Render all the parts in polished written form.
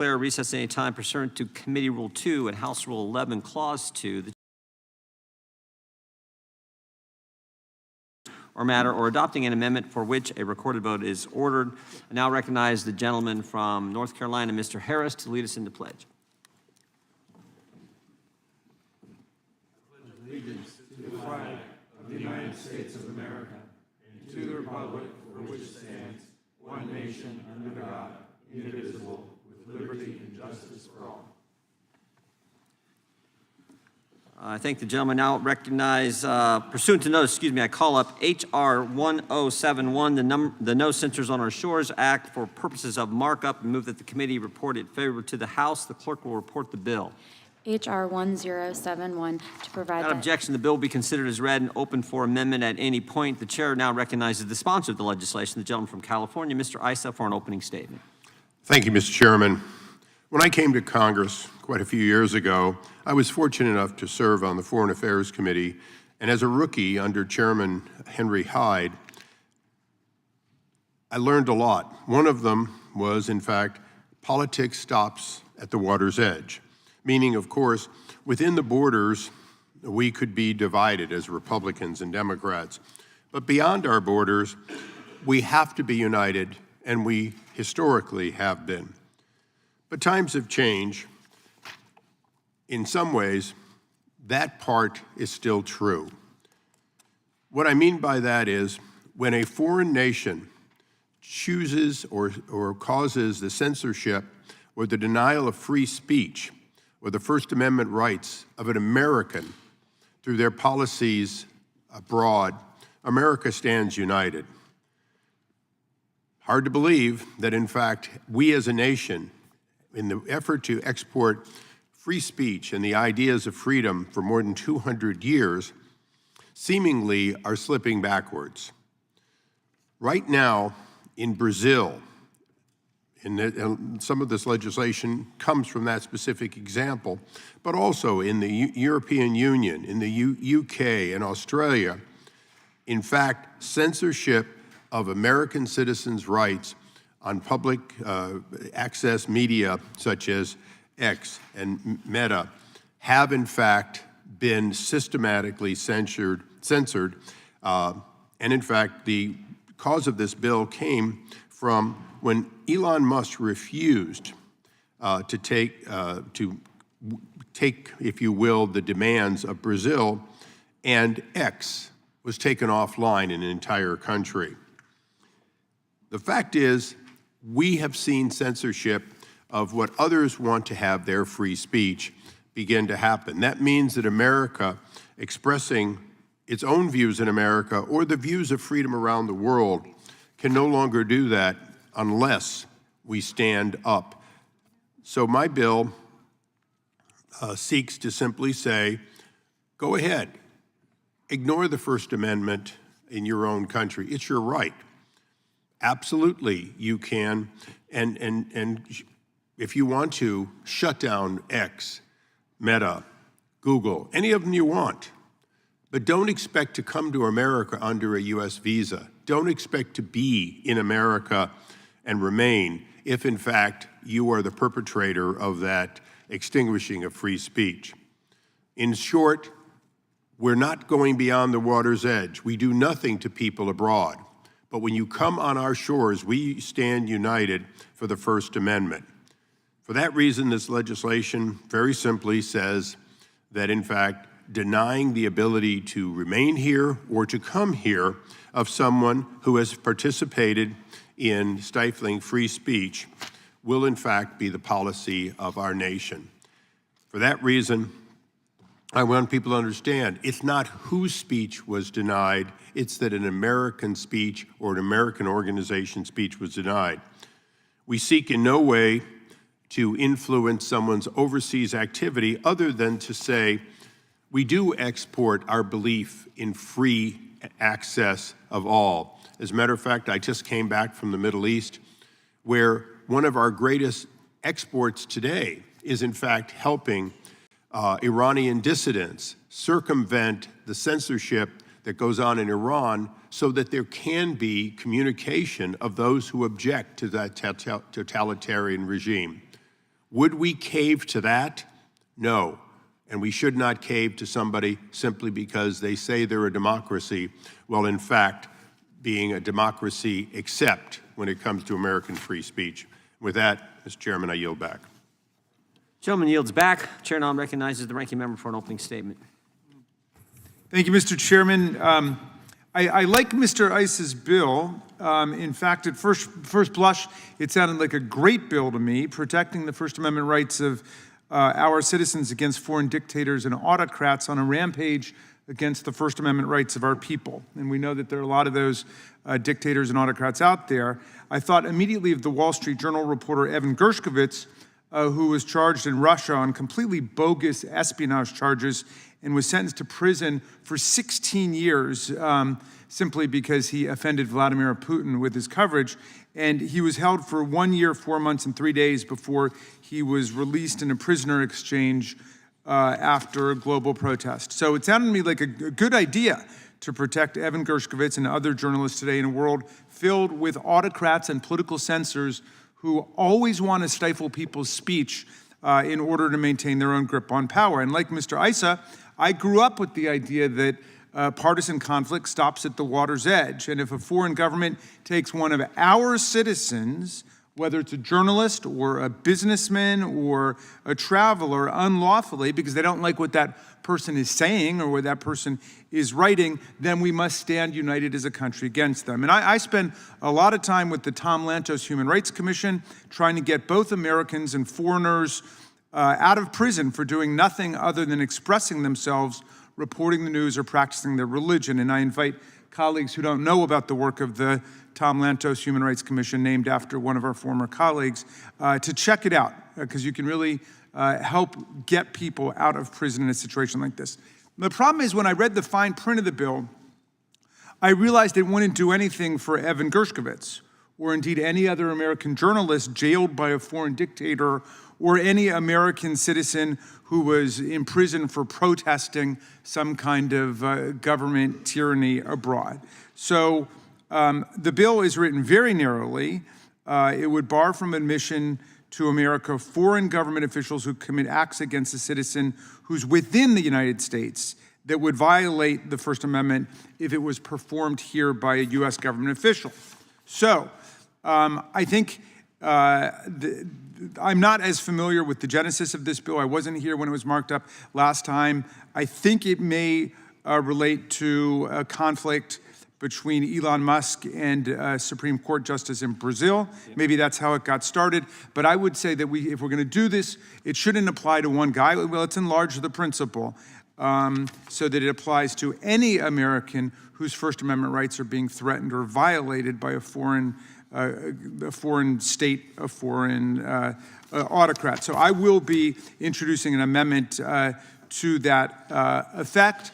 Declare recess at any time pursuant to Committee Rule 2 and House Rule 11, Clause 2, or matter, or adopting an amendment for which a recorded vote is ordered. I now recognize the gentleman from North Carolina, Mr. Harris, to lead us in the pledge. Allegiance to the flag of the United States of America and to the republic for which it stands, one nation under God, indivisible, with liberty and justice for all. I thank the gentleman. Now recognize, pursuant to notice, I call up H.R. 1071, the No Censors on Our Shores Act, for purposes of markup, and move that the committee report it favorable to the House. The clerk will report the bill. H.R. 1071 to provide Without objection, the bill will be considered as read and open for amendment at any point. The chair now recognizes the sponsor of the legislation, the gentleman from California, Mr. Issa, for an opening statement. Thank you, Mr. Chairman. When I came to Congress quite a few years ago, I was fortunate enough to serve on the Foreign Affairs Committee, and as a rookie under Chairman Henry Hyde, I learned a lot. One of them was, in fact, politics stops at the water's edge, meaning, of course, within the borders, we could be divided as Republicans and Democrats. But beyond our borders, we have to be united, and we historically have been. But times have changed. In some ways, that part is still true. What I mean by that is when a foreign nation chooses or causes the censorship or the denial of free speech or the First Amendment rights of an American through their policies abroad, America stands united. Hard to believe that, in fact, we as a nation, in the effort to export free speech and the ideas of freedom for more than 200 years, seemingly are slipping backwards. Right now, in Brazil, some of this legislation comes from that specific example, but also in the European Union, in the UK and Australia, in fact, censorship of American citizens' rights on public access media such as X and Meta have in fact been systematically censored. And in fact, the cause of this bill came from when Elon Musk refused to take, if you will, the demands of Brazil, and X was taken offline in an entire country. The fact is, we have seen censorship of what others want to have their free speech begin to happen. That means that America, expressing its own views in America or the views of freedom around the world, can no longer do that unless we stand up. So my bill seeks to simply say, go ahead, ignore the First Amendment in your own country. It's your right. Absolutely, you can. And if you want to, shut down X, Meta, Google, any of them you want. But don't expect to come to America under a U.S. visa. Don't expect to be in America and remain if, in fact, you are the perpetrator of that extinguishing of free speech. In short, we're not going beyond the water's edge. We do nothing to people abroad. But when you come on our shores, we stand united for the First Amendment. For that reason, this legislation very simply says that, in fact, denying the ability to remain here or to come here of someone who has participated in stifling free speech will, in fact, be the policy of our nation. For that reason, I want people to understand it's not whose speech was denied, it's that an American speech or an American organization's speech was denied. We seek in no way to influence someone's overseas activity other than to say we do export our belief in free access of all. As a matter of fact, I just came back from the Middle East, where one of our greatest exports today is in fact helping Iranian dissidents circumvent the censorship that goes on in Iran so that there can be communication of those who object to that totalitarian regime. Would we cave to that? No. And we should not cave to somebody simply because they say they're a democracy, while in fact being a democracy except when it comes to American free speech. With that, Mr. Chairman, I yield back. Gentleman yields back. Chair now recognizes the ranking member for an opening statement. Thank you, Mr. Chairman. I like Mr. Issa's bill. In fact, at first blush, it sounded like a great bill to me, protecting the First Amendment rights of our citizens against foreign dictators and autocrats on a rampage against the First Amendment rights of our people. And we know that there are a lot of those dictators and autocrats out there. I thought immediately of the Wall Street Journal reporter Evan Gershkovich, who was charged in Russia on completely bogus espionage charges and was sentenced to prison for 16 years simply because he offended Vladimir Putin with his coverage. And he was held for 1 year, 4 months, and 3 days before he was released in a prisoner exchange after a global protest. So it sounded to me like a good idea to protect Evan Gershkovich and other journalists today in a world filled with autocrats and political censors who always want to stifle people's speech in order to maintain their own grip on power. And like Mr. Issa, I grew up with the idea that partisan conflict stops at the water's edge. And if a foreign government takes one of our citizens, whether it's a journalist or a businessman or a traveler, unlawfully, because they don't like what that person is saying or what that person is writing, then we must stand united as a country against them. And I spend a lot of time with the Tom Lantos Human Rights Commission trying to get both Americans and foreigners out of prison for doing nothing other than expressing themselves, reporting the news, or practicing their religion. And I invite colleagues who don't know about the work of the Tom Lantos Human Rights Commission, named after one of our former colleagues, to check it out, because you can really help get people out of prison in a situation like this. The problem is, when I read the fine print of the bill, I realized it wouldn't do anything for Evan Gershkovich, or indeed any other American journalist jailed by a foreign dictator, or any American citizen who was in prison for protesting some kind of government tyranny abroad. So the bill is written very narrowly. It would bar from admission to America foreign government officials who commit acts against a citizen who's within the United States that would violate the First Amendment if it was performed here by a U.S. government official. So I think I'm not as familiar with the genesis of this bill. I wasn't here when it was marked up last time. I think it may relate to a conflict between Elon Musk and a Supreme Court justice in Brazil. Maybe that's how it got started. But I would say that if we're going to do this, it shouldn't apply to one guy. Well, let's enlarge the principle so that it applies to any American whose First Amendment rights are being threatened or violated by a foreign state, a foreign autocrat. So I will be introducing an amendment to that effect.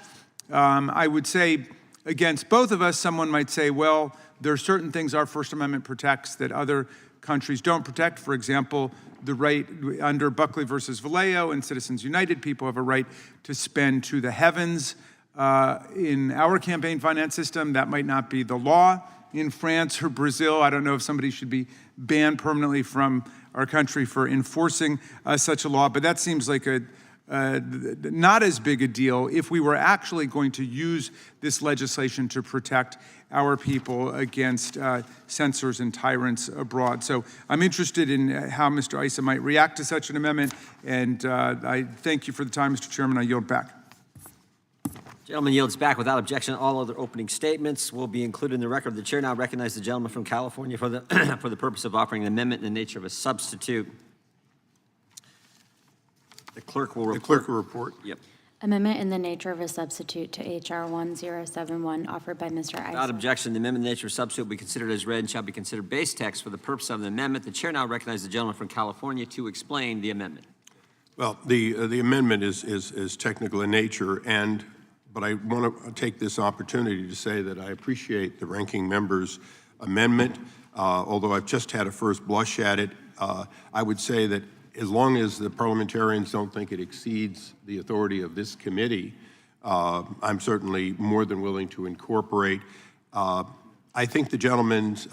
I would say, against both of us, someone might say, well, there are certain things our First Amendment protects that other countries don't protect. For example, the right under Buckley versus Vallejo and Citizens United, people have a right to spend to the heavens. In our campaign finance system, that might not be the law. In France or Brazil, I don't know if somebody should be banned permanently from our country for enforcing such a law, but that seems like not as big a deal if we were actually going to use this legislation to protect our people against censors and tyrants abroad. So I'm interested in how Mr. Issa might react to such an amendment, and I thank you for the time, Mr. Chairman. I yield back. Gentleman yields back without objection. All other opening statements will be included in the record. The chair now recognizes the gentleman from California for the for the purpose of offering an amendment in the nature of a substitute. The clerk will report. The clerk will report. Yep. Amendment in the nature of a substitute to H.R. 1071, offered by Mr. Issa. Without objection, the amendment in the nature of a substitute will be considered as read and shall be considered base text for the purpose of the amendment. The chair now recognizes the gentleman from California to explain the amendment. Well, the amendment is technical in nature, but I want to take this opportunity to say that I appreciate the ranking member's amendment. Although I've just had a first blush at it, I would say that as long as the parliamentarians don't think it exceeds the authority of this committee, I'm certainly more than willing to incorporate. I think the gentleman's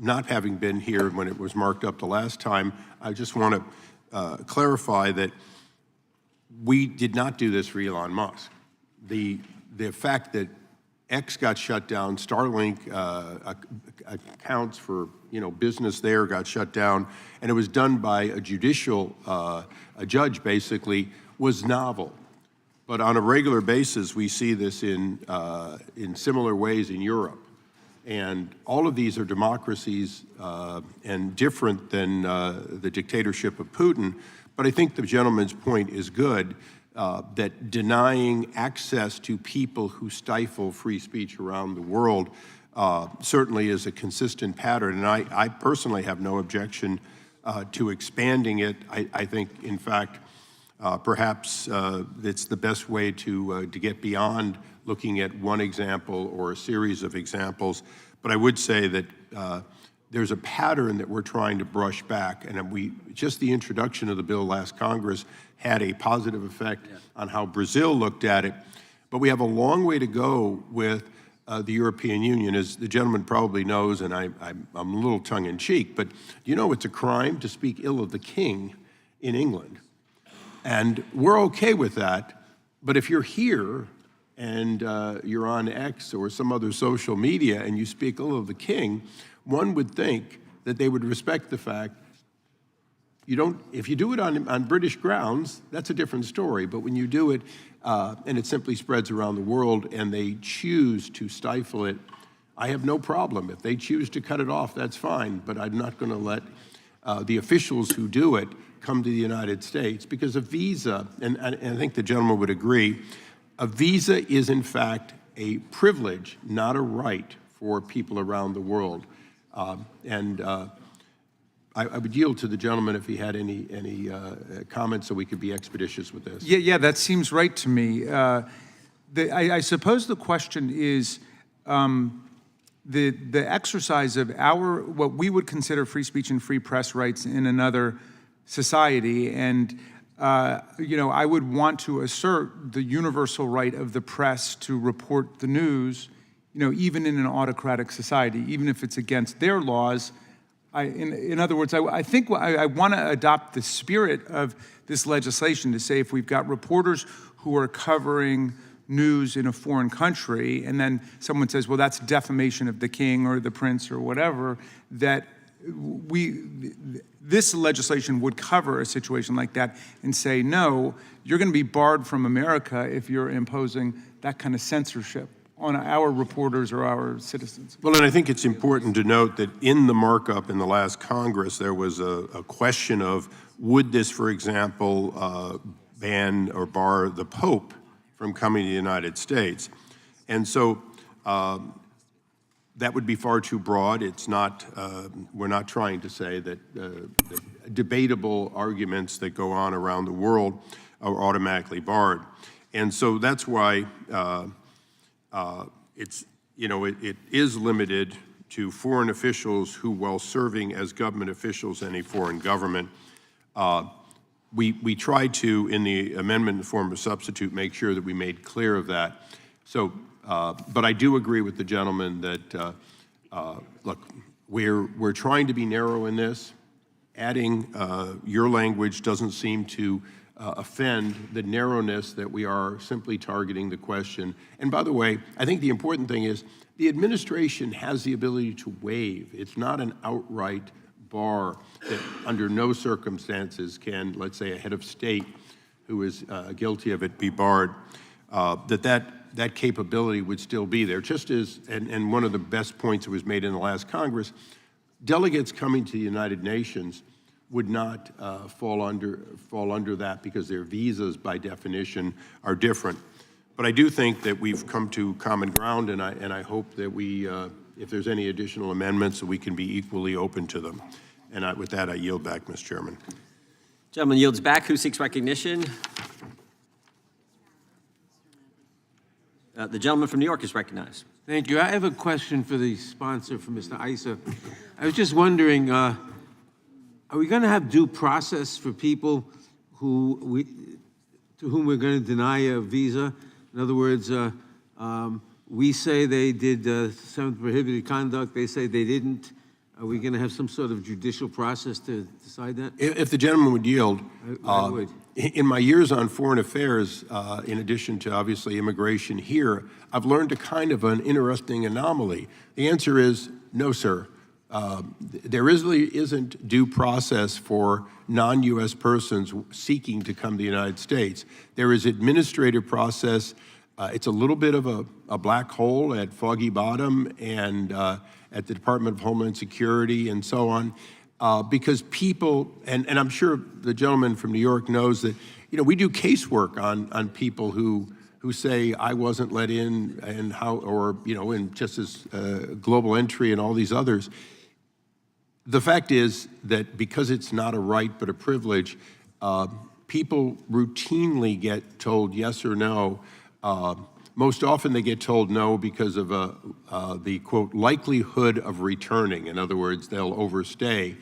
not having been here when it was marked up the last time, I just want to clarify that we did not do this for Elon Musk. The fact that X got shut down, Starlink accounts for business there got shut down, and it was done by a judicial a judge basically, was novel. But on a regular basis, we see this in similar ways in Europe. And all of these are democracies and different than the dictatorship of Putin. But I think the gentleman's point is good, that denying access to people who stifle free speech around the world certainly is a consistent pattern. And I personally have no objection to expanding it. I think, in fact, perhaps it's the best way to get beyond looking at one example or a series of examples. But I would say that there's a pattern that we're trying to brush back, and just the introduction of the bill last Congress had a positive effect on how Brazil looked at it. But we have a long way to go with the European Union. As the gentleman probably knows, and I'm a little tongue-in-cheek, but you know it's a crime to speak ill of the king in England. And we're okay with that, but if you're here and you're on X or some other social media and you speak ill of the king, one would think that they would respect the fact if you do it on British grounds, that's a different story. But when you do it and it simply spreads around the world and they choose to stifle it, I have no problem. If they choose to cut it off, that's fine. But I'm not going to let the officials who do it come to the United States, because a visa, and I think the gentleman would agree, a visa is in fact a privilege, not a right for people around the world. I would yield to the gentleman if he had any comments so we could be expeditious with this. Yeah, that seems right to me. I suppose the question is the exercise of what we would consider free speech and free press rights in another society, and I would want to assert the universal right of the press to report the news, even in an autocratic society, even if it's against their laws. In other words, I think I want to adopt the spirit of this legislation to say if we've got reporters who are covering news in a foreign country, and then someone says, well, that's defamation of the king or the prince or whatever, that this legislation would cover a situation like that and say, no, you're going to be barred from America if you're imposing that kind of censorship on our reporters or our citizens. Well, and I think it's important to note that in the markup in the last Congress, there was a question of, would this, for example, ban or bar the Pope from coming to the United States? And so that would be far too broad. It's not, we're not trying to say that debatable arguments that go on around the world are automatically barred. And so that's why it is limited to foreign officials who, while serving as government officials in a foreign government, we tried to, in the amendment in the form of substitute, make sure that we made clear of that. So, but I do agree with the gentleman that, look, we're trying to be narrow in this. Adding your language doesn't seem to offend the narrowness that we are simply targeting the question. And by the way, I think the important thing is the administration has the ability to waive. It's not an outright bar that under no circumstances can, let's say, a head of state who is guilty of it be barred, that capability would still be there. Just as, and one of the best points that was made in the last Congress, delegates coming to the United Nations would not fall under that because their visas, by definition, are different. But I do think that we've come to common ground, and I hope that we, if there's any additional amendments, that we can be equally open to them. And with that, I yield back, Mr. Chairman. Gentleman yields back. Who seeks recognition? The gentleman from New York is recognized. Thank you. I have a question for the sponsor, for Mr. Issa. I was just wondering, are we going to have due process for people to whom we're going to deny a visa? In other words, we say they did some prohibited conduct. They say they didn't. Are we going to have some sort of judicial process to decide that? If the gentleman would yield. I would. In my years on foreign affairs, in addition to obviously immigration here, I've learned a kind of an interesting anomaly. The answer is no, sir. There really isn't due process for non-U.S. persons seeking to come to the United States. There is administrative process. It's a little bit of a black hole at Foggy Bottom and at the Department of Homeland Security and so on, because people, and I'm sure the gentleman from New York knows that, we do casework on people who say I wasn't let in and how, or, in just as global entry and all these others. The fact is that because it's not a right but a privilege, people routinely get told yes or no. Most often they get told no because of the, quote, likelihood of returning. In other words, they'll overstay.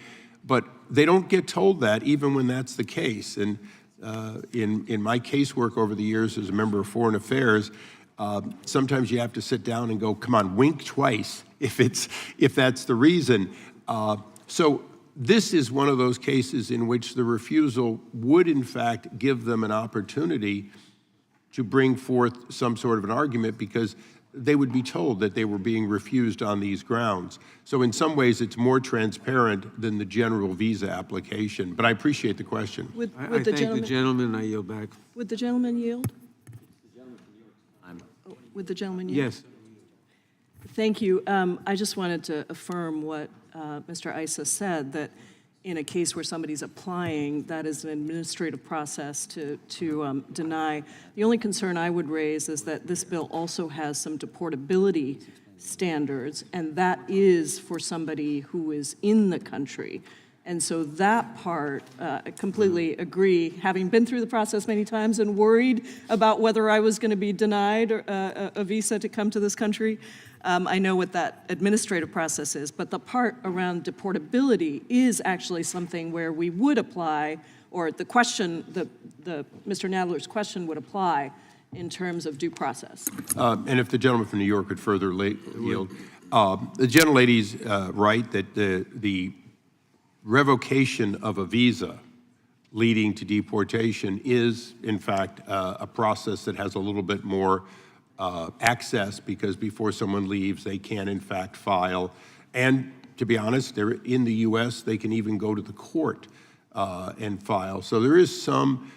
But they don't get told that even when that's the case. And in my casework over the years as a member of Foreign Affairs, sometimes you have to sit down and go, come on, wink twice if that's the reason. So this is one of those cases in which the refusal would, in fact, give them an opportunity to bring forth some sort of an argument because they would be told that they were being refused on these grounds. So in some ways, it's more transparent than the general visa application. But I appreciate the question. I thank the gentleman. I yield back. Would the gentleman yield? Would the gentleman yield? Yes. Thank you. I just wanted to affirm what Mr. Issa said, that in a case where somebody's applying, that is an administrative process to deny. The only concern I would raise is that this bill also has some deportability standards, and that is for somebody who is in the country. And so that part, I completely agree, having been through the process many times and worried about whether I was going to be denied a visa to come to this country. I know what that administrative process is, but the part around deportability is actually something where we would apply, or the question, Mr. Nadler's question would apply in terms of due process. And if the gentleman from New York could further yield. The gentlelady's right that the revocation of a visa leading to deportation is, in fact, a process that has a little bit more access, because before someone leaves, they can, in fact, file. And to be honest, they're in the U.S., they can even go to the court and file. So there is some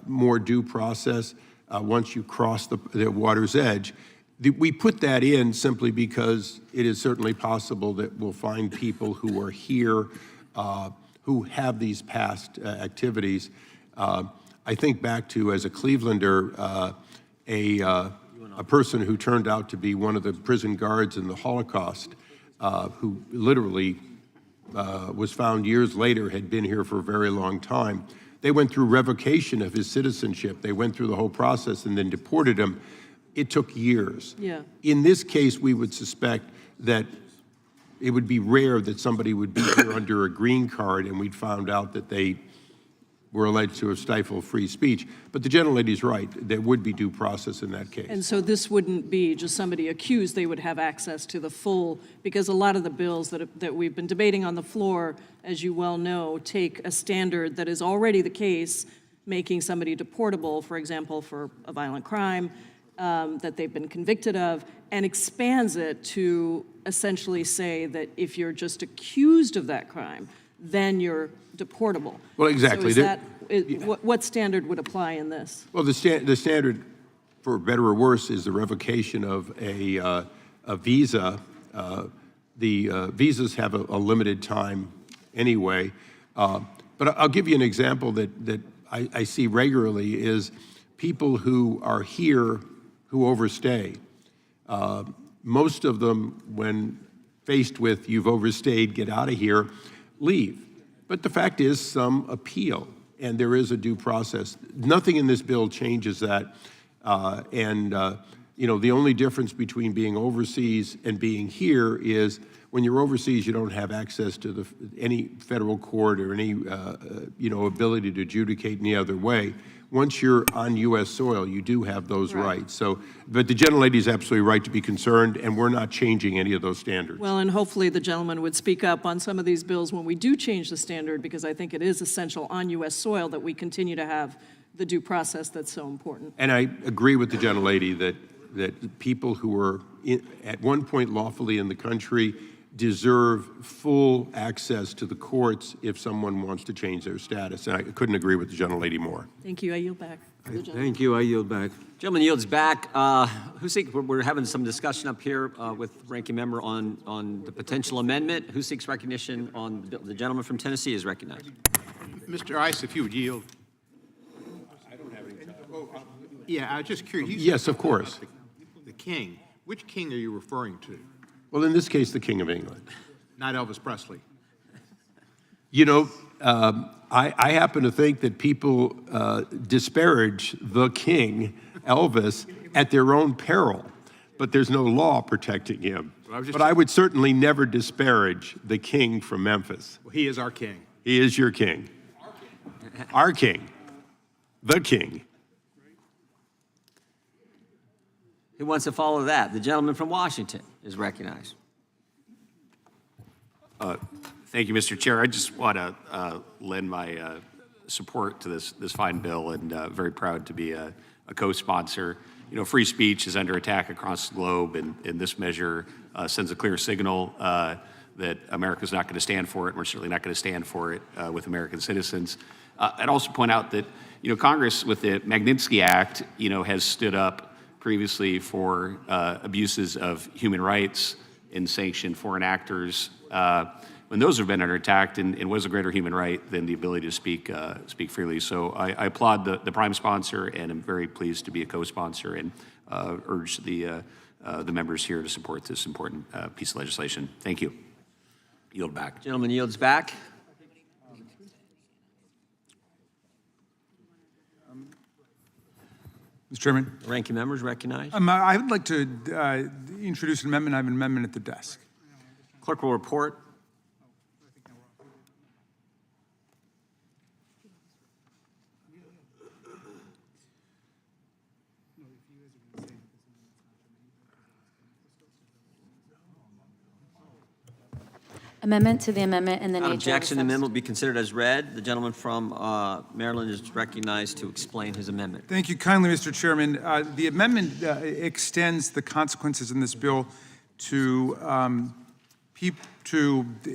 more due process once you cross the water's edge. We put that in simply because it is certainly possible that we'll find people who are here who have these past activities. I think back to, as a Clevelander, a person who turned out to be one of the prison guards in the Holocaust, who literally was found years later, had been here for a very long time. They went through revocation of his citizenship. They went through the whole process and then deported him. It took years. Yeah. In this case, we would suspect that it would be rare that somebody would be here under a green card and we'd found out that they were alleged to have stifled free speech. But the gentlelady's right. There would be due process in that case. And so this wouldn't be just somebody accused. They would have access to the full, because a lot of the bills that we've been debating on the floor, as you well know, take a standard that is already the case, making somebody deportable, for example, for a violent crime that they've been convicted of, and expands it to essentially say that if you're just accused of that crime, then you're deportable. Well, exactly. So what standard would apply in this? Well, the standard, for better or worse, is the revocation of a visa. The visas have a limited time anyway. But I'll give you an example that I see regularly is people who are here who overstay. Most of them, when faced with you've overstayed, get out of here, leave. But the fact is some appeal, and there is a due process. Nothing in this bill changes that. The only difference between being overseas and being here is when you're overseas, you don't have access to any federal court or any ability to adjudicate any other way. once you're on U.S. soil, you do have those rights. So, but the gentlelady is absolutely right to be concerned, and we're not changing any of those standards. Well, and hopefully the gentleman would speak up on some of these bills when we do change the standard, because I think it is essential on U.S. soil that we continue to have the due process that's so important. And I agree with the gentlelady that people who were at one point lawfully in the country deserve full access to the courts if someone wants to change their status. And I couldn't agree with the gentlelady more. Thank you. I yield back. Thank you. I yield back. Gentleman yields back. We're having some discussion up here with ranking member on the potential amendment. Who seeks recognition on the bill? The gentleman from Tennessee is recognized. Mr. Ice, if you would yield. I don't have any time. Yeah, I was just curious. You Yes, said of course. the king. Which king are you referring to? Well, in this case, the King of England. Not Elvis Presley. You know, I happen to think that people disparage the king, Elvis, at their own peril, but there's no law protecting him. Well, But I would certainly never disparage the king from Memphis. Well, he is our king. He is your king. Our king. The king. Who wants to follow that? The gentleman from Washington is recognized. Thank you, Mr. Chair. I just want to lend my support to this fine bill, and very proud to be a co-sponsor. You know, free speech is under attack across the globe, and this measure sends a clear signal that America's not going to stand for it, and we're certainly not going to stand for it with American citizens. I'd also point out that, you know, Congress, with the Magnitsky Act, you know, has stood up previously for abuses of human rights and sanctioned foreign actors when those have been under attack, and was a greater human right than the ability to speak freely. So I applaud the prime sponsor, and I'm very pleased to be a co-sponsor, and urge the members here to support this important piece of legislation. Thank you. Yield back. Gentleman yields back. Mr. Chairman, The ranking member is recognized. I would like to introduce an amendment. I have an amendment at the desk. Clerk will report. Amendment to the amendment in the Without nature of a objection, the amendment will substitute. be considered as read. The gentleman from Maryland is recognized to explain his amendment. Thank you kindly, Mr. Chairman. The amendment extends the consequences in this bill to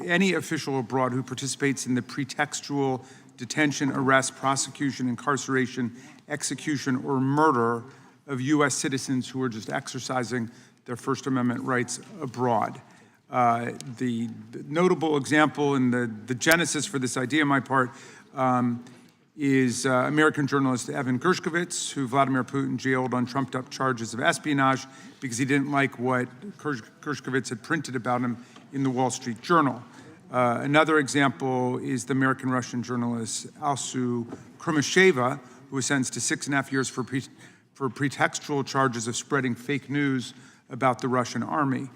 any official abroad who participates in the pretextual detention, arrest, prosecution, incarceration, execution, or murder of U.S. citizens who are just exercising their First Amendment rights abroad. The notable example and the genesis for this idea on my part is American journalist Evan Gershkovich, who Vladimir Putin jailed on trumped-up charges of espionage because he didn't like what Gershkovich had printed about him in the Wall Street Journal. Another example is the American-Russian journalist Alsu Krumasheva, who was sentenced to 6.5 years for pretextual charges of spreading fake news about the Russian army.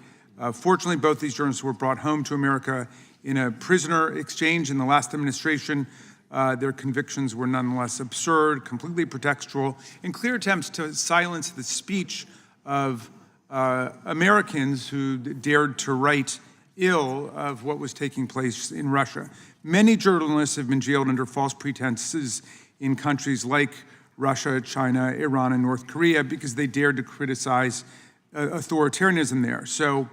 Fortunately, both these journalists were brought home to America in a prisoner exchange in the last administration. Their convictions were nonetheless absurd, completely pretextual, and clear attempts to silence the speech of Americans who dared to write ill of what was taking place in Russia. Many journalists have been jailed under false pretenses in countries like Russia, China, Iran, and North Korea because they dared to criticize authoritarianism there. So,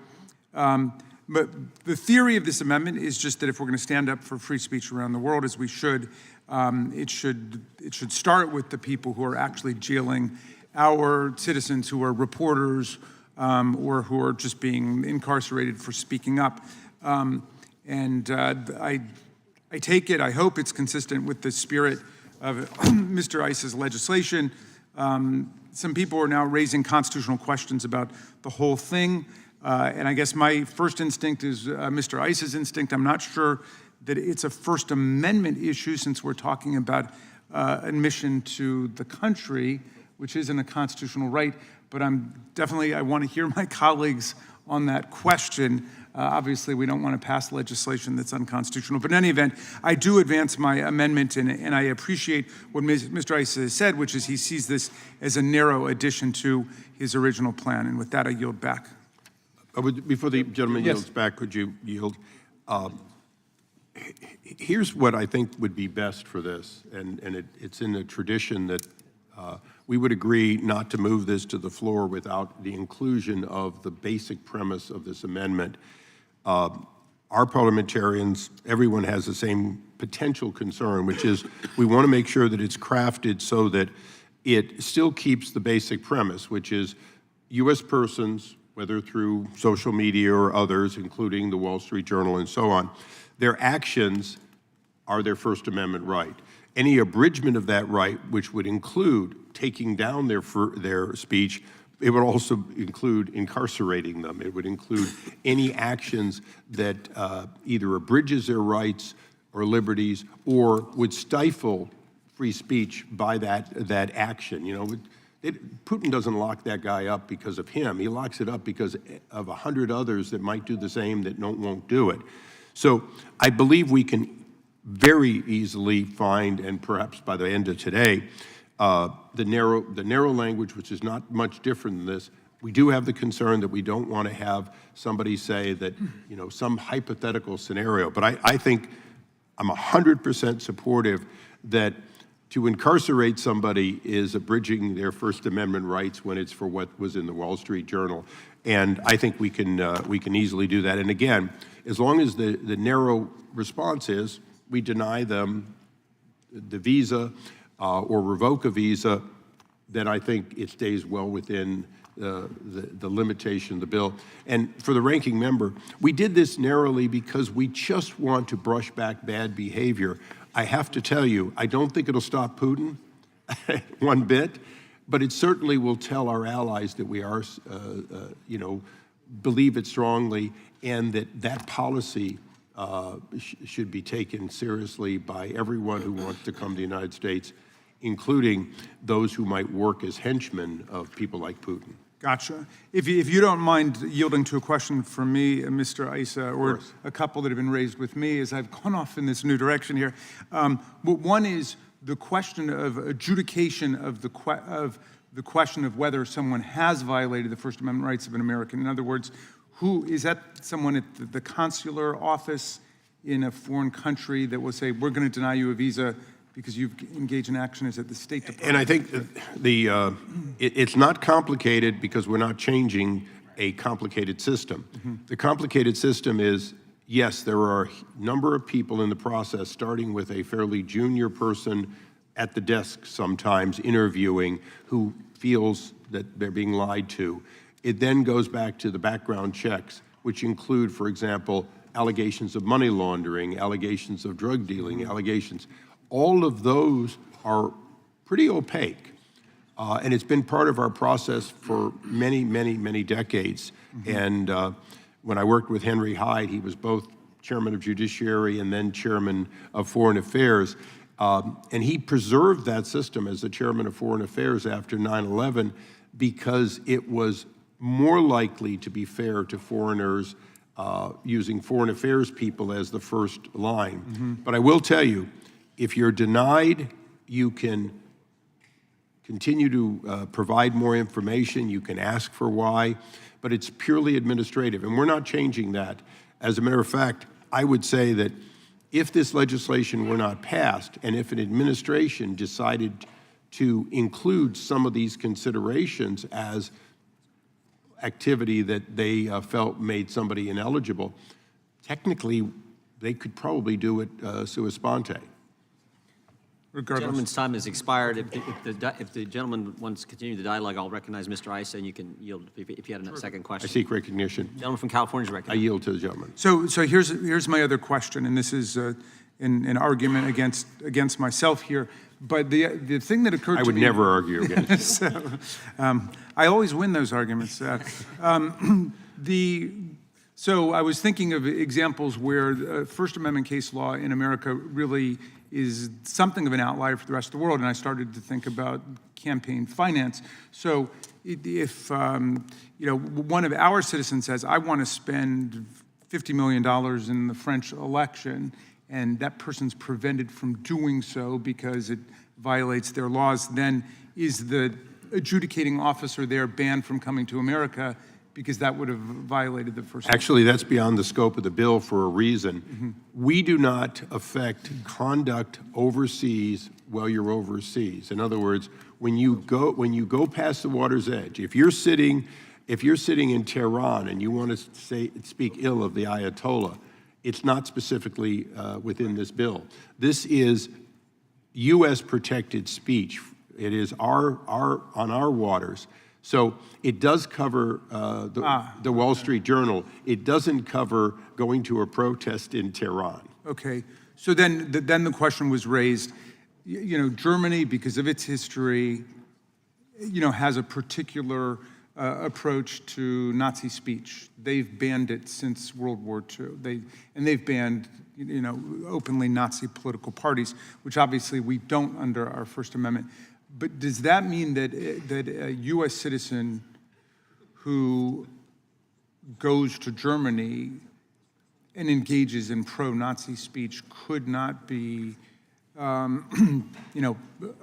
but the theory of this amendment is just that if we're going to stand up for free speech around the world, as we should, it should start with the people who are actually jailing our citizens who are reporters or who are just being incarcerated for speaking up. I take it, I hope it's consistent with the spirit of Mr. Ice's legislation. Some people are now raising constitutional questions about the whole thing. And I guess my first instinct is Mr. Ice's instinct. I'm not sure that it's a First Amendment issue since we're talking about admission to the country, which isn't a constitutional right. But I want to hear my colleagues on that question. Obviously, we don't want to pass legislation that's unconstitutional. But in any event, I do advance my amendment, and I appreciate what Mr. Issa has said, which is he sees this as a narrow addition to his original plan. And with that, I yield back. Before the gentleman yields back, could you yield? Here's what I think would be best for this, and it's in the tradition that we would agree not to move this to the floor without the inclusion of the basic premise of this amendment. Our parliamentarians, everyone has the same potential concern, which is we want to make sure that it's crafted so that it still keeps the basic premise, which is U.S. persons, whether through social media or others, including the Wall Street Journal and so on, their actions are their First Amendment right. Any abridgment of that right, which would include taking down their speech, it would also include incarcerating them. It would include any actions that either abridges their rights or liberties or would stifle free speech by that action. You know, Putin doesn't lock that guy up because of him. He locks it up because of 100 others that might do the same that won't do it. So I believe we can very easily find, and perhaps by the end of today, the narrow language, which is not much different than this. We do have the concern that we don't want to have somebody say that, you know, some hypothetical scenario. But I think I'm 100% supportive that to incarcerate somebody is abridging their First Amendment rights when it's for what was in the Wall Street Journal. And I think we can easily do that. And again, as long as the narrow response is we deny them the visa or revoke a visa, then I think it stays well within the limitation of the bill. And for the ranking member, we did this narrowly because we just want to brush back bad behavior. I have to tell you, I don't think it'll stop Putin one bit, but it certainly will tell our allies that we are, you know, believe it strongly, and that policy should be taken seriously by everyone who wants to come to the United States, including those who might work as henchmen of people like Putin. Gotcha. If you don't mind yielding to a question from me, Mr. Issa, or a couple that have been raised with me as I've gone off in this new direction here. One is the question of adjudication of the question of whether someone has violated the First Amendment rights of an American. In other words, who is that someone at the consular office in a foreign country that will say, we're going to deny you a visa because you've engaged in action? Is it the State Department? And I think it's not complicated because we're not changing a complicated system. Mm-hmm. The complicated system is, yes, there are a number of people in the process, starting with a fairly junior person at the desk sometimes interviewing who feels that they're being lied to. It then goes back to the background checks, which include, for example, allegations of money laundering, allegations of drug dealing, allegations. All of those are pretty opaque. And it's been part of our process for many, many, many decades. Mm-hmm. And when I worked with Henry Hyde, he was both chairman of Judiciary and then chairman of Foreign Affairs. And he preserved that system as the chairman of Foreign Affairs after 9/11 because it was more likely to be fair to foreigners using foreign affairs people as the first line. Mm-hmm. But I will tell you, if you're denied, you can continue to provide more information. You can ask for why, but it's purely administrative, and we're not changing that. As a matter of fact, I would say that if this legislation were not passed, and if an administration decided to include some of these considerations as activity that they felt made somebody ineligible, technically, they could probably do it sua sponte. Regardless. Gentleman's time has expired. If the gentleman wants to continue the dialogue, I'll recognize Mr. Issa, and you can yield if you had a second question. I seek recognition. Gentleman from California is I recognized. yield to the gentleman. So here's my other question, and this is an argument against myself here. But the thing that occurred to me— I would never argue against you. I always win those arguments. So I was thinking of examples where First Amendment case law in America really is something of an outlier for the rest of the world, and I started to think about campaign finance. So if you know, one of our citizens says, I want to spend $50 million in the French election, and that person's prevented from doing so because it violates their laws, then is the adjudicating officer there banned from coming to America because that would have violated the First Amendment? Actually, that's beyond the scope of the bill for a reason. We do not affect conduct overseas while you're overseas. In other words, when you go past the water's edge, if you're sitting in Tehran and you want to speak ill of the Ayatollah, it's not specifically within this bill. This is U.S. protected speech. It is on our waters. So it does cover the Wall Street Journal. It doesn't cover going to a protest in Tehran. Okay, so then the question was raised, Germany, because of its history, has a particular approach to Nazi speech. They've banned it since World War II. They've banned, openly Nazi political parties, which obviously we don't under our First Amendment. But does that mean that a U.S. citizen who goes to Germany and engages in pro-Nazi speech could not be,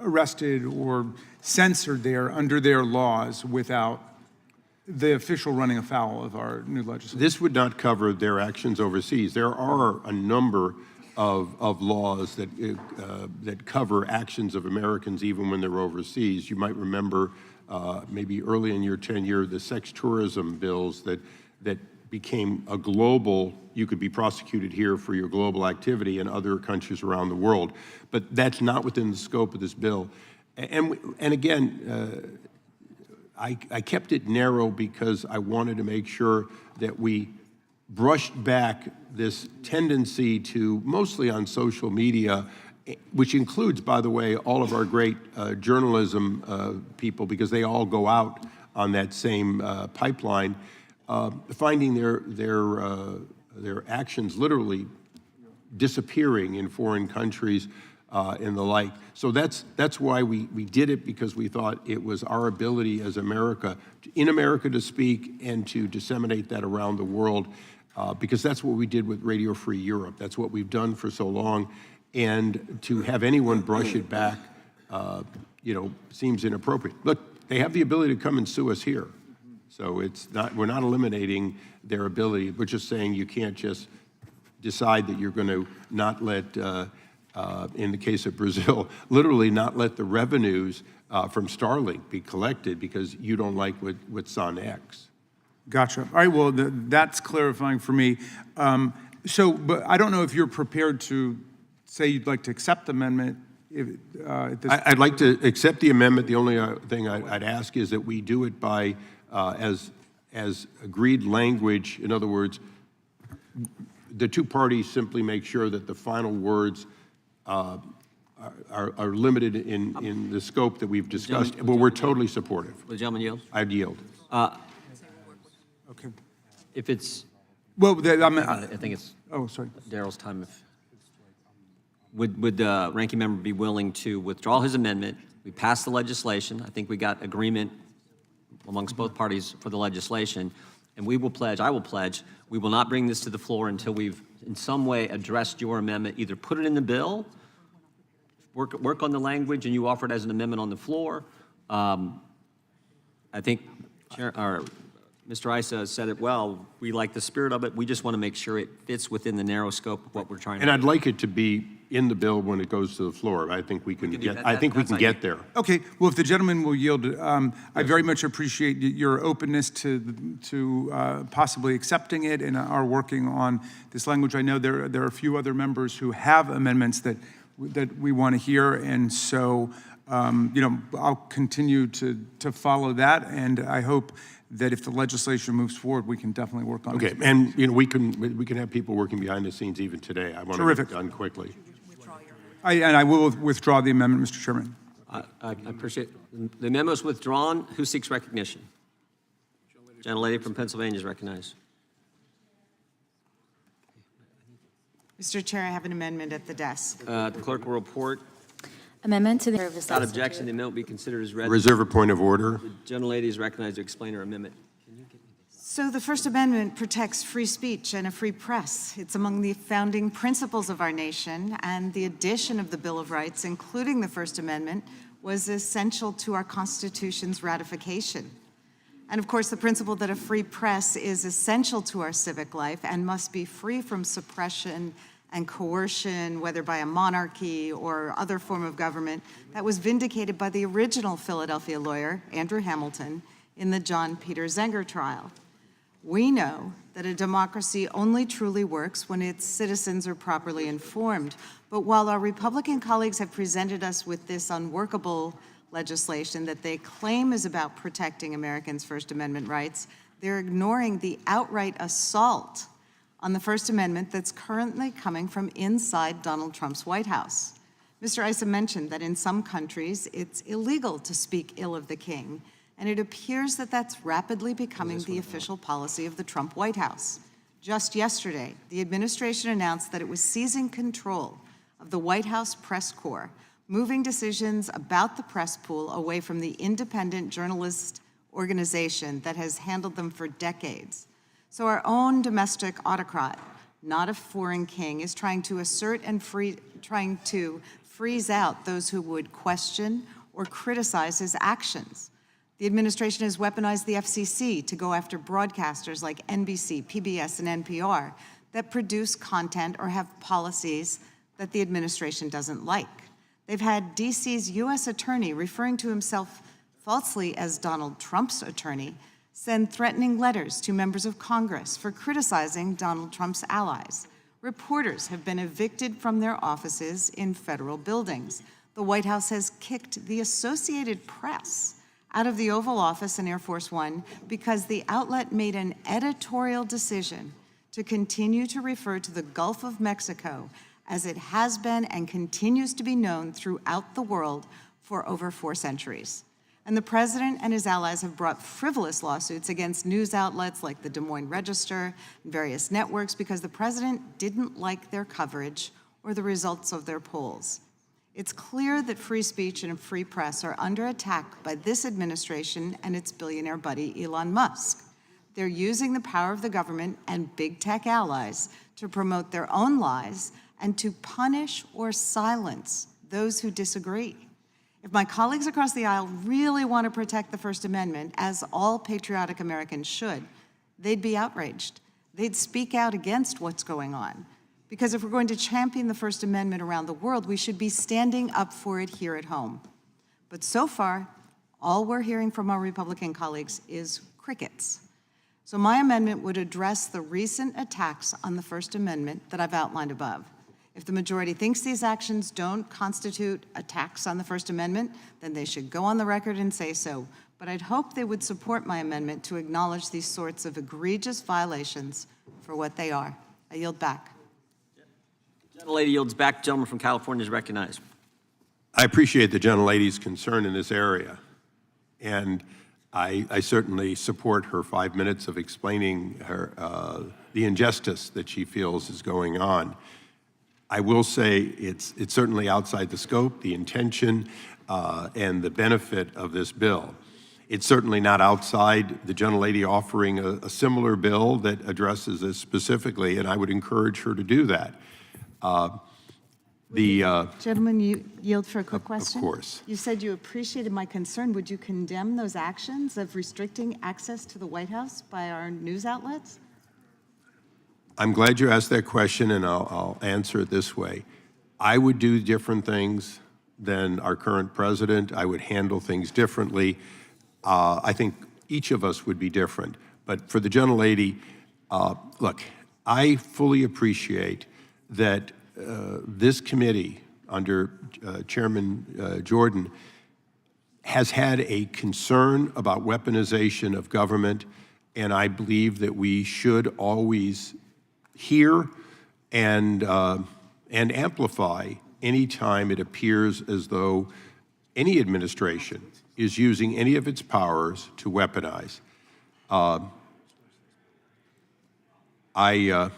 arrested or censored there under their laws without the official running afoul of our new legislation? This would not cover their actions overseas. There are a number of laws that cover actions of Americans even when they're overseas. You might remember maybe early in your tenure, the sex tourism bills that became a global, you could be prosecuted here for your global activity in other countries around the world. But that's not within the scope of this bill. And again, I kept it narrow because I wanted to make sure that we brushed back this tendency to, mostly on social media, which includes, by the way, all of our great journalism people, because they all go out on that same pipeline, finding their actions literally disappearing in foreign countries and the like. So that's why we did it, because we thought it was our ability as America, in America, to speak and to disseminate that around the world, because that's what we did with Radio Free Europe. That's what we've done for so long. And to have anyone brush it back, seems inappropriate. Look, they have the ability to come and sue us here. So we're not eliminating their ability. We're just saying you can't just decide that you're going to not let, in the case of Brazil, literally not let the revenues from Starlink be collected because you don't like what's on X. Gotcha. All right, well, that's clarifying for me. But I don't know if you're prepared to say you'd like to accept the amendment. I'd like to accept the amendment. The only thing I'd ask is that we do it by, as agreed language. In other words, the two parties simply make sure that the final words are limited in the scope that we've discussed, but we're totally supportive. Will the gentleman yield? I'd yield. Okay. If it's, Well, I think it's oh, sorry. Darrell's time. Would the ranking member be willing to withdraw his amendment? We passed the legislation. I think we got agreement amongst both parties for the legislation. And we will pledge, I will pledge, we will not bring this to the floor until we've in some way addressed your amendment. Either put it in the bill, work on the language, and you offer it as an amendment on the floor. I think Mr. Issa said it well. We like the spirit of it. We just want to make sure it fits within the narrow scope of what we're trying to do. And I'd like it to be in the bill when it goes to the floor. I think we can get there. Okay, well, if the gentleman will yield, I very much appreciate your openness to possibly accepting it and are working on this language. I know there are a few other members who have amendments that we want to hear, and so I'll continue to follow that, and I hope that if the legislation moves forward, we can definitely work on it. Okay, and we can have people working behind the scenes even today. I want to get it done quickly. I will withdraw the amendment, Mr. Chairman. I appreciate it. The amendment is withdrawn. Who seeks recognition? Gentlelady from Pennsylvania is recognized. Mr. Chair, I have an amendment at the desk. The clerk will report. Amendment to the Without objection, the amendment will be considered as read. Reserve a point of order. The gentlelady is recognized to explain her amendment. So the First Amendment protects free speech and a free press. It's among the founding principles of our nation, and the addition of the Bill of Rights, including the First Amendment, was essential to our Constitution's ratification. And of course, the principle that a free press is essential to our civic life and must be free from suppression and coercion, whether by a monarchy or other form of government, that was vindicated by the original Philadelphia lawyer, Andrew Hamilton, in the John Peter Zenger trial. We know that a democracy only truly works when its citizens are properly informed. But while our Republican colleagues have presented us with this unworkable legislation that they claim is about protecting Americans' First Amendment rights, they're ignoring the outright assault on the First Amendment that's currently coming from inside Donald Trump's White House. Mr. Issa mentioned that in some countries it's illegal to speak ill of the king, and it appears that that's rapidly becoming the official policy of the Trump White House. Just yesterday, the administration announced that it was seizing control of the White House press corps, moving decisions about the press pool away from the independent journalist organization that has handled them for decades. So our own domestic autocrat, not a foreign king, is trying to assert and trying to freeze out those who would question or criticize his actions. The administration has weaponized the FCC to go after broadcasters like NBC, PBS, and NPR that produce content or have policies that the administration doesn't like. They've had DC's U.S. attorney, referring to himself falsely as Donald Trump's attorney, send threatening letters to members of Congress for criticizing Donald Trump's allies. Reporters have been evicted from their offices in federal buildings. The White House has kicked the Associated Press out of the Oval Office in Air Force One because the outlet made an editorial decision to continue to refer to the Gulf of Mexico as it has been and continues to be known throughout the world for over 4 centuries. And the president and his allies have brought frivolous lawsuits against news outlets like the Des Moines Register and various networks because the president didn't like their coverage or the results of their polls. It's clear that free speech and a free press are under attack by this administration and its billionaire buddy, Elon Musk. They're using the power of the government and big tech allies to promote their own lies and to punish or silence those who disagree. If my colleagues across the aisle really want to protect the First Amendment, as all patriotic Americans should, they'd be outraged. They'd speak out against what's going on. Because if we're going to champion the First Amendment around the world, we should be standing up for it here at home. But so far, all we're hearing from our Republican colleagues is crickets. So my amendment would address the recent attacks on the First Amendment that I've outlined above. If the majority thinks these actions don't constitute attacks on the First Amendment, then they should go on the record and say so. But I'd hope they would support my amendment to acknowledge these sorts of egregious violations for what they are. I yield back. Gentlelady yields back. Gentleman from California is recognized. I appreciate the gentlelady's concern in this area, and I certainly support her 5 minutes of explaining her, the injustice that she feels is going on. I will say it's certainly outside the scope, the intention, and the benefit of this bill. It's certainly not outside the gentlelady offering a similar bill that addresses this specifically, and I would encourage her to do that. Gentlemen, you yield for a quick question? Of course. You said you appreciated my concern. Would you condemn those actions of restricting access to the White House by our news outlets? I'm glad you asked that question, and I'll answer it this way. I would do different things than our current president. I would handle things differently. I think each of us would be different. But for the gentlelady, look, I fully appreciate that this committee under Chairman Jordan has had a concern about weaponization of government, and I believe that we should always hear and amplify any time it appears as though any administration is using any of its powers to weaponize. I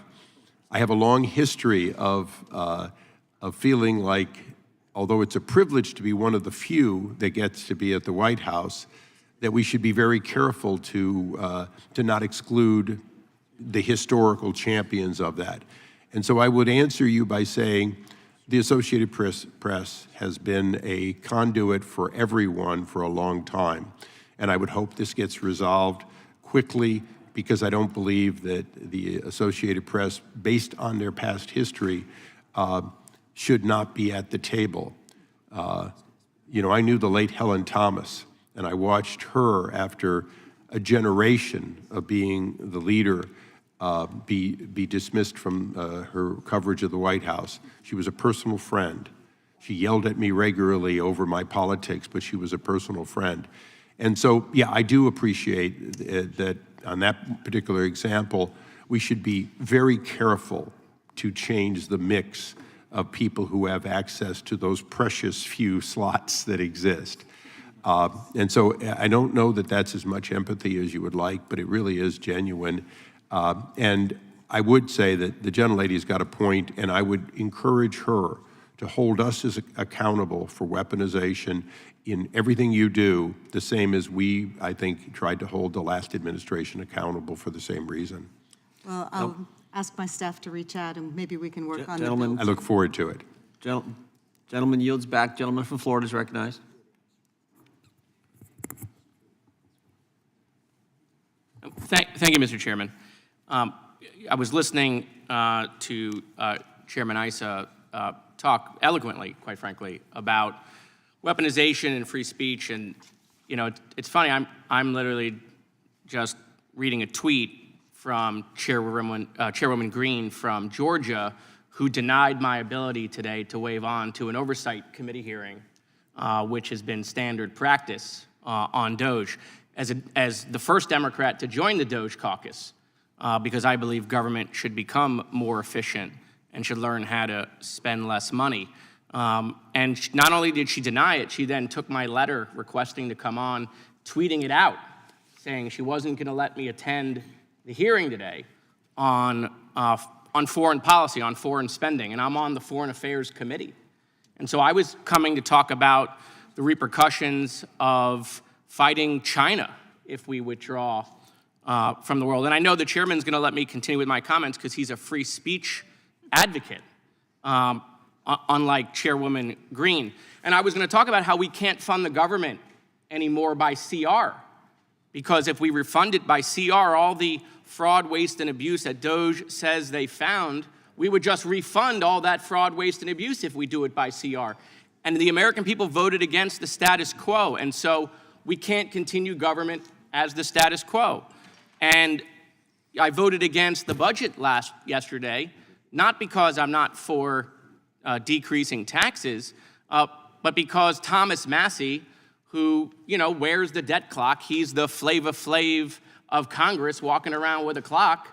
have a long history of feeling like, although it's a privilege to be one of the few that gets to be at the White House, that we should be very careful to not exclude the historical champions of that. And so I would answer you by saying the Associated Press has been a conduit for everyone for a long time. And I would hope this gets resolved quickly, because I don't believe that the Associated Press, based on their past history, should not be at the table. You know, I knew the late Helen Thomas, and I watched her, after a generation of being the leader, be dismissed from her coverage of the White House. She was a personal friend. She yelled at me regularly over my politics, but she was a personal friend. And so, yeah, I do appreciate that on that particular example, we should be very careful to change the mix of people who have access to those precious few slots that exist. And so I don't know that that's as much empathy as you would like, but it really is genuine. And I would say that the gentlelady's got a point, and I would encourage her to hold us as accountable for weaponization in everything you do, the same as we, I think, tried to hold the last administration accountable for the same reason. Well, I'll ask my staff to reach out, and maybe we can work on the Gentlemen. bill. I look forward to it. Gentleman yields back. Gentleman from Florida is recognized. Thank you, Mr. Chairman. I was listening to Chairman Issa talk eloquently, quite frankly, about weaponization and free speech. And, you know, it's funny, I'm literally just reading a tweet from Chairwoman Green from Georgia, who denied my ability today to waive on to an Oversight Committee hearing, which has been standard practice on DOJ, as the first Democrat to join the DOJ caucus, because I believe government should become more efficient and should learn how to spend less money. And not only did she deny it, she then took my letter requesting to come on, tweeting it out, saying she wasn't going to let me attend the hearing today on foreign policy, on foreign spending, and I'm on the Foreign Affairs Committee. And so I was coming to talk about the repercussions of fighting China if we withdraw from the world. And I know the chairman's going to let me continue with my comments because he's a free speech advocate, unlike Chairwoman Green. And I was going to talk about how we can't fund the government anymore by CR, because if we refund it by CR, all the fraud, waste, and abuse that DOJ says they found, we would just refund all that fraud, waste, and abuse if we do it by CR. And the American people voted against the status quo, and so we can't continue government as the status quo. And I voted against the budget yesterday, not because I'm not for decreasing taxes, but because Thomas Massie, who, you know, wears the debt clock, he's the Flava Flav of Congress walking around with a clock,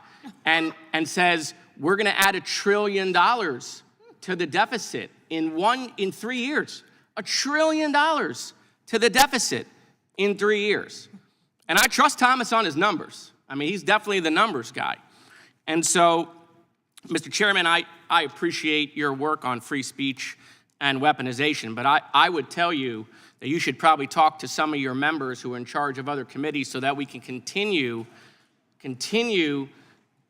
and says, we're gonna add $1 trillion to the deficit in 3 years. $1 trillion to the deficit in 3 years. And I trust Thomas on his numbers. I mean, he's definitely the numbers guy. And so, Mr. Chairman, I appreciate your work on free speech and weaponization, but I would tell you that you should probably talk to some of your members who are in charge of other committees so that we can continue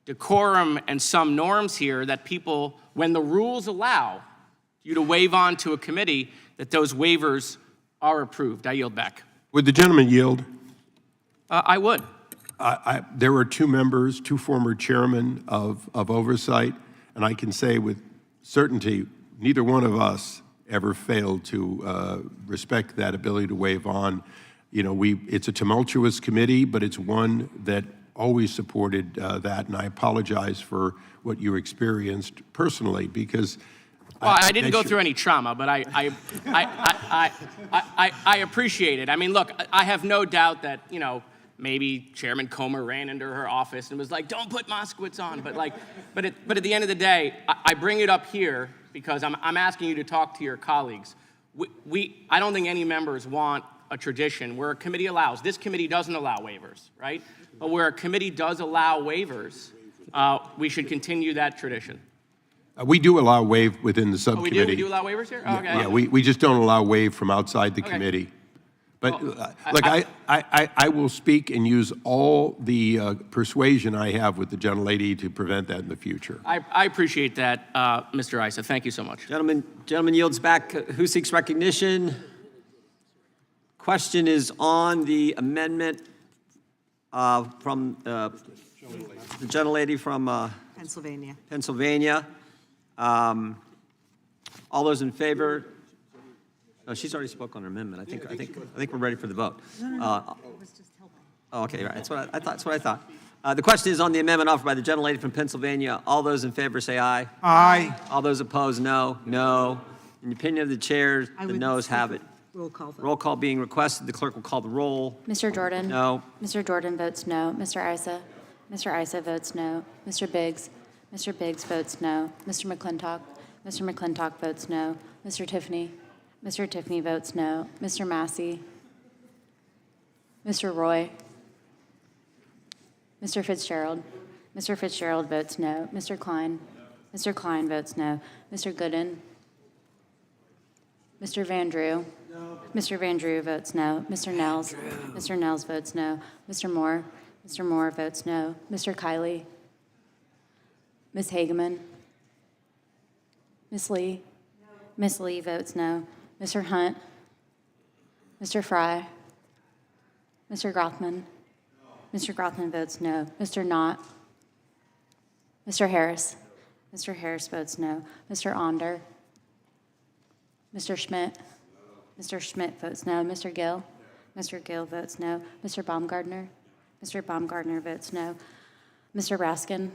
decorum and some norms here, that people, when the rules allow you to waive on to a committee, that those waivers are approved. I yield back. Would the gentleman yield? I would. There were two members, two former chairmen of Oversight, and I can say with certainty, neither one of us ever failed to respect that ability to waive on. You know, it's a tumultuous committee, but it's one that always supported that, and I apologize for what you experienced personally, because well, I didn't go through any trauma, but I appreciate it. I mean, look, I have no doubt that, you know, maybe Chairman Comer ran into her office and was like, don't put Moskowitz on. But at the end of the day, I bring it up here because I'm asking you to talk to your colleagues. I don't think any members want a tradition where a committee allows, this committee doesn't allow waivers, right? But where a committee does allow waivers, we should continue that tradition. we do allow waive within the Oh, subcommittee. we do allow waivers here? Oh, okay. Yeah, we just don't allow waive from outside the committee. But, look, I will speak and use all the persuasion I have with the gentlelady to prevent that in the future. I appreciate that, Mr. Issa. Thank you so much. Gentleman yields back. Who seeks recognition? Question is on the amendment from the gentlelady from Pennsylvania. Pennsylvania. All those in favor? No, she's already spoke on her amendment. I think we're ready for the vote. Oh, okay, right. That's what I thought. The question is on the amendment offered by the gentlelady from Pennsylvania. All those in favor say aye. Aye. All those opposed, no. No. In the opinion of the chair, the noes have it. Roll call vote. Roll call being requested. The clerk will call the roll. Mr. Jordan? No. Mr. Jordan votes no. Mr. Issa? Mr. Issa votes no. Mr. Biggs? Mr. Biggs votes no. Mr. McClintock? Mr. McClintock votes no. Mr. Tiffany? Mr. Tiffany votes no. Mr. Massey? Mr. Roy? Mr. Fitzgerald? Mr. Fitzgerald votes no. Mr. Klein? Mr. Klein votes no. Mr. Gooden? Mr. Van Drew? Mr. Van Drew votes no. Mr. Nels? Mr. Nels votes no. Mr. Moore? Mr. Moore votes no. Mr. Kiley? Ms. Hageman? Ms. Lee? Ms. Lee votes no. Mr. Hunt? Mr. Fry? Mr. Grothman? Mr. Grothman votes no. Mr. Knott? Mr. Harris? Mr. Harris votes no. Mr. Onder? Mr. Schmidt? Mr. Schmidt votes no. Mr. Gill? Mr. Gill votes no. Mr. Baumgartner? Mr. Baumgartner votes no. Mr. Raskin?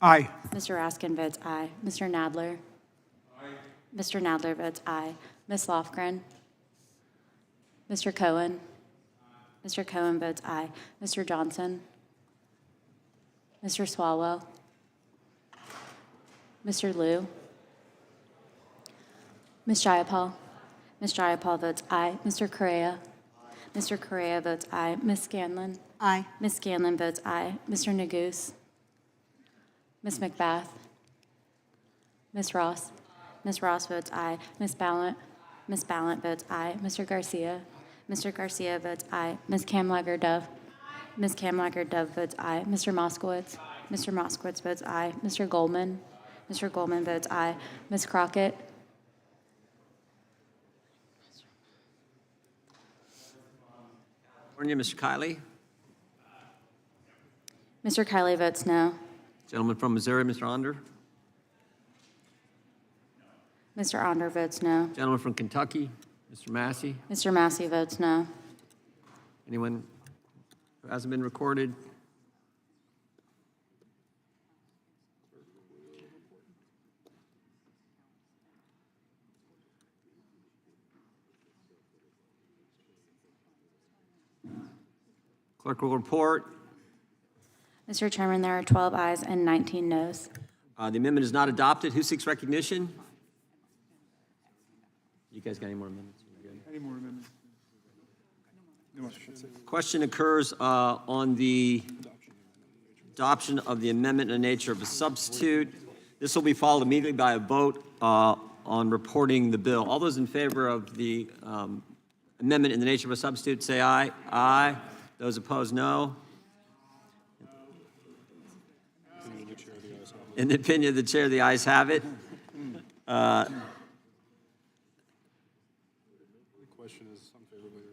Aye. Mr. Raskin votes aye. Mr. Nadler? Mr. Nadler votes aye. Ms. Lofgren? Mr. Cohen? Mr. Cohen votes aye. Mr. Johnson? Mr. Swalwell? Mr. Liu? Ms. Jayapal? Ms. Jayapal votes aye. Mr. Correa? Mr. Correa votes aye. Ms. Scanlon? Aye. Ms. Scanlon votes aye. Mr. Neguse? Ms. McBath? Ms. Ross? Ms. Ross votes aye. Ms. Ballant? Ms. Ballant votes aye. Mr. Garcia? Mr. Garcia votes aye. Ms. Kamlager-Dove? Ms. Kamlager-Dove votes aye. Mr. Moskowitz? Mr. Moskowitz votes aye. Mr. Goldman? Mr. Goldman votes aye. Ms. Crockett? Morning, Mr. Kiley. Mr. Kiley votes no. Gentleman from Missouri, Mr. Onder. Mr. Onder votes no. Gentleman from Kentucky, Mr. Massey. Mr. Massey votes no. Anyone who hasn't been recorded? Clerk will report. Mr. Chairman, there are 12 ayes and 19 noes. The amendment is not adopted. Who seeks recognition? You guys got any more amendments? Any more amendments? No, that's it. Question occurs on the adoption of the amendment in the nature of a substitute. This will be followed immediately by a vote on reporting the bill. All those in favor of the amendment in the nature of a substitute, say aye. Aye. Those opposed, no. In the opinion of the chair, the ayes have it. The question is unfavorably,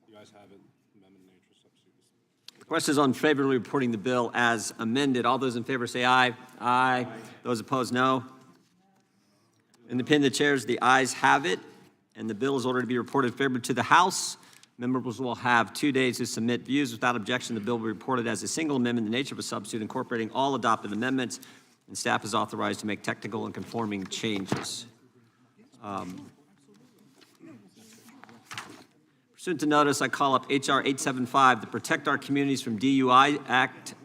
you guys have it, amendment in nature substitute. The question is on favorably reporting the bill as amended. All those in favor say aye. Aye. Those opposed, no. In the opinion of the chairs, the ayes have it, and the bill is ordered to be reported favorably to the House. Members will have 2 days to submit views. Without objection, the bill will be reported as a single amendment in the nature of a substitute, incorporating all adopted amendments, and staff is authorized to make technical and conforming changes. Pursuant to notice, I call up H.R. 875, the Protect Our Communities from DUI Act,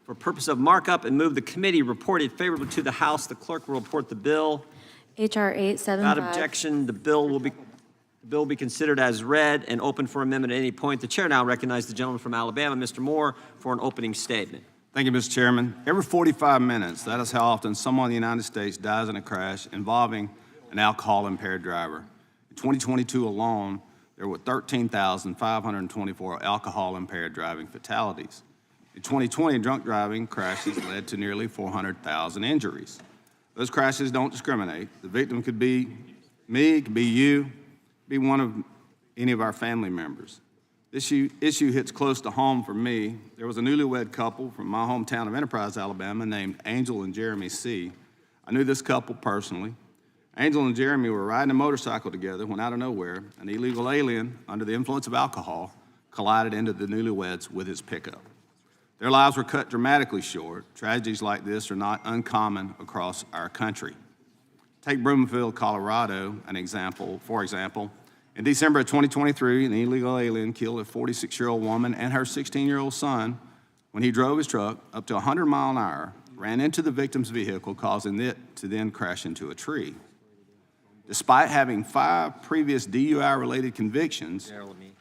for purpose of markup, and move the committee reported favorably to the House. The clerk will report the bill. H.R. 875. Without objection, the bill will be considered as read and open for amendment at any point. The chair now recognizes the gentleman from Alabama, Mr. Moore, for an opening statement. Thank you, Mr. Chairman. Every 45 minutes, that is how often someone in the United States dies in a crash involving an alcohol-impaired driver. In 2022 alone, there were 13,524 alcohol-impaired driving fatalities. In 2020, drunk driving crashes led to nearly 400,000 injuries. Those crashes don't discriminate. The victim could be me, it could be you, be one of any of our family members. This issue hits close to home for me. There was a newlywed couple from my hometown of Enterprise, Alabama, named Angel and Jeremy C. I knew this couple personally. Angel and Jeremy were riding a motorcycle together when out of nowhere, an illegal alien under the influence of alcohol collided into the newlyweds with his pickup. Their lives were cut dramatically short. Tragedies like this are not uncommon across our country. Take Broomfield, Colorado, for example. In December of 2023, an illegal alien killed a 46-year-old woman and her 16-year-old son when he drove his truck up to 100 miles an hour, ran into the victim's vehicle, causing it to then crash into a tree. Despite having 5 previous DUI-related convictions,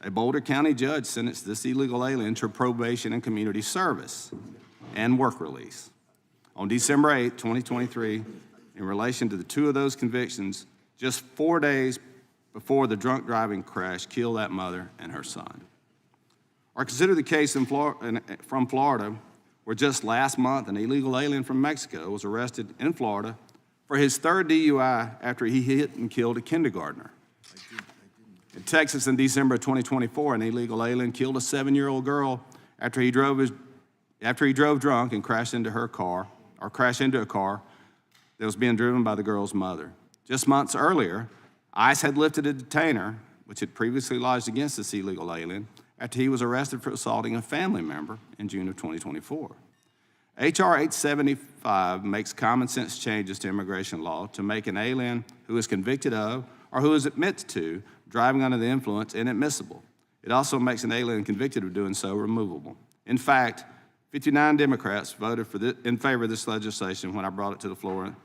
a Boulder County judge sentenced this illegal alien to probation and community service and work release. On December 8, 2023, in relation to the 2 of those convictions, just 4 days before the drunk driving crash killed that mother and her son. Or consider the case from Florida, where just last month an illegal alien from Mexico was arrested in Florida for his 3rd DUI after he hit and killed a kindergartner. In Texas in December of 2024, an illegal alien killed a 7-year-old girl after he drove drunk and crashed into a car that was being driven by the girl's mother. Just months earlier, ICE had lifted a detainer, which had previously lodged against this illegal alien, after he was arrested for assaulting a family member in June of 2024. H.R. 875 makes common sense changes to immigration law to make an alien who is convicted of or who is admitted to driving under the influence inadmissible. It also makes an alien convicted of doing so removable. In fact, 59 Democrats voted in favor of this legislation when I brought it to the floor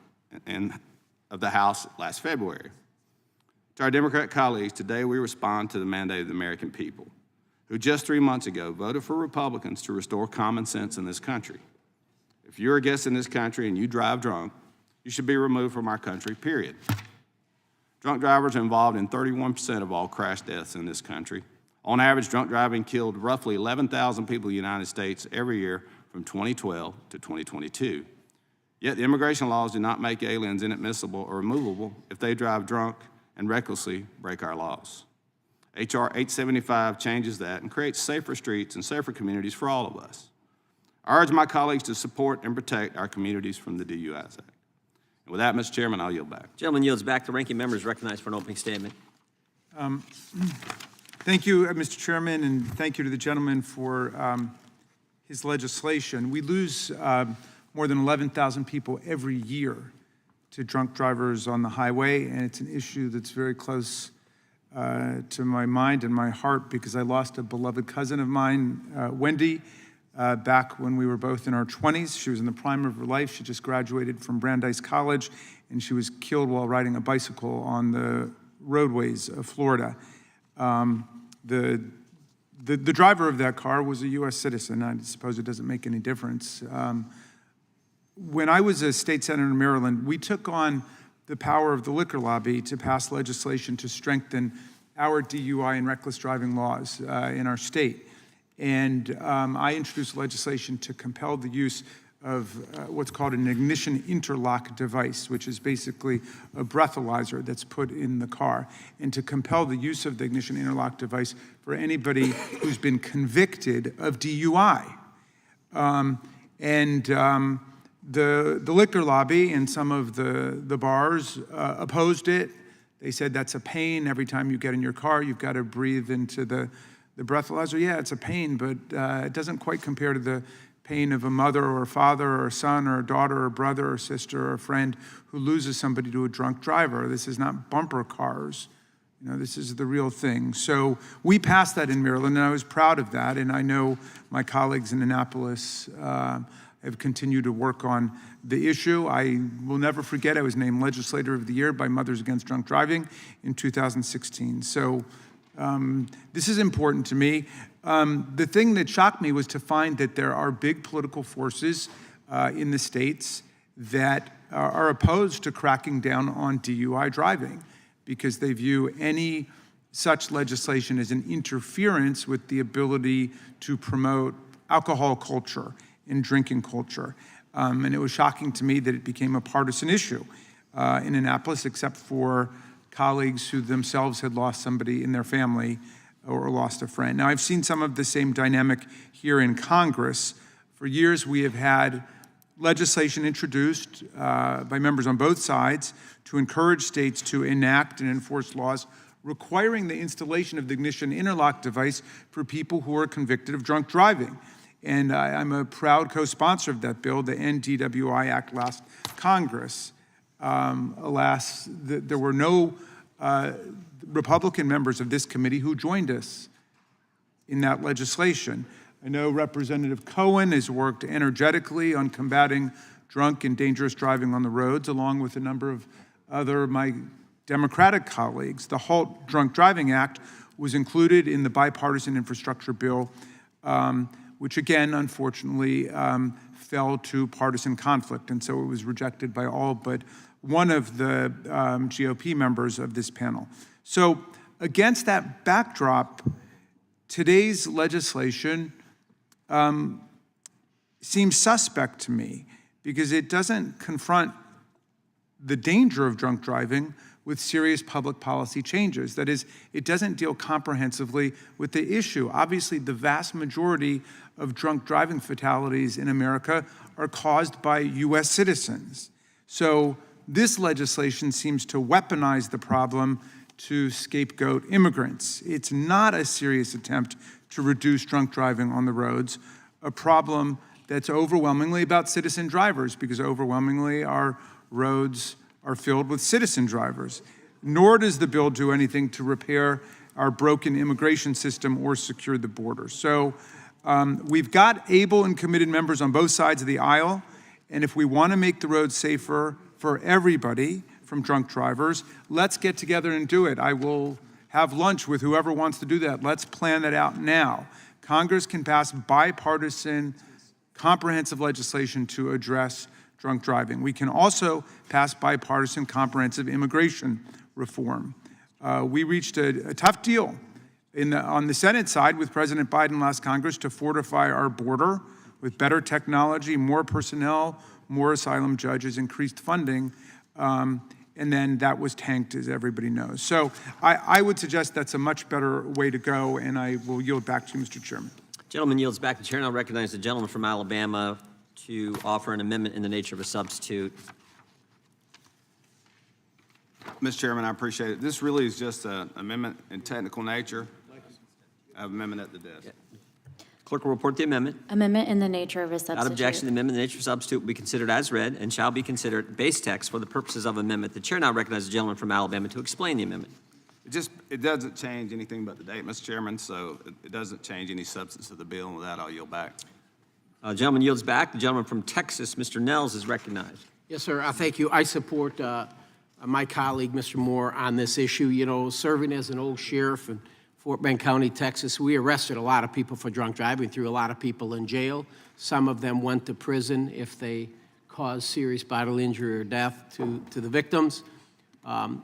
of the House last February. To our Democrat colleagues, today we respond to the mandate of the American people, who just 3 months ago voted for Republicans to restore common sense in this country. If you're a guest in this country and you drive drunk, you should be removed from our country, period. Drunk drivers are involved in 31% of all crash deaths in this country. On average, drunk driving killed roughly 11,000 people in the United States every year from 2012 to 2022. Yet the immigration laws do not make aliens inadmissible or removable if they drive drunk and recklessly break our laws. H.R. 875 changes that and creates safer streets and safer communities for all of us. I urge my colleagues to support and protect our communities from the DUIs Act. And with that, Mr. Chairman, I'll yield back. Gentleman yields back. The ranking member is recognized for an opening statement. Thank you, Mr. Chairman, and thank you to the gentleman for his legislation. We lose more than 11,000 people every year to drunk drivers on the highway, and it's an issue that's very close to my mind and my heart because I lost a beloved cousin of mine, Wendy, back when we were both in our 20s. She was in the prime of her life. She just graduated from Brandeis College, and she was killed while riding a bicycle on the roadways of Florida. The driver of that car was a U.S. citizen. I suppose it doesn't make any difference. When I was a state senator in Maryland, we took on the power of the liquor lobby to pass legislation to strengthen our DUI and reckless driving laws in our state. And I introduced legislation to compel the use of what's called an ignition interlock device, which is basically a breathalyzer that's put in the car, and to compel the use of the ignition interlock device for anybody who's been convicted of DUI. The liquor lobby and some of the bars opposed it. They said that's a pain. Every time you get in your car, you've got to breathe into the breathalyzer. Yeah, it's a pain, but it doesn't quite compare to the pain of a mother or a father or a son or a daughter or a brother or sister or a friend who loses somebody to a drunk driver. This is not bumper cars. You know, this is the real thing. So we passed that in Maryland, and I was proud of that. And I know my colleagues in Annapolis have continued to work on the issue. I will never forget I was named Legislator of the Year by Mothers Against Drunk Driving in 2016. So this is important to me. The thing that shocked me was to find that there are big political forces in the states that are opposed to cracking down on DUI driving. because they view any such legislation as an interference with the ability to promote alcohol culture and drinking culture. And it was shocking to me that it became a partisan issue in Annapolis, except for colleagues who themselves had lost somebody in their family or lost a friend. Now, I've seen some of the same dynamic here in Congress. For years, we have had legislation introduced by members on both sides to encourage states to enact and enforce laws requiring the installation of the ignition interlock device for people who are convicted of drunk driving. And I'm a proud co-sponsor of that bill, the NDWI Act, last Congress. Alas, there were no Republican members of this committee who joined us in that legislation. I know Representative Cohen has worked energetically on combating drunk and dangerous driving on the roads, along with a number of other my Democratic colleagues. The HALT Drunk Driving Act was included in the bipartisan infrastructure bill, which again, unfortunately, fell to partisan conflict, and so it was rejected by all but one of the GOP members of this panel. So against that backdrop, today's legislation seems suspect to me because it doesn't confront the danger of drunk driving with serious public policy changes. That is, it doesn't deal comprehensively with the issue. Obviously, the vast majority of drunk driving fatalities in America are caused by U.S. citizens. So this legislation seems to weaponize the problem to scapegoat immigrants. It's not a serious attempt to reduce drunk driving on the roads, a problem that's overwhelmingly about citizen drivers, because overwhelmingly our roads are filled with citizen drivers. Nor does the bill do anything to repair our broken immigration system or secure the border. So we've got able and committed members on both sides of the aisle, and if we want to make the roads safer for everybody from drunk drivers, let's get together and do it. I will have lunch with whoever wants to do that. Let's plan that out now. Congress can pass bipartisan, comprehensive legislation to address drunk driving. We can also pass bipartisan, comprehensive immigration reform. We reached a tough deal on the Senate side with President Biden last Congress to fortify our border with better technology, more personnel, more asylum judges, increased funding, and then that was tanked, as everybody knows. So I would suggest that's a much better way to go, and I will yield back to you, Mr. Chairman. Gentleman yields back the chair, and I'll recognize the gentleman from Alabama to offer an amendment in the nature of a substitute. Mr. Chairman, I appreciate it. This really is just an amendment in technical nature. I have an amendment at the desk. Clerk will report the amendment. Amendment in the nature of a substitute. Without objection, the amendment in the nature of a substitute will be considered as read and shall be considered base text for the purposes of amendment. The chair now recognizes the gentleman from Alabama to explain the amendment. It doesn't change anything but the date, Mr. Chairman, so it doesn't change any substance of the bill, and with that, I'll yield back. Gentleman yields back. The gentleman from Texas, Mr. Nels, is recognized. Yes, sir. Thank you. I support my colleague, Mr. Moore, on this issue. You know, serving as an old sheriff in Fort Bend County, Texas, we arrested a lot of people for drunk driving, threw a lot of people in jail. Some of them went to prison if they caused serious bodily injury or death to the victims.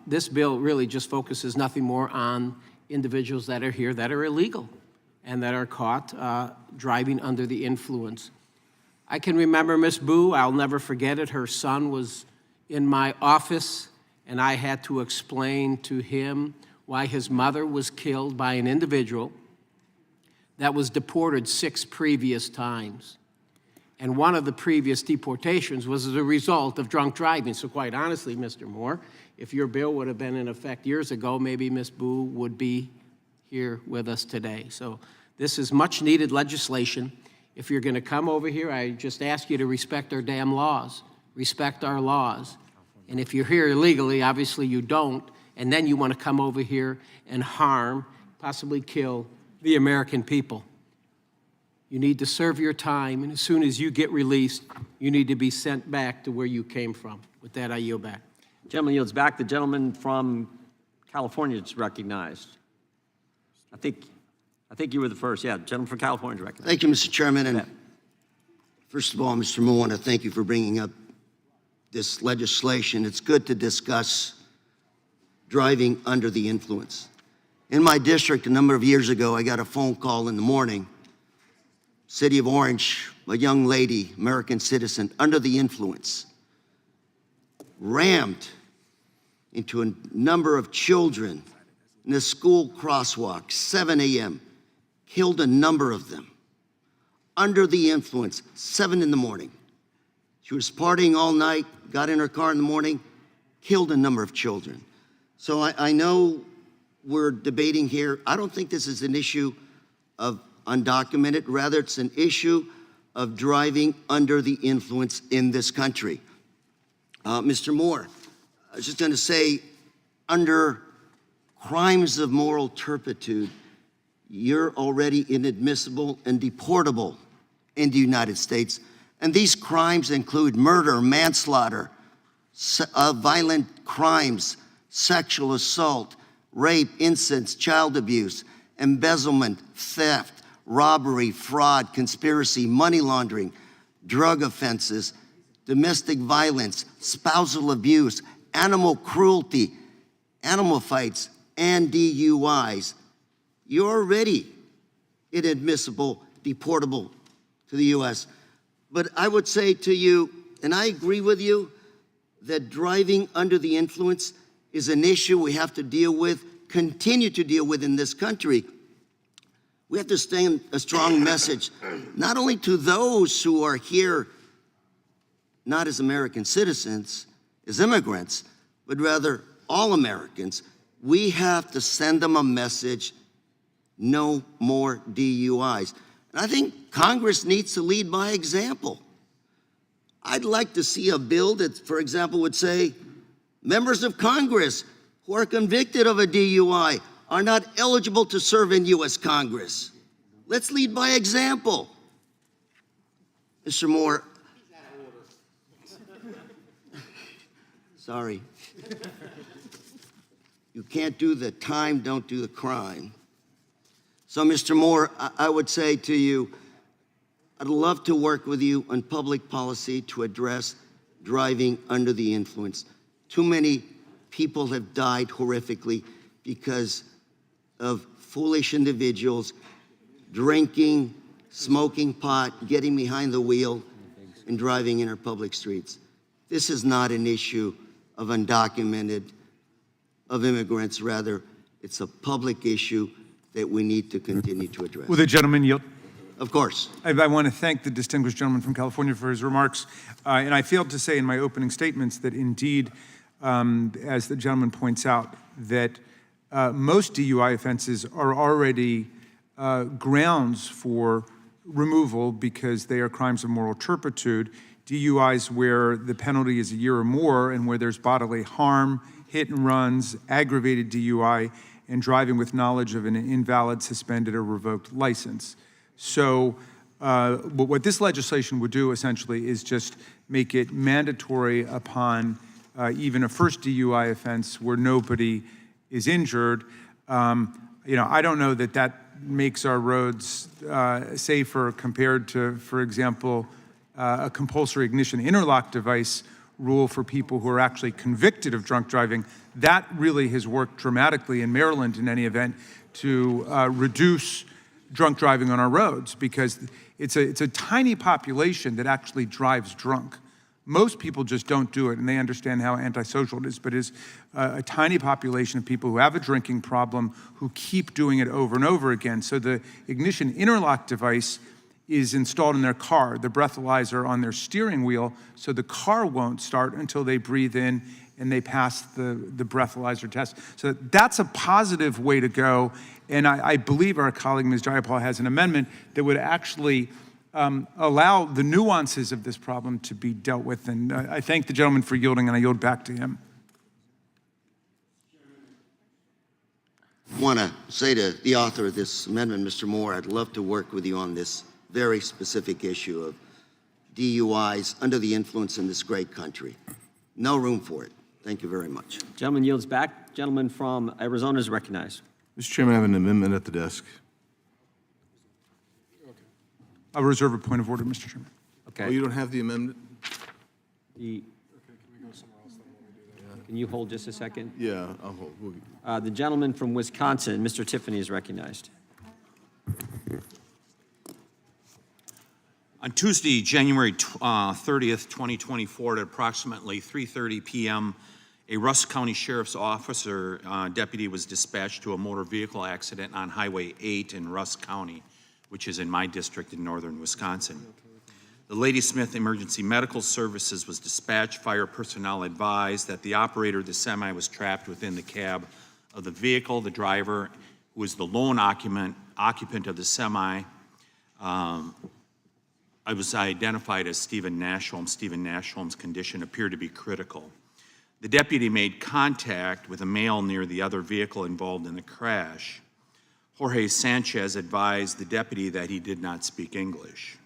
This bill really just focuses nothing more on individuals that are here that are illegal and that are caught driving under the influence. I can remember Miss Boo, I'll never forget it. Her son was in my office, and I had to explain to him why his mother was killed by an individual that was deported 6 previous times. And one of the previous deportations was as a result of drunk driving. So quite honestly, Mr. Moore, if your bill would have been in effect years ago, maybe Miss Boo would be here with us today. So this is much needed legislation. If you're going to come over here, I just ask you to respect our damn laws, respect our laws. And if you're here illegally, obviously you don't, and then you want to come over here and harm, possibly kill the American people. You need to serve your time, and as soon as you get released, you need to be sent back to where you came from. With that, I yield back. Gentleman yields back. The gentleman from California is recognized. I think you were the first. Yeah, gentleman from California is recognized. Thank you, Mr. Chairman. And first of all, Mr. Moore, I want to thank you for bringing up this legislation. It's good to discuss driving under the influence. In my district, a number of years ago, I got a phone call in the morning. City of Orange, a young lady, American citizen, under the influence, rammed into a number of children in a school crosswalk, 7 a.m., killed a number of them. Under the influence, 7 in the morning. She was partying all night, got in her car in the morning, killed a number of children. So I know we're debating here. I don't think this is an issue of undocumented. Rather, it's an issue of driving under the influence in this country. Mr. Moore, I was just going to say, under crimes of moral turpitude, you're already inadmissible and deportable in the United States. And these crimes include murder, manslaughter, violent crimes, sexual assault, rape, incest, child abuse, embezzlement, theft, robbery, fraud, conspiracy, money laundering, drug offenses, domestic violence, spousal abuse, animal cruelty, animal fights, and DUIs. You're already inadmissible, deportable to the U.S. But I would say to you, and I agree with you, that driving under the influence is an issue we have to deal with, continue to deal with in this country. We have to send a strong message, not only to those who are here not as American citizens, as immigrants, but rather all Americans. We have to send them a message, no more DUIs. And I think Congress needs to lead by example. I'd like to see a bill that, for example, would say, members of Congress who are convicted of a DUI are not eligible to serve in U.S. Congress. Let's lead by example. Mr. Moore. Sorry. You can't do the time, don't do the crime. So, Mr. Moore, I would say to you, I'd love to work with you on public policy to address driving under the influence. Too many people have died horrifically because of foolish individuals drinking, smoking pot, getting behind the wheel, and driving in our public streets. This is not an issue of undocumented, of immigrants. Rather, it's a public issue that we need to continue to address. Will the gentleman yield? Of course. I want to thank the distinguished gentleman from California for his remarks. And I failed to say in my opening statements that indeed, as the gentleman points out, that most DUI offenses are already grounds for removal because they are crimes of moral turpitude. DUIs where the penalty is a year or more and where there's bodily harm, hit and runs, aggravated DUI, and driving with knowledge of an invalid, suspended, or revoked license. So what this legislation would do essentially is just make it mandatory upon even a first DUI offense where nobody is injured. I don't know that that makes our roads safer compared to, for example, a compulsory ignition interlock device rule for people who are actually convicted of drunk driving. That really has worked dramatically in Maryland, in any event, to reduce drunk driving on our roads, because it's a tiny population that actually drives drunk. Most people just don't do it, and they understand how antisocial it is, but it's a tiny population of people who have a drinking problem who keep doing it over and over again. So the ignition interlock device is installed in their car, the breathalyzer on their steering wheel, so the car won't start until they breathe in and they pass the breathalyzer test. So that's a positive way to go, and I believe our colleague, Ms. Jayapal, has an amendment that would actually allow the nuances of this problem to be dealt with. And I thank the gentleman for yielding, and I yield back to him. I want to say to the author of this amendment, Mr. Moore, I'd love to work with you on this very specific issue of DUIs under the influence in this great country. No room for it. Thank you very much. Gentleman yields back. Gentleman from Arizona is recognized. Mr. Chairman, I have an amendment at the desk. I'll reserve a point of order, Mr. Chairman. Okay. Oh, you don't have the amendment? The- Can you hold just a second? Yeah, The gentleman from Wisconsin, Mr. Tiffany, is recognized. On Tuesday, January 30th, 2024, at approximately 3:30 p.m., a Rusk County Sheriff's Officer deputy was dispatched to a motor vehicle accident on Highway 8 in Rusk County, which is in my district in northern Wisconsin. The Ladysmith Emergency Medical Services was dispatched. Fire personnel advised that the operator of the semi was trapped within the cab of the vehicle. The driver, who was the lone occupant of the semi, I was identified as Stephen Nashholm. Stephen Nashholm's condition appeared to be critical. The deputy made contact with a male near the other vehicle involved in the crash. Jorge Sanchez advised the deputy that he did not speak English.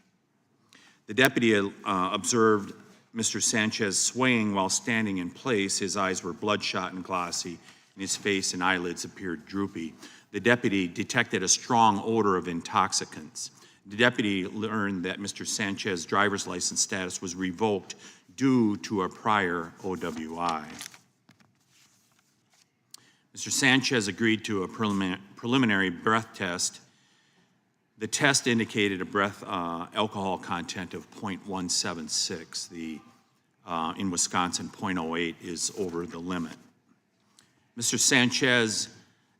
The deputy observed Mr. Sanchez swaying while standing in place. His eyes were bloodshot and glossy, and his face and eyelids appeared droopy. The deputy detected a strong odor of intoxicants. The deputy learned that Mr. Sanchez's driver's license status was revoked due to a prior OWI. Mr. Sanchez agreed to a preliminary breath test. The test indicated a breath alcohol content of 0.176. In Wisconsin, 0.08 is over the limit. Mr. Sanchez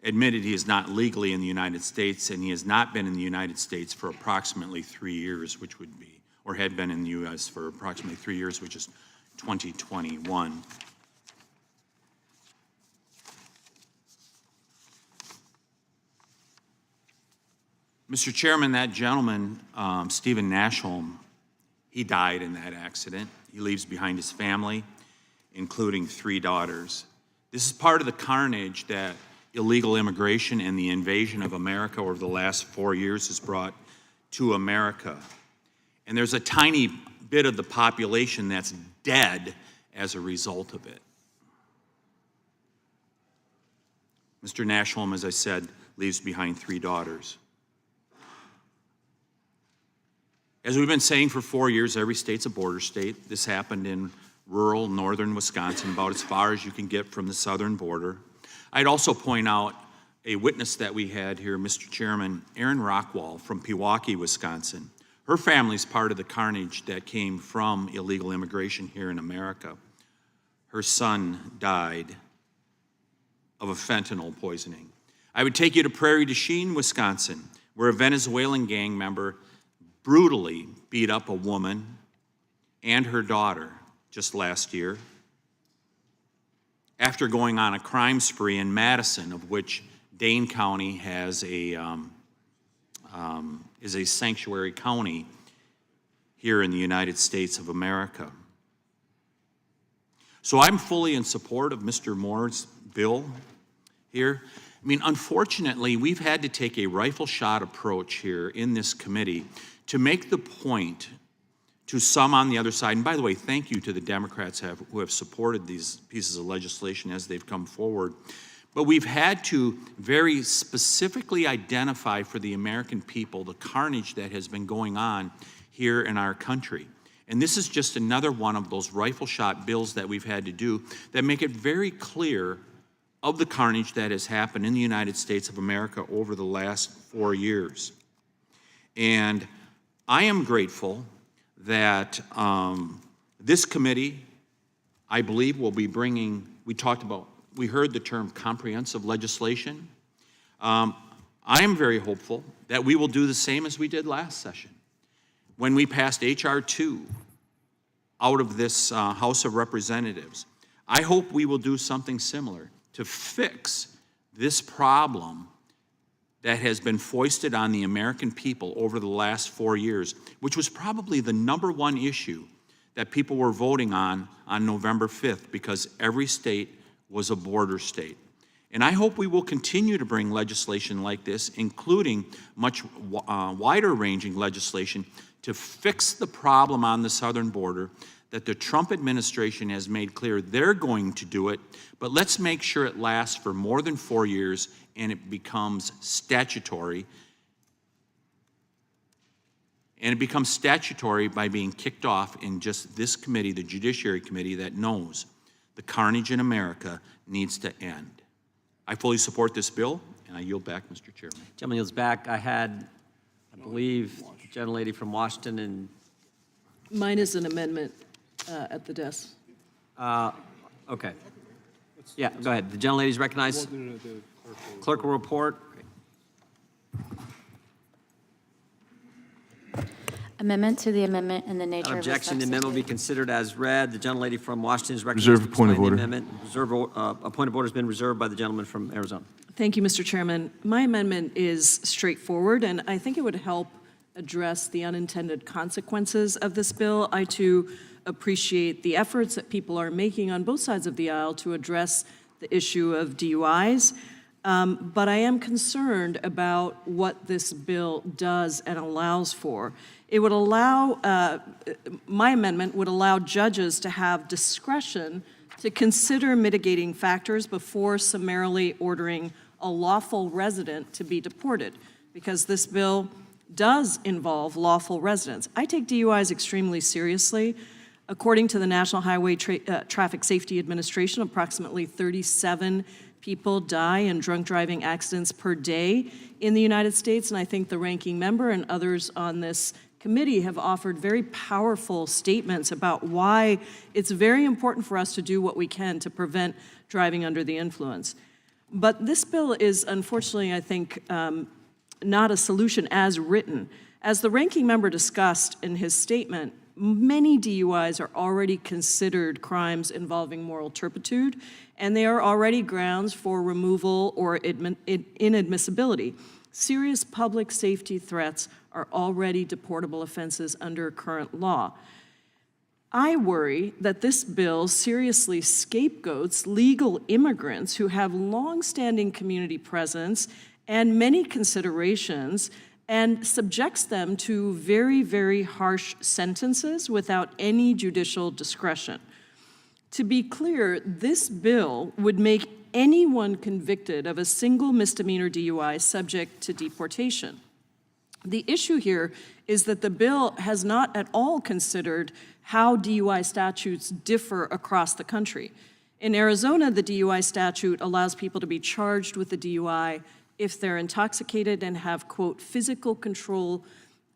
admitted he is not legally in the United States, and he has not been in the United States for approximately 3 years, which would be, or had been in the U.S. for approximately 3 years, which is 2021. Mr. Chairman, that gentleman, Stephen Nashholm, he died in that accident. He leaves behind his family, including 3 daughters. This is part of the carnage that illegal immigration and the invasion of America over the last 4 years has brought to America. And there's a tiny bit of the population that's dead as a result of it. Mr. Nashholm, as I said, leaves behind 3 daughters. As we've been saying for 4 years, every state's a border state. This happened in rural northern Wisconsin, about as far as you can get from the southern border. I'd also point out a witness that we had here, Mr. Chairman, Erin Rockwall from Pewaukee, Wisconsin. Her family's part of the carnage that came from illegal immigration here in America. Her son died of a fentanyl poisoning. I would take you to Prairie du Chien, Wisconsin, where a Venezuelan gang member brutally beat up a woman and her daughter just last year after going on a crime spree in Madison, of which Dane County has is a sanctuary county here in the United States of America. So I'm fully in support of Mr. Moore's bill here. I mean, unfortunately, we've had to take a rifle shot approach here in this committee to make the point to some on the other side, and by the way, thank you to the Democrats who have supported these pieces of legislation as they've come forward, but we've had to very specifically identify for the American people the carnage that has been going on here in our country. And this is just another one of those rifle shot bills that we've had to do that make it very clear of the carnage that has happened in the United States of America over the last 4 years. And I am grateful that this committee, I believe, will be bringing, we heard the term comprehensive legislation. I am very hopeful that we will do the same as we did last session when we passed H.R. 2 out of this House of Representatives. I hope we will do something similar to fix this problem that has been foisted on the American people over the last 4 years, which was probably the #1 issue that people were voting on November 5th, because every state was a border state. And I hope we will continue to bring legislation like this, including much wider-ranging legislation, to fix the problem on the southern border that the Trump administration has made clear they're going to do it, but let's make sure it lasts for more than 4 years and it becomes statutory. And it becomes statutory by being kicked off in just this committee, the Judiciary Committee, that knows The carnage in America needs to end. I fully support this bill, and I yield back, Mr. Chairman. Gentleman yields back. I had, I believe, the gentlelady from Washington and, Mine is an amendment at the desk. okay. Yeah, go ahead. The gentlelady's recognized. Clerk will report. Amendment to the amendment in the nature Without of a objection, the amendment will be substitute. considered as read. The gentlelady from Washington is recognized. Reserve to point of explain order. the amendment. A point of order has been reserved by the gentleman from Arizona. Thank you, Mr. Chairman. My amendment is straightforward, and I think it would help address the unintended consequences of this bill. I, too, appreciate the efforts that people are making on both sides of the aisle to address the issue of DUIs, but I am concerned about what this bill does and allows for. It would allow, my amendment would allow judges to have discretion to consider mitigating factors before summarily ordering a lawful resident to be deported, because this bill does involve lawful residents. I take DUIs extremely seriously. According to the National Highway Traffic Safety Administration, approximately 37 people die in drunk driving accidents per day in the United States, and I think the ranking member and others on this committee have offered very powerful statements about why it's very important for us to do what we can to prevent driving under the influence. But this bill is, unfortunately, I think, not a solution as written. As the ranking member discussed in his statement, many DUIs are already considered crimes involving moral turpitude, and they are already grounds for removal or inadmissibility. Serious public safety threats are already deportable offenses under current law. I worry that this bill seriously scapegoats legal immigrants who have long-standing community presence and many considerations, and subjects them to very, very harsh sentences without any judicial discretion. To be clear, this bill would make anyone convicted of a single misdemeanor DUI subject to deportation. The issue here is that the bill has not at all considered how DUI statutes differ across the country. In Arizona, the DUI statute allows people to be charged with a DUI if they're intoxicated and have, quote, physical control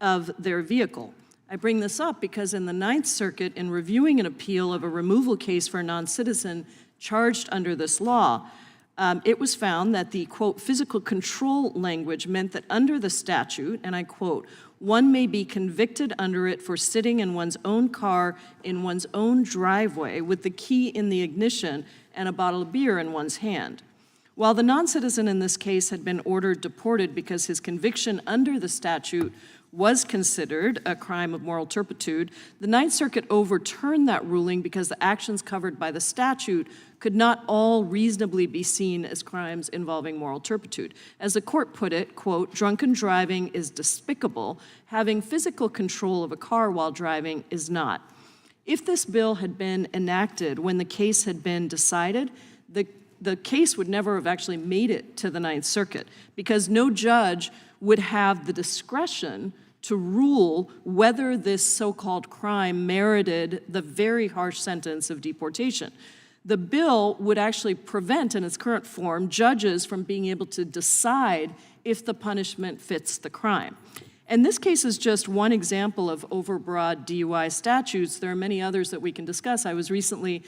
of their vehicle. I bring this up because in the Ninth Circuit, in reviewing an appeal of a removal case for a non-citizen charged under this law, it was found that the, quote, physical control language meant that under the statute, and I quote, one may be convicted under it for sitting in one's own car in one's own driveway with the key in the ignition and a bottle of beer in one's hand. While the non-citizen in this case had been ordered deported because his conviction under the statute was considered a crime of moral turpitude, the Ninth Circuit overturned that ruling because the actions covered by the statute could not all reasonably be seen as crimes involving moral turpitude. As the court put it, quote, drunken driving is despicable. Having physical control of a car while driving is not. If this bill had been enacted when the case had been decided, the case would never have actually made it to the Ninth Circuit because no judge would have the discretion to rule whether this so-called crime merited the very harsh sentence of deportation. The bill would actually prevent, in its current form, judges from being able to decide if the punishment fits the crime. And this case is just one example of overbroad DUI statutes. There are many others that we can discuss. I was recently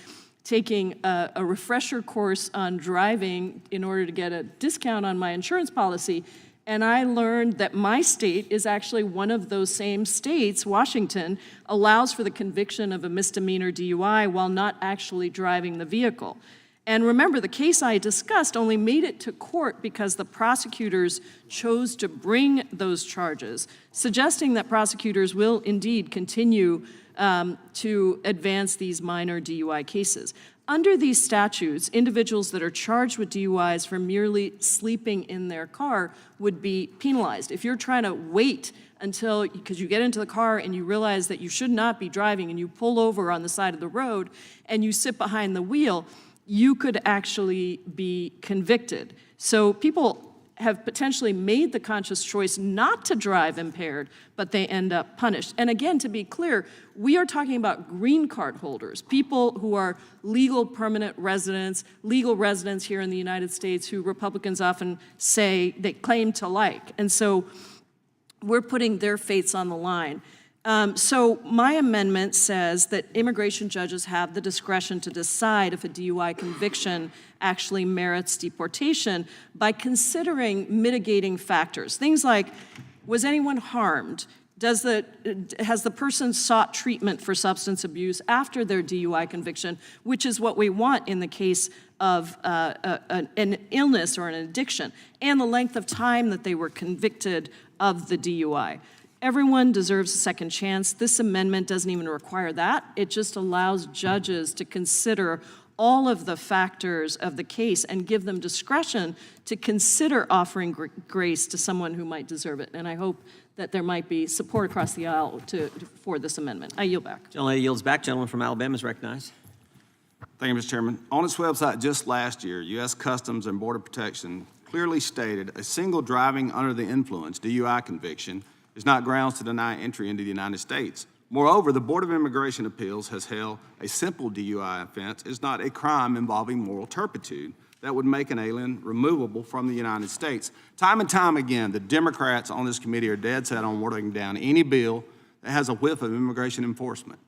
taking a refresher course on driving in order to get a discount on my insurance policy, and I learned that my state is actually one of those same states, Washington, allows for the conviction of a misdemeanor DUI while not actually driving the vehicle. And remember, the case I discussed only made it to court because the prosecutors chose to bring those charges, suggesting that prosecutors will indeed continue to advance these minor DUI cases. Under these statutes, individuals that are charged with DUIs for merely sleeping in their car would be penalized. If you're trying to wait until, because you get into the car and you realize that you should not be driving and you pull over on the side of the road and you sit behind the wheel, you could actually be convicted. So people have potentially made the conscious choice not to drive impaired, but they end up punished. And again, to be clear, we are talking about green card holders, people who are legal permanent residents, legal residents here in the United States who Republicans often say they claim to like. And so we're putting their fates on the line. So my amendment says that immigration judges have the discretion to decide if a DUI conviction actually merits deportation by considering mitigating factors. Things like, was anyone harmed? Has the person sought treatment for substance abuse after their DUI conviction, which is what we want in the case of an illness or an addiction, and the length of time that they were convicted of the DUI. Everyone deserves a second chance. This amendment doesn't even require that. It just allows judges to consider all of the factors of the case and give them discretion to consider offering grace to someone who might deserve it. And I hope that there might be support across the aisle for this amendment. I yield back. Gentlelady yields back. Gentleman from Alabama is recognized. Thank you, Mr. Chairman. On its website just last year, U.S. Customs and Border Protection clearly stated a single driving under the influence, DUI conviction, is not grounds to deny entry into the United States. Moreover, the Board of Immigration Appeals has held a simple DUI offense is not a crime involving moral turpitude that would make an alien removable from the United States. Time and time again, the Democrats on this committee are dead set on watering down any bill that has a whiff of immigration enforcement.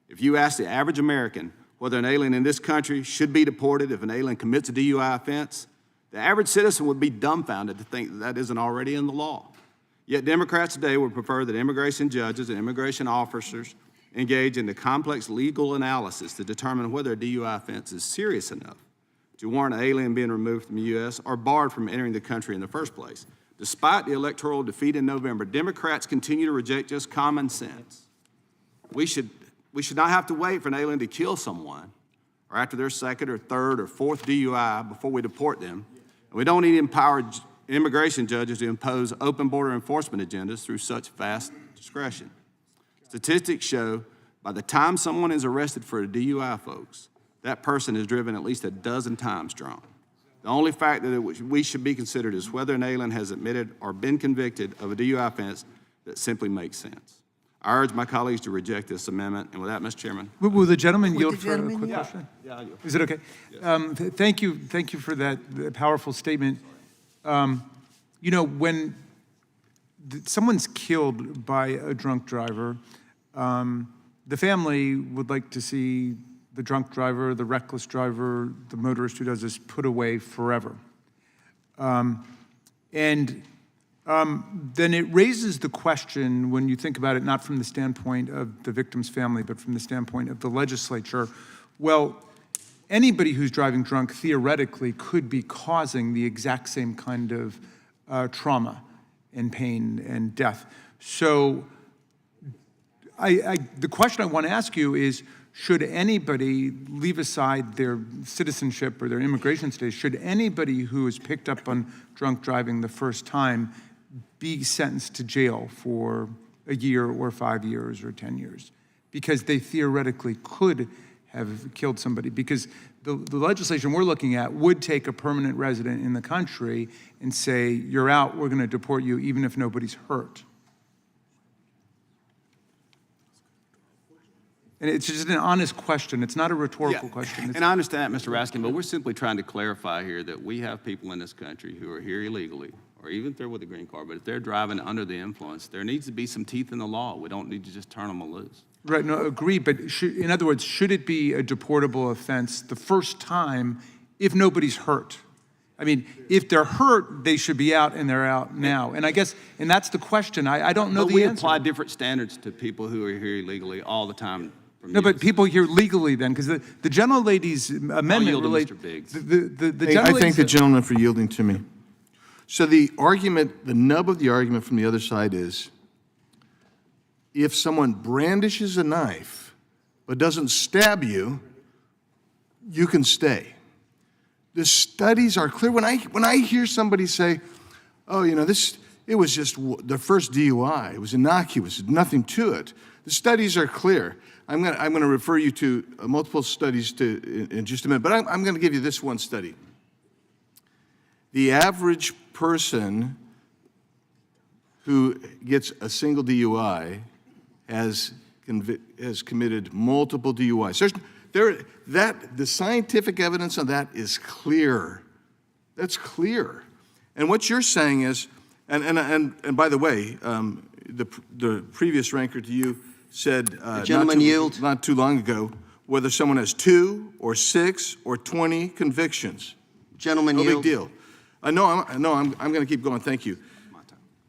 If you ask the average American whether an alien in this country should be deported if an alien commits a DUI offense, the average citizen would be dumbfounded to think that isn't already in the law. Yet Democrats today would prefer that immigration judges and immigration officers engage in the complex legal analysis to determine whether a DUI offense is serious enough to warrant an alien being removed from the U.S. or barred from entering the country in the first place. Despite the electoral defeat in November, Democrats continue to reject just common sense. We should not have to wait for an alien to kill someone or after their second or third or fourth DUI before we deport them. And we don't need to empower immigration judges to impose open border enforcement agendas through such vast discretion. Statistics show by the time someone is arrested for a DUI, folks, that person is driven at least a dozen times drunk. The only fact that we should be considered is whether an alien has admitted or been convicted of a DUI offense that simply makes sense. I urge my colleagues to reject this amendment. And with that, Mr. Chairman. Will the gentleman yield for a quick question? Yeah, I yield. Is it okay? Yes. Thank you for that powerful statement. You know, when someone's killed by a drunk driver, the family would like to see the drunk driver, the reckless driver, the motorist who does this put away forever. Then it raises the question, when you think about it, not from the standpoint of the victim's family, but from the standpoint of the legislature, well, anybody who's driving drunk theoretically could be causing the exact same kind of trauma and pain and death. So the question I want to ask you is, should anybody leave aside their citizenship or their immigration status, should anybody who is picked up on drunk driving the first time be sentenced to jail for a year or 5 years or 10 years? Because they theoretically could have killed somebody. Because the legislation we're looking at would take a permanent resident in the country and say, you're out, we're going to deport you even if nobody's hurt. And it's just an honest question. It's not a rhetorical question. And I understand, Mr. Raskin, but we're simply trying to clarify here that we have people in this country who are here illegally, or even if they're with a green card, but if they're driving under the influence, there needs to be some teeth in the law. We don't need to just turn them loose. Right, no, agree, but in other words, should it be a deportable offense the first time if nobody's hurt? I mean, if they're hurt, they should be out, and they're out now. And I guess, and that's the question. I don't know the answer. But we apply different standards to people who are here illegally all the time. No, but people here legally then, because the general lady's amendment relates. Mr. Biggs. I thank the gentleman for yielding to me. So the argument, the nub of the argument from the other side is, if someone brandishes a knife but doesn't stab you, you can stay. The studies are clear. When I hear somebody say, oh, you know, it was just the first DUI, it was innocuous, nothing to it. The studies are clear. I'm going to refer you to multiple studies in just a minute, but I'm going to give you this one study. The average person who gets a single DUI has committed multiple DUIs. The scientific evidence on that is clear. That's clear. And what you're saying is, and by the way, the previous ranker to you said not too long ago, whether someone has 2 or 6 or 20 convictions. Gentleman, no yield. big deal. I'm going to keep going. Thank you.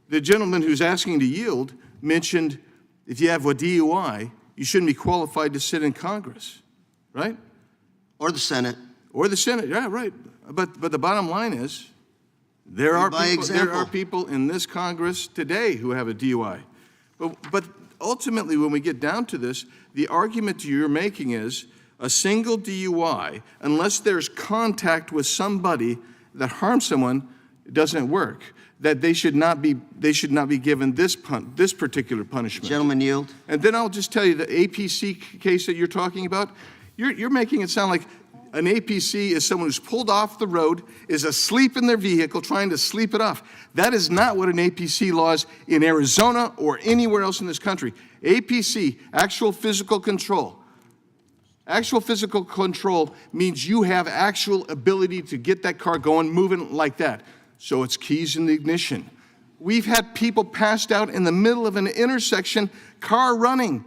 The gentleman who's asking to yield mentioned if you have a DUI, you shouldn't be qualified to sit in Congress, right? Or the Senate. Or the Senate, yeah, right. But the bottom line is, there are people in this Congress today who have a DUI. But ultimately, when we get down to this, the argument you're making is a single DUI, unless there's contact with somebody that harms someone, it doesn't work. That they should not be given this particular punishment. Gentleman, yield. And then I'll just tell you the APC case that you're talking about. You're making it sound like an APC is someone who's pulled off the road, is asleep in their vehicle, trying to sleep it off. That is not what an APC law is in Arizona or anywhere else in this country. APC, actual physical control. Actual physical control means you have actual ability to get that car going, moving like that. So it's keys in the ignition. We've had people passed out in the middle of an intersection, car running.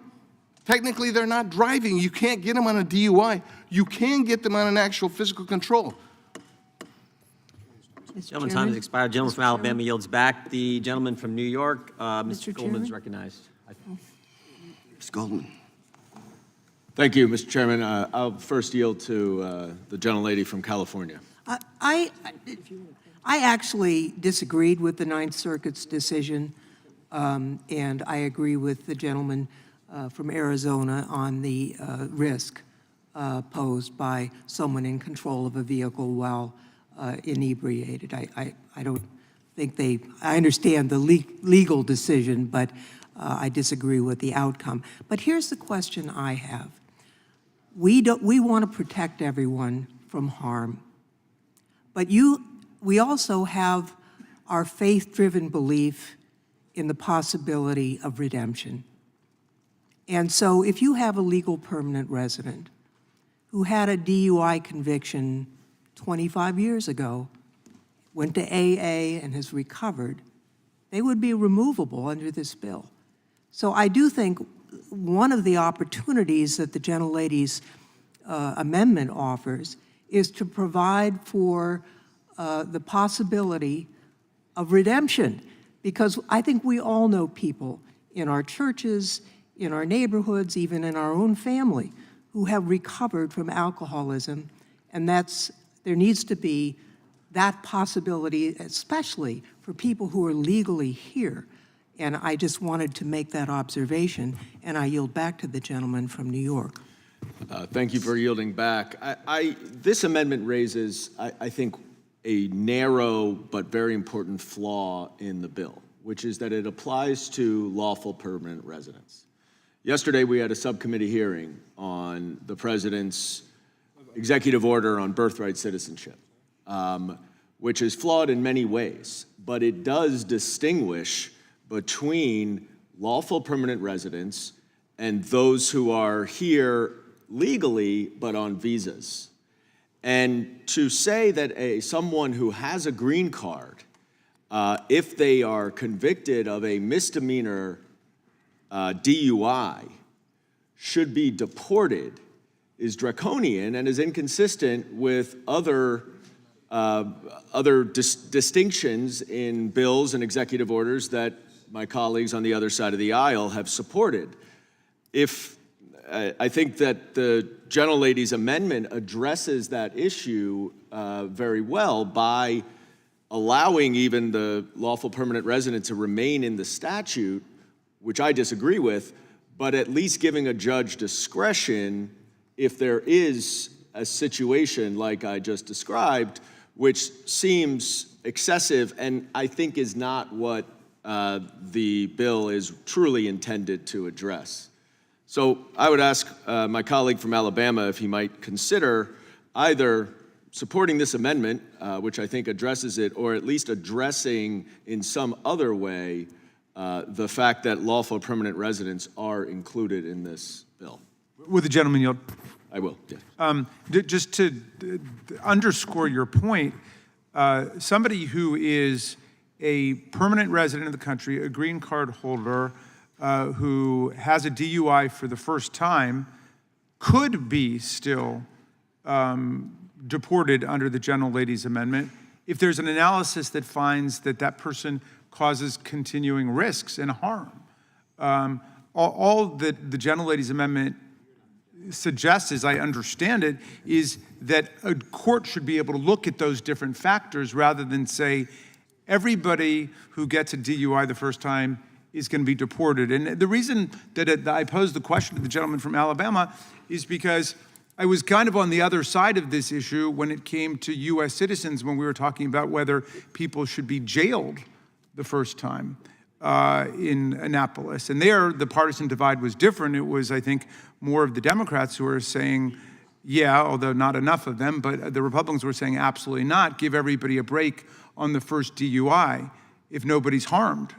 Technically, they're not driving. You can't get them on a DUI. You can get them on an actual physical control. Gentleman's time has expired. Gentleman from Alabama yields back. The gentleman from New York, Mr. Goldman is recognized. Mr. Goldman. Thank you, Mr. Chairman. I'll first yield to the gentlelady from California. I actually disagreed with the Ninth Circuit's decision, and I agree with the gentleman from Arizona on the risk posed by someone in control of a vehicle while inebriated. I don't think I understand the legal decision, but I disagree with the outcome. But here's the question I have. We want to protect everyone from harm, but we also have our faith-driven belief in the possibility of redemption. And so if you have a legal permanent resident who had a DUI conviction 25 years ago, went to AA and has recovered, they would be removable under this bill. So I do think one of the opportunities that the gentlelady's amendment offers is to provide for the possibility of redemption, because I think we all know people in our churches, in our neighborhoods, even in our own family, who have recovered from alcoholism, and there needs to be that possibility, especially for people who are legally here. And I just wanted to make that observation, and I yield back to the gentleman from New York. Thank you for yielding back. This amendment raises, I think, a narrow but very important flaw in the bill, which is that it applies to lawful permanent residents. Yesterday, we had a subcommittee hearing on the president's executive order on birthright citizenship, which is flawed in many ways, but it does distinguish between lawful permanent residents and those who are here legally but on visas. And to say that someone who has a green card, if they are convicted of a misdemeanor DUI, should be deported is draconian and is inconsistent with other distinctions in bills and executive orders that my colleagues on the other side of the aisle have supported. I think that the gentlelady's amendment addresses that issue very well by allowing even the lawful permanent resident to remain in the statute, which I disagree with, but at least giving a judge discretion if there is a situation like I just described, which seems excessive and I think is not what the bill is truly intended to address. So I would ask my colleague from Alabama if he might consider either supporting this amendment, which I think addresses it, or at least addressing in some other way the fact that lawful permanent residents are included in this bill. Would the gentleman yield? I will, yes. Just to underscore your point, somebody who is a permanent resident of the country, a green card holder, who has a DUI for the first time, could be still deported under the Gentlelady's Amendment if there's an analysis that finds that that person causes continuing risks and harm. All that the Gentlelady's Amendment suggests, as I understand it, is that a court should be able to look at those different factors rather than say everybody who gets a DUI the first time is going to be deported. And the reason that I posed the question to the gentleman from Alabama is because I was kind of on the other side of this issue when it came to U.S. citizens, when we were talking about whether people should be jailed the first time in Annapolis. And there, the partisan divide was different. It was, I think, more of the Democrats who were saying, yeah, although not enough of them, but the Republicans were saying absolutely not. Give everybody a break on the first DUI if nobody's harmed,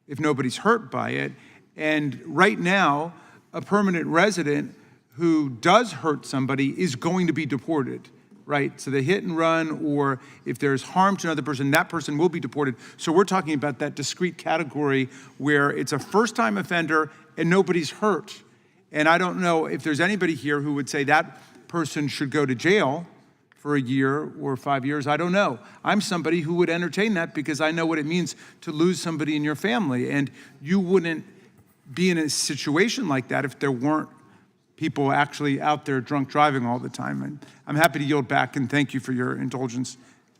if nobody's hurt by it. And right now, a permanent resident who does hurt somebody is going to be deported, right? So the hit and run, or if there's harm to another person, that person will be deported. So we're talking about that discrete category where it's a first-time offender and nobody's hurt. And I don't know if there's anybody here who would say that person should go to jail for a year or 5 years. I don't know. I'm somebody who would entertain that because I know what it means to lose somebody in your family. And you wouldn't be in a situation like that if there weren't people actually out there drunk driving all the time. And I'm happy to yield back, and thank you for your indulgence,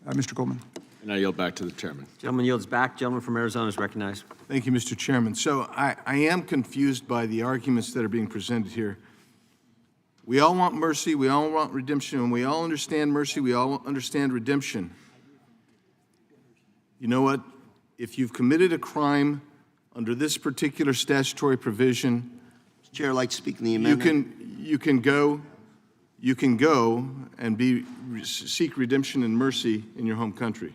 Mr. Goldman. And I yield back to the chairman. Gentleman yields back. Gentleman from Arizona is recognized. Thank you, Mr. Chairman. So I am confused by the arguments that are being presented here. We all want mercy, we all want redemption, and we all understand mercy, we all understand redemption. You know what? If you've committed a crime under this particular statutory provision, Chair, I'd like to speak in the amendment. you can go and seek redemption and mercy in your home country.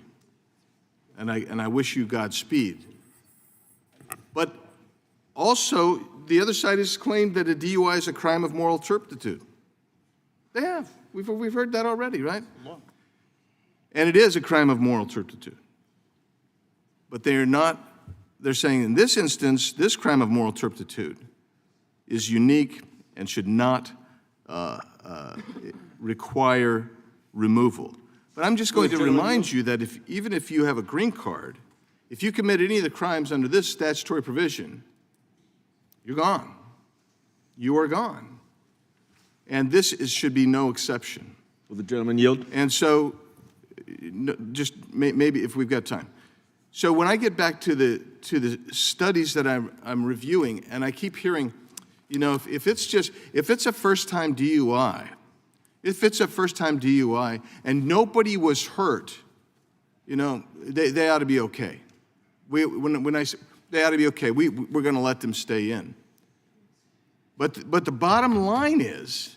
And I wish you Godspeed. But also, the other side has claimed that a DUI is a crime of moral turpitude. They have. We've heard that already, right? And it is a crime of moral turpitude. But they're saying in this instance, this crime of moral turpitude is unique and should not require removal. But I'm just going to remind you that even if you have a green card, if you commit any of the crimes under this statutory provision, you're gone. You are gone. And this should be no exception. Will the gentleman yield? And so, just maybe if we've got time. So when I get back to the studies that I'm reviewing, and I keep hearing, you know, if it's a first-time DUI, and nobody was hurt, you know, they ought to be okay. When I say they ought to be okay, we're going to let them stay in. But the bottom line is,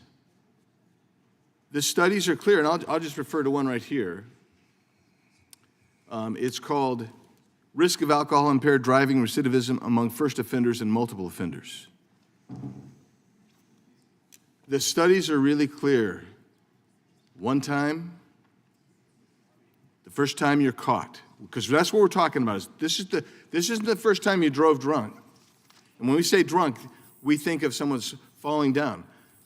the studies are clear, and I'll just refer to one right here. It's called Risk of Alcohol-Impaired Driving Recidivism Among First Offenders and Multiple Offenders. The studies are really clear. One time, the first time you're caught, because that's what we're talking about. This isn't the first time you drove drunk. And when we say drunk, we think of someone's falling down.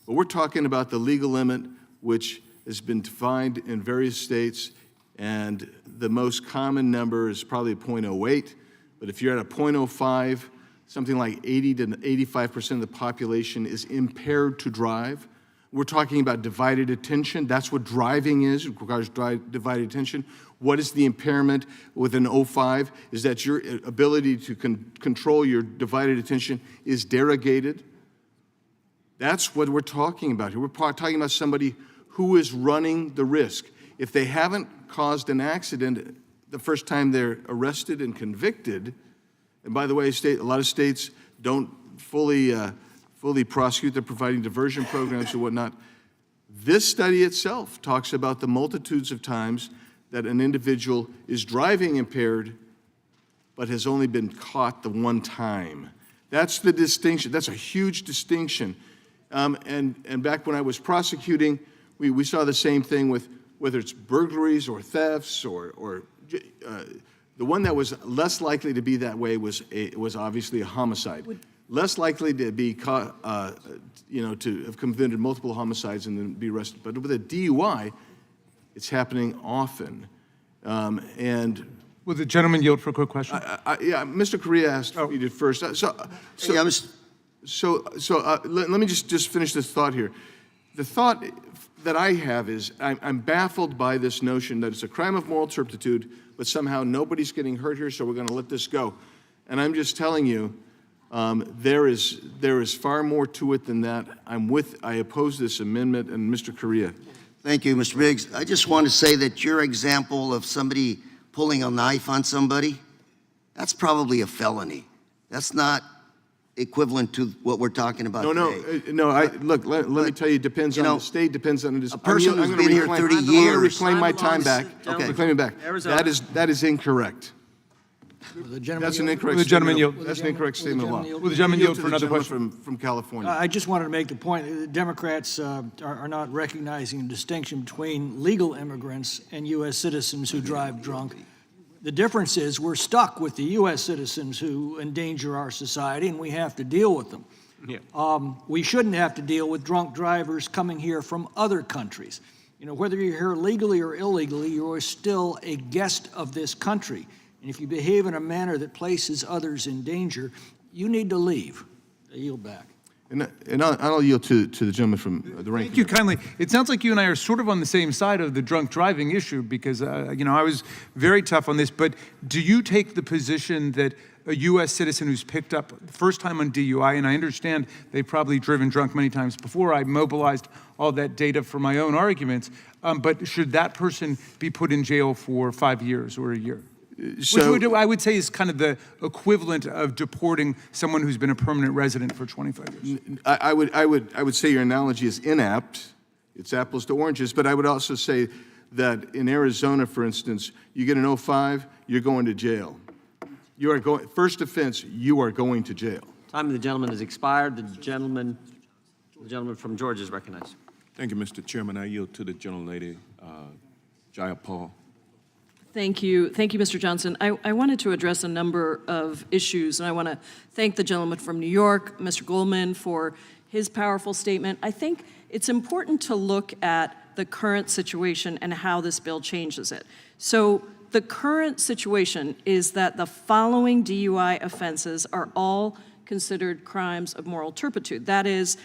But we're talking about the legal limit, which has been defined in various states, and the most common number is probably 0.08. But if you're at a 0.05, something like 80 to 85% of the population is impaired to drive. We're talking about divided attention. That's what driving is. It requires divided attention. What is the impairment with an 0.05? Is that your ability to control your divided attention is derogated. That's what we're talking about here. We're talking about somebody who is running the risk. If they haven't caused an accident the first time they're arrested and convicted, and by the way, a lot of states don't fully prosecute. They're providing diversion programs or whatnot. This study itself talks about the multitudes of times that an individual is driving impaired but has only been caught the one time. That's the distinction. That's a huge distinction. And back when I was prosecuting, we saw the same thing with whether it's burglaries or thefts or the one that was less likely to be that way was obviously a homicide. Less likely to be caught, to have committed multiple homicides and then be arrested. But with a DUI, it's happening often. Will the gentleman yield for a quick question? Yeah, Mr. Correa asked me to first. Let me just finish this thought here. The thought that I have is I'm baffled by this notion that it's a crime of moral turpitude, but somehow nobody's getting hurt here, so we're going to let this go. And I'm just telling you, there is far more to it than that. I oppose this amendment, and Mr. Correa. Thank you, Mr. Biggs. I just want to say that your example of somebody pulling a knife on somebody, that's probably a felony. That's not equivalent to what we're talking about today. Look, let me tell you, it depends on the state, depends on a person who's been here 30 years. I'm going to reclaim my time back. Okay. Reclaim it back. That is incorrect. That's an incorrect statement. That's an incorrect statement of law. Will the gentleman yield for another question? From California. I just wanted to make the point that Democrats are not recognizing a distinction between legal immigrants and U.S. citizens who drive drunk. The difference is we're stuck with the U.S. citizens who endanger our society, and we have to deal with them. Yeah. We shouldn't have to deal with drunk drivers coming here from other countries. Whether you're here legally or illegally, you're still a guest of this country. And if you behave in a manner that places others in danger, you need to leave. I yield back. And I'll yield to the gentleman from the ranking. Thank you kindly. It sounds like you and I are sort of on the same side of the drunk driving issue because, I was very tough on this. But do you take the position that a U.S. citizen who's picked up first time on DUI, and I understand they've probably driven drunk many times before, I mobilized all that data for my own arguments, but should that person be put in jail for 5 years or a year? Which I would say is kind of the equivalent of deporting someone who's been a permanent resident for 25 years. I would say your analogy is inapt. It's apples to oranges. But I would also say that in Arizona, for instance, you get an 05, you're going to jail. You are going first offense. You are going to jail. Time of the gentleman has expired. The gentleman from Georgia is recognized. Thank you, Mr. Chairman. I yield to the gentlelady, Jayapal. Thank you, Mr. Johnson. I wanted to address a number of issues, and I want to thank the gentleman from New York, Mr. Goldman, for his powerful statement. I think it's important to look at the current situation and how this bill changes it. So the current situation is that the following DUI offenses are all considered crimes of moral turpitude. That is,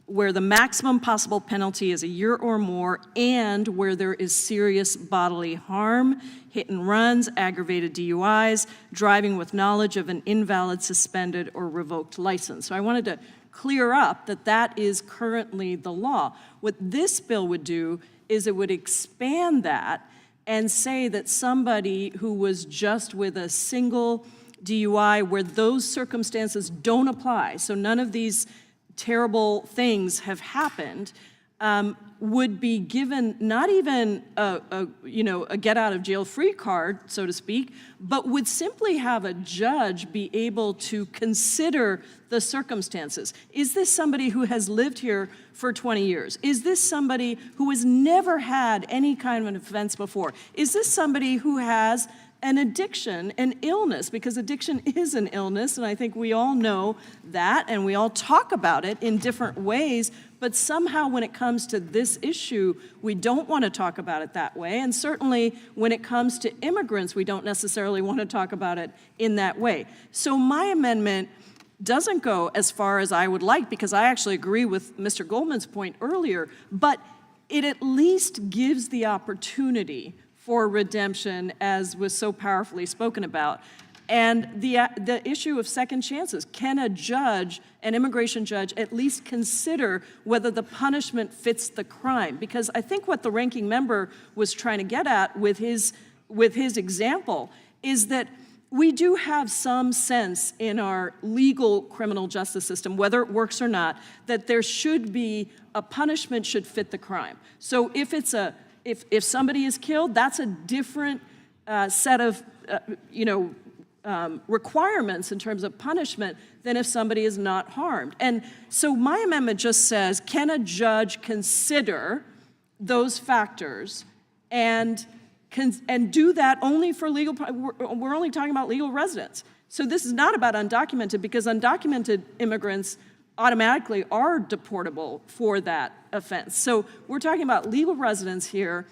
where the maximum possible penalty is a year or more, and where there is serious bodily harm, hit and runs, aggravated DUIs, driving with knowledge of an invalid, suspended, or revoked license. So I wanted to clear up that that is currently the law. What this bill would do is it would expand that and say that somebody who was just with a single DUI where those circumstances don't apply, so none of these terrible things have happened, would be given not even a get out of jail free card, so to speak, but would simply have a judge be able to consider the circumstances. Is this somebody who has lived here for 20 years? Is this somebody who has never had any kind of an offense before? Is this somebody who has an addiction, an illness, because addiction is an illness, and I think we all know that, and we all talk about it in different ways, but somehow when it comes to this issue, we don't want to talk about it that way, and certainly when it comes to immigrants, we don't necessarily want to talk about it in that way. So my amendment doesn't go as far as I would like, because I actually agree with Mr. Goldman's point earlier, but it at least gives the opportunity for redemption, as was so powerfully spoken about. And the issue of second chances. Can a judge, an immigration judge, at least consider whether the punishment fits the crime? Because I think what the ranking member was trying to get at with his example is that we do have some sense in our legal criminal justice system, whether it works or not, that there should be a punishment should fit the crime. So if somebody is killed, that's a different set of requirements in terms of punishment than if somebody is not harmed. And so my amendment just says, can a judge consider those factors and do that only for legal, we're only talking about legal residents. So this is not about undocumented, because undocumented immigrants automatically are deportable for that offense. So we're talking about legal residents here.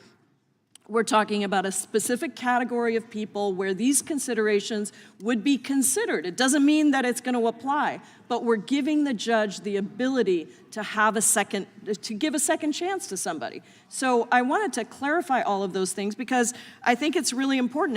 We're talking about a specific category of people where these considerations would be considered. It doesn't mean that it's going to apply, but we're giving the judge the ability to give a second chance to somebody. So I wanted to clarify all of those things because I think it's really important.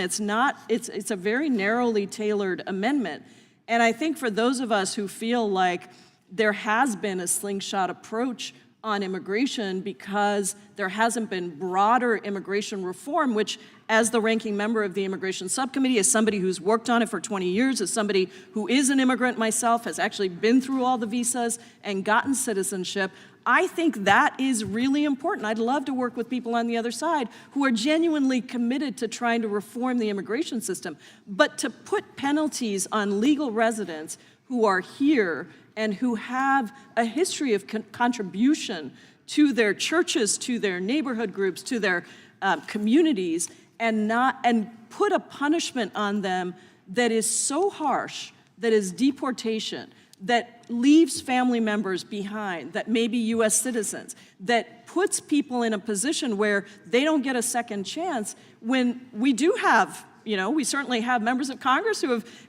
It's a very narrowly tailored amendment. And I think for those of us who feel like there has been a slingshot approach on immigration because there hasn't been broader immigration reform, which, as the ranking member of the Immigration Subcommittee, as somebody who's worked on it for 20 years, as somebody who is an immigrant myself, has actually been through all the visas and gotten citizenship, I think that is really important. I'd love to work with people on the other side who are genuinely committed to trying to reform the immigration system. But to put penalties on legal residents who are here and who have a history of contribution to their churches, to their neighborhood groups, to their communities, and put a punishment on them that is so harsh, that is deportation, that leaves family members behind, that may be U.S. citizens, that puts people in a position where they don't get a second chance when we do have, we certainly have members of Congress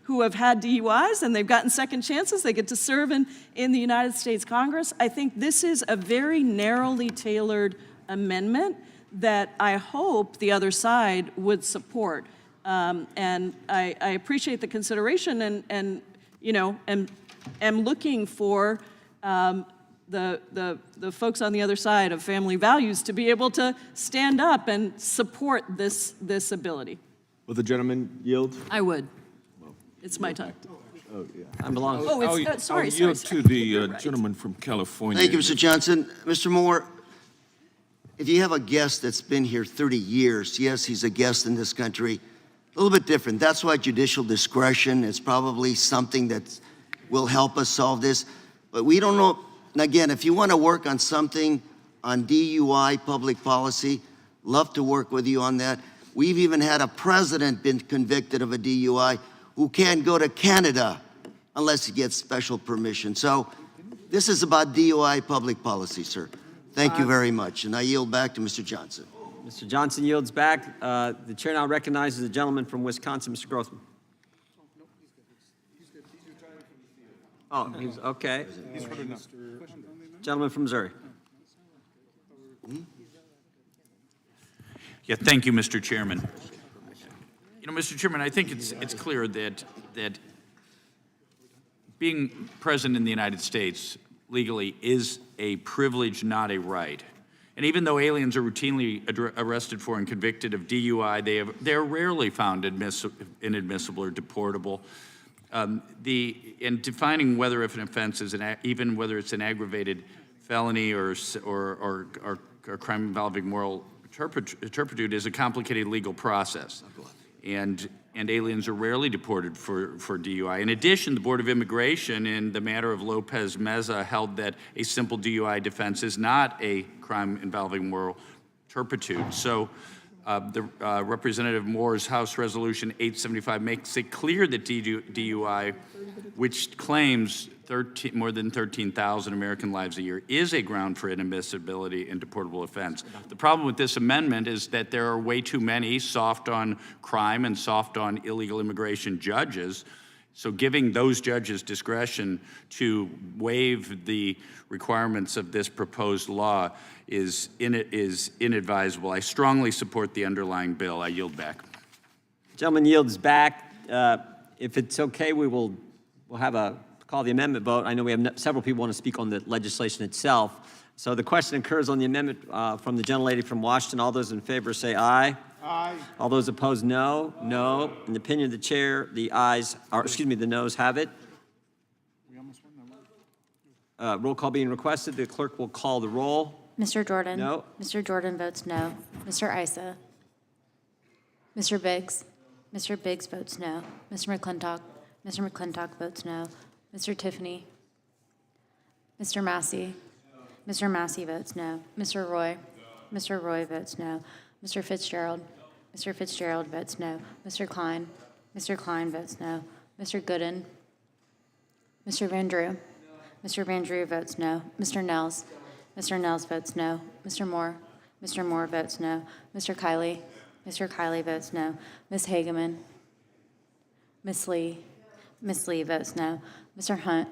who have had DUIs and they've gotten second chances. They get to serve in the United States Congress. I think this is a very narrowly tailored amendment that I hope the other side would support. And I appreciate the consideration and am looking for the folks on the other side of family values to be able to stand up and support this ability. Will the gentleman yield? I would. It's my time. Oh, yeah. Time belongs. Oh, it's, sorry. I'll yield to the gentleman from California. Thank you, Mr. Johnson. Mr. Moore, if you have a guest that's been here 30 years, yes, he's a guest in this country, a little bit different. That's why judicial discretion is probably something that will help us solve this. But we don't know, and again, if you want to work on something on DUI public policy, love to work with you on that. We've even had a president been convicted of a DUI who can't go to Canada unless he gets special permission. So this is about DUI public policy, sir. Thank you very much. And I yield back to Mr. Johnson. Mr. Johnson yields back. The chair now recognizes the gentleman from Wisconsin, Mr. Grossman. Oh, he's okay. Gentleman from Missouri. Yeah, thank you, Mr. Chairman. Mr. Chairman, I think it's clear that being present in the United States legally is a privilege, not a right. And even though aliens are routinely arrested for and convicted of DUI, they are rarely found inadmissible or deportable. In defining whether if an offense is even whether it's an aggravated felony or crime involving moral turpitude is a complicated legal process, and aliens are rarely deported for DUI. In addition, the Board of Immigration, in the matter of Lopez Meza, held that a simple DUI defense is not a crime involving moral turpitude. So, Representative Moore's House Resolution 875 makes it clear that DUI, which claims more than 13,000 American lives a year, is a ground for inadmissibility and deportable offense. The problem with this amendment is that there are way too many soft on crime and soft on illegal immigration judges. So giving those judges discretion to waive the requirements of this proposed law is inadvisable. I strongly support the underlying bill. I yield back. Gentleman yields back. If it's okay, we'll have a call the amendment vote. I know we have several people want to speak on the legislation itself. So the question occurs on the amendment from the gentlelady from Washington. All those in favor say aye. Aye. All those opposed, no. No. In the opinion of the chair, the the noes have it. Roll call being requested. The clerk will call the roll. Mr. Jordan? No. Mr. Jordan votes no. Mr. Issa? Mr. Biggs? Mr. Biggs votes no. Mr. McClintock? Mr. McClintock votes no. Mr. Tiffany? Mr. Massey? Mr. Massey votes no. Mr. Roy? Mr. Roy votes no. Mr. Fitzgerald? Mr. Fitzgerald votes no. Mr. Klein? Mr. Klein votes no. Mr. Gooden? Mr. Van Drew? Mr. Van Drew votes no. Mr. Nels? Mr. Nels votes no. Mr. Moore? Mr. Moore votes no. Mr. Kiley? Mr. Kiley votes no. Ms. Hageman? Ms. Lee? Ms. Lee votes no. Mr. Hunt?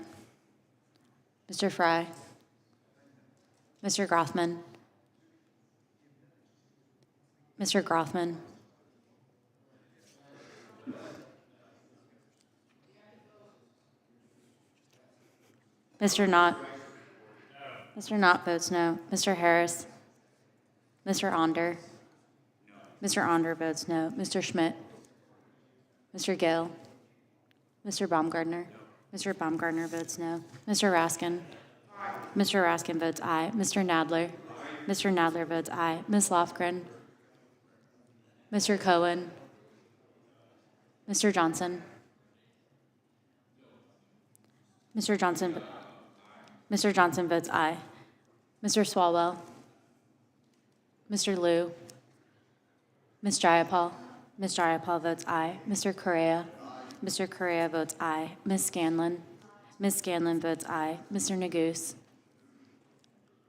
Mr. Fry? Mr. Grothman? Mr. Grothman? Mr. Knott? Mr. Knott votes no. Mr. Harris? Mr. Onder? Mr. Onder votes no. Mr. Schmidt? Mr. Gill? Mr. Baumgartner? Mr. Baumgartner votes no. Mr. Raskin? Mr. Raskin votes aye. Mr. Nadler? Mr. Nadler votes aye. Ms. Lofgren? Mr. Cohen? Mr. Johnson? Mr. Johnson? Mr. Johnson votes aye. Mr. Swalwell? Mr. Liu? Ms. Jayapal? Ms. Jayapal votes aye. Mr. Correa? Mr. Correa votes aye. Ms. Scanlon? Ms. Scanlon votes aye. Mr. Neguse?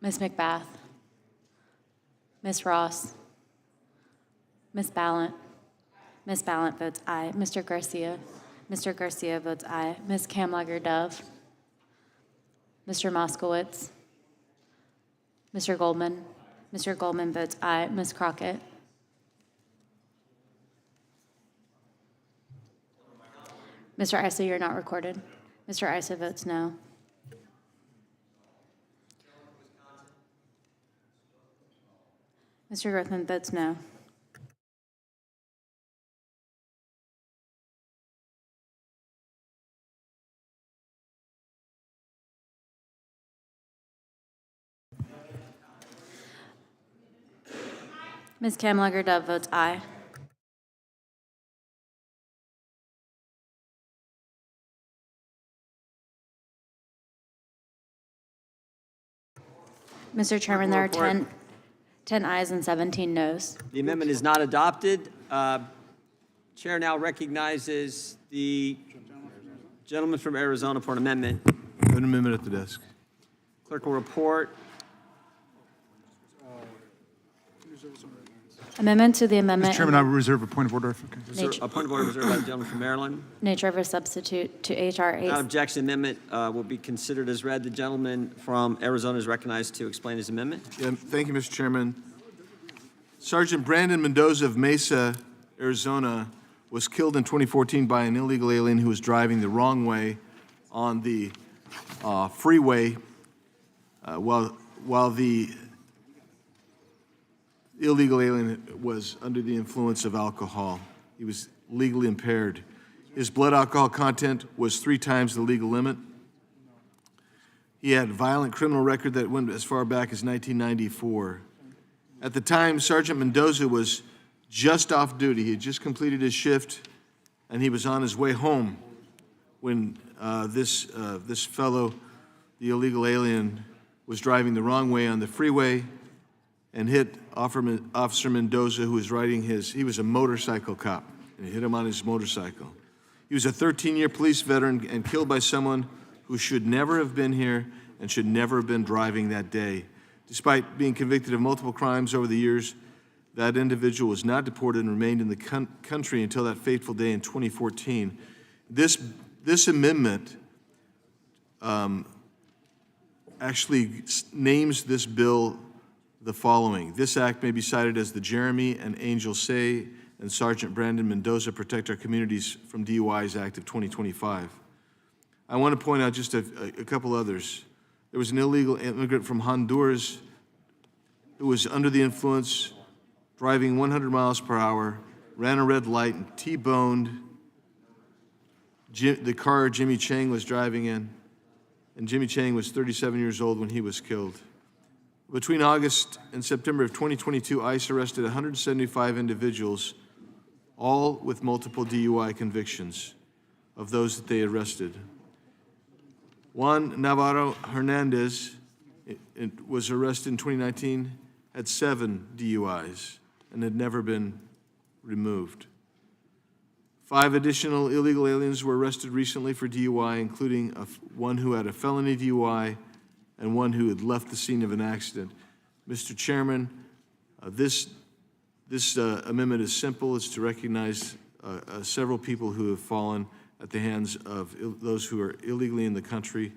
Ms. McBath? Ms. Ross? Ms. Ballant? Ms. Ballant votes aye. Mr. Garcia? Mr. Garcia votes aye. Ms. Kamlager-Dove? Mr. Moskowitz? Mr. Goldman? Mr. Goldman votes aye. Ms. Crockett? Mr. Issa, you're not recorded. Mr. Issa votes no. Mr. Grothman votes no. Ms. Kamlager-Dove votes aye. Mr. Chairman, there are 10 ayes and 17 noes. The amendment is not adopted. Chair now recognizes the gentleman from Arizona for an amendment. An amendment at the desk. Clerk will report. Amendment to the amendment. Mr. Chairman, I reserve a point of order. A point of order reserved by the gentleman from Maryland. Nature of a substitute to H.R. 8. Without objection, the amendment will be considered as read. The gentleman from Arizona is recognized to explain his amendment. Yeah, thank you, Mr. Chairman. Sergeant Brandon Mendoza of Mesa, Arizona, was killed in 2014 by an illegal alien who was driving the wrong way on the freeway while the illegal alien was under the influence of alcohol. He was legally impaired. His blood alcohol content was 3 times the legal limit. He had a violent criminal record that went as far back as 1994. At the time, Sergeant Mendoza was just off duty. He had just completed his shift, and he was on his way home when this fellow, the illegal alien, was driving the wrong way on the freeway and hit Officer Mendoza, who was riding he was a motorcycle cop, and he hit him on his motorcycle. He was a 13-year police veteran and killed by someone who should never have been here and should never have been driving that day. Despite being convicted of multiple crimes over the years, that individual was not deported and remained in the country until that fateful day in 2014. This amendment actually names this bill the following. This act may be cited as the Jeremy and Angel Say and Sergeant Brandon Mendoza Protect Our Communities from DUIs Act of 2025. I want to point out just a couple others. There was an illegal immigrant from Honduras who was under the influence, driving 100 miles per hour, ran a red light and T-boned the car Jimmy Chang was driving in. And Jimmy Chang was 37 years old when he was killed. Between August and September of 2022, ICE arrested 175 individuals, all with multiple DUI convictions of those that they arrested. Juan Navarro Hernandez was arrested in 2019, had 7 DUIs, and had never been removed. 5 additional illegal aliens were arrested recently for DUI, including one who had a felony DUI and one who had left the scene of an accident. Mr. Chairman, this amendment is simple. It's to recognize several people who have fallen at the hands of those who are illegally in the country,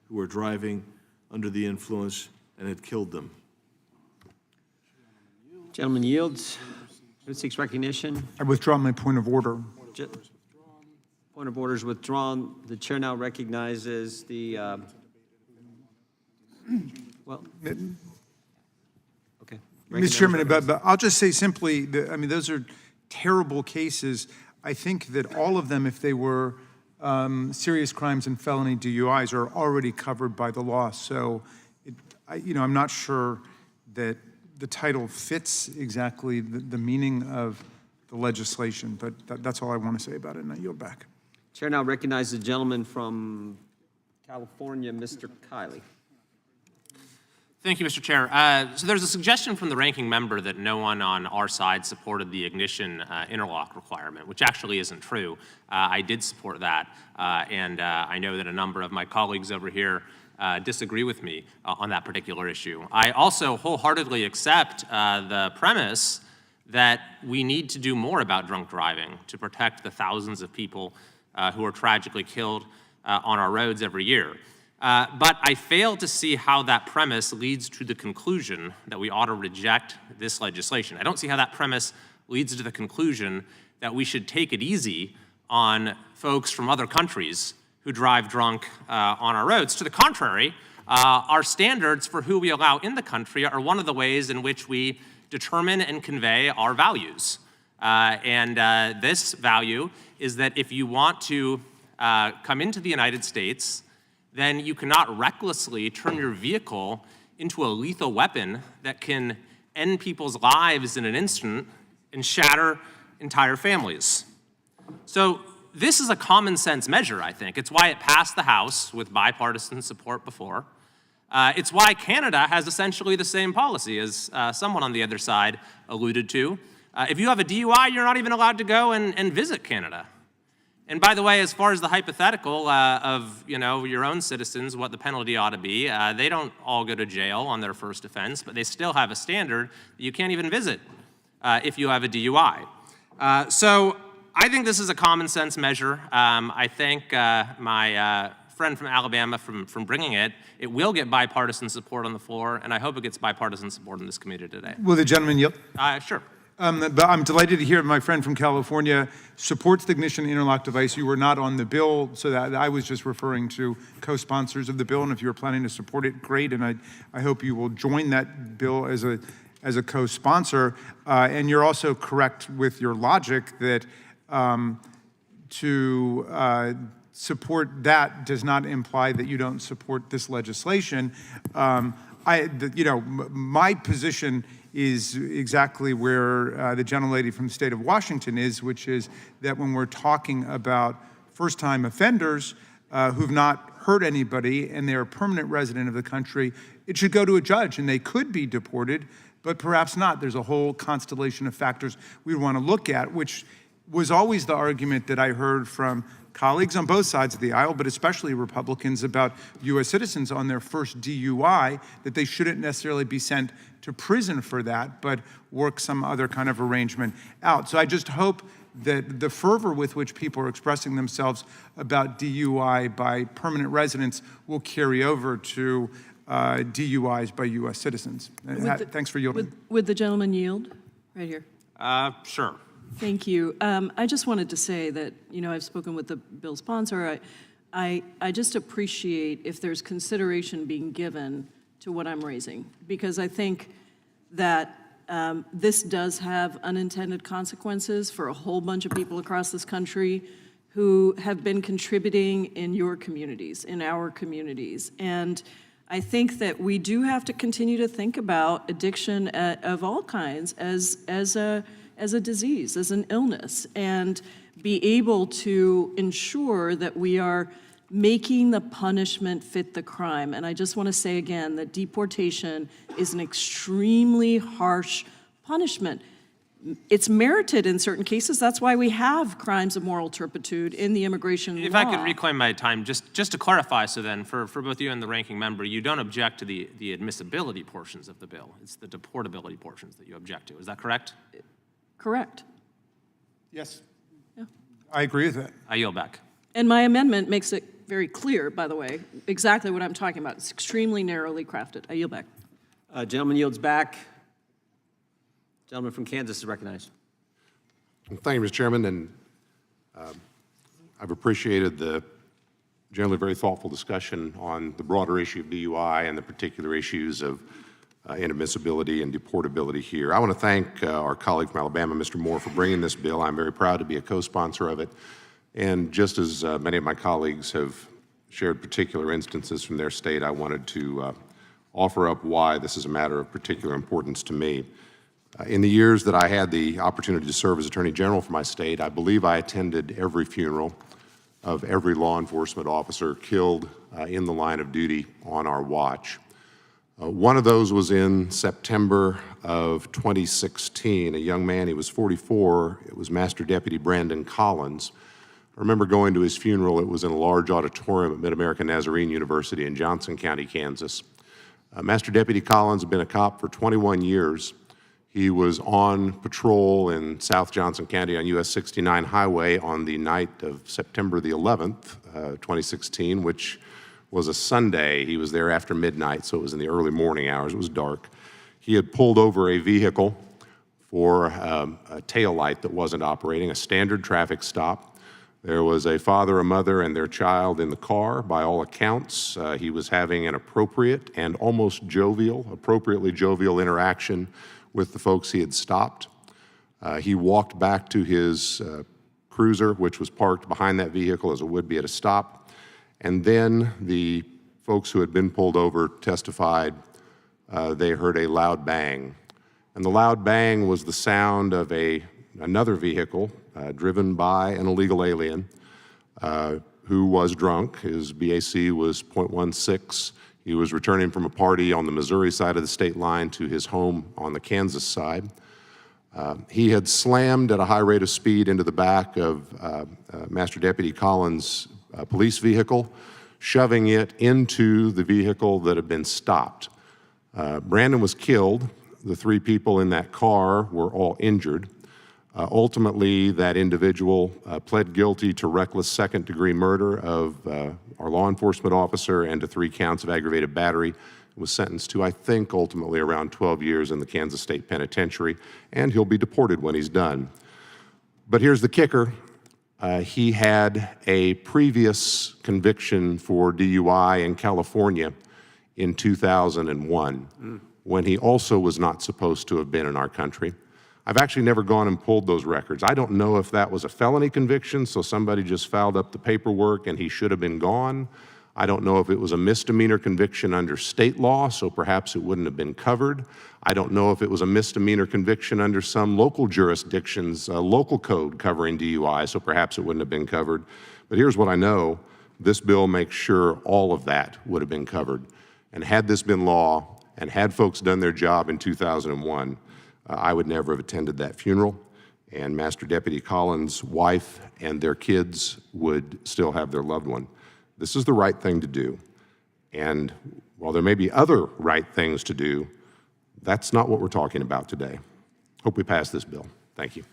who are driving under the influence and had killed them. Gentleman yields. Who seeks recognition? I withdraw my point of order. Point of order is withdrawn. The chair now recognizes the, well, okay. Mr. Chairman, but I'll just say simply, that, I mean, those are terrible cases. I think that all of them, if they were serious crimes and felony DUIs, are already covered by the law. So, I'm not sure that the title fits exactly the meaning of the legislation, but that's all I want to say about it, and I yield back. Chair now recognizes the gentleman from California, Mr. Kiley. Thank you, Mr. Chair. So there's a suggestion from the ranking member that no one on our side supported the ignition interlock requirement, which actually isn't true. I did support that, and I know that a number of my colleagues over here disagree with me on that particular issue. I also wholeheartedly accept the premise that we need to do more about drunk driving to protect the thousands of people who are tragically killed on our roads every year. But I fail to see how that premise leads to the conclusion that we ought to reject this legislation. I don't see how that premise leads to the conclusion that we should take it easy on folks from other countries who drive drunk on our roads. To the contrary, our standards for who we allow in the country are one of the ways in which we determine and convey our values. This value is that if you want to come into the United States, then you cannot recklessly turn your vehicle into a lethal weapon that can end people's lives in an instant and shatter entire families. So this is a common sense measure, I think. It's why it passed the House with bipartisan support before. It's why Canada has essentially the same policy, as someone on the other side alluded to. If you have a DUI, you're not even allowed to go and visit Canada. And by the way, as far as the hypothetical of your own citizens, what the penalty ought to be, they don't all go to jail on their first offense, but they still have a standard that you can't even visit if you have a DUI. So I think this is a common sense measure. I thank my friend from Alabama from bringing it. It will get bipartisan support on the floor, and I hope it gets bipartisan support in this committee today. Will the gentleman yield? Sure. But I'm delighted to hear my friend from California supports the ignition interlock device. You were not on the bill, so that I was just referring to co-sponsors of the bill, and if you're planning to support it, great, and I hope you will join that bill as a co-sponsor. And you're also correct with your logic that to support that does not imply that you don't support this legislation. My position is exactly where the gentlelady from the state of Washington is, which is that when we're talking about first-time offenders who've not hurt anybody and they're a permanent resident of the country, it should go to a judge and they could be deported, but perhaps not. There's a whole constellation of factors we want to look at, which was always the argument that I heard from colleagues on both sides of the aisle, but especially Republicans, about U.S. citizens on their first DUI, that they shouldn't necessarily be sent to prison for that, but work some other kind of arrangement out. So I just hope that the fervor with which people are expressing themselves about DUI by permanent residents will carry over to DUIs by U.S. citizens. Thanks for yielding. Would the gentleman yield? Right here. Sure. Thank you. I just wanted to say that, I've spoken with the bill sponsor. I just appreciate if there's consideration being given to what I'm raising, because I think that this does have unintended consequences for a whole bunch of people across this country who have been contributing in your communities, in our communities. And I think that we do have to continue to think about addiction of all kinds as a disease, as an illness, and be able to ensure that we are making the punishment fit the crime. And I just want to say again that deportation is an extremely harsh punishment. It's merited in certain cases. That's why we have crimes of moral turpitude in the immigration law. If I could reclaim my time, just to clarify, so then, for both you and the ranking member, you don't object to the admissibility portions of the bill. It's the deportability portions that you object to. Is that correct? Correct. Yes. Yeah. I agree with that. I yield back. And my amendment makes it very clear, by the way, exactly what I'm talking about. It's extremely narrowly crafted. I yield back. Gentleman yields back. Gentleman from Kansas is recognized. Thank you, Mr. Chairman, and I've appreciated the generally very thoughtful discussion on the broader issue of DUI and the particular issues of inadmissibility and deportability here. I want to thank our colleague from Alabama, Mr. Moore, for bringing this bill. I'm very proud to be a co-sponsor of it. And just as many of my colleagues have shared particular instances from their state, I wanted to offer up why this is a matter of particular importance to me. In the years that I had the opportunity to serve as Attorney General for my state, I believe I attended every funeral of every law enforcement officer killed in the line of duty on our watch. One of those was in September of 2016. A young man, he was 44, it was Master Deputy Brandon Collins. I remember going to his funeral. It was in a large auditorium at Mid-American Nazarene University in Johnson County, Kansas. Master Deputy Collins had been a cop for 21 years. He was on patrol in South Johnson County on US 69 highway on the night of September the 11th, 2016, which was a Sunday. He was there after midnight, so it was in the early morning hours. It was dark. He had pulled over a vehicle for a tail light that wasn't operating, a standard traffic stop. There was a father, a mother, and their child in the car. By all accounts, he was having an appropriate and almost appropriately jovial interaction with the folks he had stopped. He walked back to his cruiser, which was parked behind that vehicle as it would be at a stop. And then the folks who had been pulled over testified they heard a loud bang. And the loud bang was the sound of another vehicle driven by an illegal alien who was drunk. His BAC was .16. He was returning from a party on the Missouri side of the state line to his home on the Kansas side. He had slammed at a high rate of speed into the back of Master Deputy Collins' police vehicle, shoving it into the vehicle that had been stopped. Brandon was killed. The three people in that car were all injured. Ultimately, that individual pled guilty to reckless second-degree murder of our law enforcement officer and to 3 counts of aggravated battery. Was sentenced to, I think, ultimately around 12 years in the Kansas State Penitentiary, and he'll be deported when he's done. But here's the kicker. He had a previous conviction for DUI in California in 2001, when he also was not supposed to have been in our country. I've actually never gone and pulled those records. I don't know if that was a felony conviction, so somebody just fouled up the paperwork and he should have been gone. I don't know if it was a misdemeanor conviction under state law, so perhaps it wouldn't have been covered. I don't know if it was a misdemeanor conviction under some local jurisdiction's local code covering DUI, so perhaps it wouldn't have been covered. But here's what I know. This bill makes sure all of that would have been covered. And had this been law, and had folks done their job in 2001, I would never have attended that funeral, and Master Deputy Collins' wife and their kids would still have their loved one. This is the right thing to do, and while there may be other right things to do, that's not what we're talking about today. Hope we pass this bill. Thank you.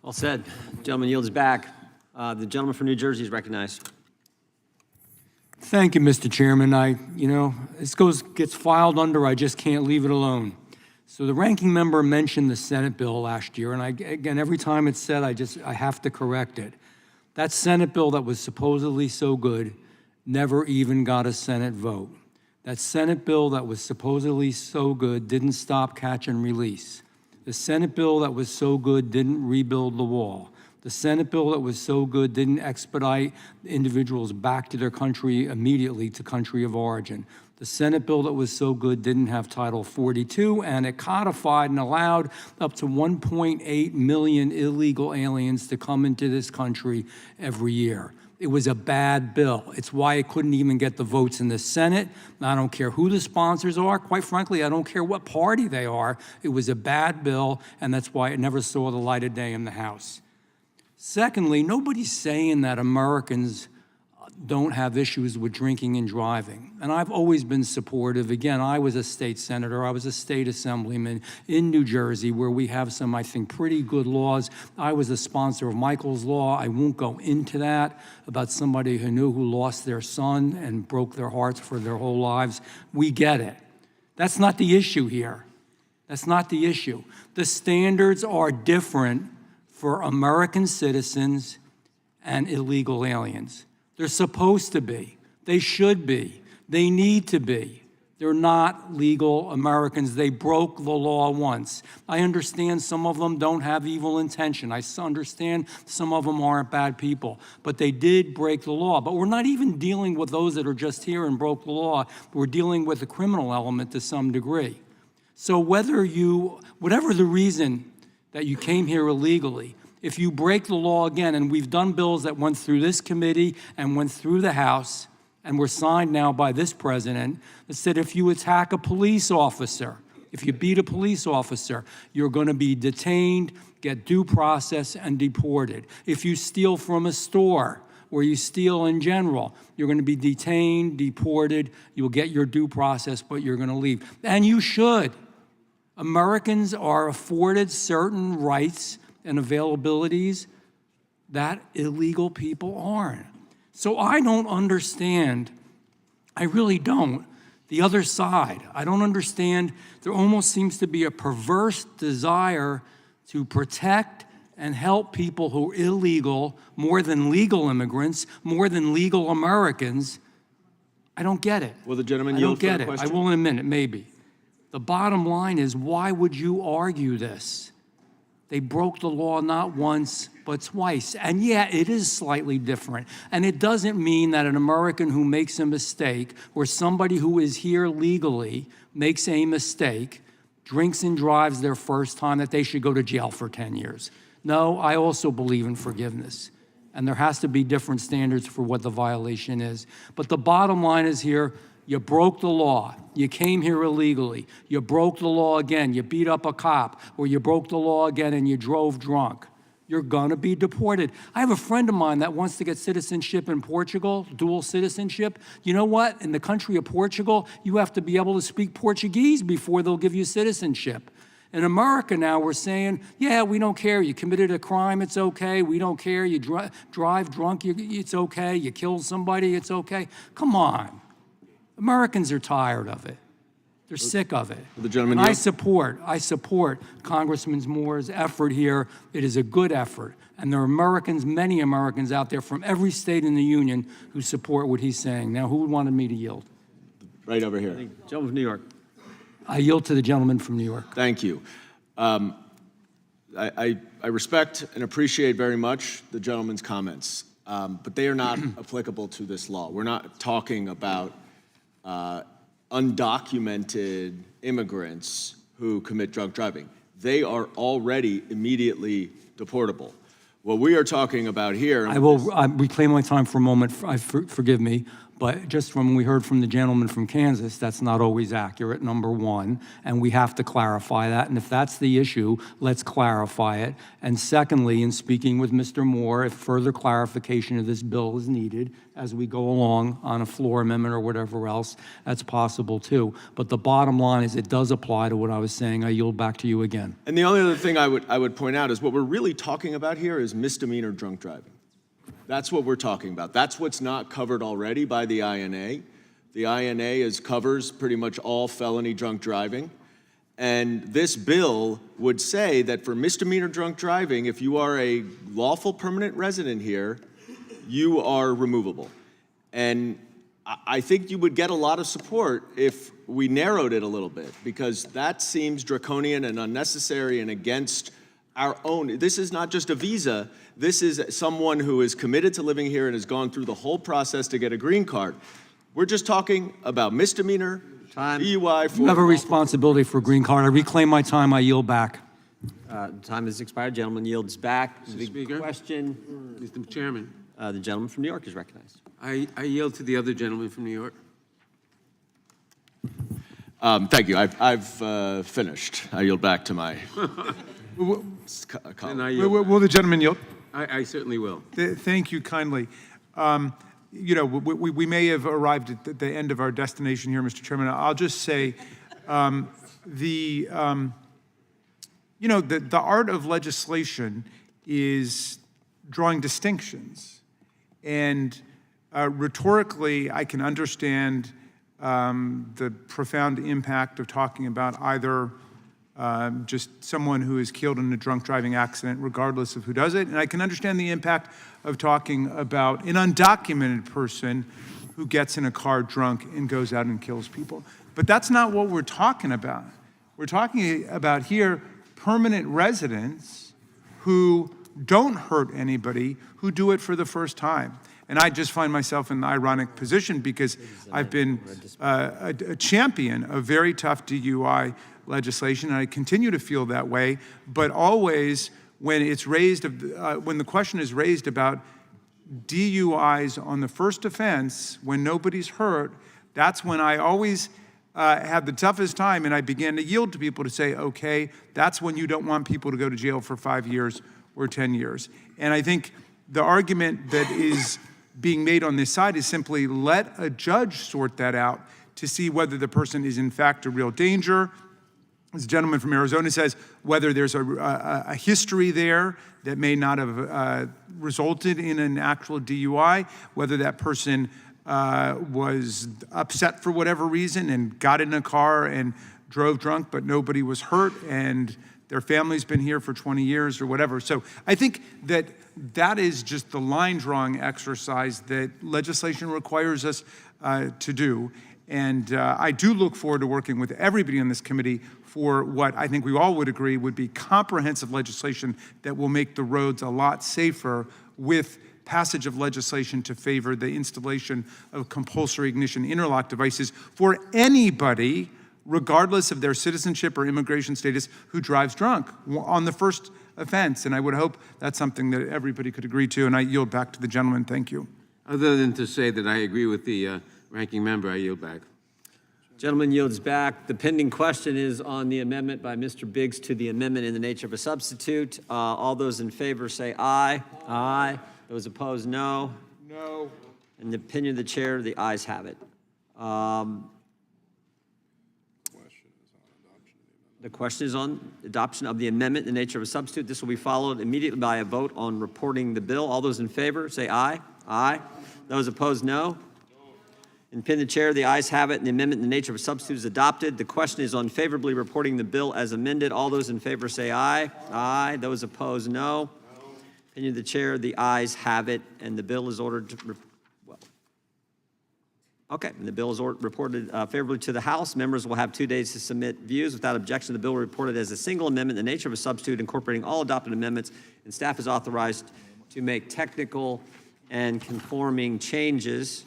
Well said. Gentleman yields back. The gentleman from New Jersey is recognized. Thank you, Mr. Chairman. This gets filed under, I just can't leave it alone. So the ranking member mentioned the Senate bill last year, and again, every time it's said, I have to correct it. That Senate bill that was supposedly so good never even got a Senate vote. That Senate bill that was supposedly so good didn't stop, catch, and release. The Senate bill that was so good didn't rebuild the wall. The Senate bill that was so good didn't expedite individuals back to their country immediately to country of origin. The Senate bill that was so good didn't have Title 42, and it codified and allowed up to 1.8 million illegal aliens to come into this country every year. It was a bad bill. It's why it couldn't even get the votes in the Senate. I don't care who the sponsors are. Quite frankly, I don't care what party they are. It was a bad bill, and that's why it never saw the light of day in the House. Secondly, nobody's saying that Americans don't have issues with drinking and driving. And I've always been supportive. Again, I was a state senator. I was a state assemblyman in New Jersey where we have some, I think, pretty good laws. I was a sponsor of Michael's Law. I won't go into that about somebody who lost their son and broke their hearts for their whole lives. We get it. That's not the issue here. That's not the issue. The standards are different for American citizens and illegal aliens. They're supposed to be. They should be. They need to be. They're not legal Americans. They broke the law once. I understand some of them don't have evil intention. I understand some of them aren't bad people. But they did break the law. But we're not even dealing with those that are just here and broke the law. We're dealing with the criminal element to some degree. So whatever the reason that you came here illegally, if you break the law again, and we've done bills that went through this committee and went through the House and were signed now by this president, that said if you attack a police officer, if you beat a police officer, you're going to be detained, get due process, and deported. If you steal from a store or you steal in general, you're going to be detained, deported, you'll get your due process, but you're going to leave. And you should. Americans are afforded certain rights and availabilities that illegal people aren't. So I don't understand, I really don't, the other side. I don't understand, there almost seems to be a perverse desire to protect and help people who are illegal more than legal immigrants, more than legal Americans. I don't get it. Will the gentleman I yield don't for get a it. question? I will in a minute, maybe. The bottom line is, why would you argue this? They broke the law not once, but twice. And yeah, it is slightly different. And it doesn't mean that an American who makes a mistake or somebody who is here legally makes a mistake, drinks and drives their first time, that they should go to jail for 10 years. No, I also believe in forgiveness. And there has to be different standards for what the violation is. But the bottom line is here, you broke the law. You came here illegally. You broke the law again. You beat up a cop, or you broke the law again and you drove drunk. You're gonna be deported. I have a friend of mine that wants to get citizenship in Portugal, dual citizenship. You know what? In the country of Portugal, you have to be able to speak Portuguese before they'll give you citizenship. In America now, we're saying, yeah, we don't care. You committed a crime, it's okay. We don't care. You drive drunk, it's okay. You killed somebody, it's okay. Come on. Americans are tired of it. They're sick of it. The gentleman And yield. I support Congressman Moore's effort here. It is a good effort. And there are Americans, many Americans out there from every state in the union who support what he's saying. Now, who wanted me to yield? Right over here. Gentleman from New York. I yield to the gentleman from New York. Thank you. I respect and appreciate very much the gentleman's comments, but they are not applicable to this law. We're not talking about undocumented immigrants who commit drunk driving. They are already immediately deportable. What we are talking about here— I will reclaim my time for a moment. Forgive me. But just from what we heard from the gentleman from Kansas, that's not always accurate, number one, and we have to clarify that. And if that's the issue, let's clarify it. And secondly, in speaking with Mr. Moore, if further clarification of this bill is needed as we go along on a floor amendment or whatever else, that's possible too. But the bottom line is it does apply to what I was saying. I yield back to you again. And the only other thing I would point out is what we're really talking about here is misdemeanor drunk driving. That's what we're talking about. That's what's not covered already by the INA. The INA covers pretty much all felony drunk driving. And this bill would say that for misdemeanor drunk driving, if you are a lawful permanent resident here you are removable. And I think you would get a lot of support if we narrowed it a little bit, because that seems draconian and unnecessary and against our own. This is not just a visa. This is someone who is committed to living here and has gone through the whole process to get a green card. We're just talking about misdemeanor, DUI. You have a responsibility for a green card. I reclaim my time. I yield back. Time has expired. Gentleman yields back. Mr. The Speaker? question, Mr. Chairman, the gentleman from New York is recognized. I yield to the other gentleman from New York. Thank you. I've finished. I yield back to my And I colleague. yield Will the gentleman yield? I certainly will. Thank you kindly. We may have arrived at the end of our destination here, Mr. Chairman. I'll just say the art of legislation is drawing distinctions. And rhetorically, I can understand the profound impact of talking about either just someone who is killed in a drunk driving accident, regardless of who does it. And I can understand the impact of talking about an undocumented person who gets in a car drunk and goes out and kills people. But that's not what we're talking about. We're talking about here permanent residents who don't hurt anybody, who do it for the first time. And I just find myself in an ironic position because I've been a champion of very tough DUI legislation, and I continue to feel that way. But always, when it's raised, when the question is raised about DUIs on the first offense, when nobody's hurt, that's when I always have the toughest time, and I began to yield to people to say, okay, that's when you don't want people to go to jail for 5 years or 10 years. And I think the argument that is being made on this side is simply let a judge sort that out to see whether the person is in fact a real danger. As the gentleman from Arizona says, whether there's a history there that may not have resulted in an actual DUI, whether that person was upset for whatever reason and got in a car and drove drunk, but nobody was hurt, and their family's been here for 20 years or whatever. So I think that is just the line drawing exercise that legislation requires us to do. And I do look forward to working with everybody on this committee for what I think we all would agree would be comprehensive legislation that will make the roads a lot safer, with passage of legislation to favor the installation of compulsory ignition interlock devices for anybody, regardless of their citizenship or immigration status, who drives drunk on the first offense. And I would hope that's something that everybody could agree to. And I yield back to the gentleman. Thank you. Other than to say that I agree with the ranking member, I yield back. Gentleman yields back. The pending question is on the amendment by Mr. Biggs to the amendment in the nature of a substitute. All those in favor say aye. Aye. Those opposed, no. No. In the opinion of the chair, the ayes have it. The question is on adoption of the amendment in the nature of a substitute. This will be followed immediately by a vote on reporting the bill. All those in favor say aye. Aye. Those opposed, no. In the opinion of the chair, the ayes have it, and the amendment in the nature of a substitute is adopted. The question is on favorably reporting the bill as amended. All those in favor say aye. Aye. Those opposed, no. Opinion of the chair, the ayes have it, and the bill is ordered to, and the bill is reported favorably to the House. Members will have 2 days to submit views. Without objection, the bill will be reported as a single amendment in the nature of a substitute incorporating all adopted amendments, and staff is authorized to make technical and conforming changes.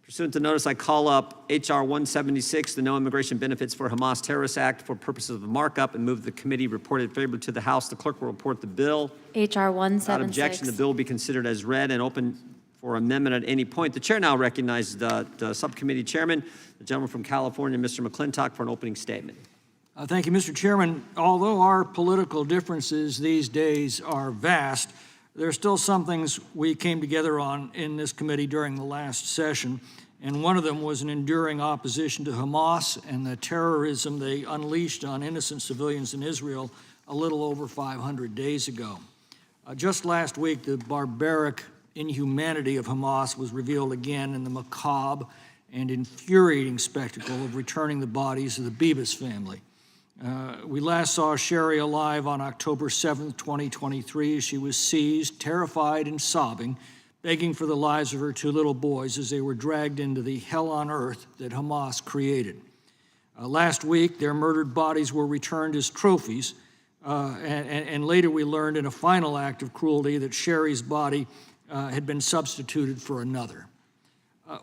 Pursuant to notice, I call up H.R. 176, the No Immigration Benefits for Hamas Terrorist Act, for purposes of markup, and move the committee reported favorably to the House. The clerk will report the bill. H.R. Without 176. objection, the bill will be considered as read and open for amendment at any point. The chair now recognizes the subcommittee chairman, the gentleman from California, Mr. McClintock, for an opening statement. Thank you, Mr. Chairman. Although our political differences these days are vast, there are still some things we came together on in this committee during the last session, and one of them was an enduring opposition to Hamas and the terrorism they unleashed on innocent civilians in Israel a little over 500 days ago. Just last week, the barbaric inhumanity of Hamas was revealed again in the macabre and infuriating spectacle of returning the bodies of the Bibas family. We last saw Sherry alive on October 7th, 2023. She was seized, terrified and sobbing, begging for the lives of her two little boys as they were dragged into the hell on earth that Hamas created. Last week, their murdered bodies were returned as trophies, and later we learned in a final act of cruelty that Sherry's body had been substituted for another.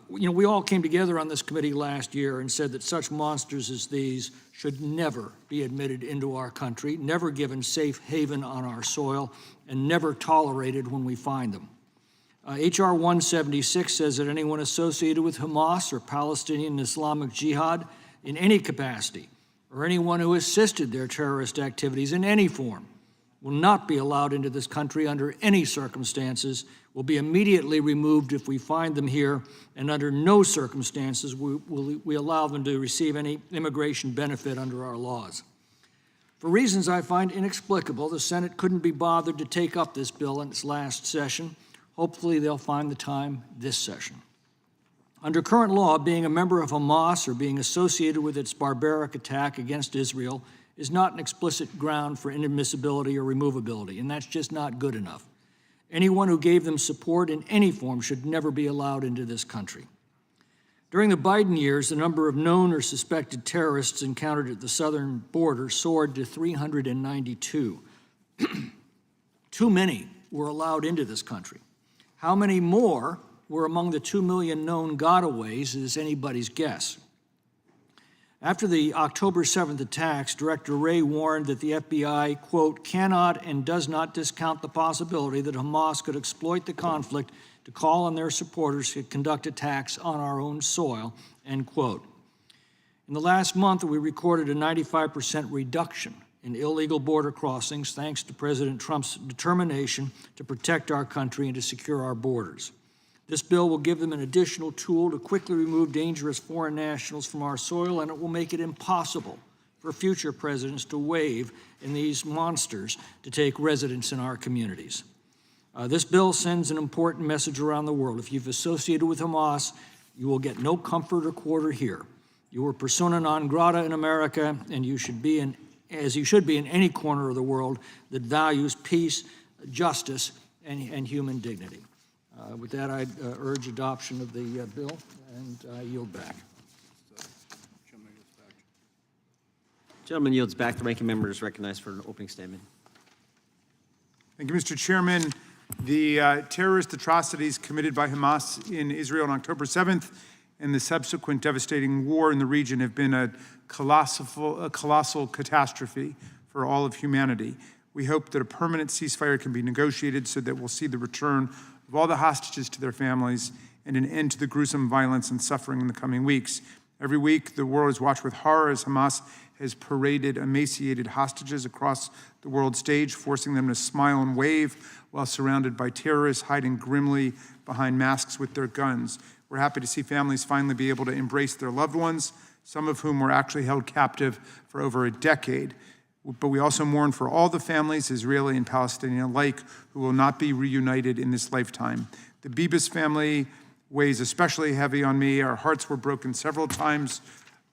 We all came together on this committee last year and said that such monsters as these should never be admitted into our country, never given safe haven on our soil, and never tolerated when we find them. H.R. 176 says that anyone associated with Hamas or Palestinian Islamic Jihad in any capacity, or anyone who assisted their terrorist activities in any form, will not be allowed into this country under any circumstances, will be immediately removed if we find them here, and under no circumstances will we allow them to receive any immigration benefit under our laws. For reasons I find inexplicable, the Senate couldn't be bothered to take up this bill in its last session. Hopefully they'll find the time this session. Under current law, being a member of Hamas or being associated with its barbaric attack against Israel is not an explicit ground for inadmissibility or removability, and that's just not good enough. Anyone who gave them support in any form should never be allowed into this country. During the Biden years, the number of known or suspected terrorists encountered at the southern border soared to 392. Too many were allowed into this country. How many more were among the 2 million known gotaways is anybody's guess. After the October 7th attacks, Director Wray warned that the FBI, quote, cannot and does not discount the possibility that Hamas could exploit the conflict to call on their supporters to conduct attacks on our own soil, end quote. In the last month, we recorded a 95% reduction in illegal border crossings thanks to President Trump's determination to protect our country and to secure our borders. This bill will give them an additional tool to quickly remove dangerous foreign nationals from our soil, and it will make it impossible for future presidents to wave in these monsters to take residence in our communities. This bill sends an important message around the world. If you've associated with Hamas, you will get no comfort or quarter here. You are persona non grata in America, and you should be in, as you should be in any corner of the world that values peace, justice, and human dignity. With that, I urge adoption of the bill, and I yield back. Gentleman yields back. The ranking member is recognized for an opening statement. Thank you, Mr. Chairman. The terrorist atrocities committed by Hamas in Israel on October 7th and the subsequent devastating war in the region have been a colossal catastrophe for all of humanity. We hope that a permanent ceasefire can be negotiated so that we'll see the return of all the hostages to their families and an end to the gruesome violence and suffering in the coming weeks. Every week, the world has watched with horror as Hamas has paraded emaciated hostages across the world stage, forcing them to smile and wave while surrounded by terrorists hiding grimly behind masks with their guns. We're happy to see families finally be able to embrace their loved ones, some of whom were actually held captive for over a decade. But we also mourn for all the families, Israeli and Palestinian alike, who will not be reunited in this lifetime. The Bibas family weighs especially heavy on me. Our hearts were broken several times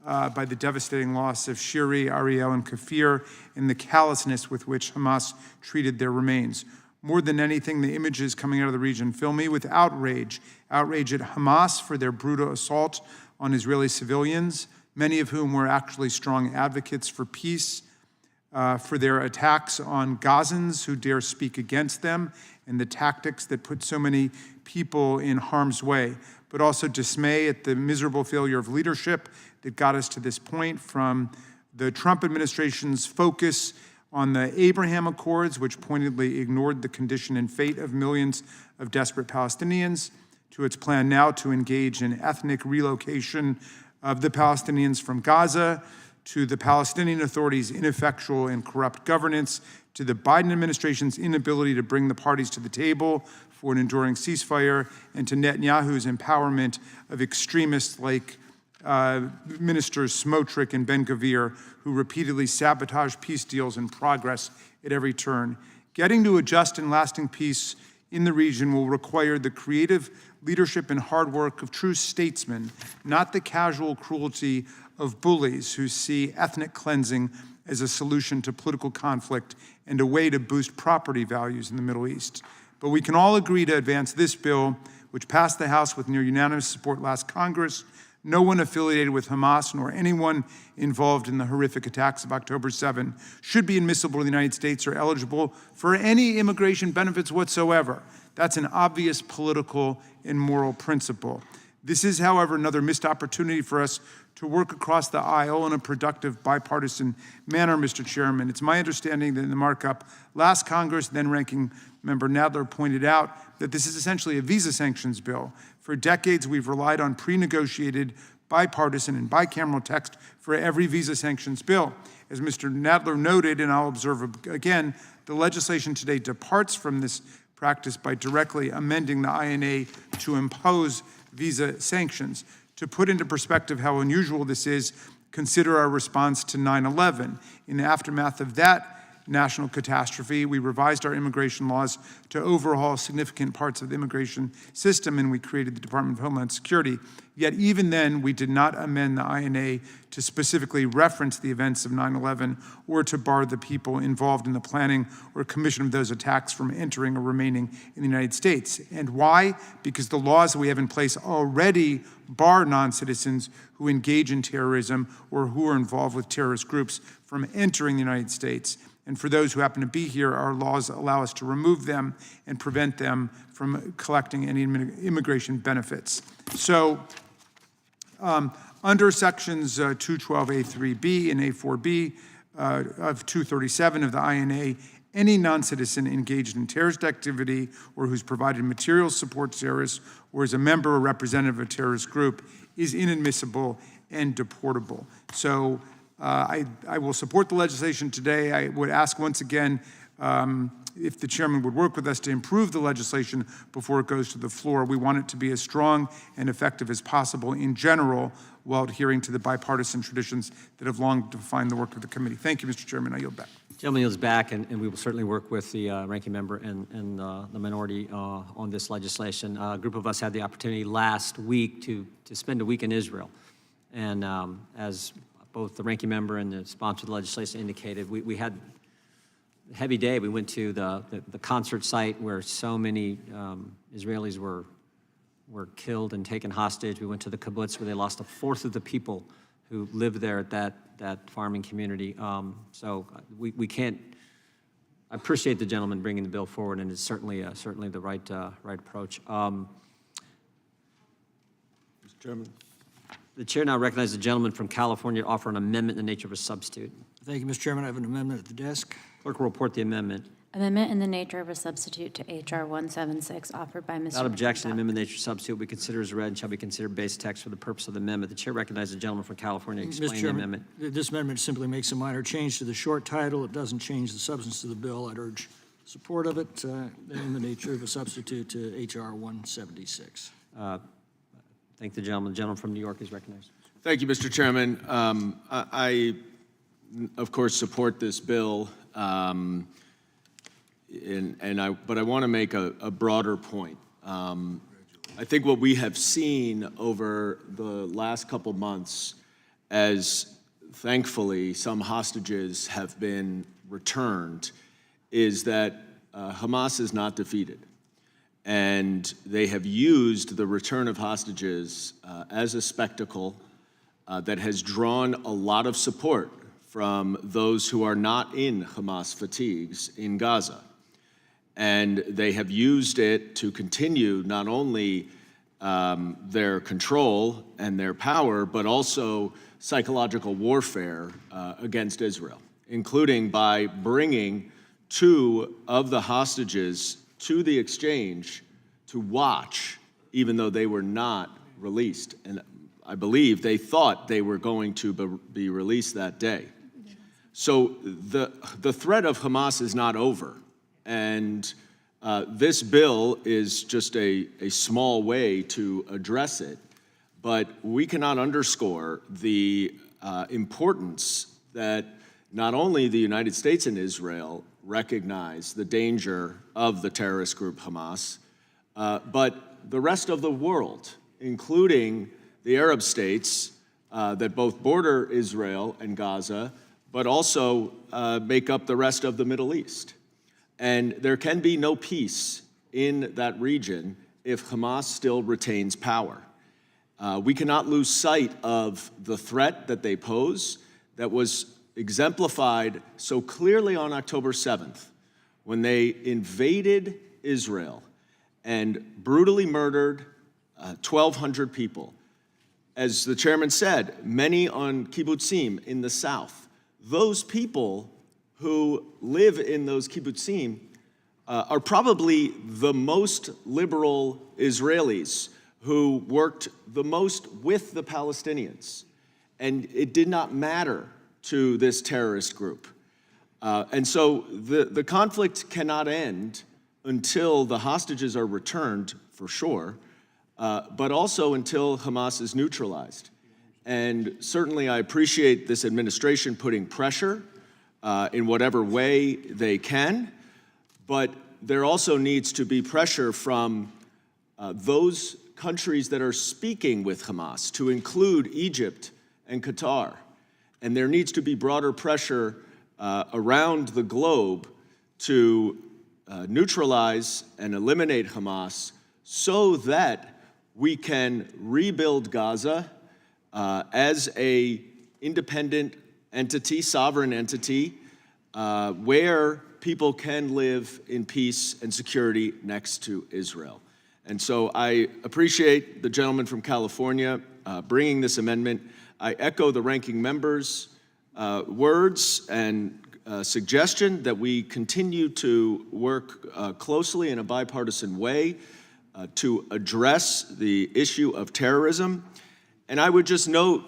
by the devastating loss of Shiri, Ariel, and Kafir, and the callousness with which Hamas treated their remains. More than anything, the images coming out of the region fill me with outrage. Outrage at Hamas for their brutal assault on Israeli civilians, many of whom were actually strong advocates for peace, for their attacks on Gazans who dare speak against them, and the tactics that put so many people in harm's way, but also dismay at the miserable failure of leadership that got us to this point, from the Trump administration's focus on the Abraham Accords, which pointedly ignored the condition and fate of millions of desperate Palestinians, to its plan now to engage in ethnic relocation of the Palestinians from Gaza, to the Palestinian Authority's ineffectual and corrupt governance, to the Biden administration's inability to bring the parties to the table for an enduring ceasefire, and to Netanyahu's empowerment of extremists like Ministers Smotrich and Ben-Gvir, who repeatedly sabotage peace deals and progress at every turn. Getting to a just and lasting peace in the region will require the creative leadership and hard work of true statesmen, not the casual cruelty of bullies who see ethnic cleansing as a solution to political conflict and a way to boost property values in the Middle East. But we can all agree to advance this bill, which passed the House with near unanimous support last Congress. No one affiliated with Hamas nor anyone involved in the horrific attacks of October 7 should be admissible in the United States or eligible for any immigration benefits whatsoever. That's an obvious political and moral principle. This is, however, another missed opportunity for us to work across the aisle in a productive bipartisan manner, Mr. Chairman. It's my understanding that in the markup last Congress, then-ranking member Nadler pointed out that this is essentially a visa sanctions bill. For decades, we've relied on pre-negotiated bipartisan and bicameral text for every visa sanctions bill. As Mr. Nadler noted, and I'll observe again, the legislation today departs from this practice by directly amending the INA to impose visa sanctions. To put into perspective how unusual this is, consider our response to 9/11. In the aftermath of that national catastrophe, we revised our immigration laws to overhaul significant parts of the immigration system, and we created the Department of Homeland Security. Yet even then, we did not amend the INA to specifically reference the events of 9/11 or to bar the people involved in the planning or commission of those attacks from entering or remaining in the United States. And why? Because the laws that we have in place already bar non-citizens who engage in terrorism or who are involved with terrorist groups from entering the United States. And for those who happen to be here, our laws allow us to remove them and prevent them from collecting any immigration benefits. So under sections 212A3B and A4B of 237 of the INA, any non-citizen engaged in terrorist activity or who's provided material support to terrorists or is a member or representative of a terrorist group is inadmissible and deportable. So I will support the legislation today. I would ask once again if the chairman would work with us to improve the legislation before it goes to the floor. We want it to be as strong and effective as possible in general while adhering to the bipartisan traditions that have long defined the work of the committee. Thank you, Mr. Chairman. I yield back. Gentleman yields back, and we will certainly work with the ranking member and the minority on this legislation. A group of us had the opportunity last week to spend a week in Israel. And as both the ranking member and the sponsor of the legislation indicated, we had a heavy day. We went to the concert site where so many Israelis were killed and taken hostage. We went to the kibbutz where they lost a fourth of the people who lived there at that farming community. So we can't. I appreciate the gentleman bringing the bill forward, and it's certainly the right approach. Mr. Chairman. The chair now recognizes the gentleman from California to offer an amendment in the nature of a substitute. Thank you, Mr. Chairman. I have an amendment at the desk. Clerk will report the amendment. Amendment in the nature of a substitute to H.R. 176 offered by Mr. Without objection, the Markup. amendment in the nature of substitute will be considered as read and shall be considered base text for the purpose of the amendment. The chair recognizes the gentleman from California to explain the amendment. This amendment simply makes a minor change to the short title. It doesn't change the substance of the bill. I'd urge support of it in the nature of a substitute to H.R. 176. Thank the gentleman. The gentleman from New York is recognized. Thank you, Mr. Chairman. I, of course, support this bill, but I want to make a broader point. I think what we have seen over the last couple months, as thankfully some hostages have been returned, is that Hamas is not defeated. And they have used the return of hostages as a spectacle that has drawn a lot of support from those who are not in Hamas fatigues in Gaza. And they have used it to continue not only their control and their power, but also psychological warfare against Israel, including by bringing 2 of the hostages to the exchange to watch, even though they were not released. And I believe they thought they were going to be released that day. So the threat of Hamas is not over. And this bill is just a small way to address it. But we cannot underscore the importance that not only the United States and Israel recognize the danger of the terrorist group Hamas, but the rest of the world, including the Arab states that both border Israel and Gaza, but also make up the rest of the Middle East. And there can be no peace in that region if Hamas still retains power. We cannot lose sight of the threat that they pose that was exemplified so clearly on October 7th when they invaded Israel and brutally murdered 1,200 people. As the chairman said, many on kibbutzim in the south. Those people who live in those kibbutzim are probably the most liberal Israelis who worked the most with the Palestinians. And it did not matter to this terrorist group. And so the conflict cannot end until the hostages are returned, for sure, but also until Hamas is neutralized. And certainly I appreciate this administration putting pressure in whatever way they can, but there also needs to be pressure from those countries that are speaking with Hamas, to include Egypt and Qatar. And there needs to be broader pressure around the globe to neutralize and eliminate Hamas so that we can rebuild Gaza as an independent entity, sovereign entity, where people can live in peace and security next to Israel. And so I appreciate the gentleman from California bringing this amendment. I echo the ranking member's words and suggestion that we continue to work closely in a bipartisan way to address the issue of terrorism. And I would just note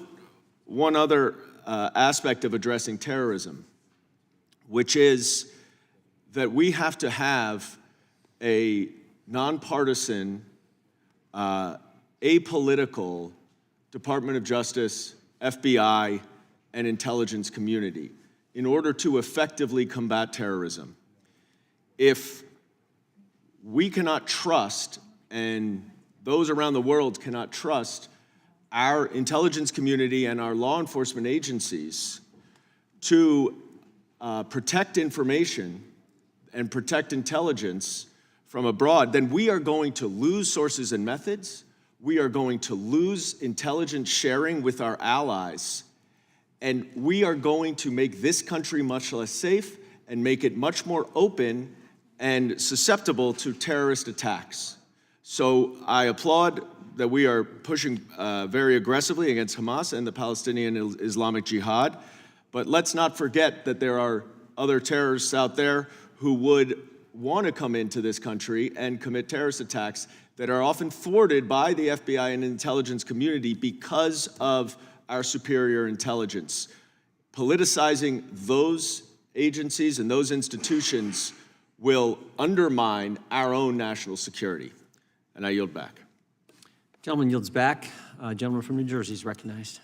one other aspect of addressing terrorism, which is that we have to have a nonpartisan, apolitical Department of Justice, FBI, and intelligence community in order to effectively combat terrorism. If we cannot trust, and those around the world cannot trust, our intelligence community and our law enforcement agencies to protect information and protect intelligence from abroad, then we are going to lose sources and methods. We are going to lose intelligence sharing with our allies. And we are going to make this country much less safe and make it much more open and susceptible to terrorist attacks. So I applaud that we are pushing very aggressively against Hamas and the Palestinian Islamic Jihad. But let's not forget that there are other terrorists out there who would want to come into this country and commit terrorist attacks that are often thwarted by the FBI and intelligence community because of our superior intelligence. Politicizing those agencies and those institutions will undermine our own national security. And I yield back. Gentleman yields back. Gentleman from New Jersey is recognized.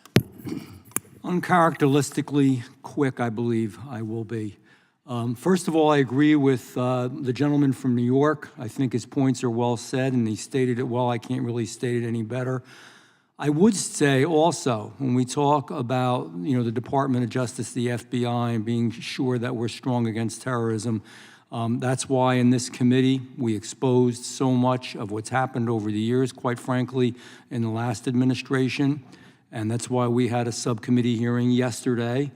Uncharacteristically quick, I believe I will be. First of all, I agree with the gentleman from New York. I think his points are well said, and he stated it well. I can't really state it any better. I would say also, when we talk about, the Department of Justice, the FBI, and being sure that we're strong against terrorism, that's why in this committee we exposed so much of what's happened over the years, quite frankly, in the last administration. And that's why we had a subcommittee hearing yesterday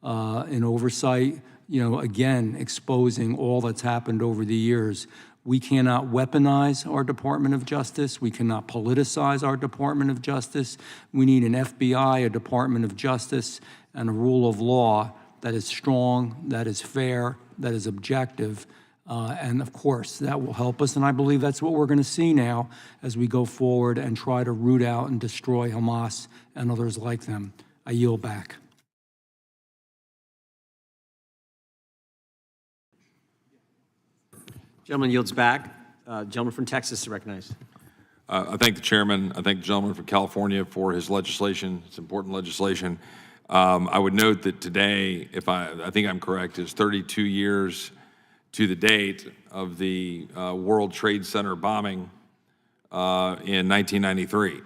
in Oversight, again, exposing all that's happened over the years. We cannot weaponize our Department of Justice. We cannot politicize our Department of Justice. We need an FBI, a Department of Justice, and a rule of law that is strong, that is fair, that is objective. And of course, that will help us. And I believe that's what we're going to see now as we go forward and try to root out and destroy Hamas and others like them. I yield back. Gentleman yields back. Gentleman from Texas is recognized. I thank the chairman. I thank the gentleman from California for his legislation. It's important legislation. I would note that today, if I think I'm correct, is 32 years to the date of the World Trade Center bombing in 1993.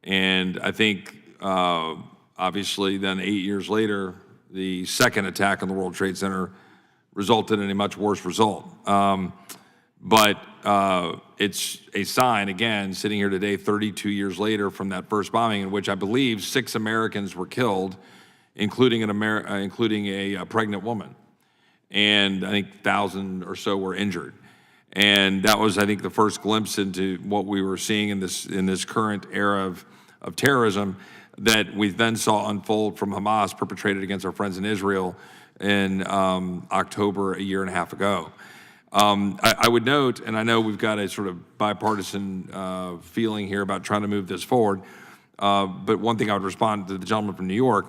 And I think, obviously, then 8 years later, the second attack on the World Trade Center resulted in a much worse result. But it's a sign, again, sitting here today, 32 years later from that first bombing, in which I believe 6 Americans were killed, including a pregnant woman. And I think 1,000 or so were injured. And that was, I think, the first glimpse into what we were seeing in this current era of terrorism that we then saw unfold from Hamas perpetrated against our friends in Israel in October a year and a half ago. I would note, and I know we've got a sort of bipartisan feeling here about trying to move this forward, but one thing I would respond to the gentleman from New York,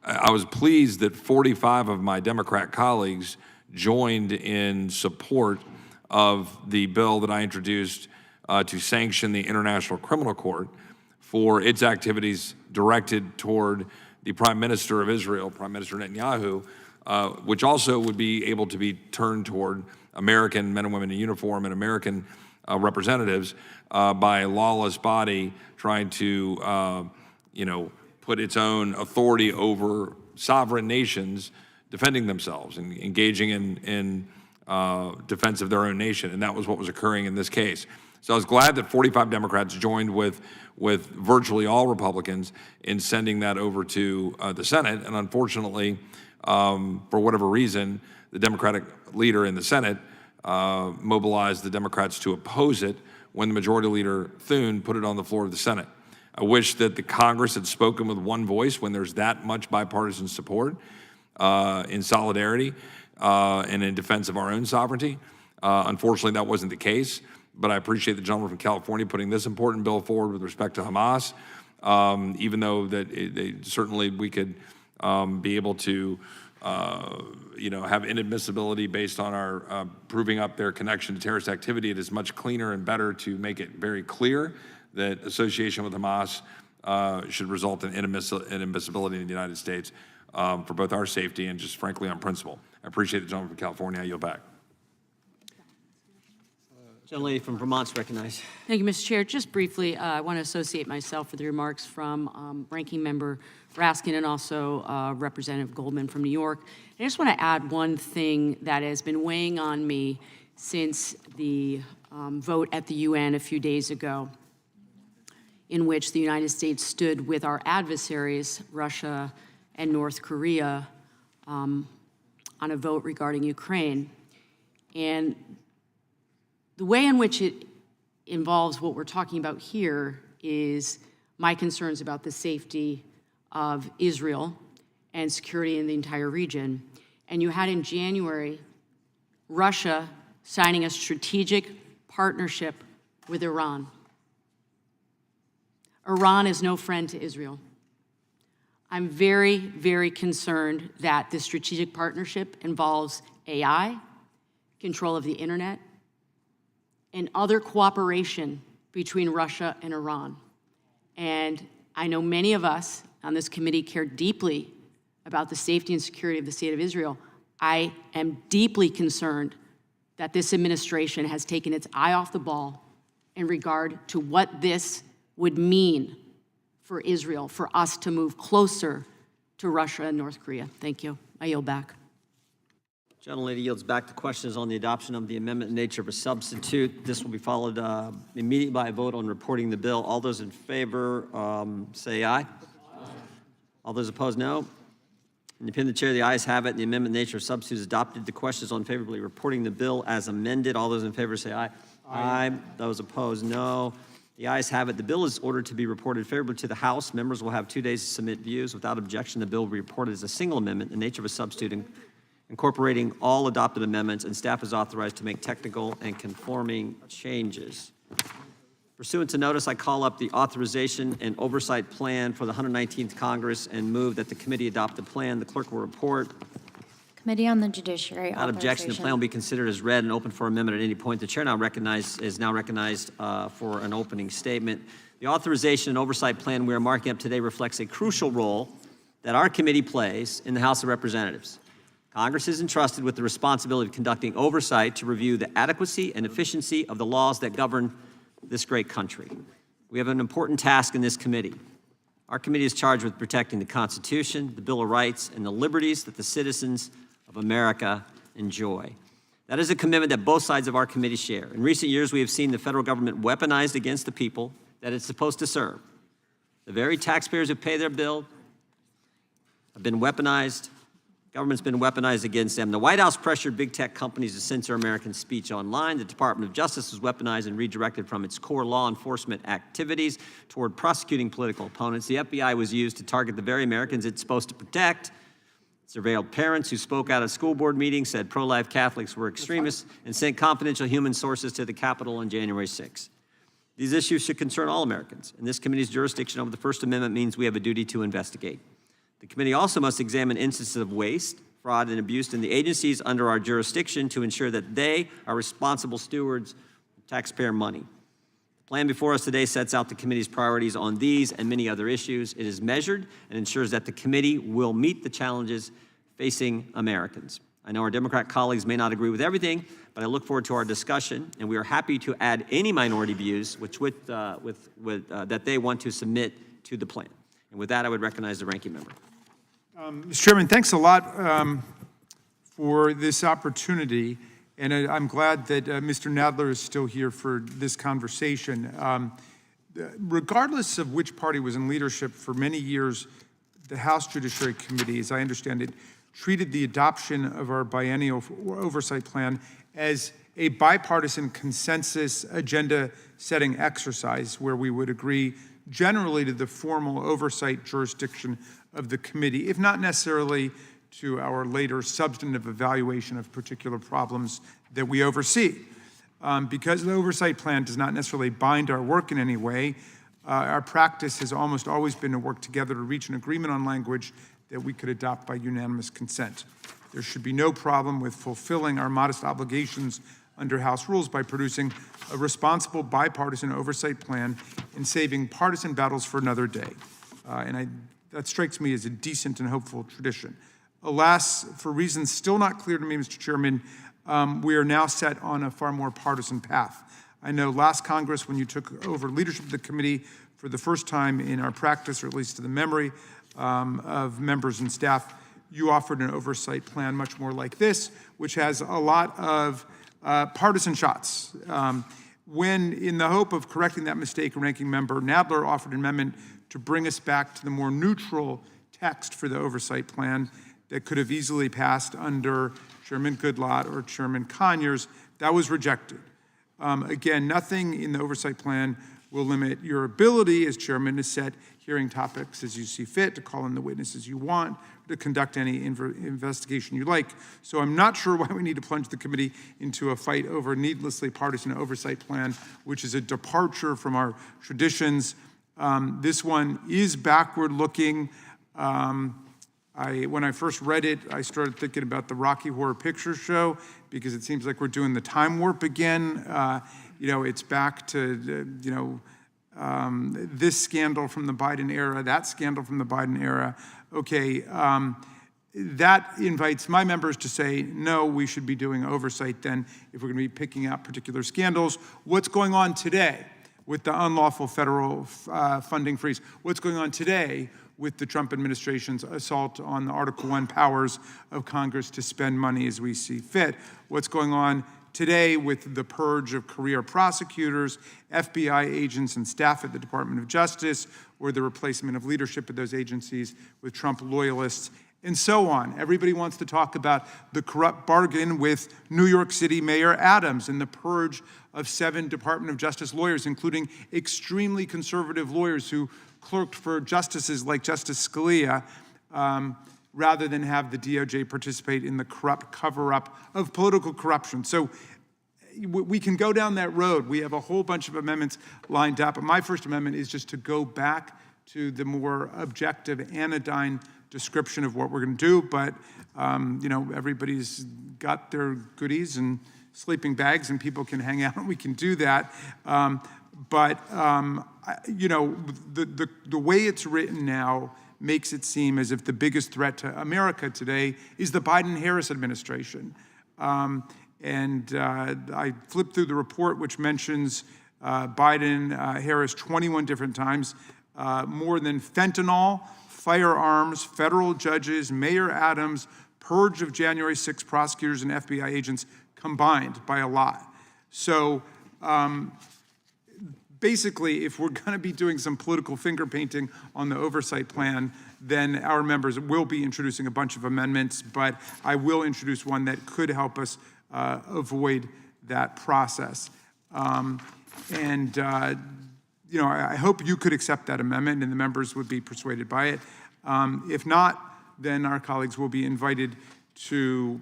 I was pleased that 45 of my Democrat colleagues joined in support of the bill that I introduced to sanction the International Criminal Court for its activities directed toward the Prime Minister of Israel, Prime Minister Netanyahu, which also would be able to be turned toward American men and women in uniform and American representatives by a lawless body trying to, put its own authority over sovereign nations defending themselves and engaging in defense of their own nation. And that was what was occurring in this case. So I was glad that 45 Democrats joined with virtually all Republicans in sending that over to the Senate. And unfortunately, for whatever reason, the Democratic leader in the Senate mobilized the Democrats to oppose it when the Majority Leader Thune put it on the floor of the Senate. I wish that the Congress had spoken with one voice when there's that much bipartisan support in solidarity and in defense of our own sovereignty. Unfortunately, that wasn't the case, but I appreciate the gentleman from California putting this important bill forward with respect to Hamas, even though that certainly we could be able to have inadmissibility based on our proving up their connection to terrorist activity. It is much cleaner and better to make it very clear that association with Hamas should result in inadmissibility in the United States for both our safety and just frankly on principle. I appreciate the gentleman from California. I yield back. Gentlelady from Vermont's recognized. Thank you, Mr. Chair. Just briefly, I want to associate myself with the remarks from Ranking Member Raskin and also Representative Goldman from New York. I just want to add one thing that has been weighing on me since the vote at the UN a few days ago, in which the United States stood with our adversaries, Russia and North Korea, on a vote regarding Ukraine. And the way in which it involves what we're talking about here is my concerns about the safety of Israel and security in the entire region. And you had in January, Russia signing a strategic partnership with Iran. Iran is no friend to Israel. I'm very, very concerned that this strategic partnership involves AI, control of the internet, and other cooperation between Russia and Iran. And I know many of us on this committee care deeply about the safety and security of the state of Israel. I am deeply concerned that this administration has taken its eye off the ball in regard to what this would mean for Israel, for us to move closer to Russia and North Korea. Thank you. I yield back. Gentlelady yields back to questions on the adoption of the amendment in nature of a substitute. This will be followed immediately by a vote on reporting the bill. All those in favor say aye. All those opposed, no. In the opinion of the chair, the ayes have it. The amendment in nature of substitute is adopted. The question is on favorably reporting the bill as amended. All those in favor say aye. Aye. Those opposed, no. The ayes have it. The bill is ordered to be reported favorably to the House. Members will have 2 days to submit views. Without objection, the bill will be reported as a single amendment in the nature of a substitute, incorporating all adopted amendments, and staff is authorized to make technical and conforming changes. Pursuant to notice, I call up the Authorization and Oversight Plan for the 119th Congress and move that the committee adopt the plan. The clerk will report. Committee on the Judiciary. Without objection, the plan will be considered as read and open for amendment at any point. The chair is now recognized for an opening statement. The Authorization and Oversight Plan we are marking up today reflects a crucial role that our committee plays in the House of Representatives. Congress is entrusted with the responsibility of conducting oversight to review the adequacy and efficiency of the laws that govern this great country. We have an important task in this committee. Our committee is charged with protecting the Constitution, the Bill of Rights, and the liberties that the citizens of America enjoy. That is a commitment that both sides of our committee share. In recent years, we have seen the federal government weaponized against the people that it's supposed to serve. The very taxpayers who pay their bill have been weaponized. Government's been weaponized against them. The White House pressured big tech companies to censor American speech online. The Department of Justice was weaponized and redirected from its core law enforcement activities toward prosecuting political opponents. The FBI was used to target the very Americans it's supposed to protect. Surveilled parents who spoke out at school board meetings, said pro-life Catholics were extremists, and sent confidential human sources to the Capitol on January 6th. These issues should concern all Americans, and this committee's jurisdiction over the First Amendment means we have a duty to investigate. The committee also must examine instances of waste, fraud, and abuse in the agencies under our jurisdiction to ensure that they are responsible stewards of taxpayer money. The plan before us today sets out the committee's priorities on these and many other issues. It is measured and ensures that the committee will meet the challenges facing Americans. I know our Democrat colleagues may not agree with everything, but I look forward to our discussion, and we are happy to add any minority views that they want to submit to the plan. And with that, I would recognize the ranking member. Mr. Chairman, thanks a lot for this opportunity, and I'm glad that Mr. Nadler is still here for this conversation. Regardless of which party was in leadership for many years, the House Judiciary Committee, as I understand it, treated the adoption of our biennial oversight plan as a bipartisan consensus agenda-setting exercise where we would agree generally to the formal oversight jurisdiction of the committee, if not necessarily to our later substantive evaluation of particular problems that we oversee. Because the oversight plan does not necessarily bind our work in any way, our practice has almost always been to work together to reach an agreement on language that we could adopt by unanimous consent. There should be no problem with fulfilling our modest obligations under House rules by producing a responsible bipartisan oversight plan and saving partisan battles for another day. That strikes me as a decent and hopeful tradition. Alas, for reasons still not clear to me, Mr. Chairman, we are now set on a far more partisan path. I know last Congress, when you took over leadership of the committee for the first time in our practice, or at least to the memory of members and staff, you offered an oversight plan much more like this, which has a lot of partisan shots. When, in the hope of correcting that mistake, Ranking Member Nadler offered an amendment to bring us back to the more neutral text for the oversight plan that could have easily passed under Chairman Goodlatte or Chairman Conyers, that was rejected. Again, nothing in the oversight plan will limit your ability as chairman to set hearing topics as you see fit, to call in the witnesses you want, to conduct any investigation you like. So I'm not sure why we need to plunge the committee into a fight over a needlessly partisan oversight plan, which is a departure from our traditions. This one is backward-looking. When I first read it, I started thinking about the Rocky Horror Picture Show because it seems like we're doing the time warp again. It's back to, this scandal from the Biden era, that scandal from the Biden era. Okay, that invites my members to say, no, we should be doing oversight then if we're going to be picking out particular scandals. What's going on today with the unlawful federal funding freeze? What's going on today with the Trump administration's assault on the Article I powers of Congress to spend money as we see fit? What's going on today with the purge of career prosecutors, FBI agents, and staff at the Department of Justice, or the replacement of leadership at those agencies with Trump loyalists, and so on? Everybody wants to talk about the corrupt bargain with New York City Mayor Adams and the purge of 7 Department of Justice lawyers, including extremely conservative lawyers who clerked for justices like Justice Scalia, rather than have the DOJ participate in the corrupt cover-up of political corruption. So we can go down that road. We have a whole bunch of amendments lined up. But my first amendment is just to go back to the more objective, anodyne description of what we're going to do. But, everybody's got their goodies and sleeping bags, and people can hang out, and we can do that. The way it's written now makes it seem as if the biggest threat to America today is the Biden-Harris administration. I flipped through the report, which mentions Biden, Harris 21 different times. more than fentanyl, firearms, federal judges, Mayor Adams, purge of January 6 prosecutors and FBI agents combined by a lot. So basically, if we're going to be doing some political finger painting on the oversight plan, then our members will be introducing a bunch of amendments, but I will introduce one that could help us avoid that process. You know, I hope you could accept that amendment and the members would be persuaded by it. If not, then our colleagues will be invited to,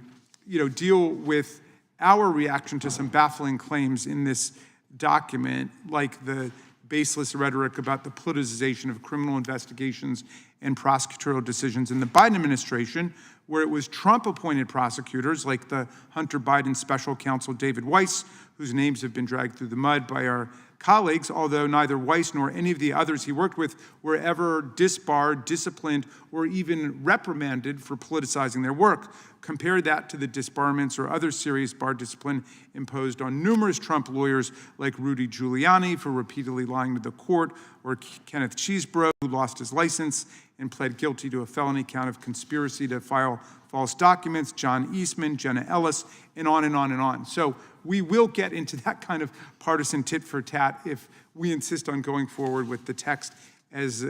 you know, deal with our reaction to some baffling claims in this document, like the baseless rhetoric about the politicization of criminal investigations and prosecutorial decisions in the Biden administration, where it was Trump-appointed prosecutors like the Hunter Biden special counsel David Weiss, whose names have been dragged through the mud by our colleagues, although neither Weiss nor any of the others he worked with were ever disbarred, disciplined, or even reprimanded for politicizing their work. Compare that to the disbarments or other serious bar discipline imposed on numerous Trump lawyers like Rudy Giuliani for repeatedly lying to the court, or Kenneth Chesebro, who lost his license and pled guilty to a felony count of conspiracy to file false documents, John Eastman, Jenna Ellis, and on and on and on. So we will get into that kind of partisan tit for tat if we insist on going forward with the text as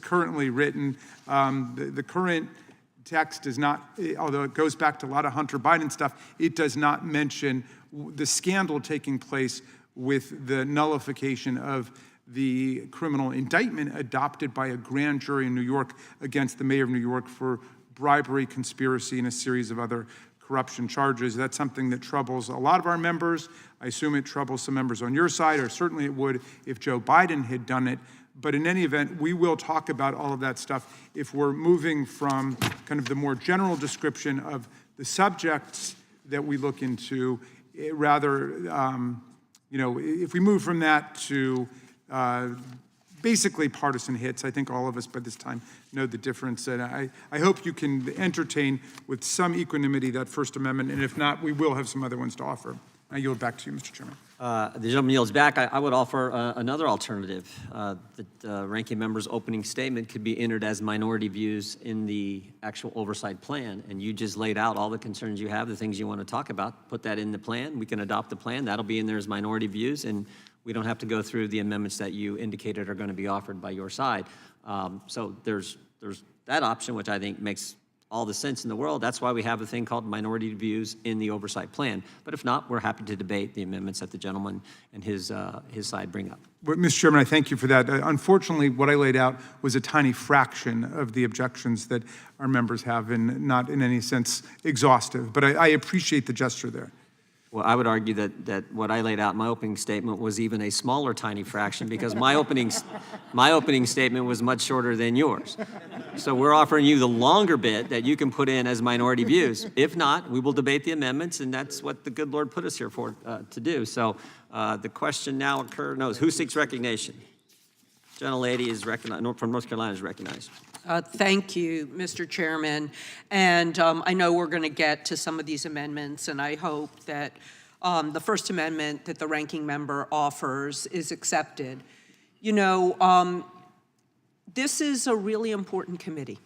currently written. The current text does not, although it goes back to a lot of Hunter Biden stuff, it does not mention the scandal taking place with the nullification of the criminal indictment adopted by a grand jury in New York against the mayor of New York for bribery, conspiracy, and a series of other corruption charges. That's something that troubles a lot of our members. I assume it troubles some members on your side, or certainly it would if Joe Biden had done it. But in any event, we will talk about all of that stuff if we're moving from kind of the more general description of the subjects that we look into, rather, you know, if we move from that to basically partisan hits. I think all of us by this time know the difference. And I hope you can entertain with some equanimity that First Amendment. And if not, we will have some other ones to offer. I yield back to you, Mr. Chairman. The gentleman yields back. I would offer another alternative. The ranking member's opening statement could be entered as minority views in the actual oversight plan. And you just laid out all the concerns you have, the things you want to talk about. Put that in the plan. We can adopt the plan. That'll be in there as minority views. And we don't have to go through the amendments that you indicated are going to be offered by your side. So there's that option, which I think makes all the sense in the world. That's why we have a thing called minority views in the oversight plan. But if not, we're happy to debate the amendments that the gentleman and his side bring up. Well, Mr. Chairman, I thank you for that. Unfortunately, what I laid out was a tiny fraction of the objections that our members have, and not in any sense exhaustive. But I appreciate the gesture there. Well, I would argue that what I laid out in my opening statement was even a smaller, tiny fraction, because my opening statement was much shorter than yours. So we're offering you the longer bit that you can put in as minority views. If not, we will debate the amendments, and that's what the good Lord put us here for to do. So the question now occurs, who seeks recognition? Gentlelady is recognized, from North Carolina is recognized. Thank you, Mr. Chairman. And I know we're going to get to some of these amendments, and I hope that the First Amendment that the ranking member offers is accepted. You know, this is a really important committee.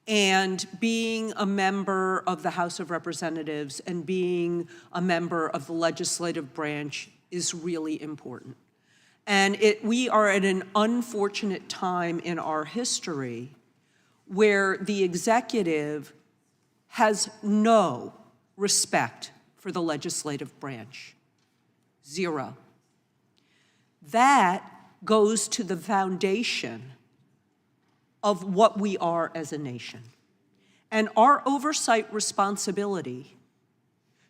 And being a member of the House of Representatives and being a member of the legislative branch is really important. And we are at an unfortunate time in our history where the executive has no respect for the legislative branch. Zero. That goes to the foundation of what we are as a nation. And our oversight responsibility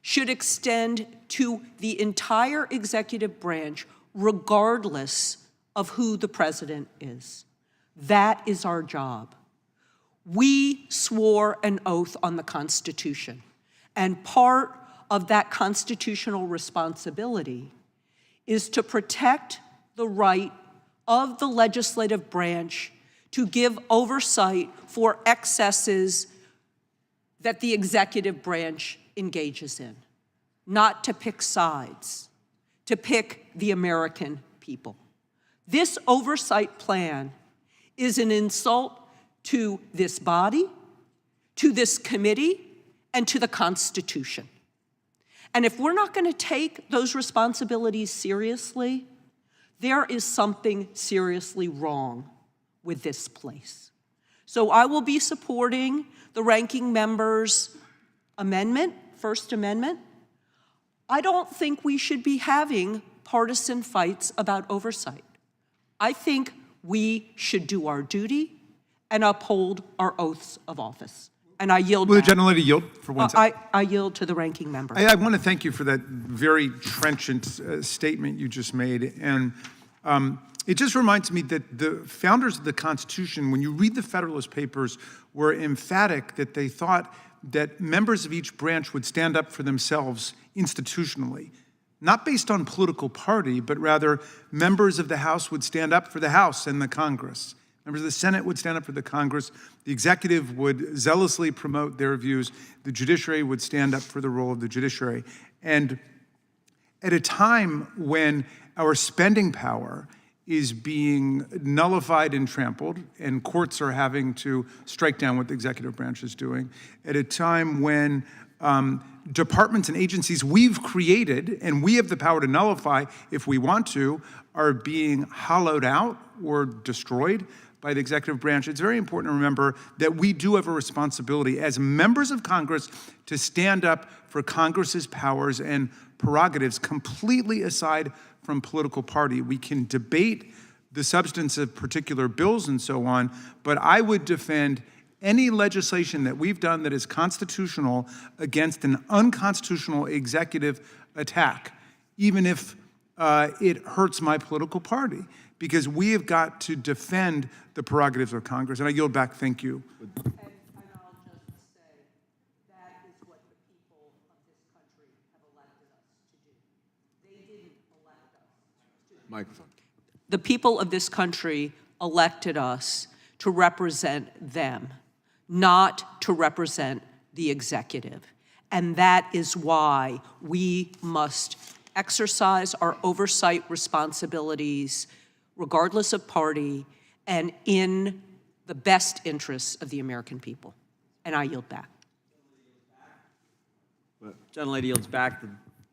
should extend to the entire executive branch, regardless of who the president is. That is our job. We swore an oath on the Constitution, and part of that constitutional responsibility is to protect the right of the legislative branch to give oversight for excesses that the executive branch engages in, not to pick sides, to pick the American people. This oversight plan is an insult to this body, to this committee, and to the Constitution. And if we're not going to take those responsibilities seriously, there is something seriously wrong with this place. So I will be supporting the ranking member's amendment, First Amendment. I don't think we should be having partisan fights about oversight. I think we should do our duty and uphold our oaths of office. And I yield Will the back. gentlelady yield for 1 second? I yield to the ranking member. I want to thank you for that very trenchant statement you just made. And it just reminds me that the founders of the Constitution, when you read the Federalist Papers, were emphatic that they thought that members of each branch would stand up for themselves institutionally, not based on political party, but rather members of the House would stand up for the House and the Congress. Members of the Senate would stand up for the Congress. The executive would zealously promote their views. The judiciary would stand up for the role of the judiciary. And at a time when our spending power is being nullified and trampled, and courts are having to strike down what the executive branch is doing, at a time when departments and agencies we've created, and we have the power to nullify if we want to, are being hollowed out or destroyed by the executive branch, it's very important to remember that we do have a responsibility as members of Congress to stand up for Congress's powers and prerogatives completely aside from political party. We can debate the substance of particular bills and so on, but I would defend any legislation that we've done that is constitutional against an unconstitutional executive attack, even if it hurts my political party, because we have got to defend the prerogatives of Congress. And I yield back. Thank you. And I'll just say, that is what the people of this country have elected us to do. They didn't elect us to do. Microphone. The people of this country elected us to represent them, not to represent the executive. And that is why we must exercise our oversight responsibilities regardless of party and in the best interests of the American people. And I yield back. Gentlelady yields back. The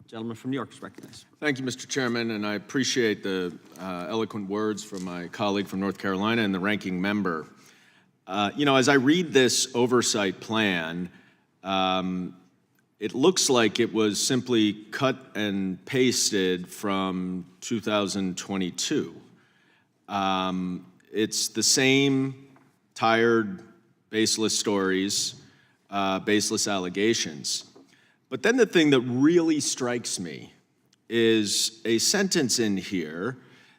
gentleman from New York is recognized. Thank you, Mr. Chairman, and I appreciate the eloquent words from my colleague from North Carolina and the ranking member. As I read this oversight plan, it looks like it was simply cut and pasted from 2022. It's the same tired, baseless stories, baseless allegations. But then the thing that really strikes me is a sentence in here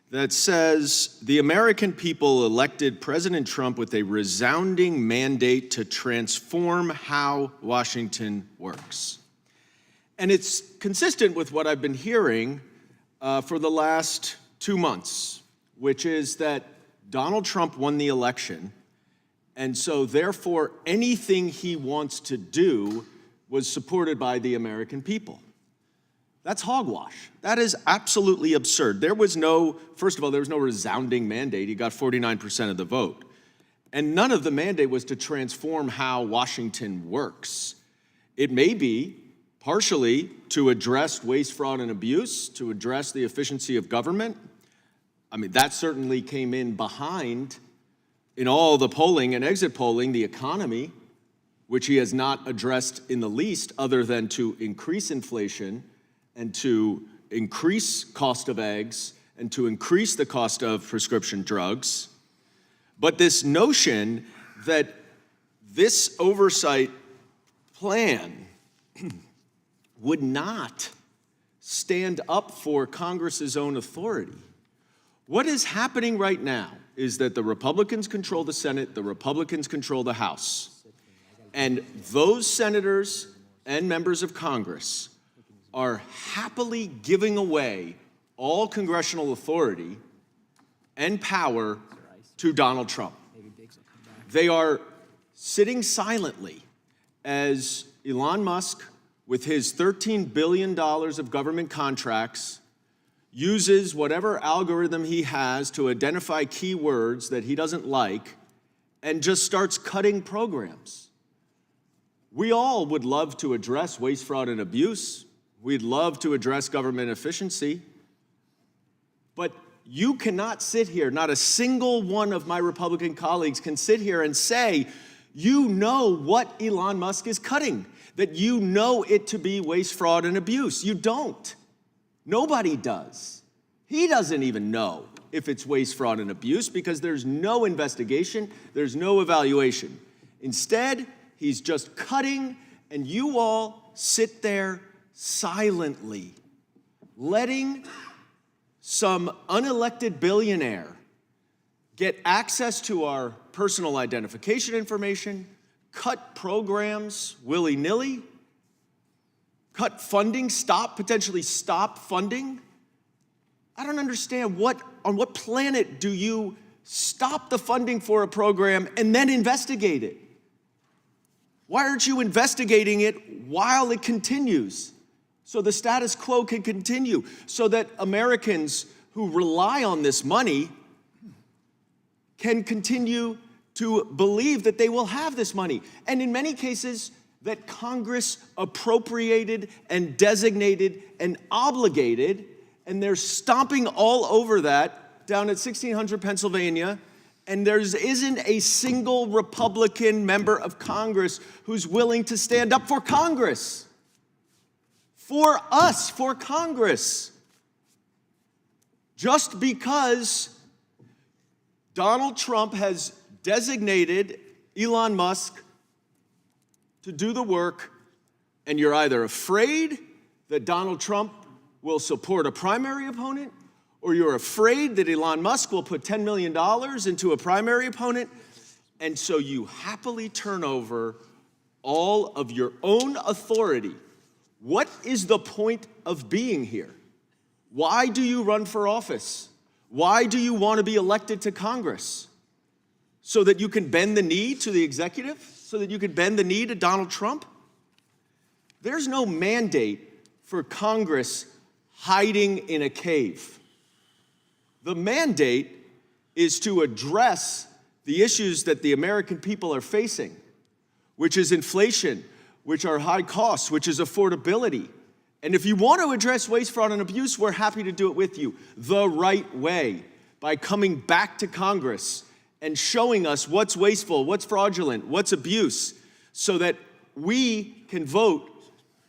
that says, the American people elected President Trump with a resounding mandate to transform how Washington works. And it's consistent with what I've been hearing for the last 2 months, which is that Donald Trump won the election, and so therefore anything he wants to do was supported by the American people. That's hogwash. That is absolutely absurd. First of all, there was no resounding mandate. He got 49% of the vote. And none of the mandate was to transform how Washington works. It may be partially to address waste, fraud, and abuse, to address the efficiency of government. I mean, that certainly came in behind, in all the polling and exit polling, the economy, which he has not addressed in the least other than to increase inflation and to increase cost of eggs and to increase the cost of prescription drugs. But this notion that this oversight plan would not stand up for Congress's own authority. What is happening right now is that the Republicans control the Senate, the Republicans control the House. And those senators and members of Congress are happily giving away all congressional authority and power to Donald Trump. They are sitting silently as Elon Musk, with his $13 billion of government contracts, uses whatever algorithm he has to identify keywords that he doesn't like, and just starts cutting programs. We all would love to address waste, fraud, and abuse. We'd love to address government efficiency. But you cannot sit here, not a single one of my Republican colleagues can sit here and say, you know what Elon Musk is cutting, that you know it to be waste, fraud, and abuse. You don't. Nobody does. He doesn't even know if it's waste, fraud, and abuse because there's no investigation, there's no evaluation. Instead, he's just cutting, and you all sit there silently, letting some unelected billionaire get access to our personal identification information, cut programs willy-nilly, cut funding, potentially stop funding. I don't understand on what planet do you stop the funding for a program and then investigate it? Why aren't you investigating it while it continues? So the status quo can continue, so that Americans who rely on this money can continue to believe that they will have this money. And in many cases, that Congress appropriated and designated and obligated, and they're stomping all over that down at 1600 Pennsylvania, and there isn't a single Republican member of Congress who's willing to stand up for Congress. For us, for Congress. Just because Donald Trump has designated Elon Musk to do the work, and you're either afraid that Donald Trump will support a primary opponent, or you're afraid that Elon Musk will put $10 million into a primary opponent, and so you happily turn over all of your own authority. What is the point of being here? Why do you run for office? Why do you want to be elected to Congress? So that you can bend the knee to the executive? So that you can bend the knee to Donald Trump? There's no mandate for Congress hiding in a cave. The mandate is to address the issues that the American people are facing, which is inflation, which are high costs, which is affordability. And if you want to address waste, fraud, and abuse, we're happy to do it with you the right way, by coming back to Congress and showing us what's wasteful, what's fraudulent, what's abuse, so that we can vote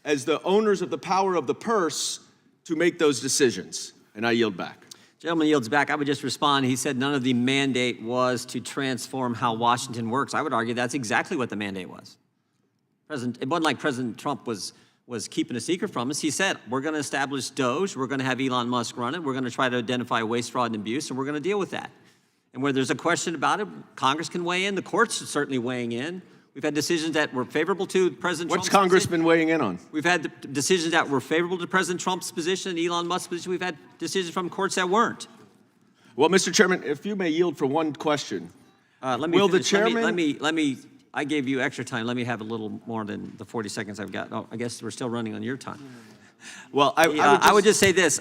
as the owners of the power of the purse to make those decisions. And I yield back. Gentleman yields back. I would just respond. He said none of the mandate was to transform how Washington works. I would argue that's exactly what the mandate was. It wasn't like President Trump was keeping a secret from us. He said, we're going to establish DOGE, we're going to have Elon Musk run it, we're going to try to identify waste, fraud, and abuse, and we're going to deal with that. And where there's a question about it, Congress can weigh in. The courts are certainly weighing in. We've had decisions that were favorable to President Trump's What's Congress been weighing in on? We've had decisions that were favorable to President Trump's position and Elon Musk's position. We've had decisions from courts that weren't. Well, Mr. Chairman, if you may yield for one question. Let me Will finish. the chairman... Let me, I gave you extra time. Let me have a little more than the 40 seconds I've got. Oh, I guess we're still running on your time. Well, I would just say this.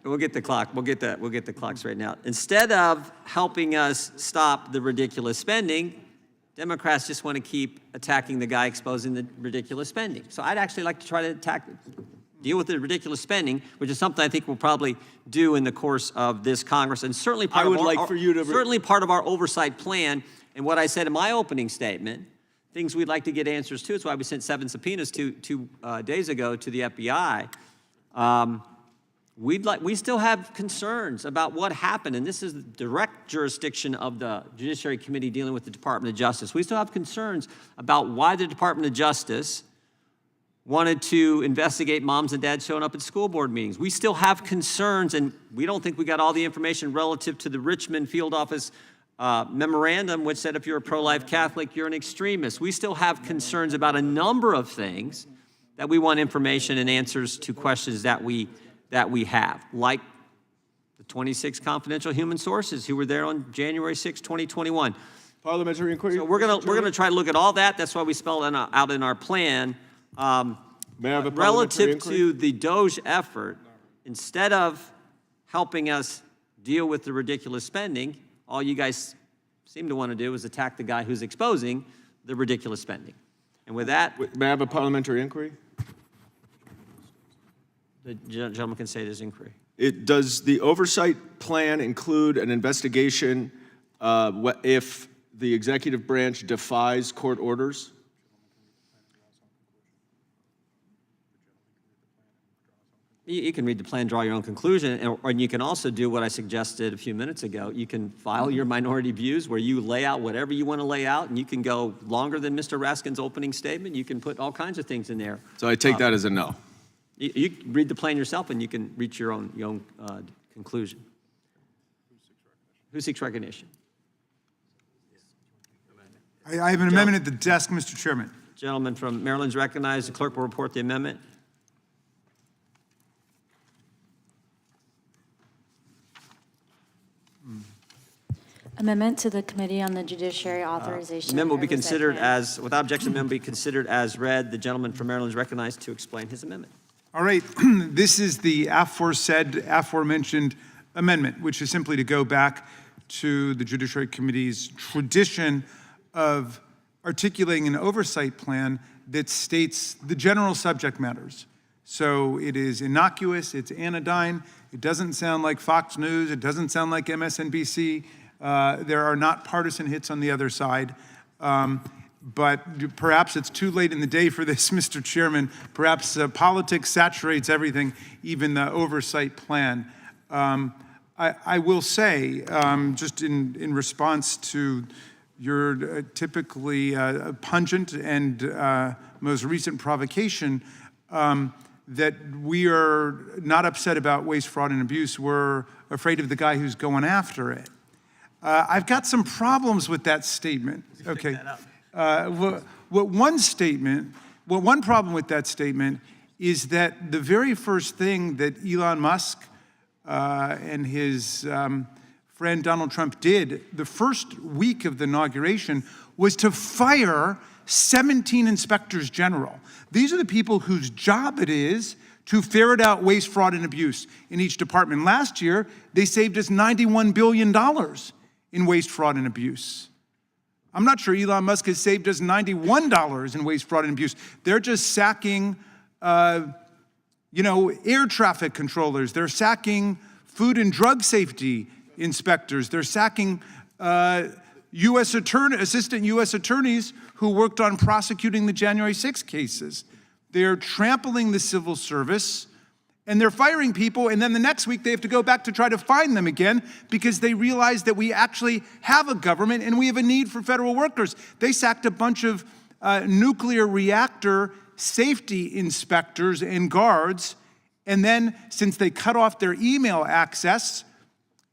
We'll get the clock. We'll get the clock straightened out. Instead of helping us stop the ridiculous spending, Democrats just want to keep attacking the guy exposing the ridiculous spending. So I'd actually like to try to deal with the ridiculous spending, which is something I think we'll probably do in the course of this Congress, and certainly part certainly part of our oversight plan. And what I said in my opening statement, things we'd like to get answers to. That's why we sent 7 subpoenas two days ago to the FBI. We still have concerns about what happened, and this is the direct jurisdiction of the Judiciary Committee dealing with the Department of Justice. We still have concerns about why the Department of Justice wanted to investigate moms and dads showing up at school board meetings. We still have concerns, and we don't think we got all the information relative to the Richmond field office memorandum, which said if you're a pro-life Catholic, you're an extremist. We still have concerns about a number of things that we want information and answers to questions that we have, like the 26 confidential human sources who were there on January 6, 2021. Parliamentary inquiry. So we're gonna try to look at all that. That's why we spelled it out in our plan. May I have a parliamentary relative inquiry? to the Doge effort, instead of helping us deal with the ridiculous spending, all you guys seem to want to do is attack the guy who's exposing the ridiculous spending. And with that, May I have a parliamentary inquiry? the gentleman can say his inquiry. Does the oversight plan include an investigation if the executive branch defies court orders? You can read the plan, draw your own conclusion, and you can also do what I suggested a few minutes ago. You can file your minority views where you lay out whatever you want to lay out, and you can go longer than Mr. Raskin's opening statement. You can put all kinds of things in there. So I take that as a no. You read the plan yourself, and you can reach your own conclusion. Who seeks recognition? I have an amendment at the desk, Mr. Chairman. Gentleman from Maryland's recognized. The clerk will report the amendment. Amendment to the Committee on the Judiciary Authorization. Amendment will be and Oversight considered Plan. as, without objection, amendment will be considered as read. The gentleman from Maryland is recognized to explain his amendment. All right, this is the aforementioned amendment, which is simply to go back to the Judiciary Committee's tradition of articulating an oversight plan that states the general subject matters. So it is innocuous, it's anodyne, it doesn't sound like Fox News, it doesn't sound like MSNBC. There are not partisan hits on the other side. But perhaps it's too late in the day for this, Mr. Chairman. Perhaps politics saturates everything, even the oversight plan. I will say, just in response to your typically pungent and most recent provocation, that we are not upset about waste, fraud, and abuse. We're afraid of the guy who's going after it. I've got some problems with that statement. Okay. One problem with that statement is that the very first thing that Elon Musk and his friend Donald Trump did the first week of the inauguration was to fire 17 inspectors general. These are the people whose job it is to ferret out waste, fraud, and abuse in each department. Last year, they saved us $91 billion in waste, fraud, and abuse. I'm not sure Elon Musk has saved us $91 in waste, fraud, and abuse. They're just sacking, air traffic controllers. They're sacking food and drug safety inspectors. They're sacking assistant U.S. attorneys who worked on prosecuting the January 6 cases. They're trampling the civil service, and they're firing people, and then the next week they have to go back to try to find them again because they realize that we actually have a government and we have a need for federal workers. They sacked a bunch of nuclear reactor safety inspectors and guards, and then since they cut off their email access,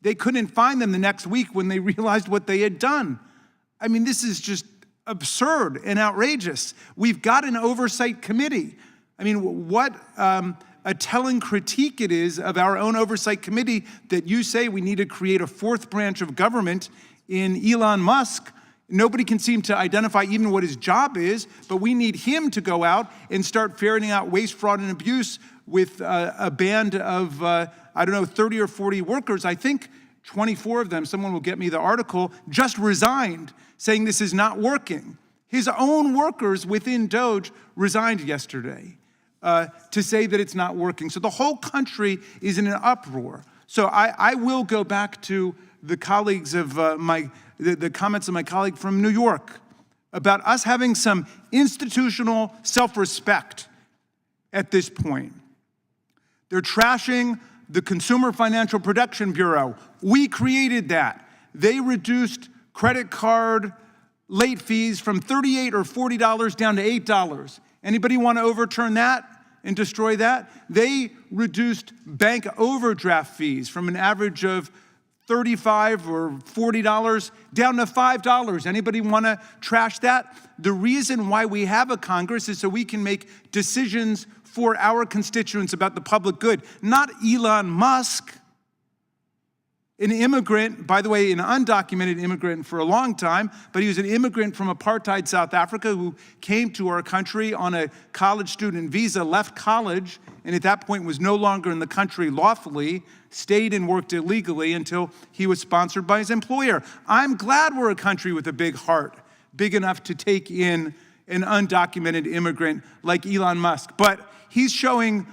they couldn't find them the next week when they realized what they had done. I mean, this is just absurd and outrageous. We've got an oversight committee. I mean, what a telling critique it is of our own oversight committee that you say we need to create a fourth branch of government in Elon Musk. Nobody can seem to identify even what his job is, but we need him to go out and start ferreting out waste, fraud, and abuse with a band of, 30 or 40 workers. I think 24 of them, someone will get me the article, just resigned, saying this is not working. His own workers within Doge resigned yesterday to say that it's not working. So the whole country is in an uproar. So I will go back to the colleagues of the comments of my colleague from New York about us having some institutional self-respect at this point. They're trashing the Consumer Financial Protection Bureau. We created that. They reduced credit card late fees from $38 or $40 down to $8. Anybody want to overturn that and destroy that? They reduced bank overdraft fees from an average of $35 or $40 down to $5. Anybody want to trash that? The reason why we have a Congress is so we can make decisions for our constituents about the public good, not Elon Musk. an immigrant, by the way, an undocumented immigrant for a long time, but he was an immigrant from apartheid South Africa who came to our country on a college student visa, left college, and at that point was no longer in the country lawfully, stayed and worked illegally until he was sponsored by his employer. I'm glad we're a country with a big heart, big enough to take in an undocumented immigrant like Elon Musk. But he's showing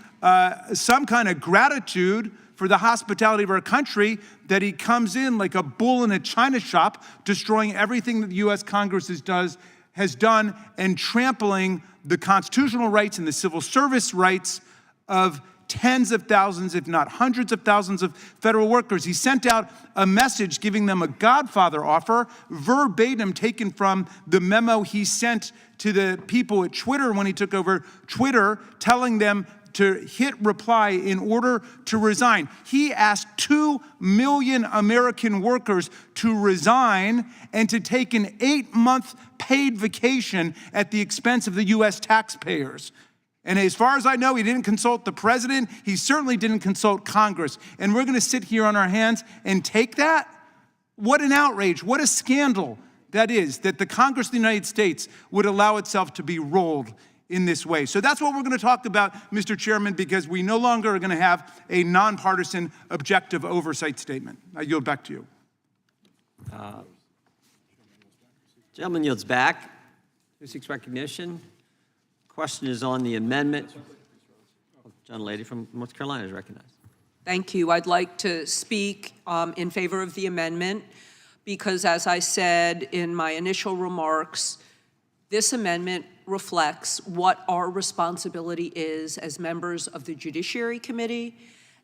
some kind of gratitude for the hospitality of our country, that he comes in like a bull in a china shop, destroying everything that the U.S. Congress has done, and trampling the constitutional rights and the civil service rights of tens of thousands, if not hundreds of thousands of federal workers. He sent out a message giving them a Godfather offer, verbatim taken from the memo he sent to the people at Twitter when he took over Twitter, telling them to hit reply in order to resign. He asked 2 million American workers to resign and to take an 8-month paid vacation at the expense of the U.S. taxpayers. And as far as I know, he didn't consult the president. He certainly didn't consult Congress. And we're going to sit here on our hands and take that? What an outrage. What a scandal that is, that the Congress of the United States would allow itself to be rolled in this way. So that's what we're going to talk about, Mr. Chairman, because we no longer are going to have a nonpartisan objective oversight statement. I yield back to you. Gentleman yields back. Who seeks recognition? Question is on the amendment. Gentlelady from North Carolina is recognized. Thank you. I'd like to speak in favor of the amendment because, as I said in my initial remarks, this amendment reflects what our responsibility is as members of the Judiciary Committee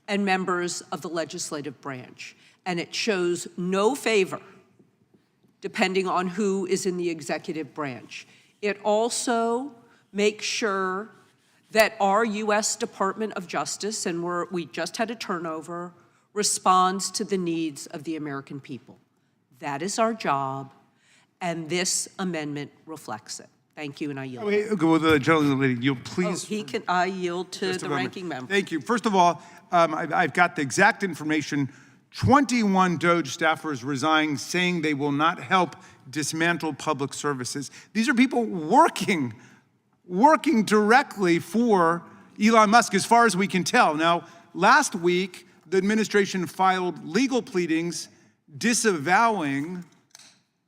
and members of the legislative branch. And it shows no favor depending on who is in the executive branch. It also makes sure that our U.S. Department of Justice, and we just had a turnover, responds to the needs of the American people. That is our job, and this amendment reflects it. Thank you, and I yield. Will the gentleman, you'll please. I yield to the ranking member. Thank you. First of all, I've got the exact information. 21 DOJ staffers resigned, saying they will not help dismantle public services. These are people working directly for Elon Musk, as far as we can tell. Now, last week, the administration filed legal pleadings disavowing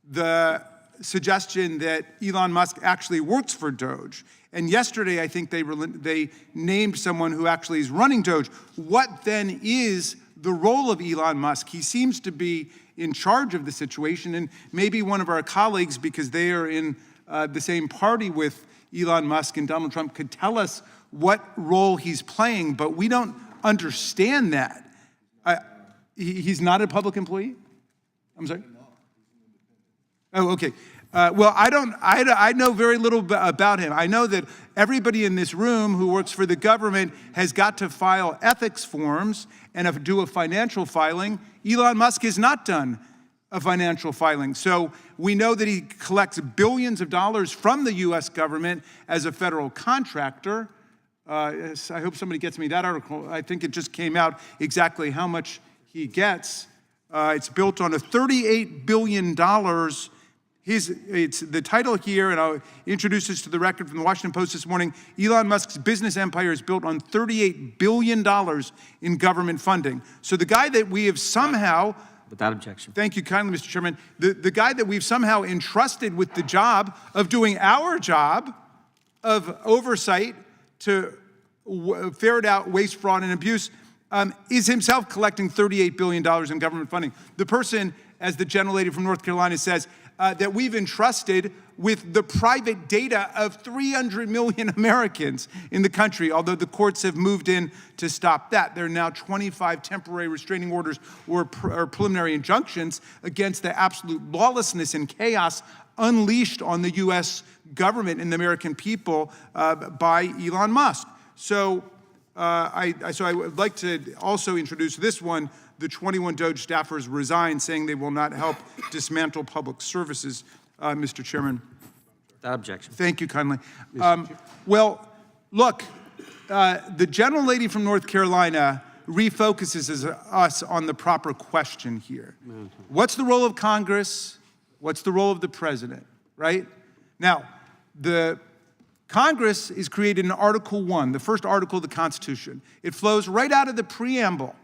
the suggestion that Elon Musk actually works for DOJ. And yesterday, I think they named someone who actually is running DOJ. What then is the role of Elon Musk? He seems to be in charge of the situation, and maybe one of our colleagues, because they are in the same party with Elon Musk and Donald Trump, could tell us what role he's playing, but we don't understand that. He's not a public employee? I'm sorry? Oh, okay. Well, I know very little about him. I know that everybody in this room who works for the government has got to file ethics forms and do a financial filing. Elon Musk has not done a financial filing. So we know that he collects billions of dollars from the U.S. government as a federal contractor. I hope somebody gets me that article. I think it just came out exactly how much he gets. It's built on a $38 billion. It's the title here, and I'll introduce this to the record from the Washington Post this morning. Elon Musk's business empire is built on $38 billion in government funding. So the guy that we have somehow... Without objection. Thank you kindly, Mr. Chairman. The guy that we've somehow entrusted with the job of doing our job of oversight to ferret out waste, fraud, and abuse is himself collecting $38 billion in government funding. The person, as the gentlelady from North Carolina says, that we've entrusted with the private data of 300 million Americans in the country, although the courts have moved in to stop that. There are now 25 temporary restraining orders or preliminary injunctions against the absolute lawlessness and chaos unleashed on the U.S. government and the American people by Elon Musk. So I would like to also introduce this one. The 21 DOJ staffers resigned, saying they will not help dismantle public services, Mr. Chairman. Without objection. Thank you kindly. Well, look, the gentlelady from North Carolina refocuses us on the proper question here. What's the role of Congress? What's the role of the president, right? Now, the Congress is created in Article 1, the first article of the Constitution. It flows right out of the preamble,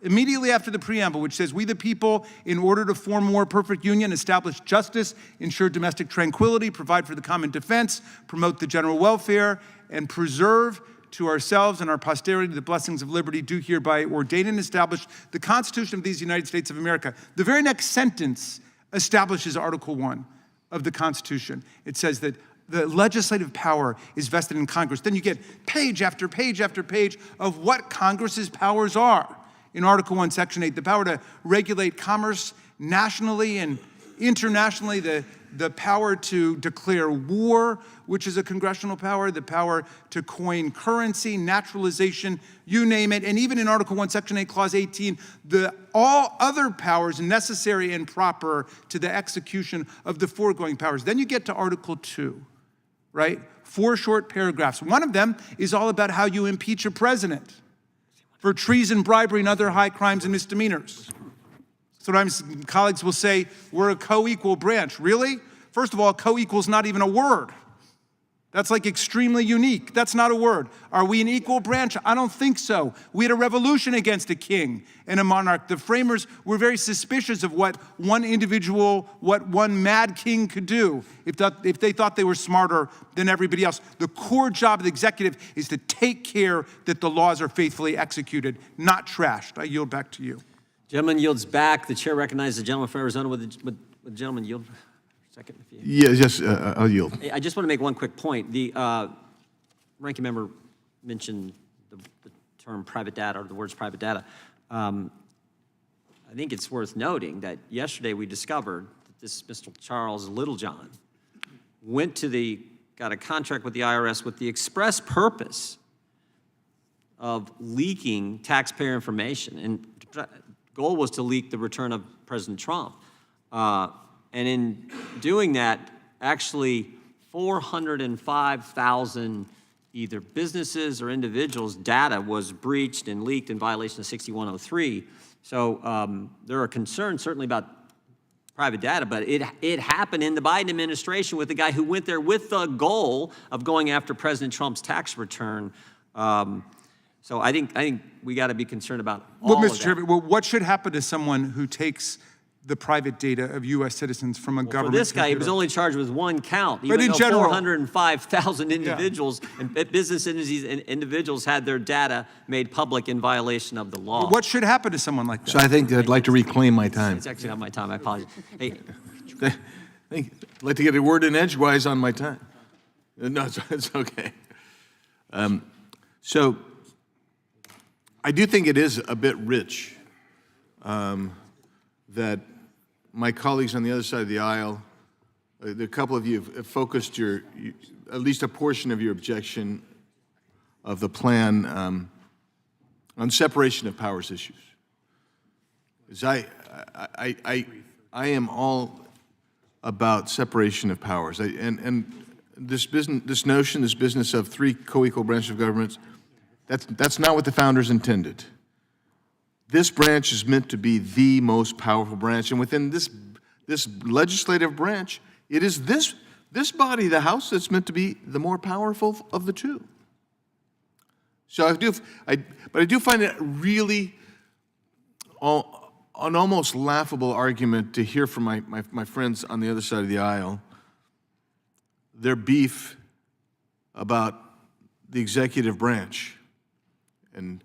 immediately after the preamble, which says, "We the people, in order to form more perfect union, establish justice, ensure domestic tranquility, provide for the common defense, promote the general welfare, and preserve to ourselves and our posterity the blessings of liberty, do hereby ordain and establish the Constitution of these United States of America." The very next sentence establishes Article 1 of the Constitution. It says that the legislative power is vested in Congress. Then you get page after page after page of what Congress's powers are. In Article 1, Section 8, the power to regulate commerce nationally and internationally, the power to declare war, which is a congressional power, the power to coin currency, naturalization, you name it. And even in Article 1, Section 8, Clause 18, all other powers necessary and proper to the execution of the foregoing powers. Then you get to Article 2, right? 4 short paragraphs. One of them is all about how you impeach a president for treason, bribery, and other high crimes and misdemeanors. Sometimes colleagues will say, we're a co-equal branch. Really? First of all, co-equal is not even a word. That's like extremely unique. That's not a word. Are we an equal branch? I don't think so. We had a revolution against a king and a monarch. The framers were very suspicious of what one individual, what one mad king could do if they thought they were smarter than everybody else. The core job of the executive is to take care that the laws are faithfully executed, not trashed. I yield back to you. Gentleman yields back. The chair recognizes the gentleman from Arizona. Would the gentleman yield? Second, if you... Yes, I'll yield. I just want to make one quick point. The ranking member mentioned the term private data, or the words private data. I think it's worth noting that yesterday we discovered that this Mr. Charles Littlejohn got a contract with the IRS with the express purpose of leaking taxpayer information. And the goal was to leak the return of President Trump. And in doing that, actually 405,000 either businesses or individuals' data was breached and leaked in violation of 6103. So there are concerns certainly about private data, but it happened in the Biden administration with the guy who went there with the goal of going after President Trump's tax return. So I think we got to be concerned about all of that. Mr. Chairman, what should happen to someone who takes the private data of U.S. citizens from a government? For this guy, he was only charged with one count. But in general, 405,000 individuals and business entities and individuals had their data made public in violation of the law. What should happen to someone like that? So I think I'd like to reclaim my time. It's actually not my time. I apologize. Hey, I'd like to get a word in edgewise on my time. No, it's okay. So I do think it is a bit rich that my colleagues on the other side of the aisle, a couple of you have focused at least a portion of your objection of the plan on separation of powers issues. As I am all about separation of powers, and this business of 3 co-equal branches of government, that's not what the founders intended. This branch is meant to be the most powerful branch, and within this legislative branch, it is this body, the House, that's meant to be the more powerful of the two. So I do find it really an almost laughable argument to hear from my friends on the other side of the aisle, their beef about the executive branch, and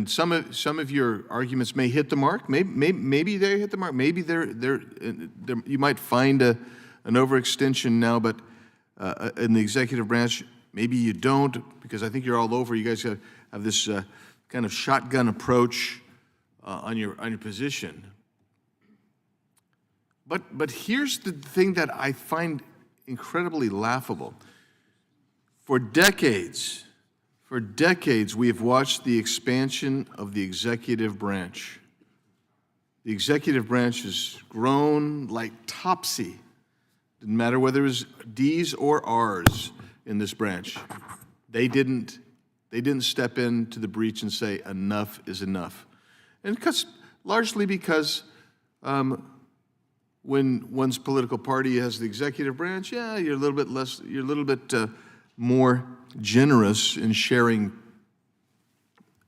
some of your arguments may hit the mark. Maybe they hit the mark. Maybe you might find an overextension now, but in the executive branch, maybe you don't, because I think you're all over. You guys have this kind of shotgun approach on your position. But here's the thing that I find incredibly laughable. For decades, we have watched the expansion of the executive branch. The executive branch has grown like Topsy. Didn't matter whether it was D's or R's in this branch. They didn't They didn't step into the breach and say, enough is enough. And largely because when one's political party has the executive branch, yeah, you're a little bit more generous in sharing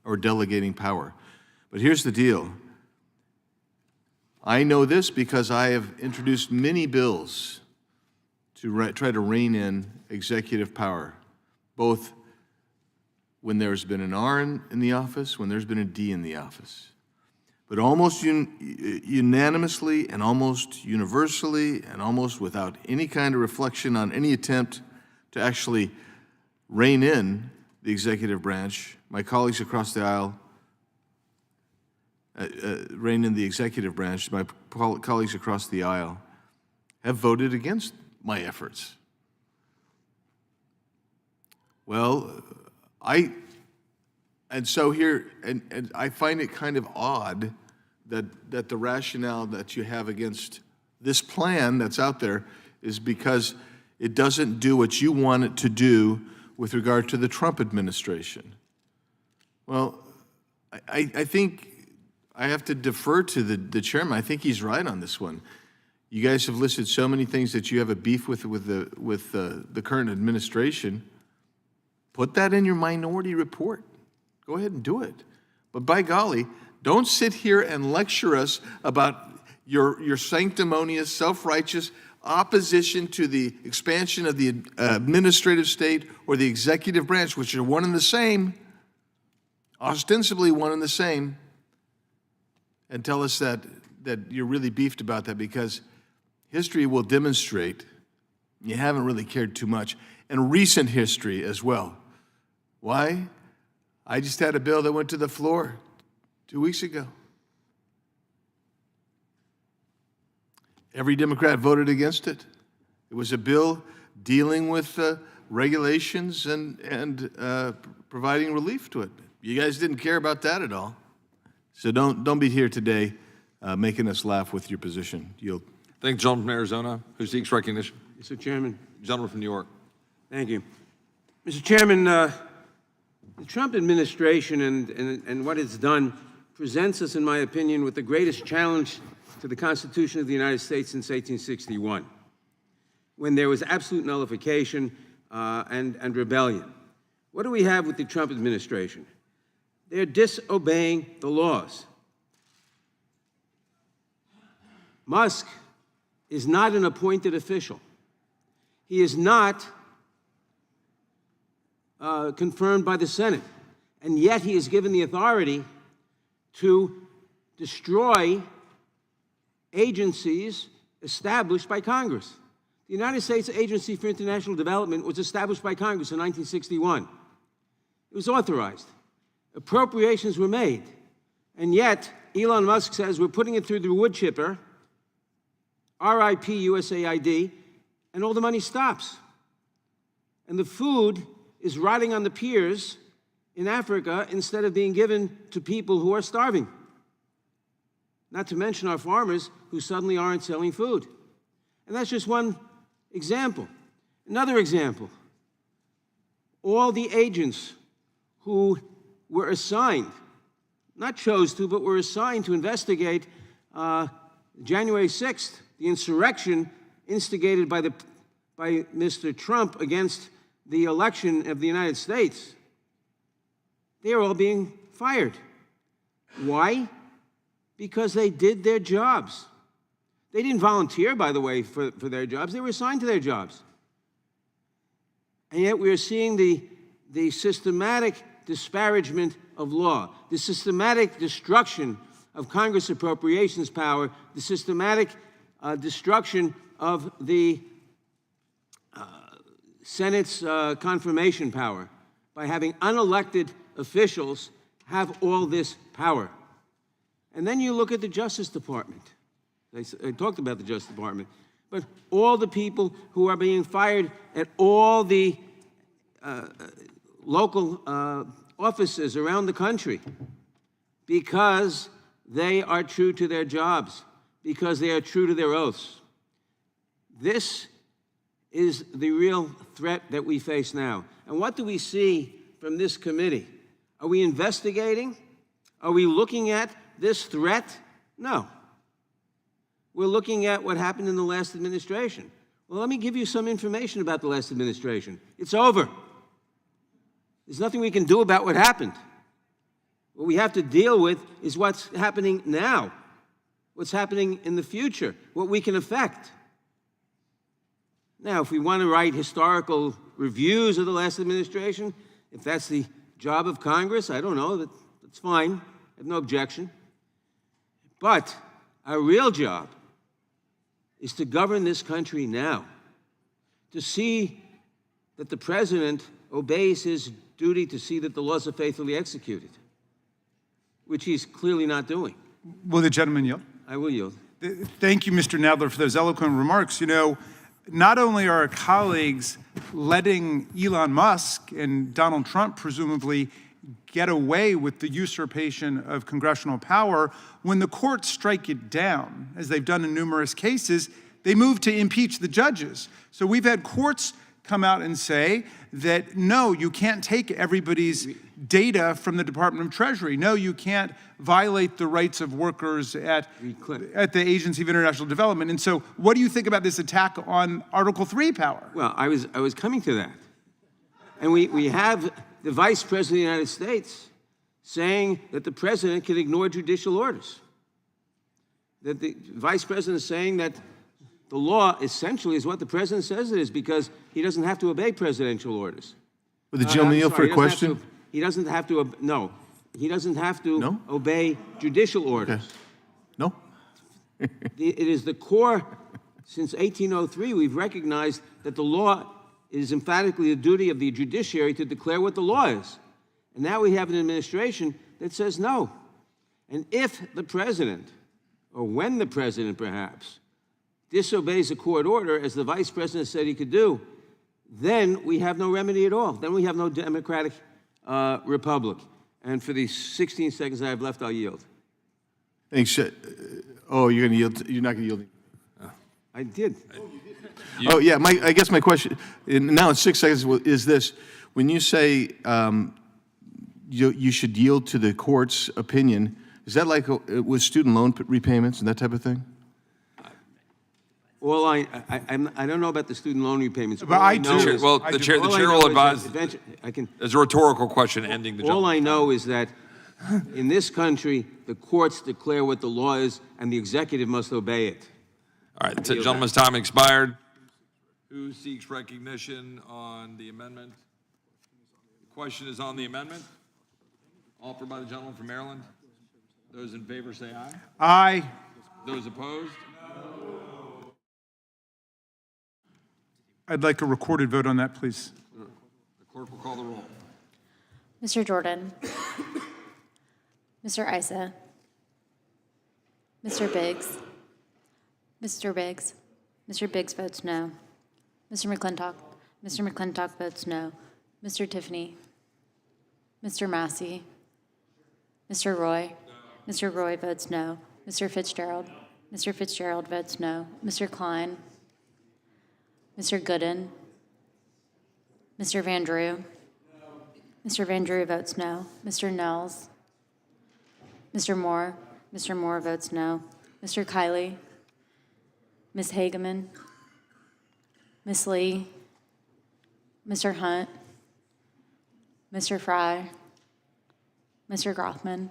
or delegating power. But here's the deal. I know this because I have introduced many bills to try to rein in executive power, both when there's been an R in the office, when there's been a D in the office. But almost unanimously and almost universally and almost without any kind of reflection on any attempt to actually rein in the executive branch, my colleagues across the aisle, rein in the executive branch, my colleagues across the aisle have voted against my efforts. Well, and so here, and I find it kind of odd that the rationale that you have against this plan that's out there is because it doesn't do what you want it to do with regard to the Trump administration. Well, I think I have to defer to the chairman. I think he's right on this one. You guys have listed so many things that you have a beef with the current administration. Put that in your minority report. Go ahead and do it. But by golly, don't sit here and lecture us about your sanctimonious, self-righteous opposition to the expansion of the administrative state or the executive branch, which are one and the same, ostensibly one and the same, and tell us that you're really beefed about that, because history will demonstrate you haven't really cared too much, and recent history as well. Why? I just had a bill that went to the floor 2 weeks ago. Every Democrat voted against it. It was a bill dealing with regulations and providing relief to it. You guys didn't care about that at all. So don't be here today making us laugh with your position. Yield. Thank you, gentleman from Arizona, who seeks recognition. Mr. Chairman. Gentleman from New York. Thank you. Mr. Chairman, the Trump administration and what it's done presents us, in my opinion, with the greatest challenge to the Constitution of the United States since 1861, when there was absolute nullification and rebellion. What do we have with the Trump administration? They're disobeying the laws. Musk is not an appointed official. He is not confirmed by the Senate, and yet he is given the authority to destroy agencies established by Congress. The United States Agency for International Development was established by Congress in 1961. It was authorized. Appropriations were made, and yet Elon Musk says we're putting it through the wood chipper, RIP USAID, and all the money stops. And the food is rotting on the piers in Africa instead of being given to people who are starving. Not to mention our farmers who suddenly aren't selling food. And that's just one example. Another example, all the agents who were assigned, not chose to, but were assigned to investigate January 6th, the insurrection instigated by Mr. Trump against the election of the United States, they are all being fired. Why? Because they did their jobs. They didn't volunteer, by the way, for their jobs. They were assigned to their jobs. And yet we are seeing the systematic disparagement of law, the systematic destruction of Congress appropriations power, the systematic destruction of the Senate's confirmation power by having unelected officials have all this power. And then you look at the Justice Department. I talked about the Justice Department, but all the people who are being fired at all the local offices around the country because they are true to their jobs, because they are true to their oaths. This is the real threat that we face now. And what do we see from this committee? Are we investigating? Are we looking at this threat? No. We're looking at what happened in the last administration. Well, let me give you some information about the last administration. It's over. There's nothing we can do about what happened. What we have to deal with is what's happening now, what's happening in the future, what we can affect. Now, if we want to write historical reviews of the last administration, if that's the job of Congress, I don't know, that's fine. I have no objection. But our real job is to govern this country now, to see that the president obeys his duty to see that the laws are faithfully executed, which he's clearly not doing. Will the gentleman yield? I will yield. Thank you, Mr. Nadler, for those eloquent remarks. You know, not only are our colleagues letting Elon Musk and Donald Trump presumably get away with the usurpation of congressional power, when the courts strike it down, as they've done in numerous cases, they move to impeach the judges. So we've had courts come out and say that, no, you can't take everybody's data from the Department of Treasury. No, you can't violate the rights of workers at the Agency of International Development. And so what do you think about this attack on Article III power? Well, I was coming to that. And we have the Vice President of the United States saying that the President can ignore judicial orders. That the Vice President is saying that the law essentially is what the President says it is because he doesn't have to obey presidential orders. Would the gentleman yield for a question? He doesn't have to, no. He doesn't have to obey judicial orders. Okay. No? It is the core, since 1803, we've recognized that the law is emphatically the duty of the judiciary to declare what the law is. And now we have an administration that says no. And if the president, or when the president perhaps, disobeys a court order, as the Vice President said he could do, then we have no remedy at all. Then we have no democratic republic. And for the 16 seconds I have left, I'll yield. Thanks. Oh, you're going to yield? You're not going to yield? I did. Oh, yeah. I guess my question, and now in 6 seconds, is this. When you say you should yield to the court's opinion, is that like with student loan repayments and that type of thing? Well, I don't know about the student loan repayments. But I do. Well, the chair will advise. It's a rhetorical question ending the All I know is that in this country, the courts declare what the law is, and the executive must obey it. All right, the gentleman's time expired. Who seeks recognition on the amendment? The question is on the amendment. Offered by the gentleman from Maryland. Those in favor say aye. Aye. Those opposed? I'd like a recorded vote on that, please. The clerk will call the roll. Mr. Jordan. Mr. Issa. Mr. Biggs. Mr. Biggs. Mr. Biggs votes no. Mr. McClintock. Mr. McClintock votes no. Mr. Tiffany. Mr. Massey. Mr. Roy. No. Mr. Roy votes no. Mr. Fitzgerald. Mr. Fitzgerald votes no. Mr. Klein. Mr. Gooden. Mr. Van Drew. Mr. Van Drew votes no. Mr. Nels. Mr. Moore. Mr. Moore votes no. Mr. Kiley. Ms. Hageman. Ms. Lee. Mr. Hunt. Mr. Fry. Mr. Grothman.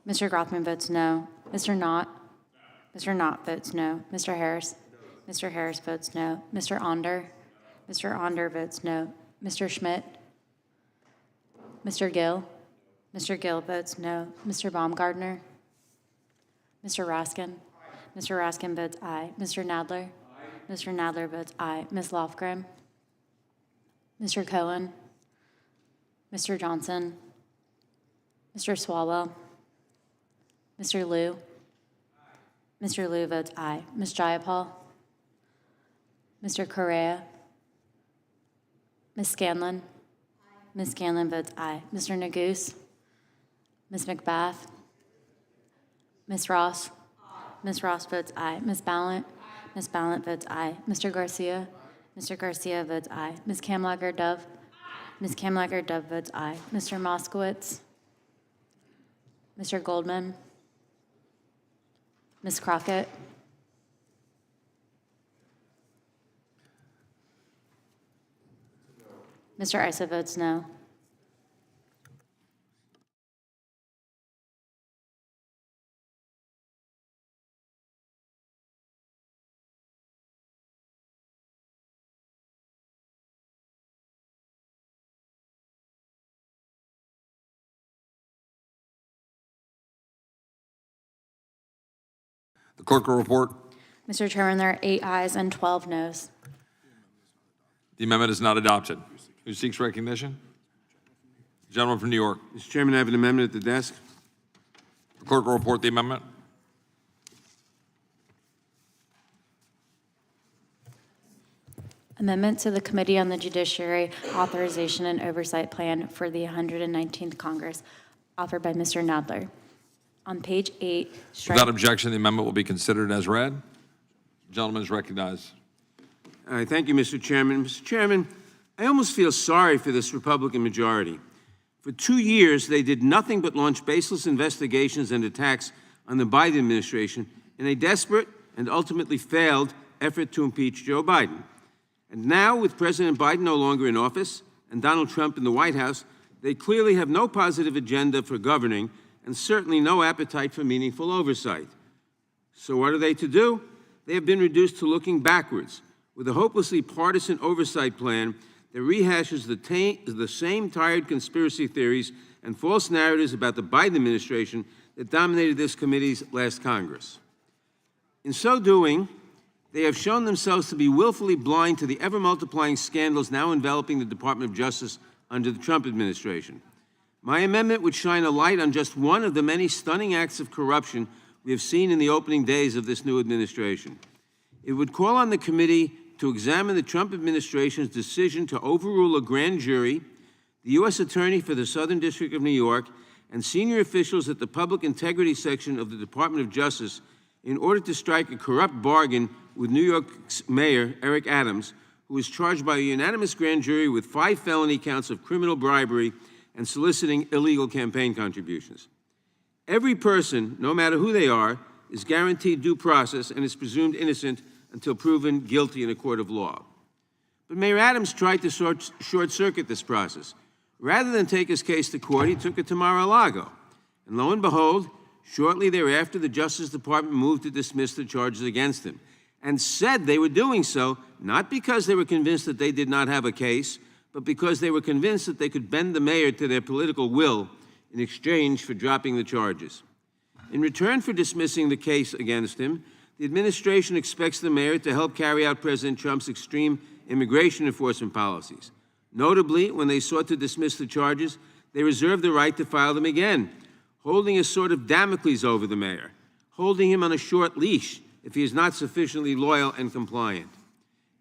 Mr. Grothman votes no. Mr. Knott. Mr. Knott votes no. Mr. Harris. Mr. Harris votes no. Mr. Onder. Mr. Onder votes no. Mr. Schmidt. Mr. Gill. Mr. Gill votes no. Mr. Baumgardner. Mr. Raskin. Mr. Raskin votes aye. Mr. Nadler. Mr. Nadler votes aye. Ms. Lofgren. Mr. Cohen. Mr. Johnson. Mr. Swalwell. Mr. Liu. Mr. Liu votes aye. Ms. Jayapal. Mr. Correa. Ms. Scanlon. Ms. Scanlon votes aye. Mr. Neguse. Ms. McBath. Ms. Ross. Ms. Ross votes aye. Ms. Ballant. Ms. Ballant votes aye. Mr. Garcia. Mr. Garcia votes aye. Ms. Kamlager-Dove? Ms. Kamlager-Dove votes aye. Mr. Moskowitz? Mr. Goldman? Ms. Crockett? Mr. Issa votes no. The clerk will report. Mr. Chairman, there are 8 ayes and 12 noes. The amendment is not adopted. Who seeks recognition? Gentleman from New York. Mr. Chairman, I have an amendment at the desk. The clerk will report the amendment. Amendment to the Committee on the Judiciary Authorization and Oversight Plan for the 119th Congress, offered by Mr. Nadler. On page 8, strike. Without objection, the amendment will be considered as read. The gentleman is recognized. All right, thank you, Mr. Chairman. Mr. Chairman, I almost feel sorry for this Republican majority. For 2 years, they did nothing but launch baseless investigations and attacks on the Biden administration in a desperate and ultimately failed effort to impeach Joe Biden. And now, with President Biden no longer in office and Donald Trump in the White House, they clearly have no positive agenda for governing and certainly no appetite for meaningful oversight. So what are they to do? They have been reduced to looking backwards with a hopelessly partisan oversight plan that rehashes the same tired conspiracy theories and false narratives about the Biden administration that dominated this committee's last Congress. In so doing, they have shown themselves to be willfully blind to the ever-multiplying scandals now enveloping the Department of Justice under the Trump administration. My amendment would shine a light on just one of the many stunning acts of corruption we have seen in the opening days of this new administration. It would call on the committee to examine the Trump administration's decision to overrule a grand jury, the U.S. Attorney for the Southern District of New York, and senior officials at the Public Integrity Section of the Department of Justice in order to strike a corrupt bargain with New York's Mayor Eric Adams, who was charged by a unanimous grand jury with 5 felony counts of criminal bribery and soliciting illegal campaign contributions. Every person, no matter who they are, is guaranteed due process and is presumed innocent until proven guilty in a court of law. But Mayor Adams tried to short-circuit this process. Rather than take his case to court, he took it to Mar-a-Lago. And lo and behold, shortly thereafter, the Justice Department moved to dismiss the charges against him and said they were doing so not because they were convinced that they did not have a case, but because they were convinced that they could bend the mayor to their political will in exchange for dropping the charges. In return for dismissing the case against him, the administration expects the mayor to help carry out President Trump's extreme immigration enforcement policies. Notably, when they sought to dismiss the charges, they reserved the right to file them again, holding a sort of Damocles over the mayor, holding him on a short leash if he is not sufficiently loyal and compliant.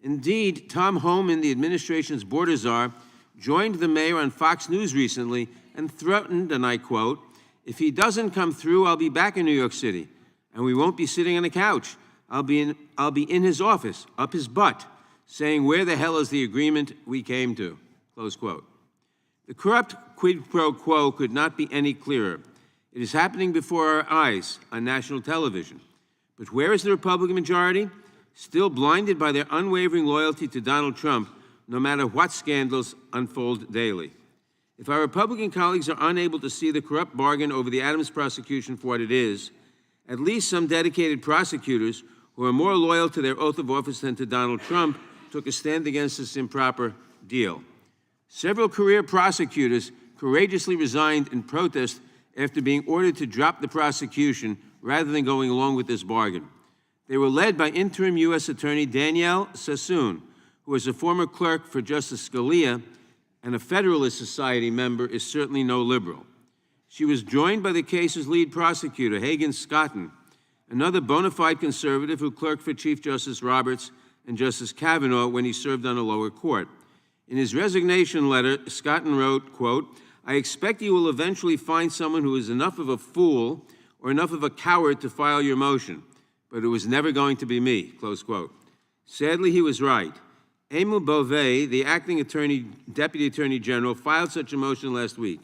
Indeed, Tom Homan, the administration's border czar, joined the mayor on Fox News recently and threatened, and I quote, "If he doesn't come through, I'll be back in New York City, and we won't be sitting on a couch. I'll be in his office, up his butt, saying, 'Where the hell is the agreement we came to?'" Close quote. The corrupt quid pro quo could not be any clearer. It is happening before our eyes on national television. But where is the Republican majority? Still blinded by their unwavering loyalty to Donald Trump, no matter what scandals unfold daily. If our Republican colleagues are unable to see the corrupt bargain over the Adams prosecution for what it is, at least some dedicated prosecutors who are more loyal to their oath of office than to Donald Trump took a stand against this improper deal. Several career prosecutors courageously resigned in protest after being ordered to drop the prosecution rather than going along with this bargain. They were led by interim U.S. Attorney Danielle Sassoon, who was a former clerk for Justice Scalia and a Federalist Society member, is certainly no liberal. She was joined by the case's lead prosecutor, Hagan Scotton, another bona fide conservative who clerked for Chief Justice Roberts and Justice Kavanaugh when he served on a lower court. In his resignation letter, Scotton wrote, quote, "I expect you will eventually find someone who is enough of a fool or enough of a coward to file your motion, but it was never going to be me," close quote. Sadly, he was right. Emil Beauvais, the acting deputy attorney general, filed such a motion last week.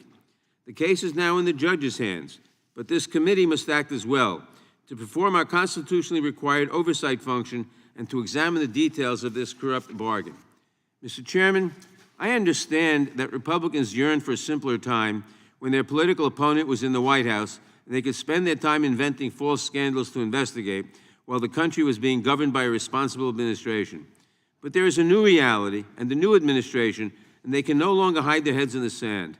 The case is now in the judge's hands, but this committee must act as well to perform our constitutionally required oversight function and to examine the details of this corrupt bargain. Mr. Chairman, I understand that Republicans yearn for a simpler time when their political opponent was in the White House and they could spend their time inventing false scandals to investigate while the country was being governed by a responsible administration. But there is a new reality and the new administration, and they can no longer hide their heads in the sand.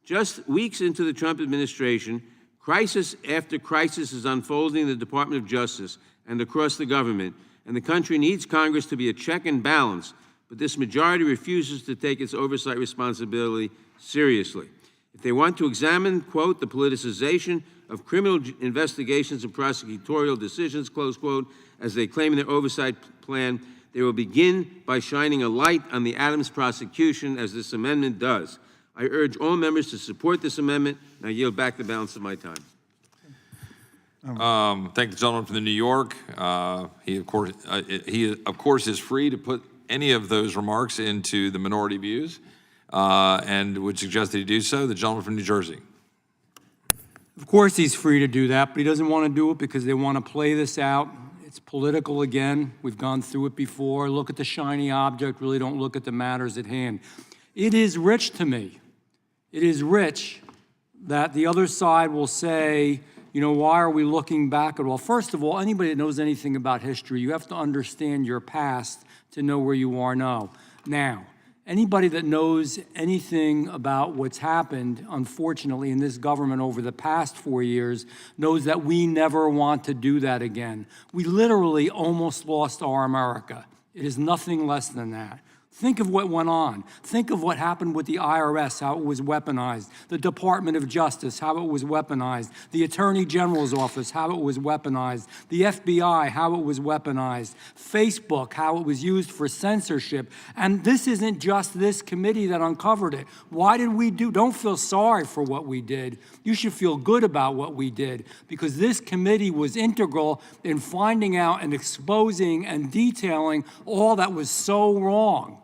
Just weeks into the Trump administration, crisis after crisis is unfolding in the Department of Justice and across the government, and the country needs Congress to be a check and balance, but this majority refuses to take its oversight responsibility seriously. If they want to examine, quote, the politicization of criminal investigations and prosecutorial decisions, close quote, as they claim in their oversight plan, they will begin by shining a light on the Adams prosecution, as this amendment does. I urge all members to support this amendment, and I yield back the balance of my time. Thank the gentleman from New York. He, of course, is free to put any of those remarks into the minority views and would suggest that he do so. The gentleman from New Jersey. Of course he's free to do that, but he doesn't want to do it because they want to play this out. It's political again. We've gone through it before. Look at the shiny object, really don't look at the matters at hand. It is rich to me. It is rich that the other side will say, you know, why are we looking back at all? First of all, anybody that knows anything about history, you have to understand your past to know where you are now. Anybody that knows anything about what's happened, unfortunately, in this government over the past 4 years knows that we never want to do that again. We literally almost lost our America. It is nothing less than that. Think of what went on. Think of what happened with the IRS, how it was weaponized, the Department of Justice, how it was weaponized, the Attorney General's office, how it was weaponized, the FBI, how it was weaponized, Facebook, how it was used for censorship. And this isn't just this committee that uncovered it. Why did we do? Don't feel sorry for what we did. You should feel good about what we did, because this committee was integral in finding out and exposing and detailing all that was so wrong.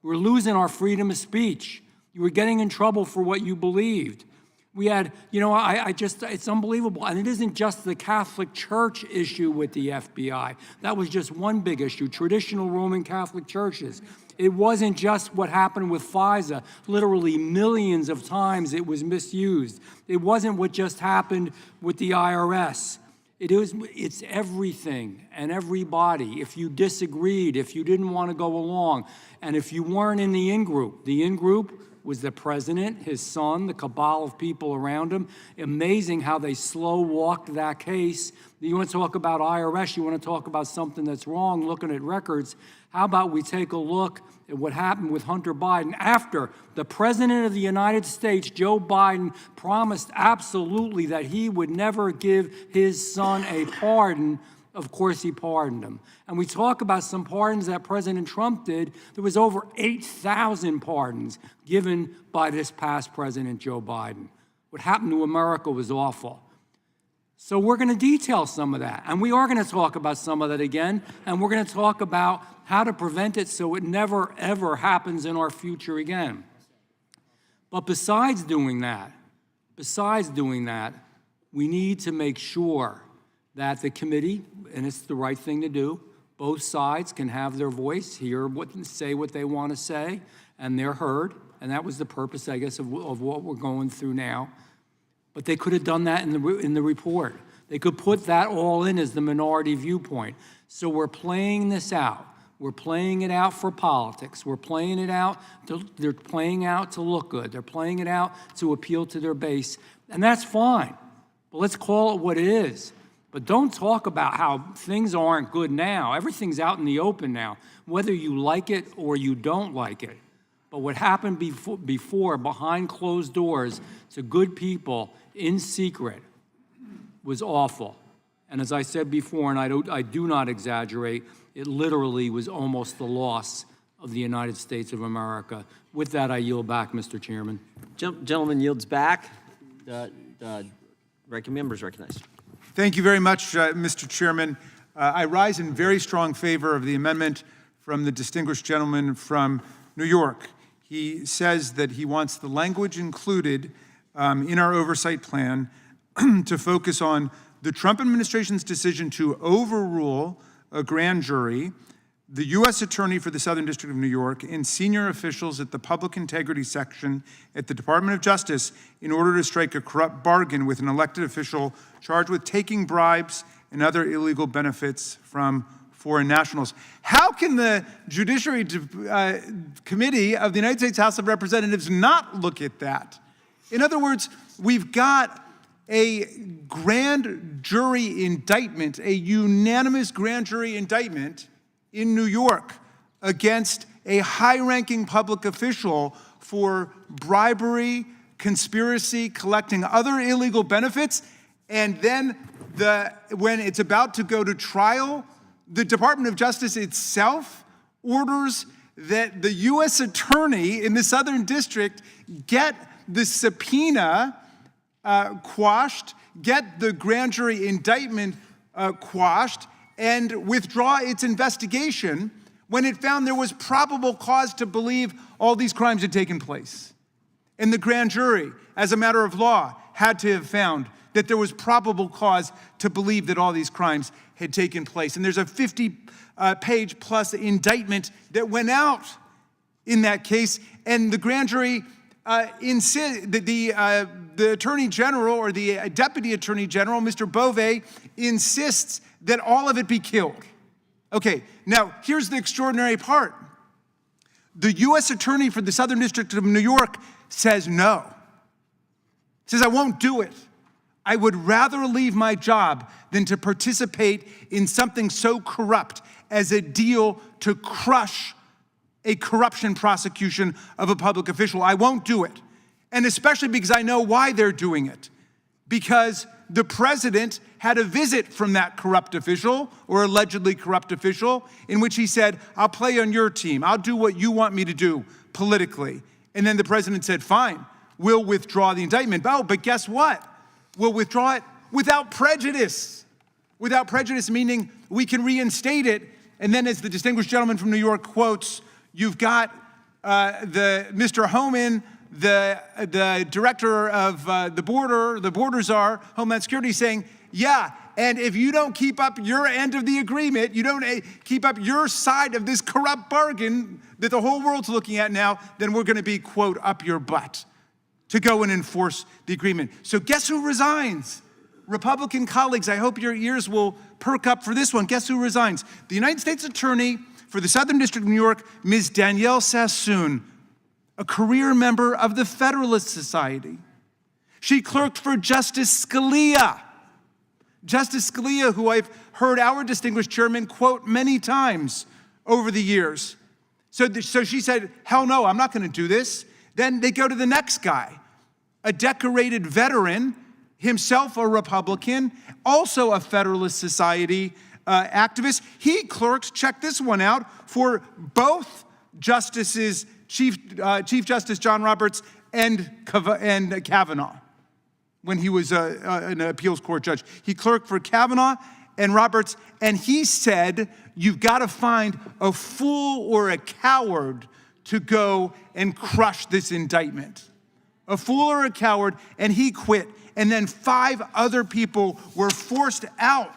We're losing our freedom of speech. You were getting in trouble for what you believed. We had, you know, it's unbelievable. And it isn't just the Catholic Church issue with the FBI. That was just one big issue, traditional Roman Catholic churches. It wasn't just what happened with FISA. Literally millions of times it was misused. It wasn't what just happened with the IRS. It's everything and everybody. If you disagreed, if you didn't want to go along, and if you weren't in the in-group was the president, his son, the cabal of people around him. Amazing how they slow-walked that case. You want to talk about IRS, you want to talk about something that's wrong, looking at records. How about we take a look at what happened with Hunter Biden after the President of the United States, Joe Biden, promised absolutely that he would never give his son a pardon. Of course, he pardoned him. And we talk about some pardons that President Trump did. There was over 8,000 pardons given by this past President, Joe Biden. What happened to America was awful. So we're going to detail some of that. And we are going to talk about some of that again. And we're going to talk about how to prevent it so it never, ever happens in our future again. But besides doing that, we need to make sure that the committee, and it's the right thing to do, both sides can have their voice, say what they want to say, and they're heard. And that was the purpose, I guess, of what we're going through now. But they could have done that in the report. They could put that all in as the minority viewpoint. So we're playing this out. We're playing it out for politics. We're playing it out. They're playing out to look good. They're playing it out to appeal to their base. And that's fine. But let's call it what it is. But don't talk about how things aren't good now. Everything's out in the open now, whether you like it or you don't like it. But what happened before behind closed doors to good people in secret was awful. And as I said before, and I do not exaggerate, it literally was almost the loss of the United States of America. With that, I yield back, Mr. Chairman. Gentleman yields back. Ranking members recognized. Thank you very much, Mr. Chairman. I rise in very strong favor of the amendment from the distinguished gentleman from New York. He says that he wants the language included in our oversight plan to focus on the Trump administration's decision to overrule a grand jury, the U.S. Attorney for the Southern District of New York, and senior officials at the Public Integrity Section at the Department of Justice in order to strike a corrupt bargain with an elected official charged with taking bribes and other illegal benefits from foreign nationals. How can the Judiciary Committee of the United States House of Representatives not look at that? In other words, we've got a grand jury indictment, a unanimous grand jury indictment in New York against a high-ranking public official for bribery, conspiracy, collecting other illegal benefits, and then when it's about to go to trial, the Department of Justice itself orders that the U.S. Attorney in the Southern District get the subpoena quashed, get the grand jury indictment quashed, and withdraw its investigation when it found there was probable cause to believe all these crimes had taken place. And the grand jury, as a matter of law, had to have found that there was probable cause to believe that all these crimes had taken place. And there's a 50-page plus indictment that went out in that case, and the grand jury the Attorney General or the Deputy Attorney General, Mr. Bove, insists that all of it be killed. Okay, now here's the extraordinary part. The U.S. Attorney for the Southern District of New York says no. Says, I won't do it. I would rather leave my job than to participate in something so corrupt as a deal to crush a corruption prosecution of a public official. I won't do it. And especially because I know why they're doing it. Because the president had a visit from that corrupt official, or allegedly corrupt official, in which he said, I'll play on your team. I'll do what you want me to do politically. And then the president said, fine, we'll withdraw the indictment. Oh, but guess what? We'll withdraw it without prejudice. Without prejudice, meaning we can reinstate it. And then, as the distinguished gentleman from New York quotes, you've got Mr. Homan, the director of the border czar, Homeland Security, saying, yeah, and if you don't keep up your end of the agreement, you don't keep up your side of this corrupt bargain that the whole world's looking at now, then we're going to be, quote, up your butt to go and enforce the agreement. So guess who resigns? Republican colleagues, I hope your ears will perk up for this one. Guess who resigns? The United States Attorney for the Southern District of New York, Ms. Danielle Sassoon, a career member of the Federalist Society. She clerked for Justice Scalia. Justice Scalia, who I've heard our distinguished chairman quote many times over the years. So she said, hell no, I'm not going to do this. Then they go to the next guy, a decorated veteran, himself a Republican, also a Federalist Society activist. He clerked, check this one out, for both justices, Chief Justice John Roberts and Kavanaugh, when he was an appeals court judge. He clerked for Kavanaugh and Roberts, and he said, you've got to find a fool or a coward to go and crush this indictment. A fool or a coward, and he quit. And then 5 other people were forced out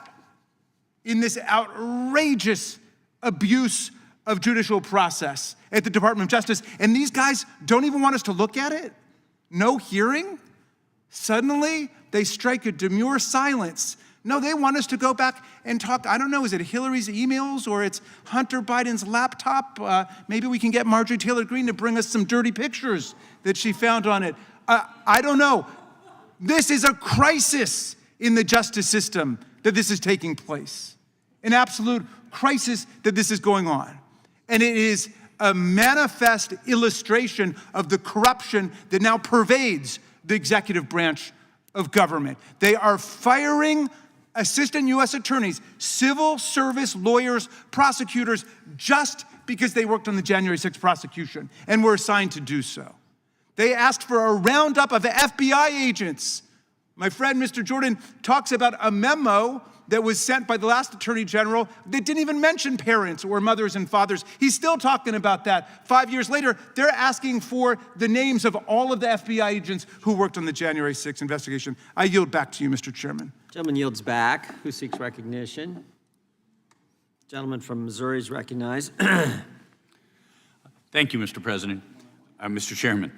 in this outrageous abuse of judicial process at the Department of Justice. And these guys don't even want us to look at it. No hearing. Suddenly, they strike a demure silence. No, they want us to go back and talk. I don't know, is it Hillary's emails or it's Hunter Biden's laptop? Maybe we can get Marjorie Taylor Greene to bring us some dirty pictures that she found on it. I don't know. This is a crisis in the justice system that this is taking place. An absolute crisis that this is going on. And it is a manifest illustration of the corruption that now pervades the executive branch of government. They are firing assistant U.S. attorneys, civil service lawyers, prosecutors, just because they worked on the January 6th prosecution and were assigned to do so. They asked for a roundup of FBI agents. My friend, Mr. Jordan, talks about a memo that was sent by the last Attorney General that didn't even mention parents or mothers and fathers. He's still talking about that. 5 years later, they're asking for the names of all of the FBI agents who worked on the January 6th investigation. I yield back to you, Mr. Chairman. Gentleman yields back. Who seeks recognition? Gentleman from Missouri is recognized. Thank you, Mr. President. Mr. Chairman.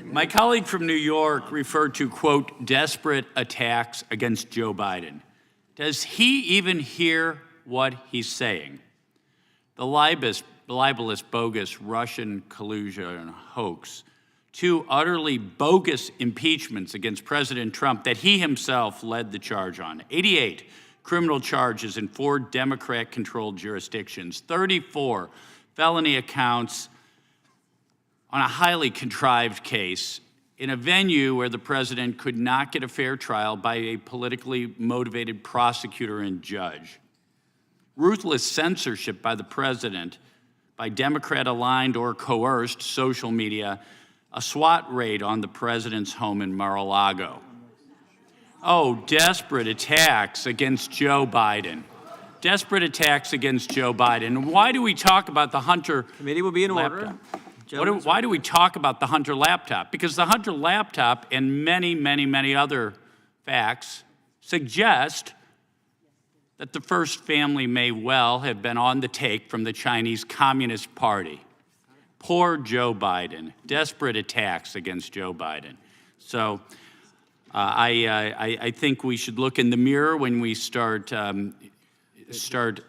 My colleague from New York referred to, quote, desperate attacks against Joe Biden. Does he even hear what he's saying? The libelous, bogus Russian collusion hoax, two utterly bogus impeachments against President Trump that he himself led the charge on, 88 criminal charges in 4 Democrat-controlled jurisdictions, 34 felony accounts on a highly contrived case in a venue where the president could not get a fair trial by a politically motivated prosecutor and judge. Ruthless censorship by the president, by Democrat-aligned or coerced social media, a SWAT raid on the president's home in Mar-a-Lago. Oh, desperate attacks against Joe Biden. Desperate attacks against Joe Biden. Why do we talk about the Hunter Committee will be in order. laptop? Why do we talk about the Hunter laptop? Because the Hunter laptop and many, many, many other facts suggest that the first family may well have been on the take from the Chinese Communist Party. Poor Joe Biden. Desperate attacks against Joe Biden. So I think we should look in the mirror when we start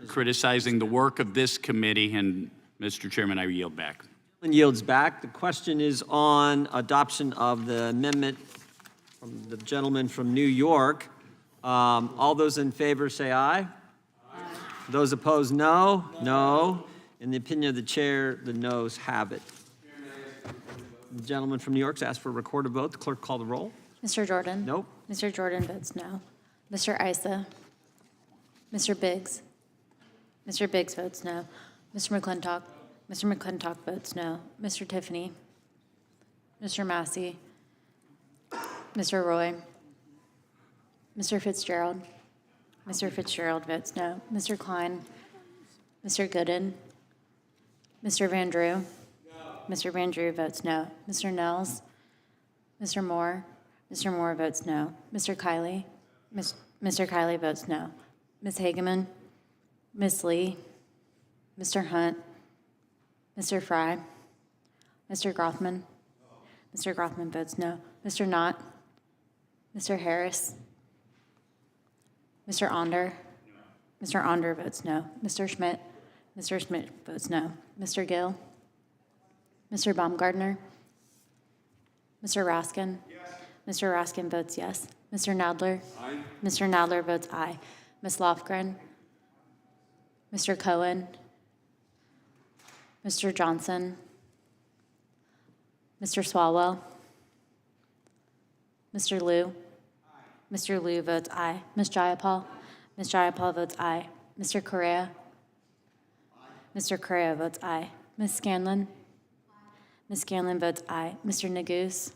criticizing the work of this committee. And, Mr. Chairman, I yield back. Yields back. The question is on adoption of the amendment from the gentleman from New York. All those in favor say aye. Aye. Those opposed, no. No. In the opinion of the chair, the noes have it. The gentleman from New York's asked for a recorded vote. The clerk call the roll. Mr. Jordan? Nope. Mr. Jordan votes no. Mr. Issa? Mr. Biggs? Mr. Biggs votes no. Mr. McClintock? Mr. McClintock votes no. Mr. Tiffany? Mr. Massey? Mr. Roy? Mr. Fitzgerald? Mr. Fitzgerald votes no. Mr. Klein? Mr. Gooden? Mr. Van Drew? No. Mr. Van Drew votes no. Mr. Nels? Mr. Moore? Mr. Moore votes no. Mr. Kiley? Mr. Kiley votes no. Ms. Hageman? Ms. Lee? Mr. Hunt? Mr. Fry? Mr. Grothman? Mr. Grothman votes no. Mr. Knott? Mr. Harris? Mr. Onder? Mr. Onder votes no. Mr. Schmidt? Mr. Schmidt votes no. Mr. Gill? Mr. Baumgardner? Mr. Raskin? Yes. Mr. Raskin votes yes. Mr. Nadler? Aye. Mr. Nadler votes aye. Ms. Lofgren? Mr. Cohen? Mr. Johnson? Mr. Swalwell? Mr. Liu? Aye. Mr. Liu votes aye. Ms. Jayapal? Ms. Jayapal votes aye. Mr. Correa? Aye. Mr. Correa votes aye. Ms. Scanlon? Aye. Ms. Scanlon votes aye. Mr. Neguse?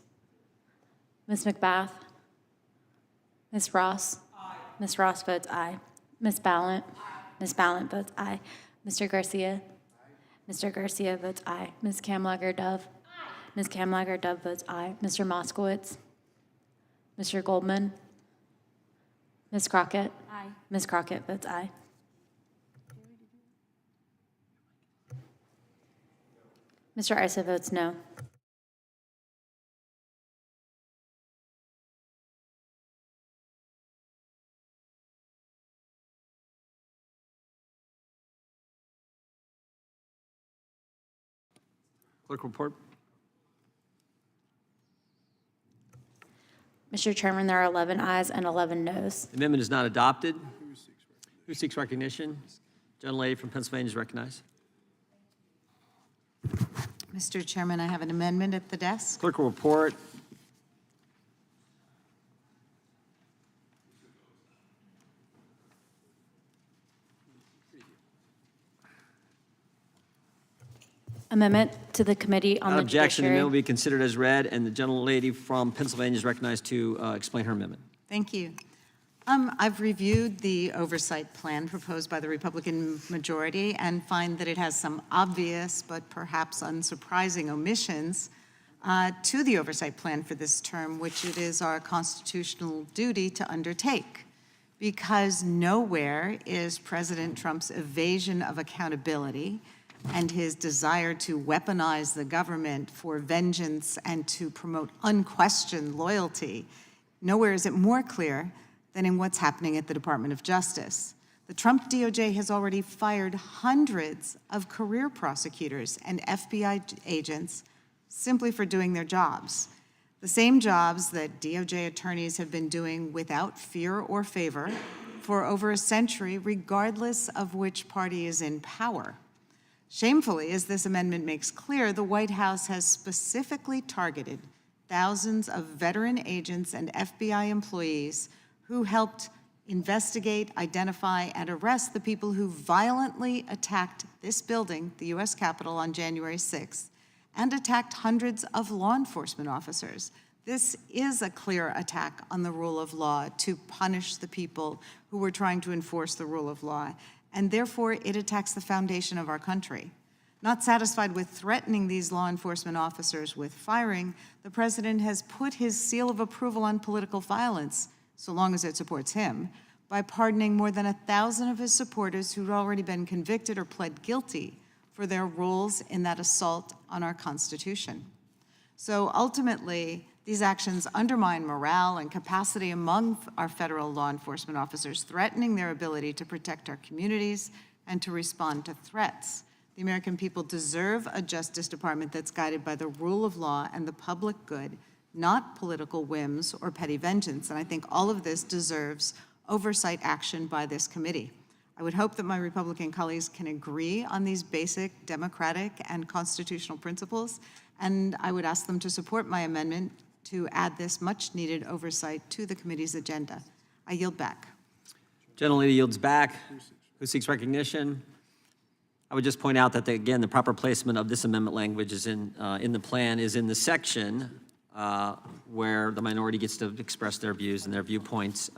Ms. McBath? Ms. Ross? Aye. Ms. Ross votes aye. Ms. Ballant? Aye. Ms. Ballant votes aye. Mr. Garcia? Aye. Mr. Garcia votes aye. Ms. Kamlager-Dove? Aye. Ms. Kamlager-Dove votes aye. Mr. Moskowitz? Mr. Goldman? Ms. Crockett? Aye. Ms. Crockett votes aye. Mr. Issa votes no. Clerk report. Mr. Chairman, there are 11 ayes and 11 noes. The amendment is not adopted. Who seeks recognition? Gentlelady from Pennsylvania is recognized. Mr. Chairman, I have an amendment at the desk. Clerk will report. Amendment to the Committee on the Objection. The Judiciary. amendment will be considered as read, and the gentlelady from Pennsylvania is recognized to explain her amendment. Thank you. I've reviewed the oversight plan proposed by the Republican majority and find that it has some obvious but perhaps unsurprising omissions to the oversight plan for this term, which it is our constitutional duty to undertake. Because nowhere is President Trump's evasion of accountability and his desire to weaponize the government for vengeance and to promote unquestioned loyalty, nowhere is it more clear than in what's happening at the Department of Justice. The Trump DOJ has already fired hundreds of career prosecutors and FBI agents simply for doing their jobs. The same jobs that DOJ attorneys have been doing without fear or favor for over a century, regardless of which party is in power. Shamefully, as this amendment makes clear, the White House has specifically targeted thousands of veteran agents and FBI employees who helped investigate, identify, and arrest the people who violently attacked this building, the U.S. Capitol, on January 6th, and attacked hundreds of law enforcement officers. This is a clear attack on the rule of law to punish the people who were trying to enforce the rule of law, and therefore it attacks the foundation of our country. Not satisfied with threatening these law enforcement officers with firing, the president has put his seal of approval on political violence, so long as it supports him, by pardoning more than 1,000 of his supporters who'd already been convicted or pled guilty for their roles in that assault on our Constitution. So ultimately, these actions undermine morale and capacity among our federal law enforcement officers, threatening their ability to protect our communities and to respond to threats. The American people deserve a Justice Department that's guided by the rule of law and the public good, not political whims or petty vengeance. And I think all of this deserves oversight action by this committee. I would hope that my Republican colleagues can agree on these basic democratic and constitutional principles, and I would ask them to support my amendment to add this much-needed oversight to the committee's agenda. I yield back. Gentlelady yields back. Who seeks recognition? I would just point out that, again, the proper placement of this amendment language is in the plan is in the section where the minority gets to express their views and their viewpoints.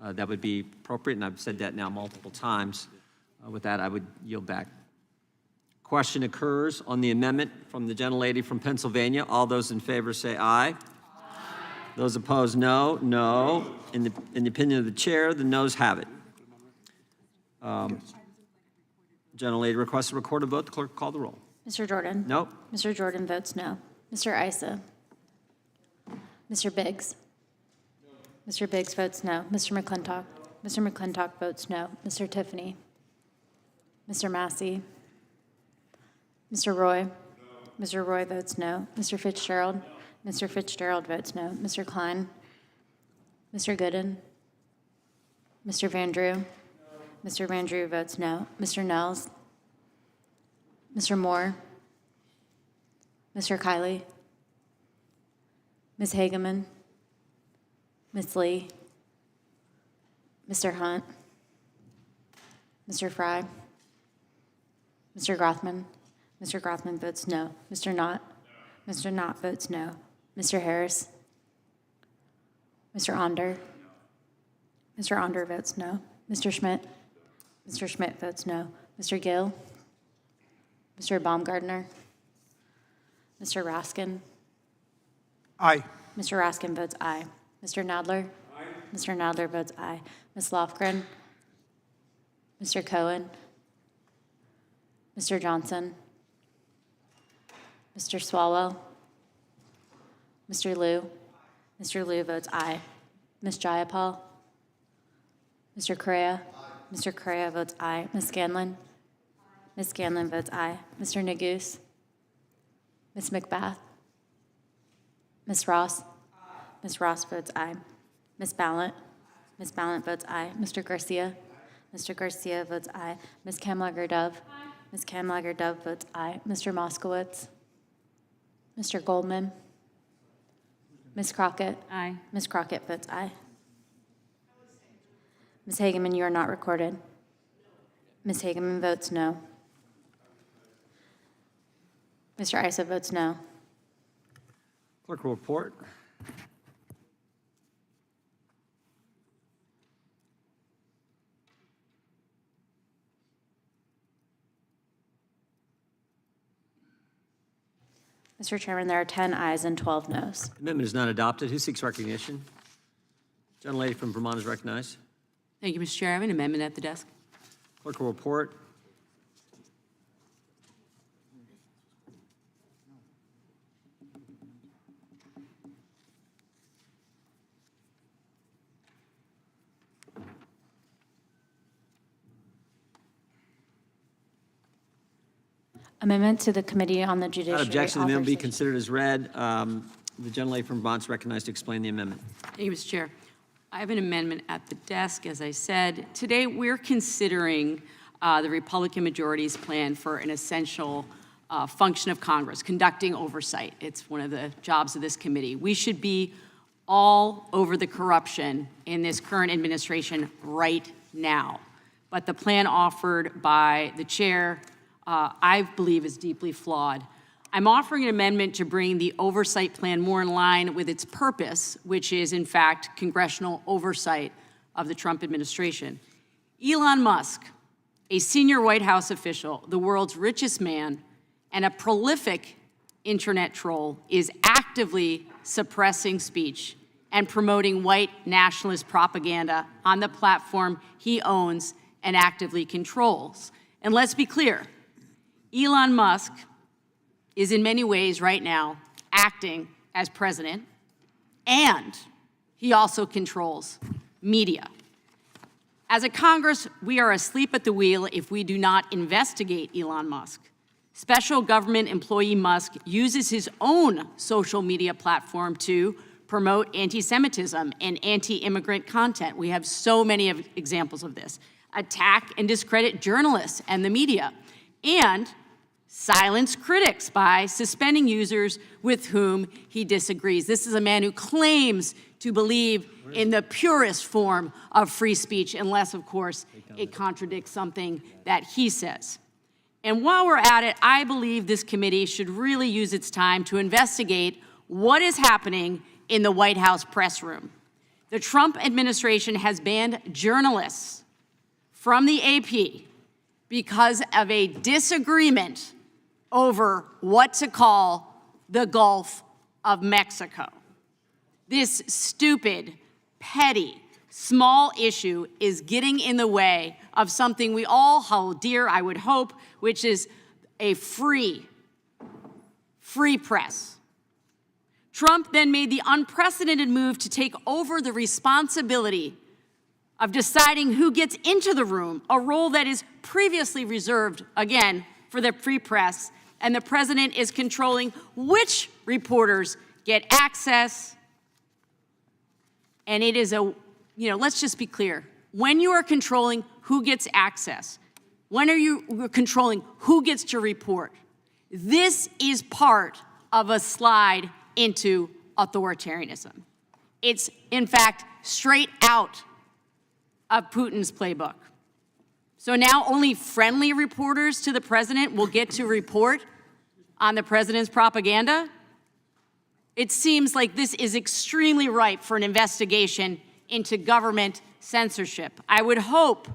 That would be appropriate, and I've said that now multiple times. With that, I would yield back. Question occurs on the amendment from the gentlelady from Pennsylvania. All those in favor say aye. Aye. Those opposed, no. No. In the opinion of the chair, the noes have it. Gentlelady requests a recorded vote. The clerk will call the roll. Mr. Jordan? No. Mr. Jordan votes no. Mr. Issa? Mr. Biggs? Mr. Biggs votes no. Mr. McClintock? Mr. McClintock votes no. Mr. Tiffany? Mr. Massey? Mr. Roy? Mr. Roy votes no. Mr. Fitzgerald? Mr. Fitzgerald votes no. Mr. Klein? Mr. Gooden? Mr. Van Drew? Mr. Van Drew votes no. Mr. Nels? Mr. Moore? Mr. Kiley? Ms. Hageman? Ms. Lee? Mr. Hunt? Mr. Fry? Mr. Grothman? Mr. Grothman votes no. Mr. Knott? Mr. Knott votes no. Mr. Harris? Mr. Onder? Mr. Onder votes no. Mr. Schmidt? Mr. Schmidt votes no. Mr. Gill? Mr. Baumgardner? Mr. Raskin? Aye. Mr. Raskin votes aye. Mr. Nadler? Aye. Mr. Nadler votes aye. Ms. Lofgren? Mr. Cohen? Mr. Johnson? Mr. Swalwell? Mr. Liu? Mr. Liu votes aye. Ms. Jayapal? Mr. Correa? Mr. Correa votes aye. Ms. Scanlon? Ms. Scanlon votes aye. Mr. Neguse? Ms. McBath? Ms. Ross? Ms. Ross votes aye. Ms. Ballant? Ms. Ballant votes aye. Mr. Garcia? Mr. Garcia votes aye. Ms. Kamlager-Dove? Ms. Kamlager-Dove votes aye. Mr. Moskowitz? Mr. Goldman? Ms. Crockett? Aye. Ms. Crockett votes aye. Ms. Hageman, you are not recorded. Ms. Hageman votes no. Mr. Issa votes no. Clerk will report. Mr. Chairman, there are 10 ayes and 12 noes. Amendment is not adopted. Who seeks recognition? Gentlelady from Vermont is recognized. Thank you, Mr. Chair. I have an amendment at the desk. Clerk will report. Amendment to the Committee on the Judiciary. Without objection, the amendment be Authorization. considered as read. The gentlelady from Vermont is recognized to explain the amendment. Thank you, Mr. Chair. I have an amendment at the desk, as I said. Today, we're considering the Republican majority's plan for an essential function of Congress, conducting oversight. It's one of the jobs of this committee. We should be all over the corruption in this current administration right now. But the plan offered by the chair, I believe, is deeply flawed. I'm offering an amendment to bring the oversight plan more in line with its purpose, which is, in fact, congressional oversight of the Trump administration. Elon Musk, a senior White House official, the world's richest man, and a prolific internet troll, is actively suppressing speech and promoting white nationalist propaganda on the platform he owns and actively controls. And let's be clear, Elon Musk is in many ways right now acting as president, and he also controls media. As a Congress, we are asleep at the wheel if we do not investigate Elon Musk. Special government employee Musk uses his own social media platform to promote anti-Semitism and anti-immigrant content. We have so many examples of this. Attack and discredit journalists and the media, and silence critics by suspending users with whom he disagrees. This is a man who claims to believe in the purest form of free speech, unless, of course, it contradicts something that he says. And while we're at it, I believe this committee should really use its time to investigate what is happening in the White House press room. The Trump administration has banned journalists from the AP because of a disagreement over what to call the Gulf of Mexico. This stupid, petty, small issue is getting in the way of something we all hold dear, I would hope, which is a free press. Trump then made the unprecedented move to take over the responsibility of deciding who gets into the room, a role that is previously reserved, again, for the free press, and the president is controlling which reporters get access. And it is let's just be clear. When you are controlling who gets access, when are you controlling who gets to report? This is part of a slide into authoritarianism. It's, in fact, straight out of Putin's playbook. So now only friendly reporters to the president will get to report on the president's propaganda? It seems like this is extremely ripe for an investigation into government censorship. I would hope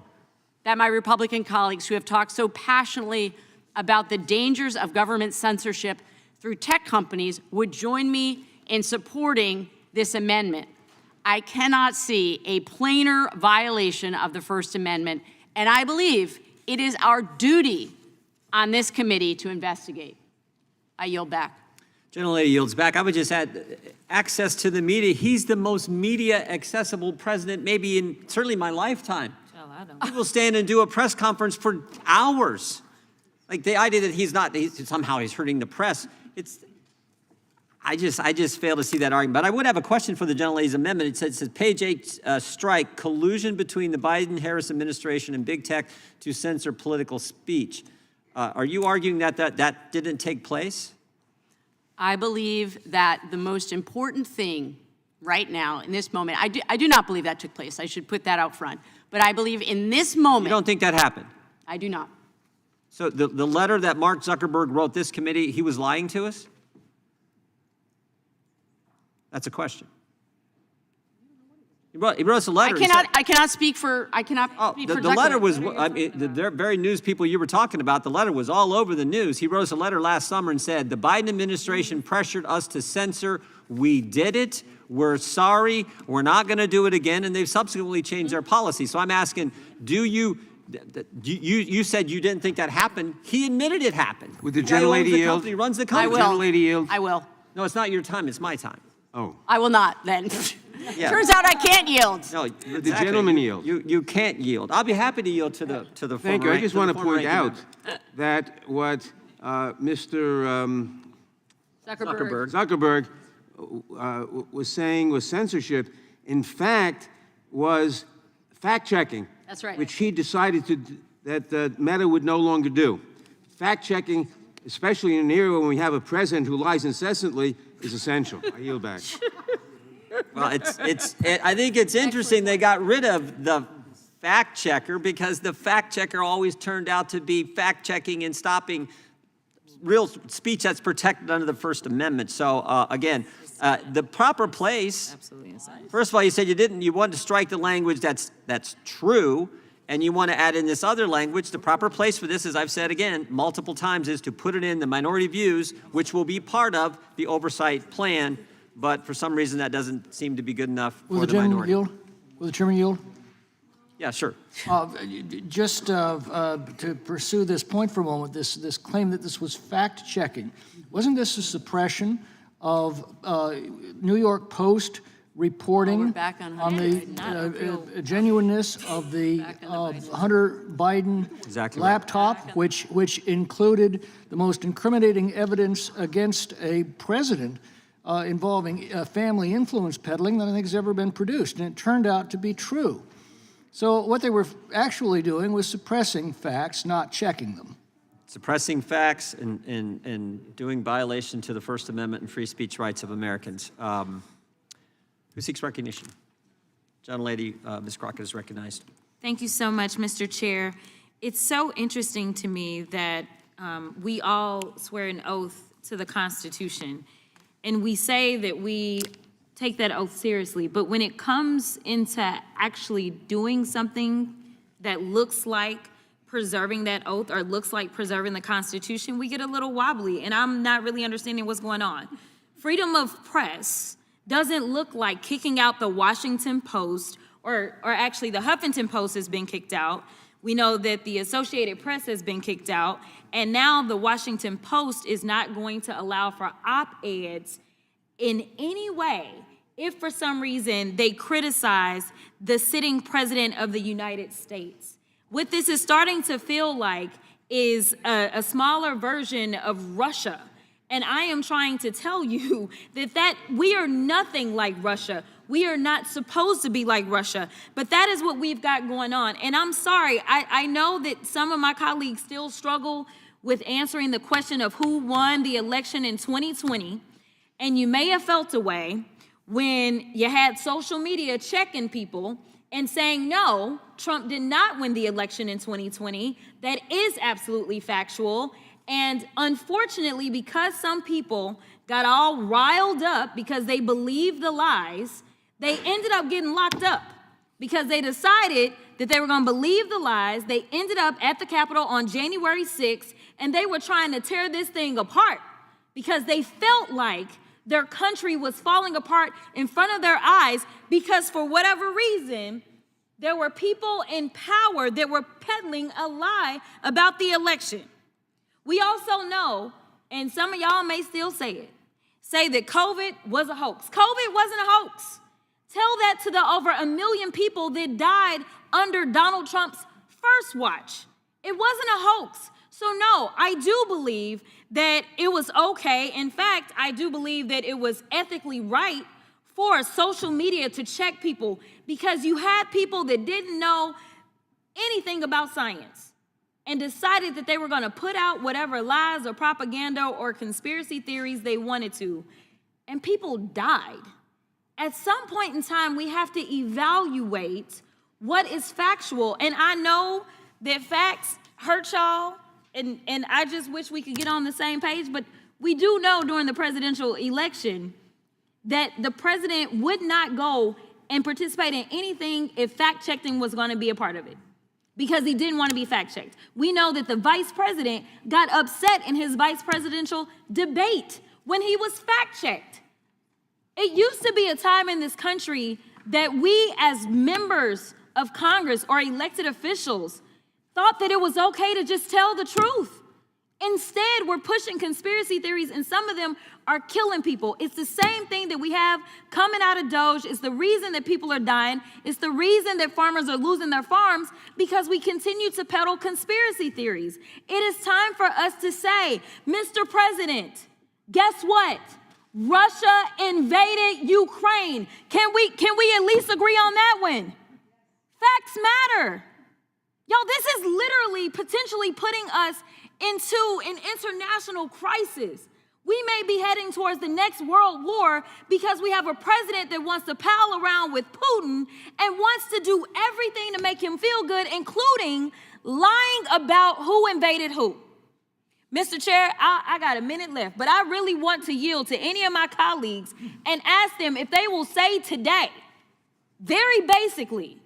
that my Republican colleagues who have talked so passionately about the dangers of government censorship through tech companies would join me in supporting this amendment. I cannot see a plainer violation of the First Amendment, and I believe it is our duty on this committee to investigate. I yield back. Gentlelady yields back. I would just add access to the media. He's the most media accessible president maybe in certainly my lifetime. People stand and do a press conference for hours. Like the idea that somehow he's hurting the press. I just fail to see that argument. But I would have a question for the gentlelady's amendment. It says page 8 strike collusion between the Biden-Harris administration and big tech to censor political speech. Are you arguing that didn't take place? I believe that the most important thing right now, in this moment, I do not believe that took place. I should put that out front. But I believe in this moment— You don't think that happened? I do not. So the letter that Mark Zuckerberg wrote this committee, he was lying to us? That's a question. He wrote us a letter. I cannot speak for, The letter was, I mean, the very news people you were talking about, the letter was all over the news. He wrote us a letter last summer and said, the Biden administration pressured us to censor. We did it. We're sorry. We're not going to do it again. And they've subsequently changed their policy. So I'm asking, you said you didn't think that happened. He admitted it happened. Would the gentlelady yield? Company, runs the company. Gentlelady yield? I will. No, it's not your time. It's my time. Oh. I will not then. Yeah. Turns out I can't yield. No, Would the gentleman yield? You can't yield. I'll be happy to yield to the Thank you. I just want to point out member. that what Mr. Zuckerberg. Zuckerberg was saying was censorship, in fact, was fact-checking. That's right. Which he decided that Meta would no longer do. Fact-checking, especially in an era when we have a president who lies incessantly, is essential. I yield back. Well, I think it's interesting they got rid of the fact checker because the fact checker always turned out to be fact checking and stopping real speech that's protected under the First Amendment. So again, the proper place. Absolutely insane. First of all, you said you wanted to strike the language that's true, and you want to add in this other language. The proper place for this, as I've said again multiple times, is to put it in the minority views, which will be part of the oversight plan. But for some reason, that doesn't seem to be good enough for the minority. Will the chairman yield? Yeah, sure. Just to pursue this point for a moment, this claim that this was fact-checking, wasn't this a suppression of New York Post reporting back on the genuineness of the Hunter Biden Exactly laptop, which included the most incriminating evidence against a president involving family influence peddling that I think has ever been produced, and it turned out to be true. So what they were actually doing was suppressing facts, not checking them. Suppressing facts and doing violation to the First Amendment and free speech rights of Americans. Who seeks recognition? Gentlelady, Ms. Crockett is recognized. Thank you so much, Mr. Chair. It's so interesting to me that we all swear an oath to the Constitution, and we say that we take that oath seriously, but when it comes into actually doing something that looks like preserving that oath or looks like preserving the Constitution, we get a little wobbly, and I'm not really understanding what's going on. Freedom of press doesn't look like kicking out the Washington Post, or actually the Huffington Post has been kicked out. We know that the Associated Press has been kicked out, and now the Washington Post is not going to allow for op-eds in any way if for some reason they criticize the sitting president of the United States. What this is starting to feel like is a smaller version of Russia. And I am trying to tell you that we are nothing like Russia. We are not supposed to be like Russia, but that is what we've got going on. And I'm sorry, I know that some of my colleagues still struggle with answering the question of who won the election in 2020. And you may have felt a way when you had social media checking people and saying, no, Trump did not win the election in 2020. That is absolutely factual. And unfortunately, because some people got all riled up because they believed the lies, they ended up getting locked up because they decided that they were going to believe the lies. They ended up at the Capitol on January 6th, and they were trying to tear this thing apart because they felt like their country was falling apart in front of their eyes because for whatever reason, there were people in power that were peddling a lie about the election. We also know, and some of y'all may still say that COVID was a hoax. COVID wasn't a hoax. Tell that to the over 1 million people that died under Donald Trump's first watch. It wasn't a hoax. So no, I do believe that it was okay. In fact, I do believe that it was ethically right for social media to check people because you had people that didn't know anything about science and decided that they were going to put out whatever lies or propaganda or conspiracy theories they wanted to, and people died. At some point in time, we have to evaluate what is factual, and I know that facts hurt y'all, and I just wish we could get on the same page, but we do know during the presidential election that the president would not go and participate in anything if fact-checking was going to be a part of it, because he didn't want to be fact-checked. We know that the vice president got upset in his vice presidential debate when he was fact-checked. It used to be a time in this country that we as members of Congress or elected officials thought that it was okay to just tell the truth. Instead, we're pushing conspiracy theories, and some of them are killing people. It's the same thing that we have coming out of Doge. It's the reason that people are dying. It's the reason that farmers are losing their farms, because we continue to peddle conspiracy theories. It is time for us to say, Mr. President, guess what? Russia invaded Ukraine. Can we at least agree on that one? Facts matter. Y'all, this is literally potentially putting us into an international crisis. We may be heading towards the next world war because we have a president that wants to pal around with Putin and wants to do everything to make him feel good, including lying about who invaded who. Mr. Chair, I got a minute left, but I really want to yield to any of my colleagues and ask them if they will say today, very basically,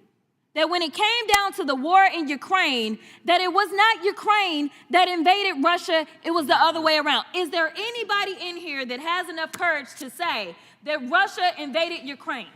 that when it came down to the war in Ukraine, that it was not Ukraine that invaded Russia, it was the other way around. Is there anybody in here that has enough courage to say that Russia invaded Ukraine?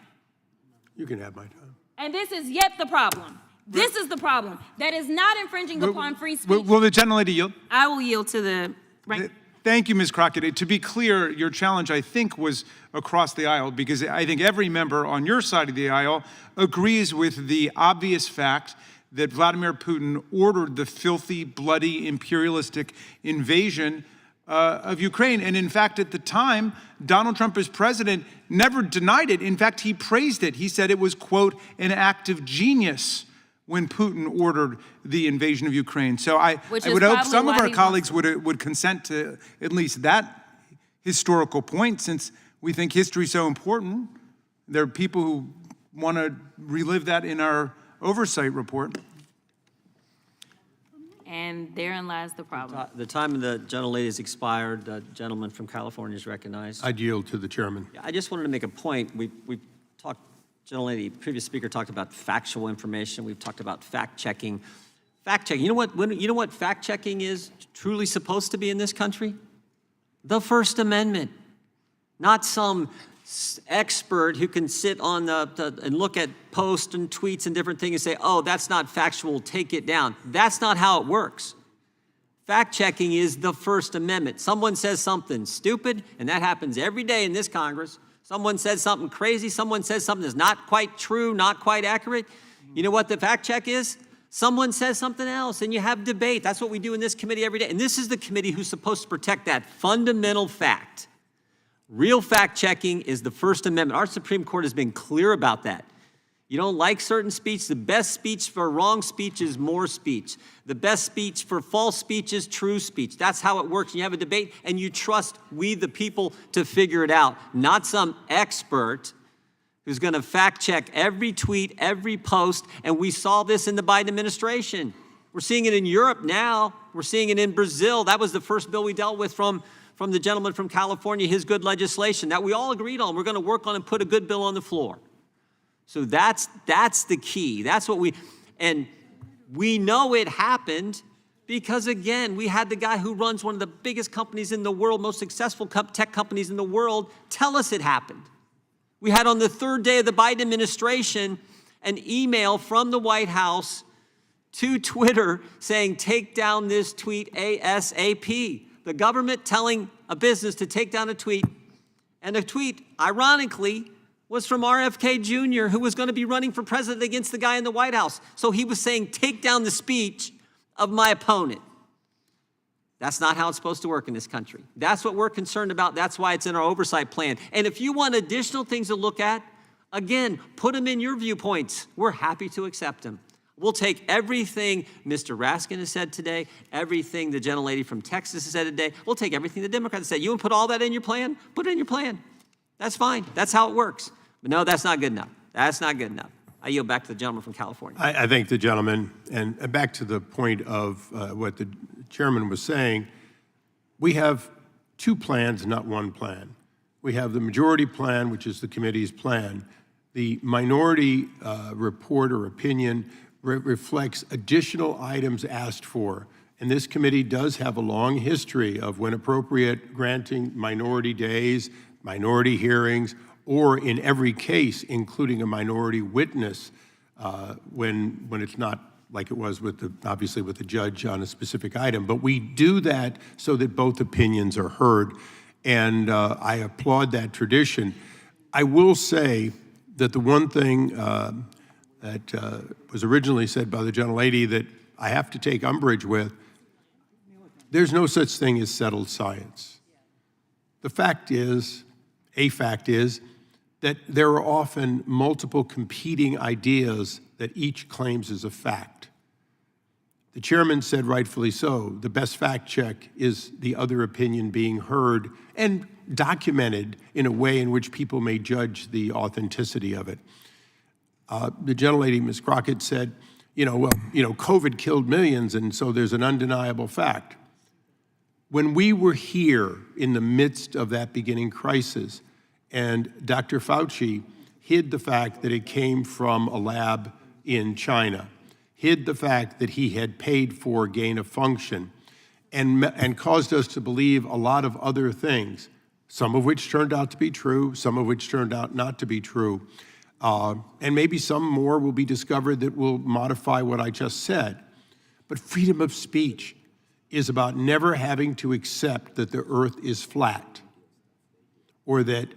You can have my time. And this is yet the problem. This is the problem. That is not infringing upon free speech. Will the gentlelady yield? I will yield to the right. Thank you, Ms. Crockett. To be clear, your challenge, I think, was across the aisle, because I think every member on your side of the aisle agrees with the obvious fact that Vladimir Putin ordered the filthy, bloody, imperialistic invasion of Ukraine. And in fact, at the time, Donald Trump as president never denied it. In fact, he praised it. He said it was, quote, an act of genius when Putin ordered the invasion of Ukraine. So I would hope some of our colleagues would consent to at least that historical point, since we think history is so important. There are people who want to relive that in our oversight report. And therein lies the problem. The time of the gentlelady has expired. The gentleman from California is recognized. I'd yield to the chairman. I just wanted to make a point. We talked, gentlelady, previous speaker talked about factual information. We've talked about fact-checking. Fact-checking, you know what fact-checking is truly supposed to be in this country? The First Amendment. Not some expert who can sit on and look at posts and tweets and different things and say, oh, that's not factual, take it down. That's not how it works. Fact-checking is the First Amendment. Someone says something stupid, and that happens every day in this Congress. Someone says something crazy. Someone says something that's not quite true, not quite accurate. You know what the fact check is? Someone says something else, and you have debate. That's what we do in this committee every day. And this is the committee who's supposed to protect that fundamental fact. Real fact checking is the First Amendment. Our Supreme Court has been clear about that. You don't like certain speech, the best speech for wrong speech is more speech. The best speech for false speech is true speech. That's how it works. You have a debate, and you trust we, the people, to figure it out, not some expert who's going to fact check every tweet, every post. And we saw this in the Biden administration. We're seeing it in Europe now. We're seeing it in Brazil. That was the first bill we dealt with from the gentleman from California, his good legislation that we all agreed on. We're going to work on and put a good bill on the floor. So that's the key. That's what and we know it happened because, again, we had the guy who runs one of the biggest companies in the world, most successful tech companies in the world, tell us it happened. We had on the third day of the Biden administration an email from the White House to Twitter saying, take down this tweet ASAP. The government telling a business to take down a tweet, and a tweet, ironically, was from RFK Jr., who was going to be running for president against the guy in the White House. So he was saying, take down the speech of my opponent. That's not how it's supposed to work in this country. That's what we're concerned about. That's why it's in our oversight plan. And if you want additional things to look at, again, put them in your viewpoints. We're happy to accept them. We'll take everything Mr. Raskin has said today, everything the gentlelady from Texas has said today. We'll take everything the Democrats said. You want to put all that in your plan? Put it in your plan. That's fine. That's how it works. But no, that's not good enough. That's not good enough. I yield back to the gentleman from California. I thank the gentleman. And back to the point of what the chairman was saying, we have two plans, not one plan. We have the majority plan, which is the committee's plan. The minority report or opinion reflects additional items asked for. And this committee does have a long history of, when appropriate, granting minority days, minority hearings, or in every case, including a minority witness when it's not like it was with obviously with the judge on a specific item. But we do that so that both opinions are heard, and I applaud that tradition. I will say that the one thing that was originally said by the gentlelady that I have to take umbrage with, there's no such thing as settled science. The fact is, that there are often multiple competing ideas that each claims as a fact. The chairman said rightfully so, the best fact check is the other opinion being heard and documented in a way in which people may judge the authenticity of it. The gentlelady, Ms. Crockett, said, COVID killed millions, and so there's an undeniable fact. When we were here in the midst of that beginning crisis, and Dr. Fauci hid the fact that it came from a lab in China, hid the fact that he had paid for gain of function, and caused us to believe a lot of other things, some of which turned out to be true, some of which turned out not to be true. And maybe some more will be discovered that will modify what I just said. But freedom of speech is about never having to accept that the earth is flat, or that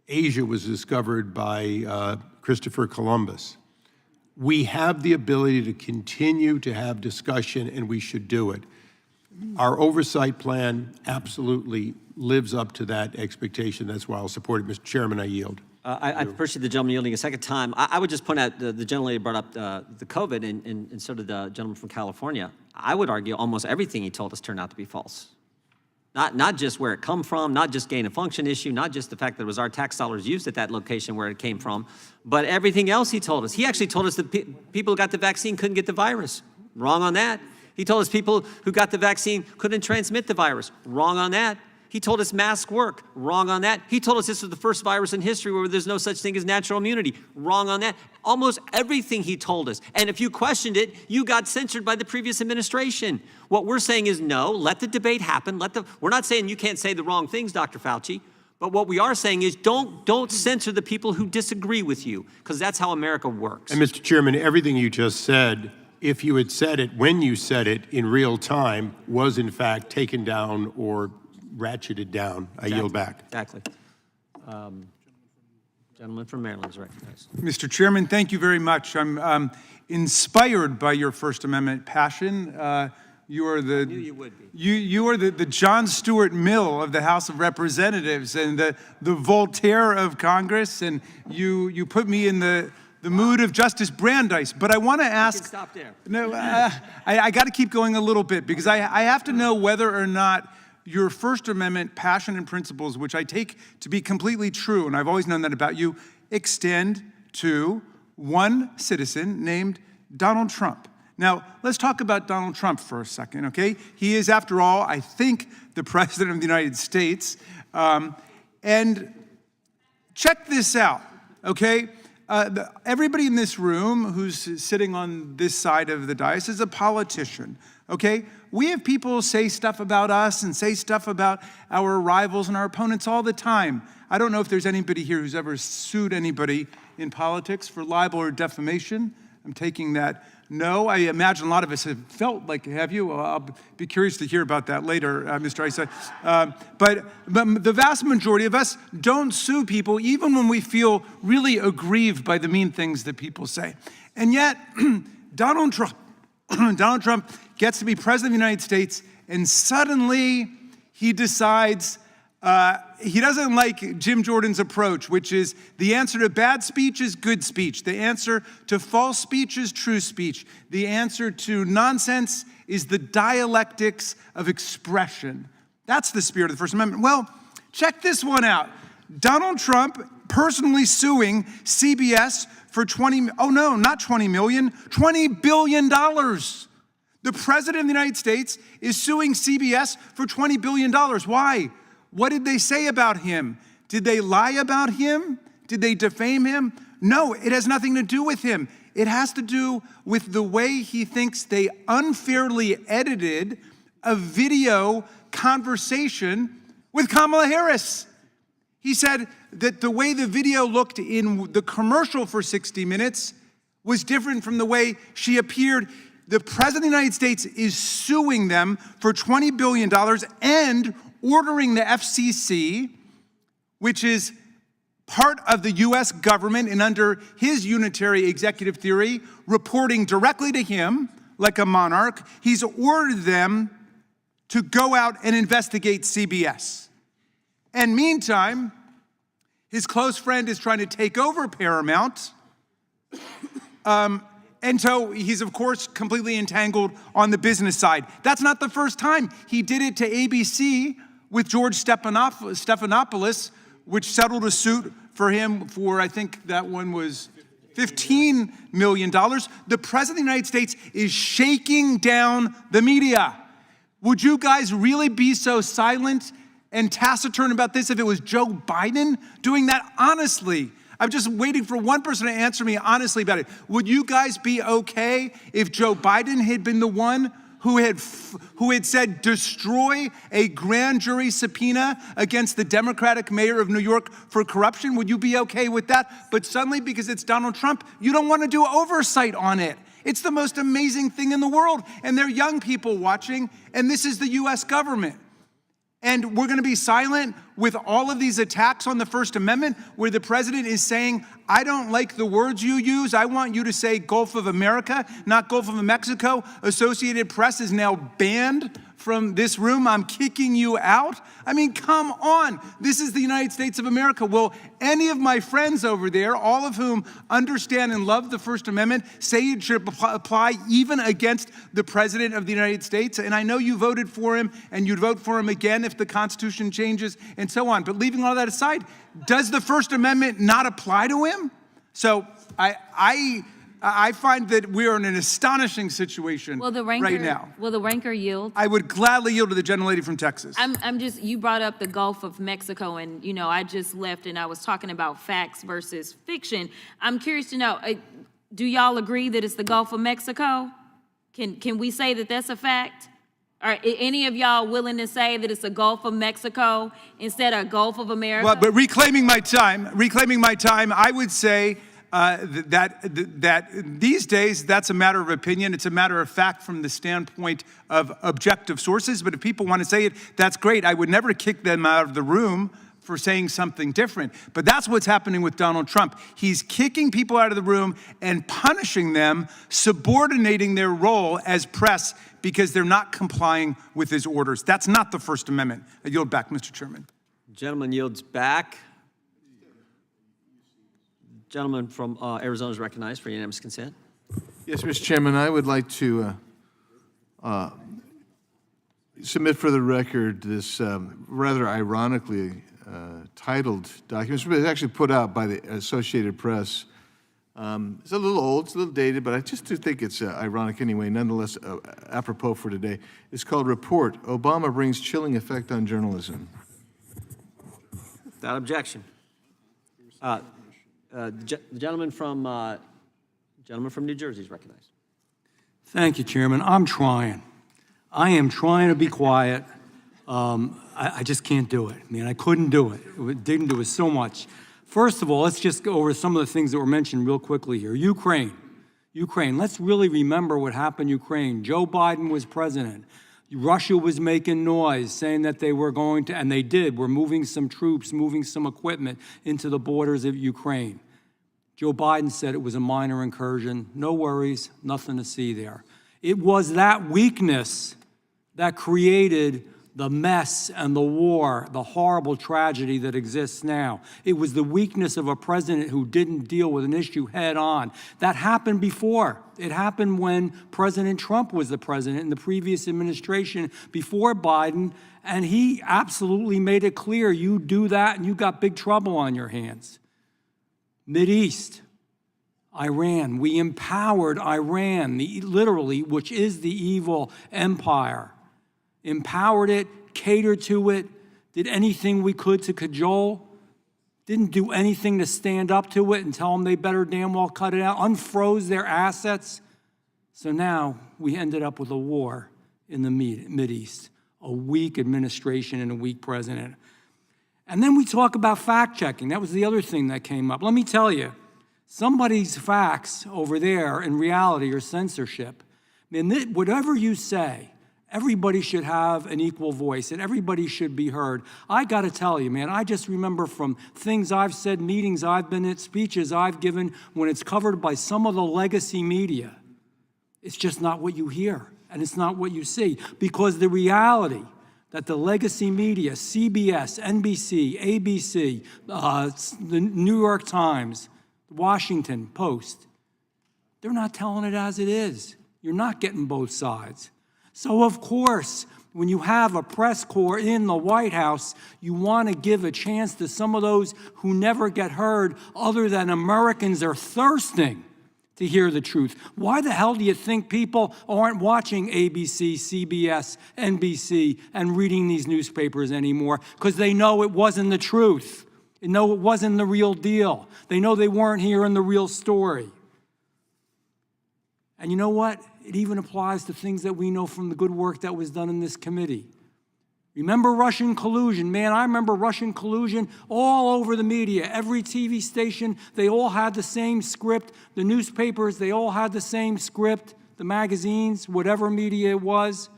Asia was discovered by Christopher Columbus. We have the ability to continue to have discussion, and we should do it. Our oversight plan absolutely lives up to that expectation. That's why I'll support it. Mr. Chairman, I yield. I appreciate the gentleman yielding a second time. I would just point out the gentlelady brought up the COVID, and so did the gentleman from California. I would argue almost everything he told us turned out to be false. Not just where it come from, not just gain of function issue, not just the fact that it was our tax dollars used at that location where it came from, but everything else he told us. He actually told us that people who got the vaccine couldn't get the virus. Wrong on that. He told us people who got the vaccine couldn't transmit the virus. Wrong on that. He told us masks work. Wrong on that. He told us this was the first virus in history where there's no such thing as natural immunity. Wrong on that. Almost everything he told us. And if you questioned it, you got censored by the previous administration. What we're saying is no, let the debate happen. We're not saying you can't say the wrong things, Dr. Fauci. But what we are saying is don't censor the people who disagree with you, because that's how America works. And Mr. Chairman, everything you just said, if you had said it when you said it in real time, was in fact taken down or ratcheted down. I yield back. Exactly. Gentleman from Maryland is recognized. Mr. Chairman, thank you very much. I'm inspired by your First Amendment passion. You are the I knew you would be. You are the John Stuart Mill of the House of Representatives and the Voltaire of Congress, and you put me in the mood of Justice Brandeis. But I want to ask. You can stop there. No, I got to keep going a little bit, because I have to know whether or not your First Amendment passion and principles, which I take to be completely true, and I've always known that about you, extend to one citizen named Donald Trump. Now, let's talk about Donald Trump for a second, okay? He is, after all, I think, the President of the United States. And check this out, okay? Everybody in this room who's sitting on this side of the dais is a politician, okay? We have people say stuff about us and say stuff about our rivals and our opponents all the time. I don't know if there's anybody here who's ever sued anybody in politics for libel or defamation. I'm taking that no. I imagine a lot of us have felt like, have you? Well, I'll be curious to hear about that later, Mr. Issa. But the vast majority of us don't sue people, even when we feel really aggrieved by the mean things that people say. And yet, Donald Trump gets to be president of the United States, and suddenly he decides he doesn't like Jim Jordan's approach, which is the answer to bad speech is good speech. The answer to false speech is true speech. The answer to nonsense is the dialectics of expression. That's the spirit of the First Amendment. Well, check this one out. Donald Trump personally suing CBS for $20 billion. The President of the United States is suing CBS for $20 billion. Why? What did they say about him? Did they lie about him? Did they defame him? No, it has nothing to do with him. It has to do with the way he thinks they unfairly edited a video conversation with Kamala Harris. He said that the way the video looked in the commercial for 60 Minutes was different from the way she appeared. The President of the United States is suing them for $20 billion and ordering the FCC, which is part of the US government and under his unitary executive theory, reporting directly to him like a monarch. He's ordered them to go out and investigate CBS. And meantime, his close friend is trying to take over Paramount. And so he's, of course, completely entangled on the business side. That's not the first time. He did it to ABC with George Stephanopoulos, which settled a suit for him for, I think that one was $15 million. The President of the United States is shaking down the media. Would you guys really be so silent and taciturn about this if it was Joe Biden doing that? Honestly, I'm just waiting for one person to answer me honestly about it. Would you guys be okay if Joe Biden had been the one who had said destroy a grand jury subpoena against the Democratic mayor of New York for corruption? Would you be okay with that? But suddenly, because it's Donald Trump, you don't want to do oversight on it. It's the most amazing thing in the world. And there are young people watching, and this is the US government. And we're going to be silent with all of these attacks on the First Amendment where the president is saying, I don't like the words you use. I want you to say Gulf of America, not Gulf of Mexico. Associated Press is now banned from this room. I'm kicking you out. I mean, come on. This is the United States of America. Will any of my friends over there, all of whom understand and love the First Amendment, say it should apply even against the President of the United States? And I know you voted for him, and you'd vote for him again if the Constitution changes and so on. But leaving all that aside, does the First Amendment not apply to him? So I find that we are in an astonishing situation right now. Will the ranker yield? I would gladly yield to the gentlelady from Texas. You brought up the Gulf of Mexico, and, I just left and I was talking about facts versus fiction. I'm curious to know, do y'all agree that it's the Gulf of Mexico? Can we say that that's a fact? Are any of y'all willing to say that it's the Gulf of Mexico instead of Gulf of America? Well, but reclaiming my time, I would say that these days, that's a matter of opinion. It's a matter of fact from the standpoint of objective sources. But if people want to say it, that's great. I would never kick them out of the room for saying something different. But that's what's happening with Donald Trump. He's kicking people out of the room and punishing them, subordinating their role as press because they're not complying with his orders. That's not the First Amendment. I yield back, Mr. Chairman. Gentleman yields back. Gentleman from Arizona is recognized for unanimous consent. Yes, Mr. Chairman, I would like to submit for the record this rather ironically titled document. It's actually put out by the Associated Press. It's a little old, it's a little dated, but I just do think it's ironic anyway, nonetheless apropos for today. It's called Report, Obama Brings Chilling Effect on Journalism. Without objection. The gentleman from New Jersey is recognized. Thank you, Chairman. I'm trying. I am trying to be quiet. I just can't do it. I mean, I couldn't do it. It didn't do it so much. First of all, let's just go over some of the things that were mentioned real quickly here. Ukraine. Let's really remember what happened in Ukraine. Joe Biden was president. Russia was making noise, saying that they were going to, and they did, were moving some troops, moving some equipment into the borders of Ukraine. Joe Biden said it was a minor incursion. No worries, nothing to see there. It was that weakness that created the mess and the war, the horrible tragedy that exists now. It was the weakness of a president who didn't deal with an issue head on. That happened before. It happened when President Trump was the president in the previous administration before Biden, and he absolutely made it clear, you do that and you got big trouble on your hands. Mideast, Iran, we empowered Iran, literally, which is the evil empire. Empowered it, catered to it, did anything we could to cajole didn't do anything to stand up to it and tell them they better damn well cut it out, unfroze their assets. So now we ended up with a war in the Mideast, a weak administration and a weak president. And then we talk about fact-checking. That was the other thing that came up. Let me tell you, somebody's facts over there in reality are censorship. Man, whatever you say, everybody should have an equal voice and everybody should be heard. I got to tell you, man, I just remember from things I've said, meetings I've been at, speeches I've given, when it's covered by some of the legacy media, it's just not what you hear and it's not what you see. Because the reality that the legacy media, CBS, NBC, ABC, the New York Times, the Washington Post, they're not telling it as it is. You're not getting both sides. So of course, when you have a press corps in the White House, you want to give a chance to some of those who never get heard, other than Americans are thirsting to hear the truth. Why the hell do you think people aren't watching ABC, CBS, NBC, and reading these newspapers anymore? Because they know it wasn't the truth. They know it wasn't the real deal. They know they weren't hearing the real story. And you know what? It even applies to things that we know from the good work that was done in this committee. Remember Russian collusion? Man, I remember Russian collusion all over the media. Every TV station, they all had the same script. The newspapers, they all had the same script. The magazines, whatever media it was.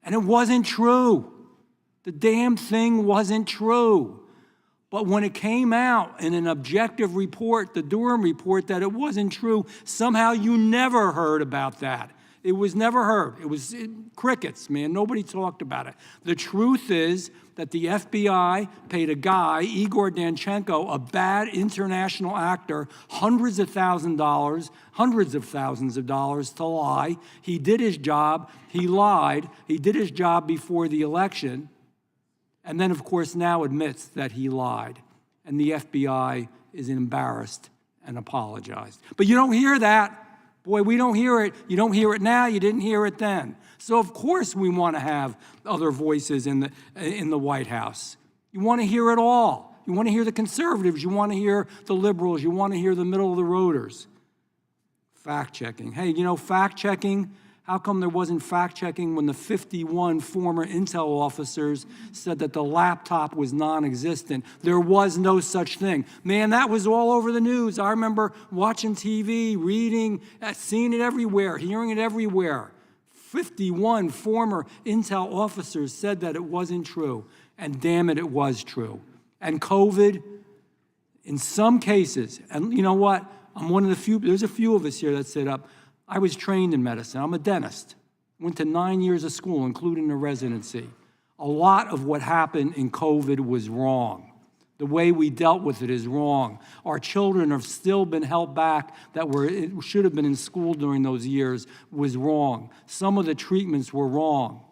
And it wasn't true. The damn thing wasn't true. But when it came out in an objective report, the Durham report, that it wasn't true, somehow you never heard about that. It was never heard. It was crickets, man. Nobody talked about it. The truth is that the FBI paid a guy, Igor Danchenko, a bad international actor, hundreds of thousands of dollars to lie. He did his job. He lied. He did his job before the election. And then, of course, now admits that he lied. And the FBI is embarrassed and apologized. But you don't hear that. Boy, we don't hear it. You don't hear it now. You didn't hear it then. So, of course, we want to have other voices in the White House. You want to hear it all. You want to hear the conservatives. You want to hear the liberals. You want to hear the middle-of-the-roaders. Fact-checking. Hey, you know, fact-checking, how come there wasn't fact-checking when the 51 former Intel officers said that the laptop was non-existent? There was no such thing. Man, that was all over the news. I remember watching TV, reading, seeing it everywhere, hearing it everywhere. 51 former Intel officers said that it wasn't true. And damn it, it was true. And COVID, in some cases, and you know what? I'm one of the few, there's a few of us here that sit up. I was trained in medicine. I'm a dentist. Went to 9 years of school, including a residency. A lot of what happened in COVID was wrong. The way we dealt with it is wrong. Our children have still been held back that should have been in school during those years was wrong. Some of the treatments were wrong.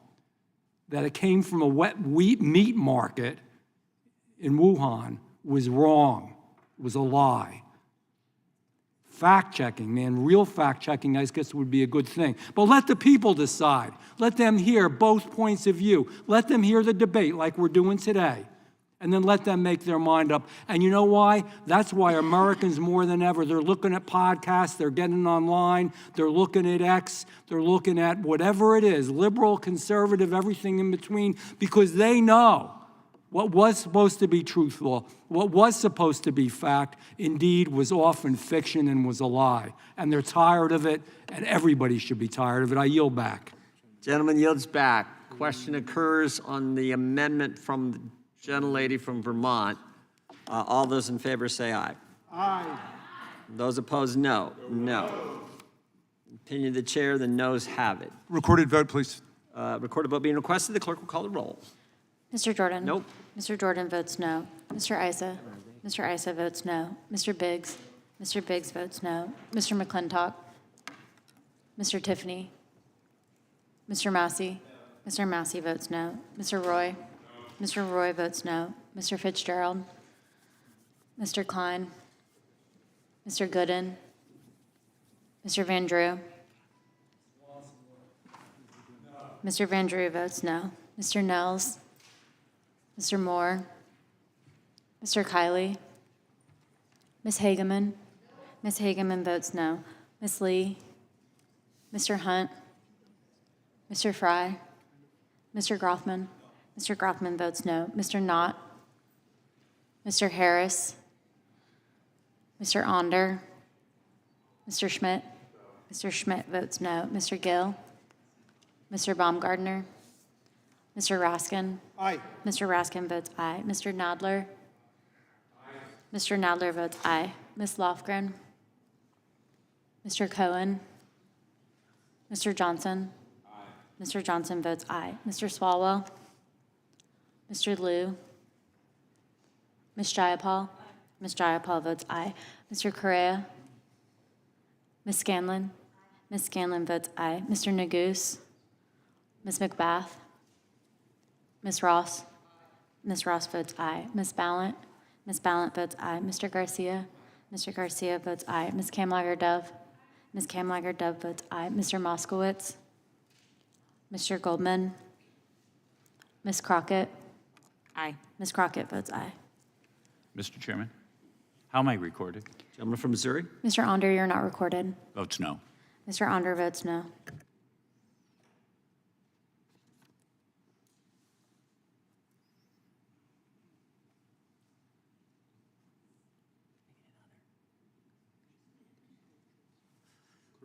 That it came from a wet meat market in Wuhan was wrong. It was a lie. Fact-checking, man, real fact-checking, I guess, would be a good thing. But let the people decide. Let them hear both points of view. Let them hear the debate like we're doing today. And then let them make their mind up. And you know why? That's why Americans more than ever, they're looking at podcasts, they're getting online, they're looking at X, they're looking at whatever it is, liberal, conservative, everything in between, because they know what was supposed to be truthful, what was supposed to be fact, indeed was often fiction and was a lie. And they're tired of it, and everybody should be tired of it. I yield back. Gentleman yields back. Question occurs on the amendment from the gentlelady from Vermont. All those in favor say aye. Aye. Those opposed, no. No. Opinion of the chair, the noes have it. Recorded vote, please. Recorded vote being requested, the clerk will call the roll. Mr. Jordan? Nope. Mr. Jordan votes no. Mr. Issa? Mr. Issa votes no. Mr. Biggs? Mr. Biggs votes no. Mr. McClintock? Mr. Tiffany? Mr. Massey? Mr. Massey votes no. Mr. Roy? Mr. Roy votes no. Mr. Fitzgerald? Mr. Klein? Mr. Gooden? Mr. Van Drew? Mr. Van Drew votes no. Mr. Nels? Mr. Moore? Mr. Kiley? Ms. Hageman? Ms. Hageman votes no. Ms. Lee? Mr. Hunt? Mr. Fry? Mr. Grothman? Mr. Grothman votes no. Mr. Knott? Mr. Harris? Mr. Onder? Mr. Schmidt? Mr. Schmidt votes no. Mr. Gill? Mr. Baumgardner? Mr. Raskin? Aye. Mr. Raskin votes aye. Mr. Nadler? Mr. Nadler votes aye. Ms. Lofgren? Mr. Cohen? Mr. Johnson? Mr. Johnson votes aye. Mr. Swalwell? Mr. Liu? Ms. Jayapal? Ms. Jayapal votes aye. Mr. Correa? Ms. Scanlon? Ms. Scanlon votes aye. Mr. Neguse? Ms. McBath? Ms. Ross? Ms. Ross votes aye. Ms. Ballant? Ms. Ballant votes aye. Mr. Garcia? Mr. Garcia votes aye. Ms. Kamlager-Dove? Ms. Kamlager-Dove votes aye. Mr. Moskowitz? Mr. Goldman? Ms. Crockett? Aye. Ms. Crockett votes aye. Mr. Chairman, how am I recorded? Gentleman from Missouri. Mr. Onder, you're not recorded. Votes no. Mr. Onder votes no.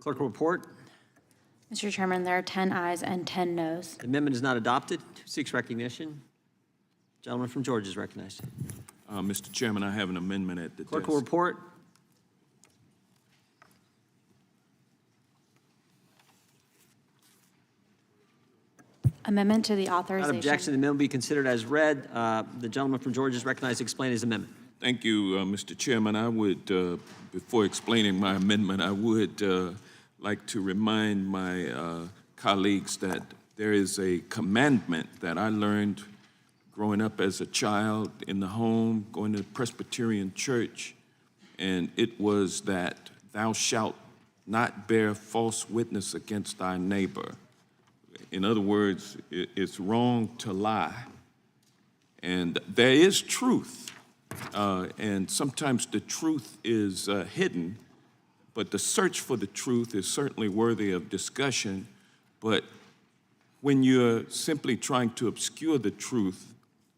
Clerk will report. Mr. Chairman, there are 10 ayes and 10 noes. The amendment is not adopted. Who seeks recognition? Gentleman from Georgia is recognized. Mr. Chairman, I have an amendment at the Clerk will desk. report. Amendment to the Without authorization. objection, the amendment will be considered as read. The gentleman from Georgia is recognized to explain his amendment. Thank you, Mr. Chairman. I would, before explaining my amendment, I would like to remind my colleagues that there is a commandment that I learned growing up as a child in the home, going to the Presbyterian church, and it was that thou shalt not bear false witness against thy neighbor. In other words, it's wrong to lie. And there is truth, and sometimes the truth is hidden, but the search for the truth is certainly worthy of discussion. But when you're simply trying to obscure the truth,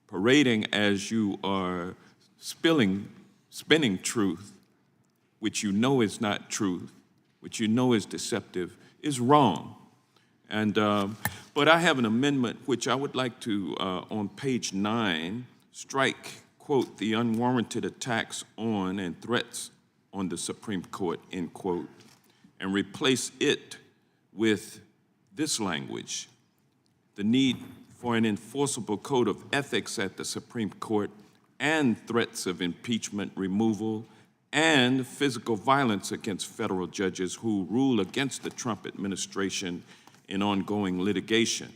parading as you are spinning truth, which you know is not truth, which you know is deceptive, is wrong. And, but I have an amendment which I would like to, on page 9, strike, quote, the unwarranted attacks on and threats on the Supreme Court, end quote, and replace it with this language: the need for an enforceable code of ethics at the Supreme Court and threats of impeachment, removal, and physical violence against federal judges who rule against the Trump administration in ongoing litigation.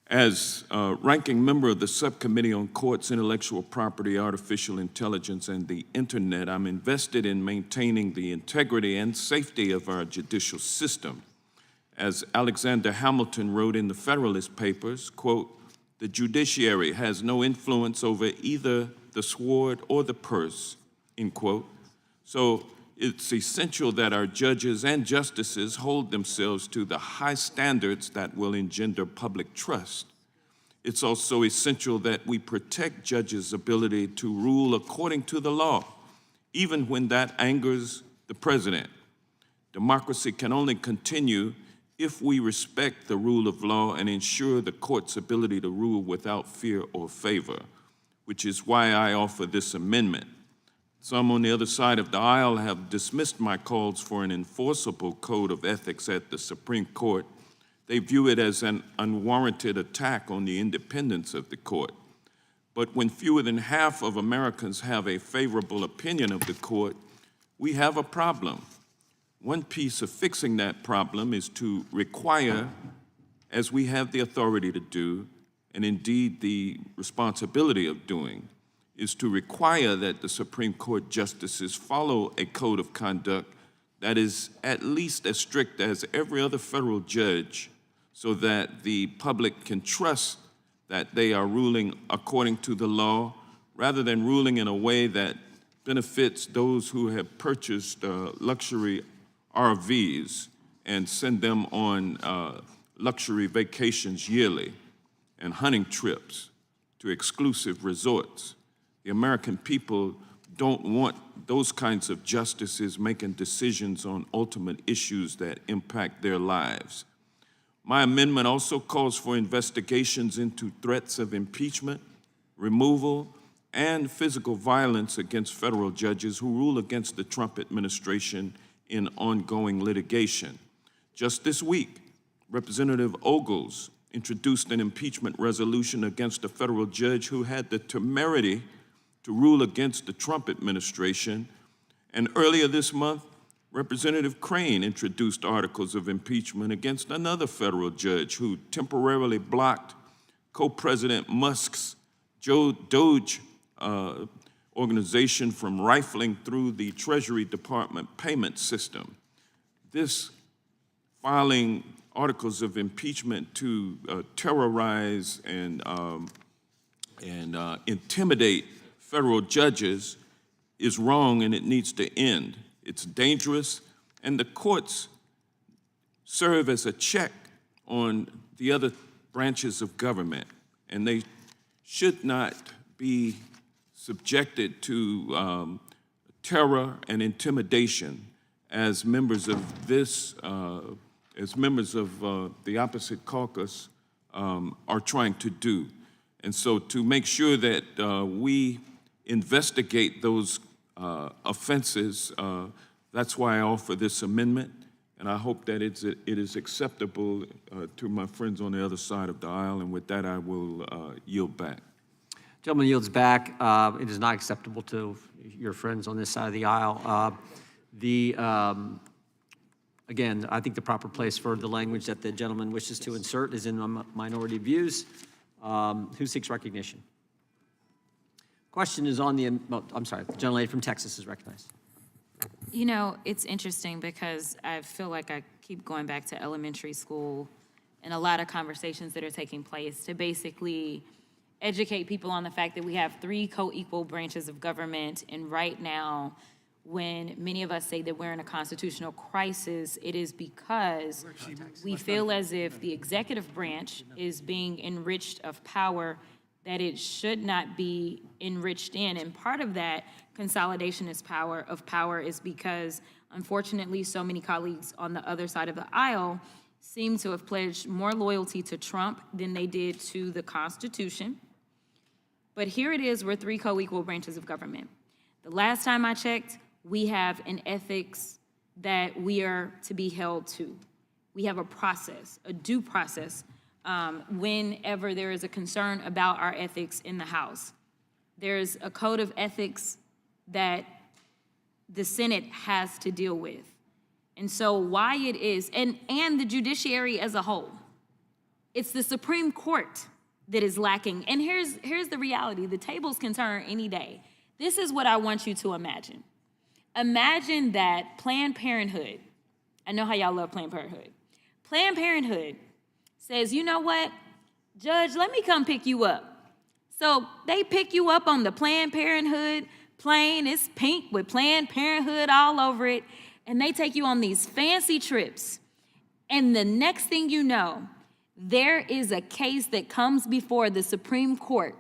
As ranking member of the Subcommittee on Courts, Intellectual Property, Artificial Intelligence, and the Internet, I'm invested in maintaining the integrity and safety of our judicial system. As Alexander Hamilton wrote in the Federalist Papers, quote, the judiciary has no influence over either the sword or the purse, end quote. So it's essential that our judges and justices hold themselves to the high standards that will engender public trust. It's also essential that we protect judges' ability to rule according to the law, even when that angers the president. Democracy can only continue if we respect the rule of law and ensure the court's ability to rule without fear or favor, which is why I offer this amendment. Some on the other side of the aisle have dismissed my calls for an enforceable code of ethics at the Supreme Court. They view it as an unwarranted attack on the independence of the court. But when fewer than half of Americans have a favorable opinion of the court, we have a problem. One piece of fixing that problem is to require, as we have the authority to do, and indeed the responsibility of doing, is to require that the Supreme Court justices follow a code of conduct that is at least as strict as every other federal judge, so that the public can trust that they are ruling according to the law, rather than ruling in a way that benefits those who have purchased luxury RVs and send them on luxury vacations yearly and hunting trips to exclusive resorts. The American people don't want those kinds of justices making decisions on ultimate issues that impact their lives. My amendment also calls for investigations into threats of impeachment, removal, and physical violence against federal judges who rule against the Trump administration in ongoing litigation. Just this week, Representative Ogles introduced an impeachment resolution against a federal judge who had the temerity to rule against the Trump administration. And earlier this month, Representative Crane introduced articles of impeachment against another federal judge who temporarily blocked co-president Musk's Doge organization from rifling through the Treasury Department payment system. This filing articles of impeachment to terrorize and intimidate federal judges is wrong, and it needs to end. It's dangerous, and the courts serve as a check on the other branches of government, and they should not be subjected to terror and intimidation as members of this, the opposite caucus are trying to do. And so to make sure that we investigate those offenses, that's why I offer this amendment, and I hope that it is acceptable to my friends on the other side of the aisle, and with that I will yield back. Gentleman yields back. It is not acceptable to your friends on this side of the aisle. Again, I think the proper place for the language that the gentleman wishes to insert is in the minority views. Who seeks recognition? Question is on the, I'm sorry, the gentlelady from Texas is recognized. You know, it's interesting because I feel like I keep going back to elementary school and a lot of conversations that are taking place to basically educate people on the fact that we have 3 co-equal branches of government, and right now, when many of us say that we're in a constitutional crisis, it is because we feel as if the executive branch is being enriched of power that it should not be enriched in. And part of that consolidation of power is because, unfortunately, so many colleagues on the other side of the aisle seem to have pledged more loyalty to Trump than they did to the Constitution. But here it is, we're 3 co-equal branches of government. The last time I checked, we have an ethics that we are to be held to. We have a process, a due process, whenever there is a concern about our ethics in the House. There's a code of ethics that the Senate has to deal with. And so why it is, and the judiciary as a whole, it's the Supreme Court that is lacking. And here's the reality. The tables can turn any day. This is what I want you to imagine. Imagine that Planned Parenthood, I know how y'all love Planned Parenthood. Planned Parenthood says, you know what, Judge, let me come pick you up. So they pick you up on the Planned Parenthood plane. It's pink with Planned Parenthood all over it. And they take you on these fancy trips. And the next thing you know, there is a case that comes before the Supreme Court,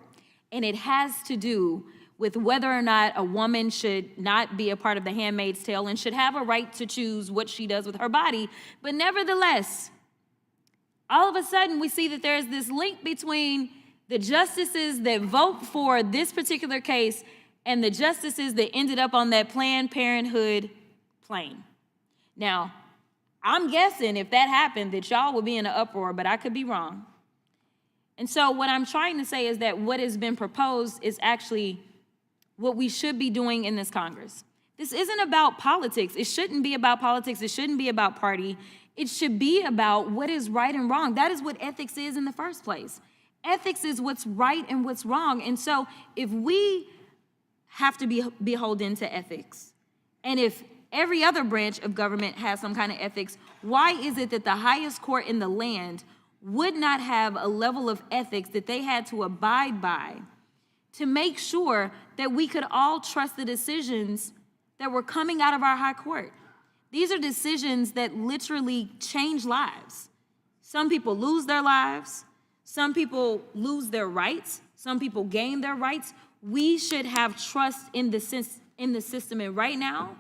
and it has to do with whether or not a woman should not be a part of the Handmaid's Tale and should have a right to choose what she does with her body. But nevertheless, all of a sudden we see that there's this link between the justices that vote for this particular case and the justices that ended up on that Planned Parenthood plane. Now, I'm guessing if that happened that y'all would be in an uproar, but I could be wrong. And so what I'm trying to say is that what has been proposed is actually what we should be doing in this Congress. This isn't about politics. It shouldn't be about politics. It shouldn't be about party. It should be about what is right and wrong. That is what ethics is in the first place. Ethics is what's right and what's wrong. And so if we have to be beholden to ethics, and if every other branch of government has some kind of ethics, why is it that the highest court in the land would not have a level of ethics that they had to abide by to make sure that we could all trust the decisions that were coming out of our high court. These are decisions that literally change lives. Some people lose their lives. Some people lose their rights. Some people gain their rights. We should have trust in the system. And right now,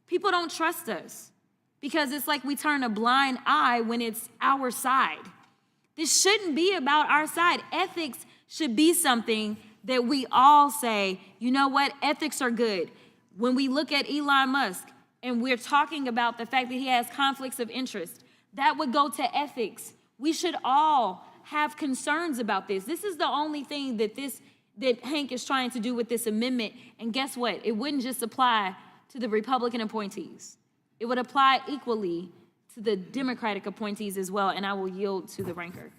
people don't trust us because it's like we turn a blind eye when it's our side. This shouldn't be about our side. Ethics should be something that we all say, you know what, ethics are good. When we look at Elon Musk and we're talking about the fact that he has conflicts of interest, that would go to ethics. We should all have concerns about this. This is the only thing that Hank is trying to do with this amendment. And guess what? It wouldn't just apply to the Republican appointees. It would apply equally to the Democratic appointees as well. And I will yield to the ranker.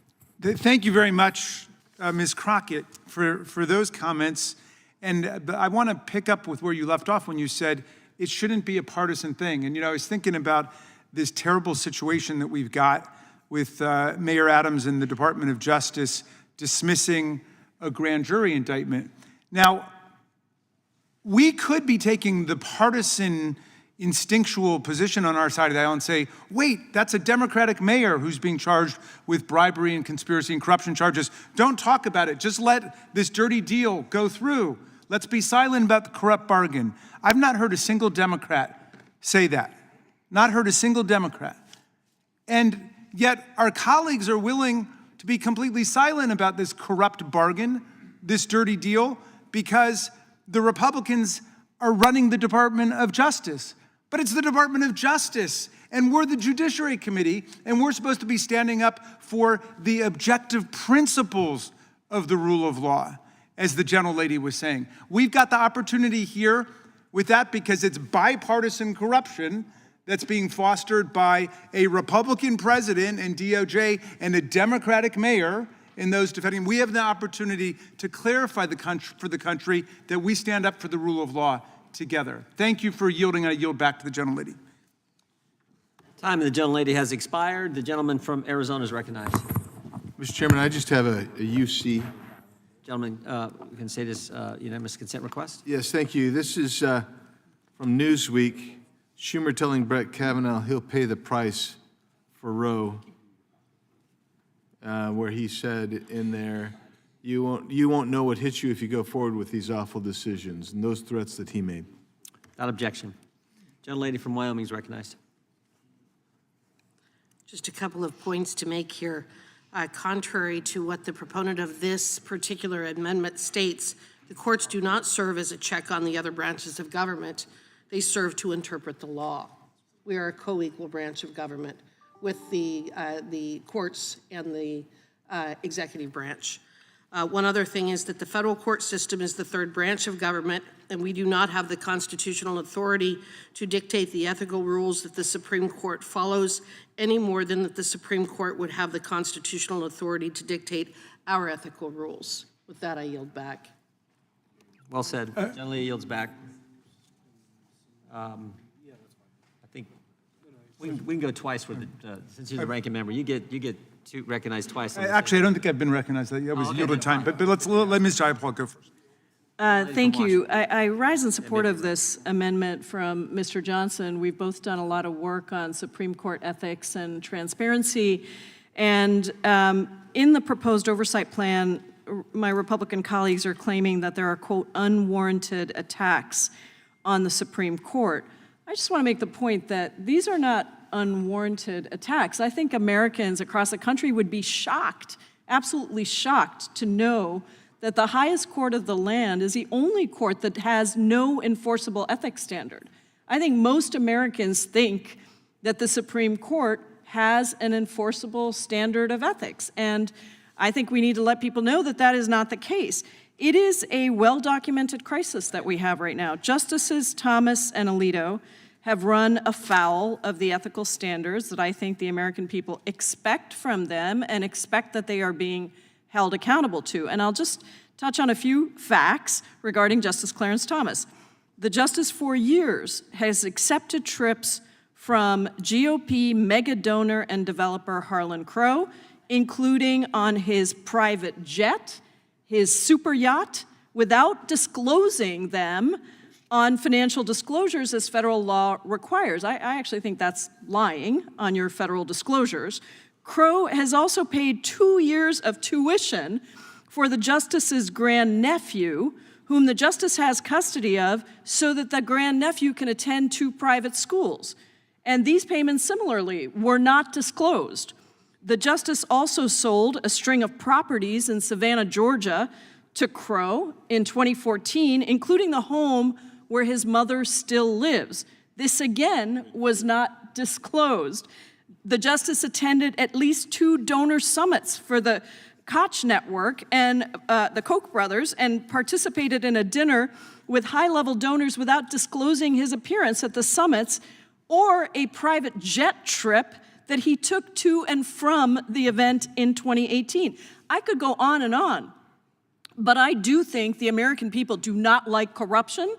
Thank you very much, Ms. Crockett, for those comments. And I want to pick up with where you left off when you said it shouldn't be a partisan thing. And, I was thinking about this terrible situation that we've got with Mayor Adams and the Department of Justice dismissing a grand jury indictment. Now, we could be taking the partisan instinctual position on our side of the aisle and say, wait, that's a Democratic mayor who's being charged with bribery and conspiracy and corruption charges. Don't talk about it. Just let this dirty deal go through. Let's be silent about the corrupt bargain. I've not heard a single Democrat say that. Not heard a single Democrat. And yet our colleagues are willing to be completely silent about this corrupt bargain, this dirty deal, because the Republicans are running the Department of Justice. But it's the Department of Justice, and we're the Judiciary Committee, and we're supposed to be standing up for the objective principles of the rule of law, as the gentlelady was saying. We've got the opportunity here with that because it's bipartisan corruption that's being fostered by a Republican president and DOJ and a Democratic mayor in those defending. We have the opportunity to clarify for the country that we stand up for the rule of law together. Thank you for yielding. I yield back to the gentlelady. Time of the gentlelady has expired. The gentleman from Arizona is recognized. Mr. Chairman, I just have a UC. Gentlemen, you can say this unanimous consent request. Yes, thank you. This is from Newsweek. Schumer telling Brett Kavanaugh he'll pay the price for Roe, where he said in there, you won't know what hits you if you go forward with these awful decisions, and those threats that he made. Without objection. Gentlelady from Wyoming is recognized. Just a couple of points to make here. Contrary to what the proponent of this particular amendment states, the courts do not serve as a check on the other branches of government. They serve to interpret the law. We are a co-equal branch of government with the courts and the executive branch. One other thing is that the federal court system is the third branch of government, and we do not have the constitutional authority to dictate the ethical rules that the Supreme Court follows, any more than that the Supreme Court would have the constitutional authority to dictate our ethical rules. With that, I yield back. Well said. Gentlelady yields back. I think we can go twice with since you're the ranking member. You get recognized twice. Actually, I don't think I've been recognized. I was yielded time. But let Ms. Jayapal go first. Thank you. I rise in support of this amendment from Mr. Johnson. We've both done a lot of work on Supreme Court ethics and transparency. And in the proposed oversight plan, my Republican colleagues are claiming that there are, quote, unwarranted attacks on the Supreme Court. I just want to make the point that these are not unwarranted attacks. I think Americans across the country would be shocked, absolutely shocked, to know that the highest court of the land is the only court that has no enforceable ethics standard. I think most Americans think that the Supreme Court has an enforceable standard of ethics, and I think we need to let people know that that is not the case. It is a well-documented crisis that we have right now. Justices Thomas and Alito have run afoul of the ethical standards that I think the American people expect from them and expect that they are being held accountable to. And I'll just touch on a few facts regarding Justice Clarence Thomas. The justice for years has accepted trips from GOP mega donor and developer Harlan Crow, including on his private jet, his super yacht, without disclosing them on financial disclosures as federal law requires. I actually think that's lying on your federal disclosures. Crow has also paid 2 years of tuition for the justice's grandnephew, whom the justice has custody of, so that the grandnephew can attend 2 private schools. And these payments similarly were not disclosed. The justice also sold a string of properties in Savannah, Georgia to Crow in 2014, including the home where his mother still lives. This again was not disclosed. The justice attended at least 2 donor summits for the Koch network and the Koch brothers and participated in a dinner with high-level donors without disclosing his appearance at the summits or a private jet trip that he took to and from the event in 2018. I could go on, but I do think the American people do not like corruption.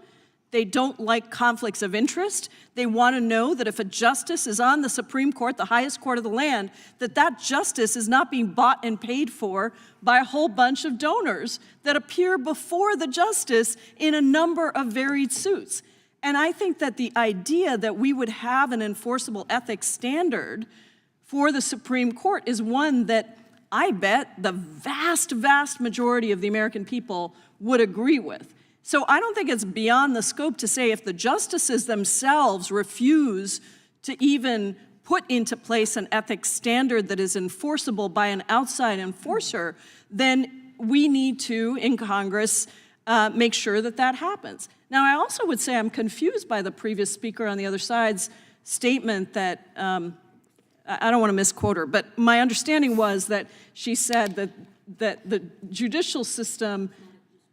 They don't like conflicts of interest. They want to know that if a justice is on the Supreme Court, the highest court of the land, that justice is not being bought and paid for by a whole bunch of donors that appear before the justice in a number of varied suits. And I think that the idea that we would have an enforceable ethics standard for the Supreme Court is one that I bet the vast, vast majority of the American people would agree with. So I don't think it's beyond the scope to say if the justices themselves refuse to even put into place an ethics standard that is enforceable by an outside enforcer, then we need to, in Congress, make sure that that happens. Now, I also would say I'm confused by the previous speaker on the other side's statement that, I don't want to misquote her, but my understanding was that she said that the judicial system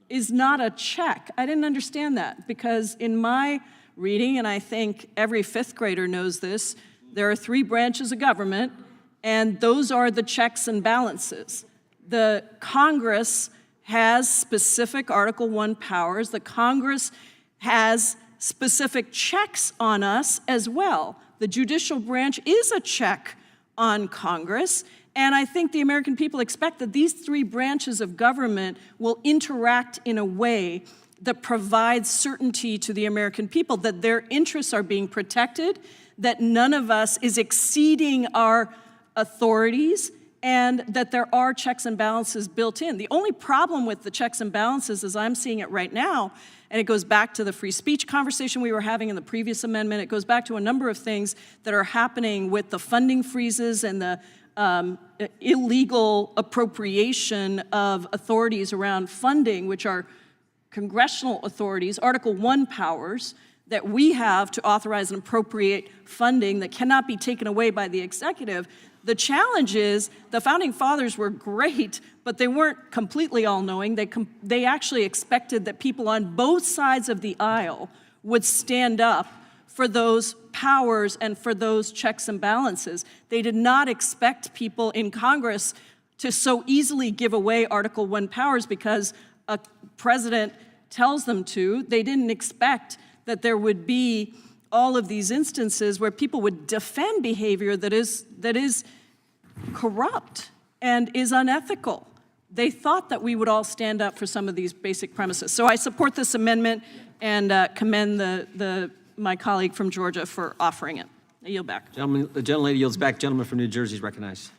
is not a check. I didn't understand that because in my reading, and I think every 5th grader knows this, there are 3 branches of government, and those are the checks and balances. The Congress has specific Article I powers. The Congress has specific checks on us as well. The judicial branch is a check on Congress, and I think the American people expect that these 3 branches of government will interact in a way that provides certainty to the American people, that their interests are being protected, that none of us is exceeding our authorities, and that there are checks and balances built in. The only problem with the checks and balances, as I'm seeing it right now, and it goes back to the free speech conversation we were having in the previous amendment, it goes back to a number of things that are happening with the funding freezes and the illegal appropriation of authorities around funding, which are congressional authorities, Article I powers that we have to authorize and appropriate funding that cannot be taken away by the executive. The challenge is the Founding Fathers were great, but they weren't completely all-knowing. They actually expected that people on both sides of the aisle would stand up for those powers and for those checks and balances. They did not expect people in Congress to so easily give away Article I powers because a president tells them to. They didn't expect that there would be all of these instances where people would defend behavior that is corrupt and is unethical. They thought that we would all stand up for some of these basic premises. So I support this amendment and commend my colleague from Georgia for offering it. I yield back. Gentleman, the gentlelady yields back. Gentleman from New Jersey is recognized.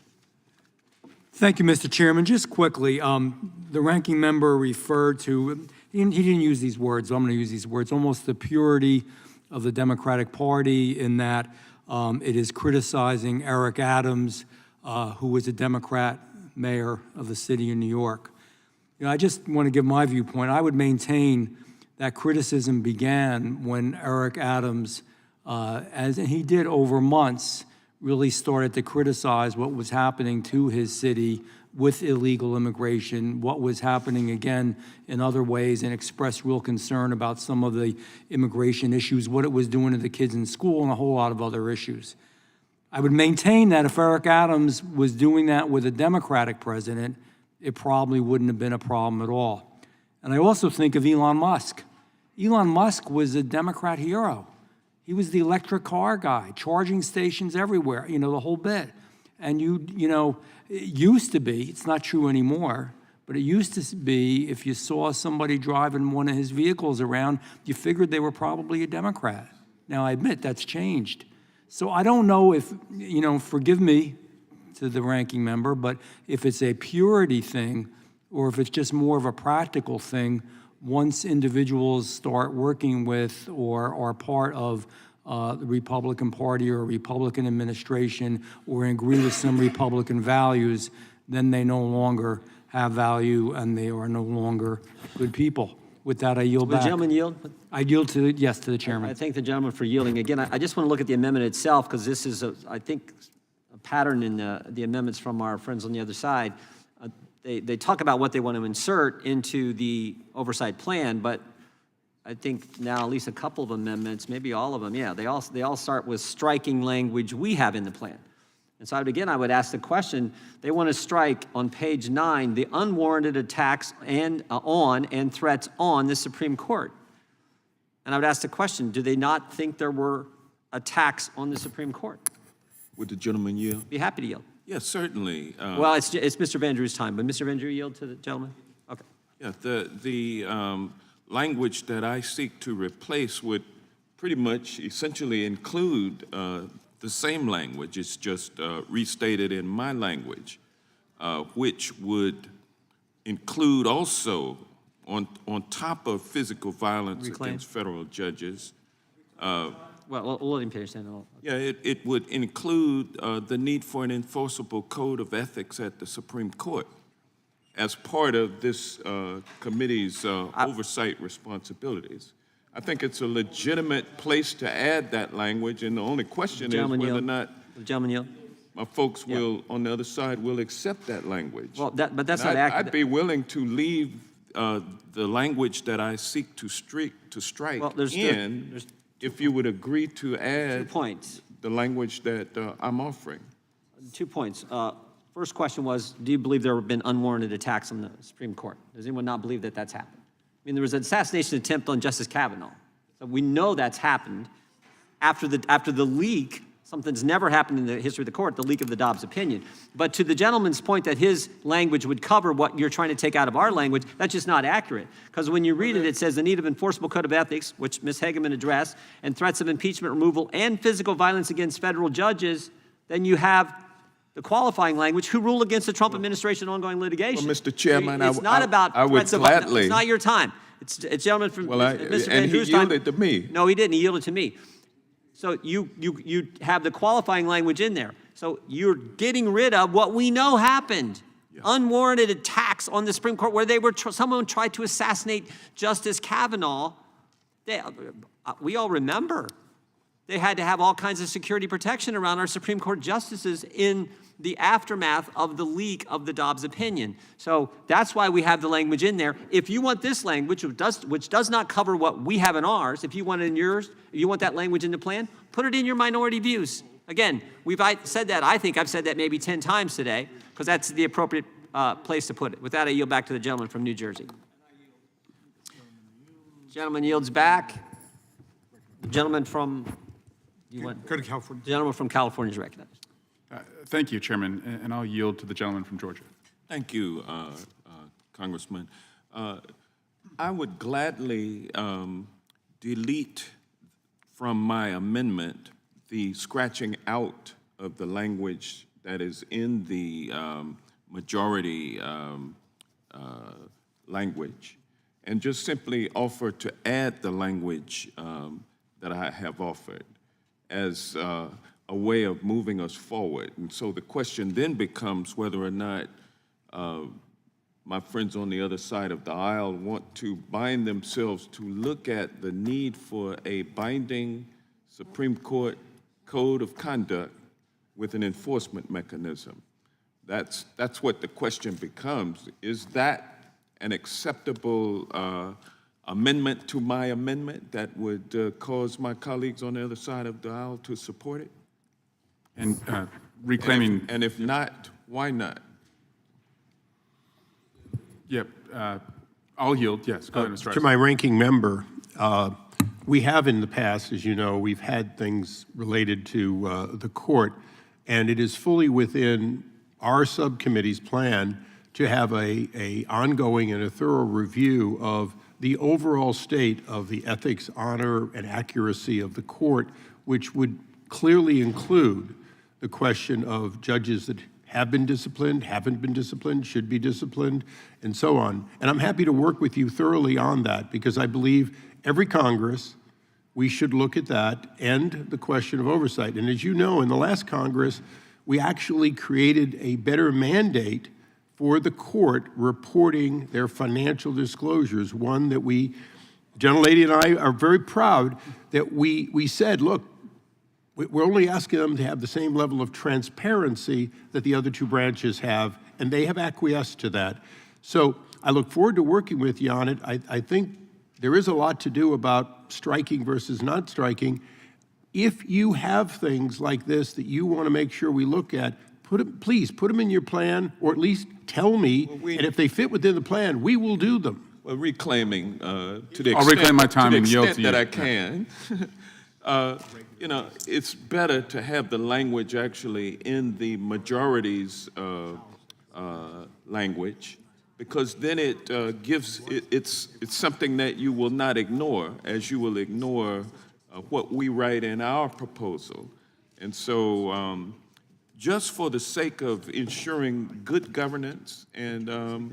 Thank you, Mr. Chairman. Just quickly, the ranking member referred to, he didn't use these words, so I'm going to use these words, almost the purity of the Democratic Party in that it is criticizing Eric Adams, who was a Democrat mayor of the city of New York. You know, I just want to give my viewpoint. I would maintain that criticism began when Eric Adams, as he did over months, really started to criticize what was happening to his city with illegal immigration, what was happening again in other ways, and expressed real concern about some of the immigration issues, what it was doing to the kids in school, and a whole lot of other issues. I would maintain that if Eric Adams was doing that with a Democratic president, it probably wouldn't have been a problem at all. And I also think of Elon Musk. Elon Musk was a Democrat hero. He was the electric car guy, charging stations everywhere, you know, the whole bit. And it used to be, it's not true anymore, But it used to be, if you saw somebody driving one of his vehicles around, you figured they were probably a Democrat. Now, I admit that's changed. So I don't know if, forgive me to the ranking member, but if it's a purity thing or if it's just more of a practical thing, once individuals start working with or are part of the Republican Party or a Republican administration or agree with some Republican values, then they no longer have value and they are no longer good people. With that, I yield Will the back. gentleman yield? I yield to, yes, to the I chairman. thank the gentleman for yielding. Again, I just want to look at the amendment itself, because this is, I think, a pattern in the amendments from our friends on the other side. They talk about what they want to insert into the oversight plan, but I think now at least a couple of amendments, maybe all of them, yeah, they all start with striking language we have in the plan. And so I would ask the question, they want to strike on page 9, the unwarranted attacks on and threats on the Supreme Court. And I would ask the question, do they not think there were attacks on the Supreme Court? Would the gentleman yield? Be happy to yield. Yes, certainly. Well, it's Mr. Van Drew's time, but Mr. Van Drew, yield to the gentleman? Okay. Yeah, the language that I seek to replace would pretty much essentially include the same language. It's just restated in my language, which would include also, on top of physical violence against federal judges. Well, we'll let him finish then. Yeah, it would include the need for an enforceable code of ethics at the Supreme Court as part of this committee's oversight responsibilities. I think it's a legitimate place to add that language, and the only question is whether or not my folks will, on the other side, will accept that language. Well, but that's And not accurate. I'd be willing to leave the language that I seek to strike if you would agree to add 2 points. the language that I'm offering. 2 points. First question was, do you believe there have been unwarranted attacks on the Supreme Court? Does anyone not believe that that's happened? I mean, there was an assassination attempt on Justice Kavanaugh. So we know that's happened. After the leak, something's never happened in the history of the court, the leak of the Dobbs opinion. But to the gentleman's point that his language would cover what you're trying to take out of our language, that's just not accurate. Because when you read it, it says the need of enforceable code of ethics, which Ms. Hageman addressed, and threats of impeachment removal and physical violence against federal judges. Then you have the qualifying language, who rule against the Trump administration ongoing litigation. Well, Mr. Chairman, it's not about I would threats of, gladly. it's not your time. It's gentleman from Mr. Van And he Drew's time. yielded to me. No, he didn't. He yielded to me. So you have the qualifying language in there. So you're getting rid of what we know happened. Unwarranted attacks on the Supreme Court where someone tried to assassinate Justice Kavanaugh. We all remember. They had to have all kinds of security protection around our Supreme Court justices in the aftermath of the leak of the Dobbs opinion. So that's why we have the language in there. If you want this language, which does not cover what we have in ours, if you want it in yours, if you want that language in the plan, put it in your minority views. Again, I think I've said that maybe 10 times today, because that's the appropriate place to put it. With that, I yield back to the gentleman from New Jersey. Gentleman yields back. Gentleman from... Go to California. The gentleman from California is recognized. Thank you, Chairman, and I'll yield to the gentleman from Georgia. Thank you, Congressman. I would gladly delete from my amendment the scratching out of the language that is in the majority language, and just simply offer to add the language that I have offered as a way of moving us forward. And so the question then becomes whether or not my friends on the other side of the aisle want to bind themselves to look at the need for a binding Supreme Court code of conduct with an enforcement mechanism. That's what the question becomes. Is that an acceptable amendment to my amendment that would cause my colleagues on the other side of the aisle to support it? And reclaiming... And if not, why not? Yep. I'll yield. Yes, go ahead, Mr. Rice. To my ranking member, we have in the past, as you know, we've had things related to the court, and it is fully within our subcommittee's plan to have a ongoing and a thorough review of the overall state of the ethics, honor, and accuracy of the court, which would clearly include the question of judges that have been disciplined, haven't been disciplined, should be disciplined, and so on. And I'm happy to work with you thoroughly on that, because I believe every Congress, we should look at that and the question of oversight. And as you know, in the last Congress, we actually created a better mandate for the court reporting their financial disclosures, one that we, gentlelady and I are very proud that we said, look, we're only asking them to have the same level of transparency that the other two branches have, and they have acquiesced to that. So I look forward to working with you on it. I think there is a lot to do about striking versus not striking. If you have things like this that you want to make sure we look at, please put them in your plan, or at least tell me, and if they fit within the plan, we will do them. Well, reclaiming to the I'll reclaim my time and yield extent to you. that I can. You know, it's better to have the language actually in the majority's language, because then it gives it's something that you will not ignore, as you will ignore what we write in our proposal. And so, just for the sake of ensuring good governance and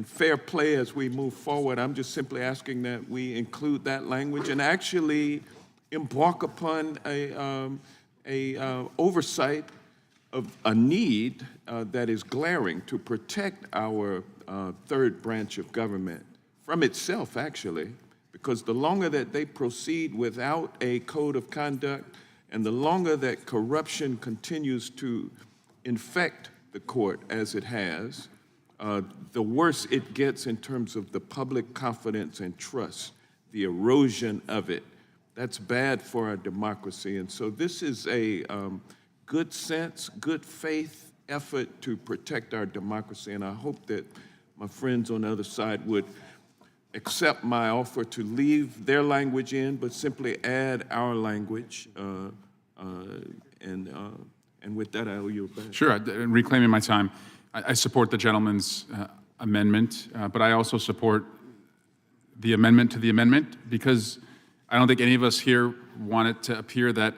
fair play as we move forward, I'm just simply asking that we include that language and actually embark upon a oversight of a need that is glaring to protect our third branch of government from itself, actually, because the longer that they proceed without a code of conduct, and the longer that corruption continues to infect the court as it has, the worse it gets in terms of the public confidence and trust, the erosion of it. That's bad for our democracy. And so this is a good sense, good faith effort to protect our democracy. And I hope that my friends on the other side would accept my offer to leave their language in, but simply add our language. And with that, I owe you back. Sure, reclaiming my time. I support the gentleman's amendment, but I also support the amendment to the amendment, because I don't think any of us here want it to appear that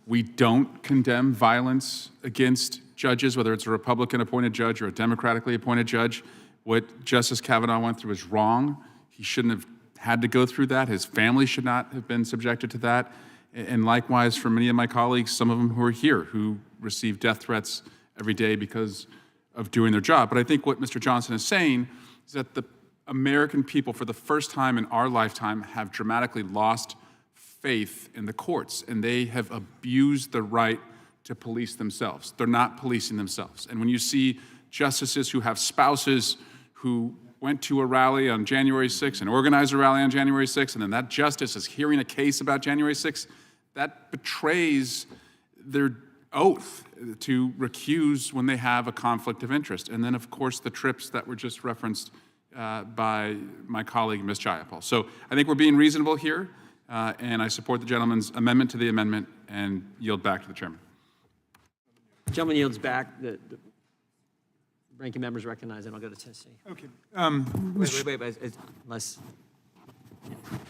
we don't condemn violence against judges, whether it's a Republican-appointed judge or a democratically appointed judge. What Justice Kavanaugh went through is wrong. He shouldn't have had to go through that. His family should not have been subjected to that. And likewise, for many of my colleagues, some of them who are here, who receive death threats every day because of doing their job. But I think what Mr. Johnson is saying is that the American people, for the first time in our lifetime, have dramatically lost faith in the courts, and they have abused the right to police themselves. They're not policing themselves. And when you see justices who have spouses who went to a rally on January 6th and organized a rally on January 6th, and then that justice is hearing a case about January 6th, that betrays their oath to recuse when they have a conflict of interest. And then, of course, the trips that were just referenced by my colleague, Ms. Jayapal. So I think we're being reasonable here, and I support the gentleman's amendment to the amendment and yield back to the chairman. Gentleman yields back. The ranking members recognize, and I'll go to Tennessee. Okay. Wait, unless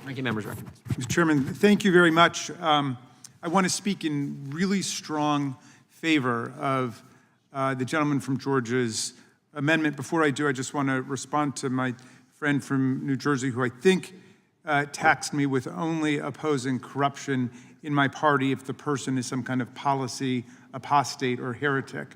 ranking members recognize. Mr. Chairman, thank you very much. I want to speak in really strong favor of the gentleman from Georgia's amendment. Before I do, I just want to respond to my friend from New Jersey, who I think taxed me with only opposing corruption in my party if the person is some kind of policy apostate or heretic.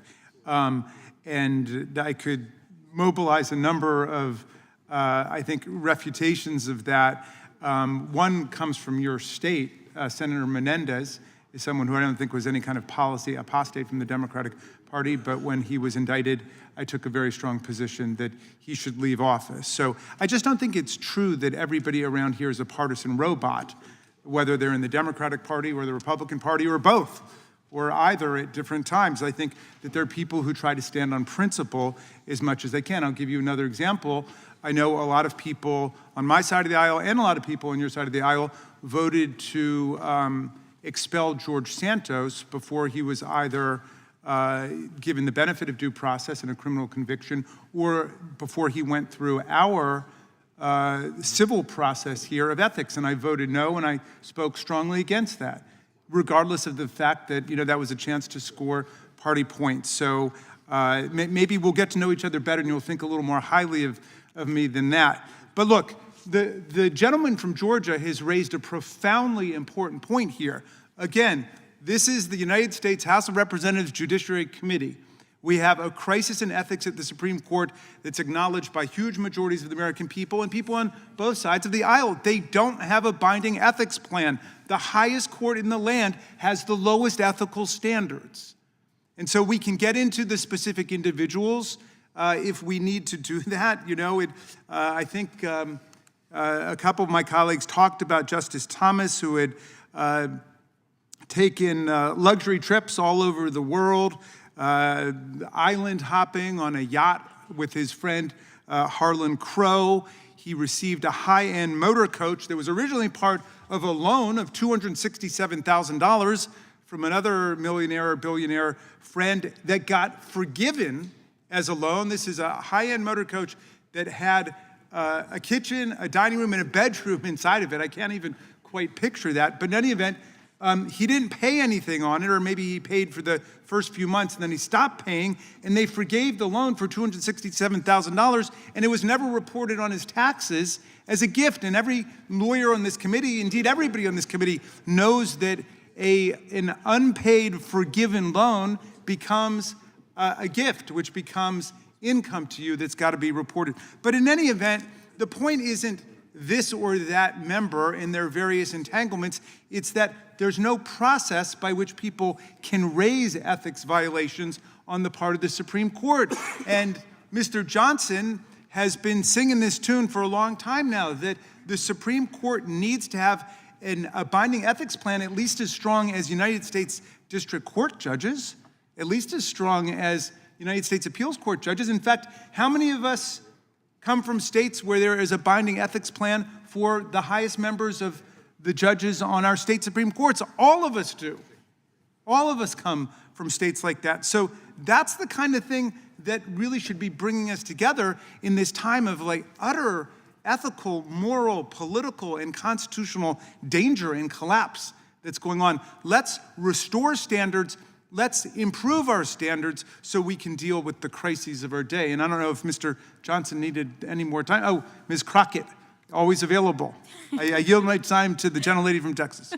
And I could mobilize a number of, I think, refutations of that. One comes from your state. Senator Menendez is someone who I don't think was any kind of policy apostate from the Democratic Party, but when he was indicted, I took a very strong position that he should leave office. So I just don't think it's true that everybody around here is a partisan robot, whether they're in the Democratic Party or the Republican Party or both, or either at different times. I think that there are people who try to stand on principle as much as they can. I'll give you another example. I know a lot of people on my side of the aisle and a lot of people on your side of the aisle voted to expel George Santos before he was either given the benefit of due process in a criminal conviction, or before he went through our civil process here of ethics. And I voted no, and I spoke strongly against that, regardless of the fact that, that was a chance to score party points. So maybe we'll get to know each other better and you'll think a little more highly of me than that. But look, the gentleman from Georgia has raised a profoundly important point here. Again, this is the United States House of Representatives Judiciary Committee. We have a crisis in ethics at the Supreme Court that's acknowledged by huge majorities of the American people and people on both sides of the aisle. They don't have a binding ethics plan. The highest court in the land has the lowest ethical standards. And so we can get into the specific individuals if we need to do that. I think a couple of my colleagues talked about Justice Thomas, who had taken luxury trips all over the world, island hopping on a yacht with his friend Harlan Crow. He received a high-end motor coach that was originally part of a loan of $267,000 from another millionaire or billionaire friend that got forgiven as a loan. This is a high-end motor coach that had a kitchen, a dining room, and a bedroom inside of it. I can't even quite picture that. But in any event, he didn't pay anything on it, or maybe he paid for the first few months and then he stopped paying, and they forgave the loan for $267,000, and it was never reported on his taxes as a gift. And every lawyer on this committee, indeed everybody on this committee, knows that an unpaid forgiven loan becomes a gift, which becomes income to you that's got to be reported. But in any event, the point isn't this or that member and their various entanglements. It's that there's no process by which people can raise ethics violations on the part of the Supreme Court. And Mr. Johnson has been singing this tune for a long time now, that the Supreme Court needs to have a binding ethics plan at least as strong as United States District Court judges, at least as strong as United States Appeals Court judges. In fact, how many of us come from states where there is a binding ethics plan for the highest members of the judges on our state Supreme Courts? All of us do. All of us come from states like that. So that's the kind of thing that really should be bringing us together in this time of utter ethical, moral, political, and constitutional danger and collapse that's going on. Let's restore standards. Let's improve our standards so we can deal with the crises of our day. And I don't know if Mr. Johnson needed any more time. Oh, Ms. Crockett, always available. I yield my time to the gentlelady from Texas.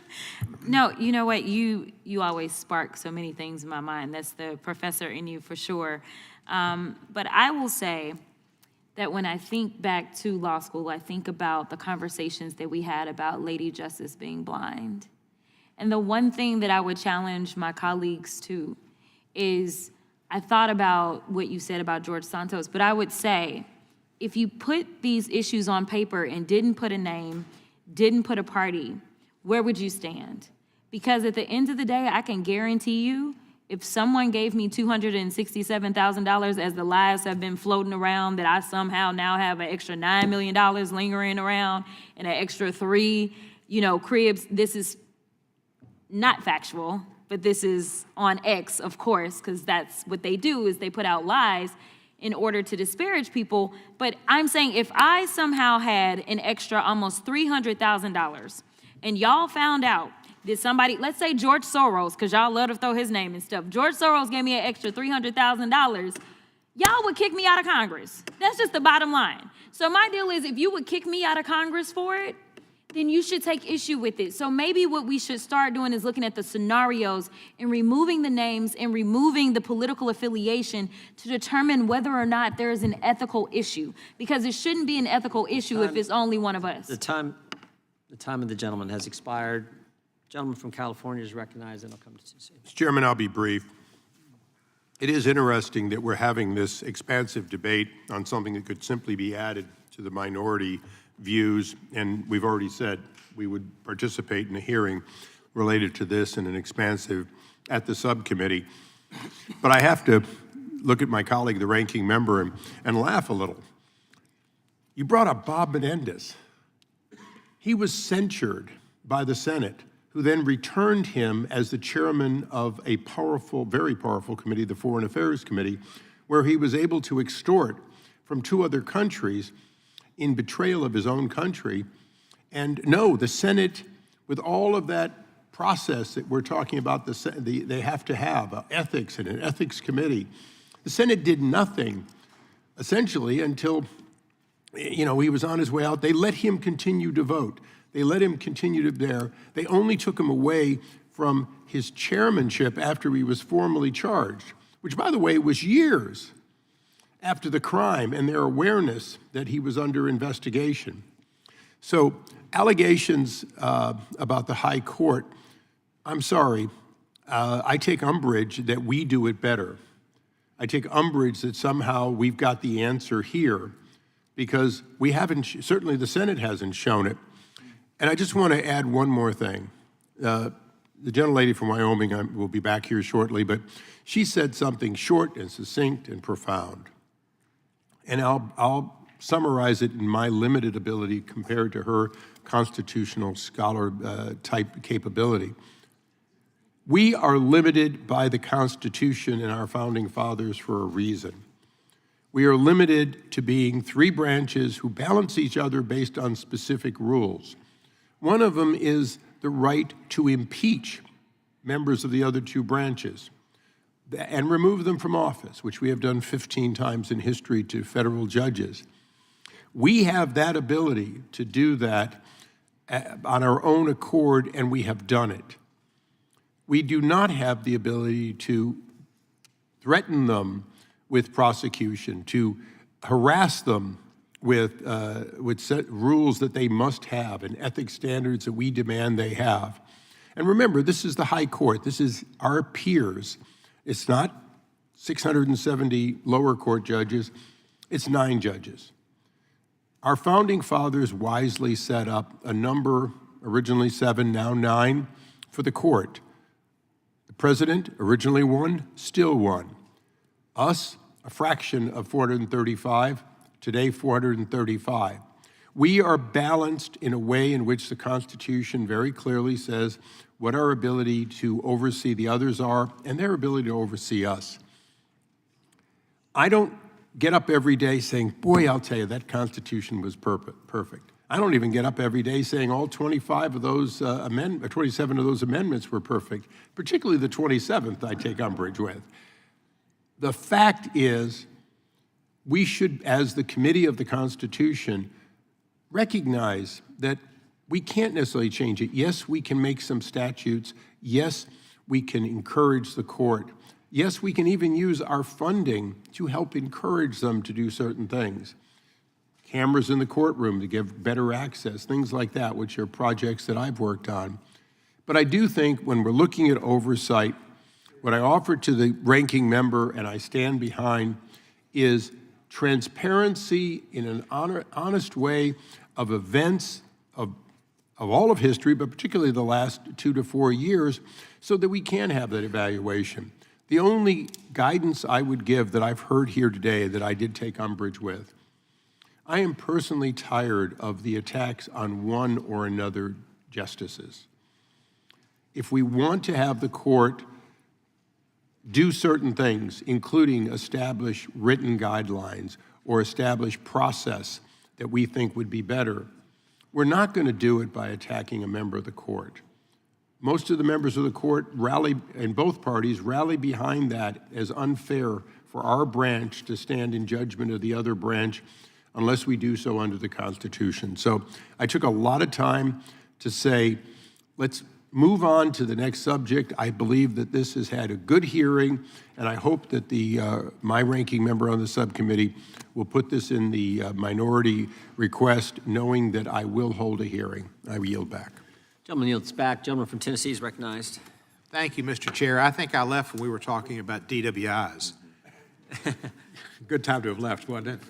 No, you know what? You always spark so many things in my mind. That's the professor in you for sure. But I will say that when I think back to law school, I think about the conversations that we had about Lady Justice being blind. And the one thing that I would challenge my colleagues to is, I thought about what you said about George Santos, but I would say, if you put these issues on paper and didn't put a name, didn't put a party, where would you stand? Because at the end of the day, I can guarantee you, if someone gave me $267,000 as the lies have been floating around, that I somehow now have an extra $9 million lingering around and an extra 3, cribs, this is not factual, but this is on X, of course, because that's what they do, is they put out lies in order to disparage people. But I'm saying, if I somehow had an extra almost $300,000 and y'all found out that somebody, let's say George Soros, because y'all love to throw his name and stuff, George Soros gave me an extra $300,000, y'all would kick me out of Congress. That's just the bottom line. So my deal is, if you would kick me out of Congress for it, then you should take issue with it. So maybe what we should start doing is looking at the scenarios and removing the names and removing the political affiliation to determine whether or not there is an ethical issue. Because it shouldn't be an ethical issue if it's only one of us. The time of the gentleman has expired. Gentleman from California is recognized, and I'll come to CC. Mr. Chairman, I'll be brief. It is interesting that we're having this expansive debate on something that could simply be added to the minority views, and we've already said we would participate in a hearing related to this in an expansive at the subcommittee. But I have to look at my colleague, the ranking member, and laugh a little. You brought up Bob Menendez. He was censured by the Senate who then returned him as the chairman of a powerful, very powerful committee, the Foreign Affairs Committee, where he was able to extort from 2 other countries in betrayal of his own country. And no, the Senate, with all of that process that we're talking about, they have to have ethics and an ethics committee. The Senate did nothing, essentially, until he was on his way out. They let him continue to vote. They let him continue to bear. They only took him away from his chairmanship after he was formally charged, which, by the way, was years after the crime and their awareness that he was under investigation. So allegations about the high court, I'm sorry, I take umbrage that we do it better. I take umbrage that somehow we've got the answer here, because we haven't, certainly the Senate hasn't shown it. And I just want to add one more thing. The gentlelady from Wyoming will be back here shortly, but she said something short and succinct and profound. And I'll summarize it in my limited ability compared to her constitutional scholar type capability. We are limited by the Constitution and our founding fathers for a reason. We are limited to being 3 branches who balance each other based on specific rules. One of them is the right to impeach members of the other 2 branches and remove them from office, which we have done 15 times in history to federal judges. We have that ability to do that on our own accord, and we have done it. We do not have the ability to threaten them with prosecution, to harass them with set rules that they must have and ethics standards that we demand they have. And remember, this is the high court. This is our peers. It's not 670 lower court judges. It's 9 judges. Our founding fathers wisely set up a number, originally 7, now 9, for the court. The president, originally 1, still 1. Us, a fraction of 435, today 435. We are balanced in a way in which the Constitution very clearly says what our ability to oversee the others are and their ability to oversee us. I don't get up every day saying, boy, I'll tell you, that Constitution was perfect. I don't even get up every day saying all 25 of those 27 of those amendments were perfect, particularly the 27th I take umbrage with. The fact is, we should, as the Committee of the Constitution, recognize that we can't necessarily change it. Yes, we can make some statutes. Yes, we can encourage the court. Yes, we can even use our funding to help encourage them to do certain things. Cameras in the courtroom to give better access, things like that, which are projects that I've worked on. But I do think when we're looking at oversight, what I offer to the ranking member, and I stand behind, is transparency in an honest way of events of all of history, but particularly the last 2 to 4 years, so that we can have that evaluation. The only guidance I would give that I've heard here today that I did take umbrage with, I am personally tired of the attacks on one or another justices. If we want to have the court do certain things, including establish written guidelines or establish process that we think would be better, we're not going to do it by attacking a member of the court. Most of the members of the court rally, in both parties, rally behind that as unfair for our branch to stand in judgment of the other branch unless we do so under the Constitution. So I took a lot of time to say, let's move on to the next subject. I believe that this has had a good hearing, and I hope that my ranking member on the subcommittee will put this in the minority request, knowing that I will hold a hearing. I yield back. Gentleman yields back. Gentleman from Tennessee is recognized. Thank you, Mr. Chair. I think I left when we were talking about DWIs. Good time to have left, wasn't it?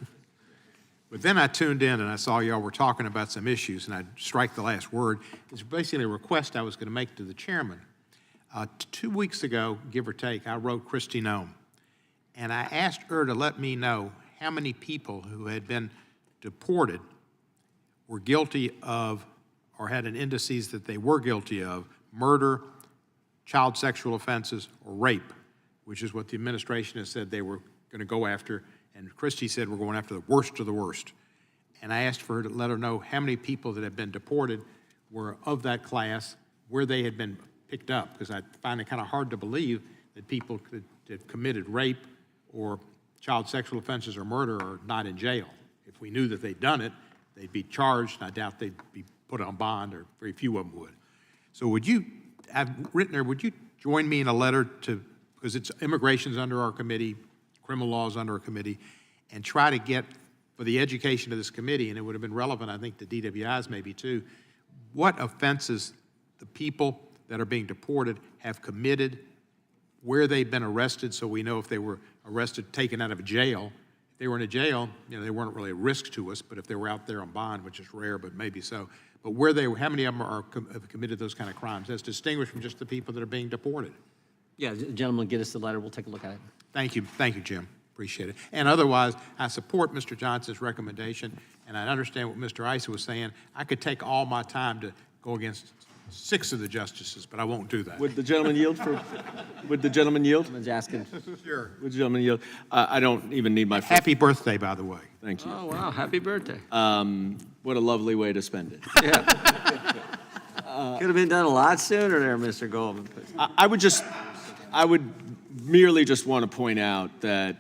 But then I tuned in and I saw y'all were talking about some issues, and I'd strike the last word. It's basically a request I was going to make to the chairman. 2 weeks ago, give or take, I wrote Christy Nome, and I asked her to let me know how many people who had been deported were guilty of or had an indices that they were guilty of murder, child sexual offenses, or rape, which is what the administration has said they were going to go after. And Christie said we're going after the worst of the worst. And I asked for her to let her know how many people that had been deported were of that class, where they had been picked up, because I find it kind of hard to believe that people that committed rape or child sexual offenses or murder are not in jail. If we knew that they'd done it, they'd be charged, and I doubt they'd be put on bond, or very few of them would. So would you, I've written there, would you join me in a letter to, because it's immigration's under our committee, criminal law is under our committee, and try to get, for the education of this committee, and it would have been relevant, I think, to DWIs maybe too, what offenses the people that are being deported have committed, where they've been arrested, so we know if they were arrested, taken out of jail. If they were in a jail, you know, they weren't really a risk to us, but if they were out there on bond, which is rare, but maybe so, but where they were, how many of them have committed those kind of crimes, as distinguished from just the people that are being deported? Yeah, gentlemen, get us the letter. We'll take a look at it. Thank you, Jim. Appreciate it. And otherwise, I support Mr. Johnson's recommendation, and I understand what Mr. Issa was saying. I could take all my time to go against 6 of the justices, but I won't do that. Would the gentleman yield for, would the gentleman yield? Someone's asking. Sure. Would the gentleman yield? I don't even need my. Happy birthday, by the way. Thank you. Oh, wow, happy birthday. What a lovely way to spend it. Could have been done a lot sooner there, Mr. Goldman. I would merely just want to point out that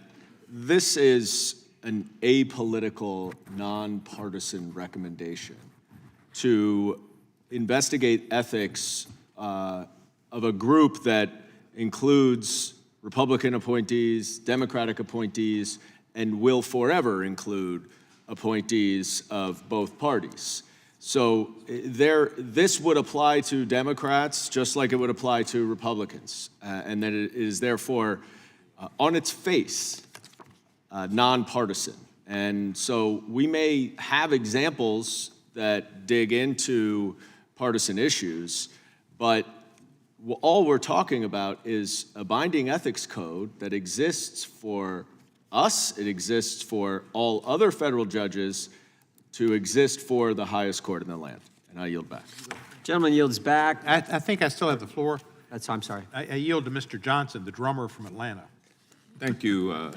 this is an apolitical, nonpartisan recommendation to investigate ethics of a group that includes Republican appointees, Democratic appointees, and will forever include appointees of both parties. So this would apply to Democrats just like it would apply to Republicans, and that it is therefore, on its face, nonpartisan. And so we may have examples that dig into partisan issues, but all we're talking about is a binding ethics code that exists for us, it exists for all other federal judges, to exist for the highest court in the land. And I yield back. Gentleman yields back. I think I still have the floor. I'm sorry. I yield to Mr. Johnson, the drummer from Atlanta. Thank you,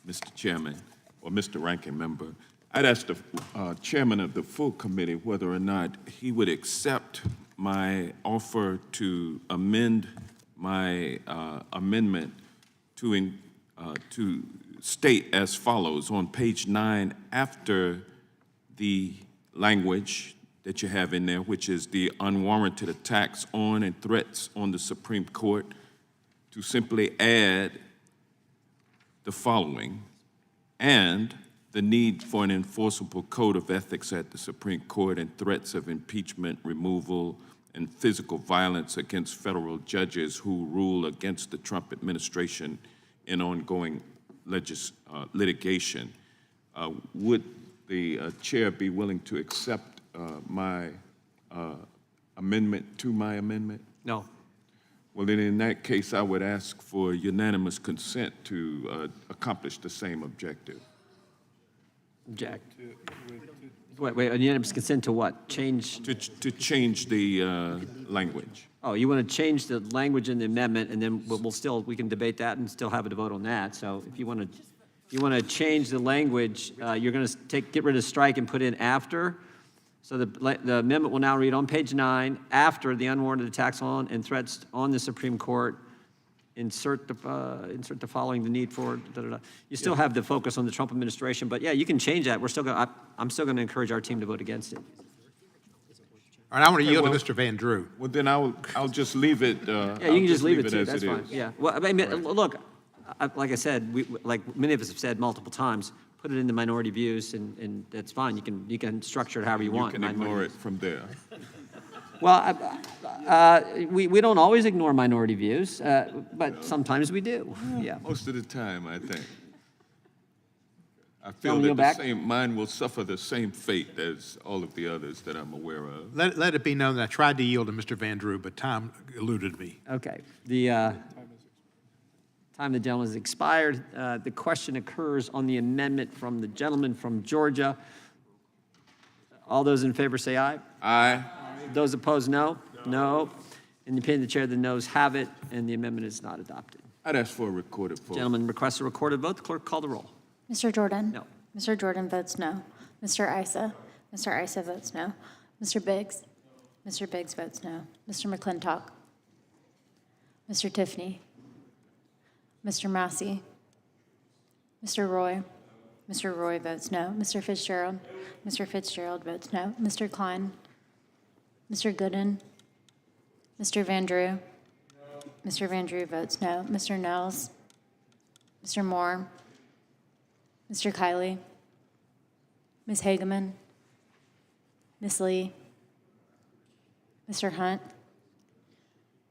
Mr. Chairman, or Mr. Ranking Member. I'd ask the chairman of the full committee whether or not he would accept my offer to amend my amendment to state as follows. On page 9, after the language that you have in there, which is the unwarranted attacks on and threats on the Supreme Court, to simply add the following: and the need for an enforceable code of ethics at the Supreme Court and threats of impeachment, removal, and physical violence against federal judges who rule against the Trump administration in ongoing litigation. Would the chair be willing to accept my amendment to my amendment? No. Well, then in that case, I would ask for unanimous consent to accomplish the same objective. Jack. Wait, unanimous consent to what? Change? To change the language. Oh, you want to change the language in the amendment, and then we can debate that and still have a vote on that. So if you want to change the language, you're going to get rid of strike and put in after. So the amendment will now read on page 9, after the unwarranted attacks on and threats on the Supreme Court, insert the following, the need for, You still have the focus on the Trump administration, but yeah, you can change that. I'm still going to encourage our team to vote against it. All right, I want to yield to Mr. Van Drew. Well, then I'll just leave it. Yeah, you can just leave it too. as That's it fine. is. Yeah. Well, I mean, look, like I said, like many of us have said multiple times, put it in the minority views, and that's fine. You can structure it however you want. You can ignore it from there. Well, we don't always ignore minority views, but sometimes we do. Yeah. Most of the time, I think. I Gentlemen, feel back. that mine will suffer the same fate as all of the others that I'm aware of. Let it be known that I tried to yield to Mr. Van Drew, but time eluded me. Okay. The time of the gentleman has expired. The question occurs on the amendment from the gentleman from Georgia. All those in favor say aye. Aye. Those opposed, no? No. In the opinion of the chair, the noes have it, and the amendment is not adopted. I'd ask for a recorded vote. Gentleman requests a recorded vote. The clerk call the roll. Mr. Jordan? No. Mr. Jordan votes no. Mr. Isa? Mr. Isa votes no. Mr. Biggs? Mr. Biggs votes no. Mr. McClintock? Mr. Tiffany? Mr. Massey? Mr. Roy? Mr. Roy votes no. Mr. Fitzgerald? Mr. Fitzgerald votes no. Mr. Klein? Mr. Gooden? Mr. Van Drew? Mr. Van Drew votes no. Mr. Nels? Mr. Moore? Mr. Kiley? Ms. Hageman? Ms. Lee? Mr. Hunt?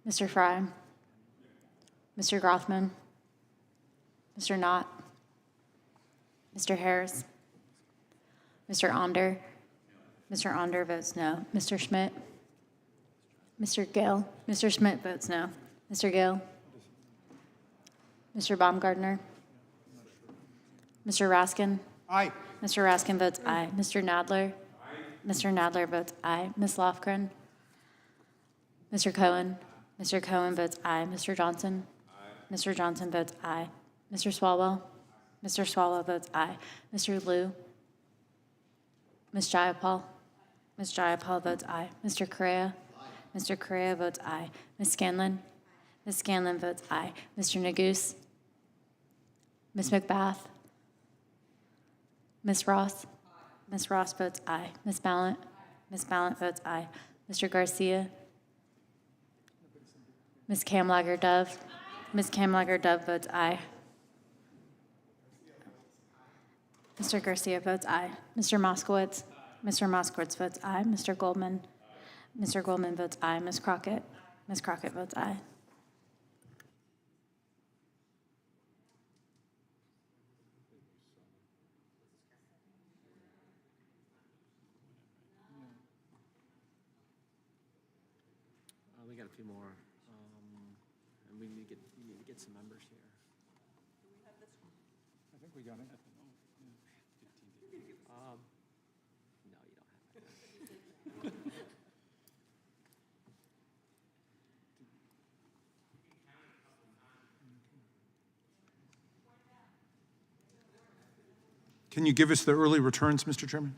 Mr. Fry? Mr. Grothman? Mr. Knott? Mr. Harris? Mr. Onder? Mr. Onder votes no. Mr. Schmidt? Mr. Gill? Mr. Schmidt votes no. Mr. Gill? Mr. Baumgartner? Mr. Raskin? Aye. Mr. Raskin votes aye. Mr. Nadler? Mr. Nadler votes aye. Ms. Lofgren? Mr. Cohen? Mr. Cohen votes aye. Mr. Johnson? Mr. Johnson votes aye. Mr. Swalwell? Mr. Swalwell votes aye. Mr. Liu? Ms. Jayapal? Ms. Jayapal votes aye. Mr. Correa? Mr. Correa votes aye. Ms. Scanlon? Ms. Scanlon votes aye. Mr. Neguse? Ms. McBath? Ms. Ross? Ms. Ross votes aye. Ms. Ballant? Ms. Ballant votes aye. Mr. Garcia? Ms. Kamlager-Dove? Ms. Kamlager-Dove votes aye. Mr. Garcia votes aye. Mr. Moskowitz? Mr. Moskowitz votes aye. Mr. Goldman? Mr. Goldman votes aye. Ms. Crockett? Ms. Crockett votes aye. We got a few more. And we need to get some members here. I think we got it. No, you don't have it. Can you give us the early returns, Mr. Chairman?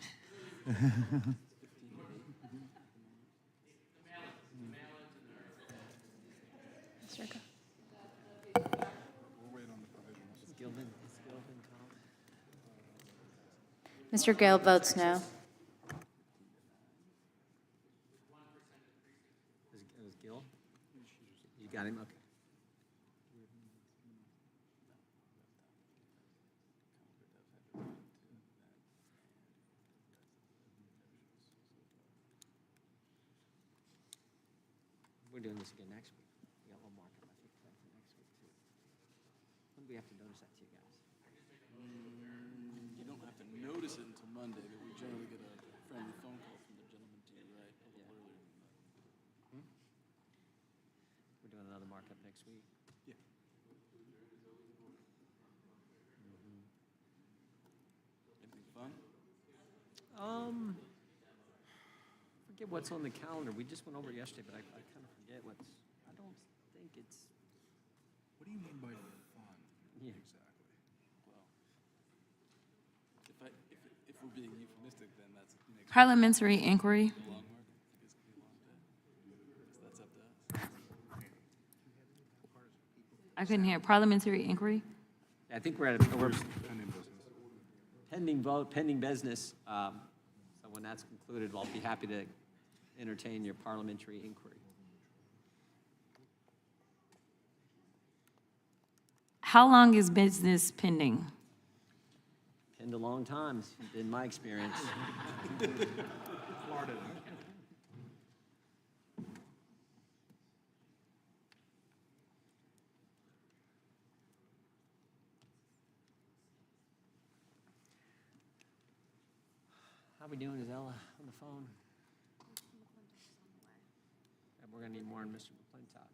Mr. Gale votes no. It was Gill? You got him? Okay. We're doing this again next week. We got a little markup, I think, planned for next week, too. When do we have to notice that to you guys? You don't have to notice it until Monday, but we generally get a friendly phone call from the gentleman to your right a little earlier than that. We're doing another markup next week. Yeah. Anything fun? Forget what's on the calendar. We just went over it yesterday, but I kind of forget what's, I don't think it's, What do you mean by fun? yeah. Exactly. Well, if we're being euphemistic, then that's makes Parliamentary inquiry. it a long mark. I think it's gonna be a long day. Guess that's up to us. I couldn't hear. Parliamentary inquiry. I think we're pending vote, pending business. So when that's concluded, I'll be happy to entertain your parliamentary inquiry. How long is business pending? Penned a long time, in my experience. How we doing, Isella, on the phone? We're gonna need more on Mr. McClintock.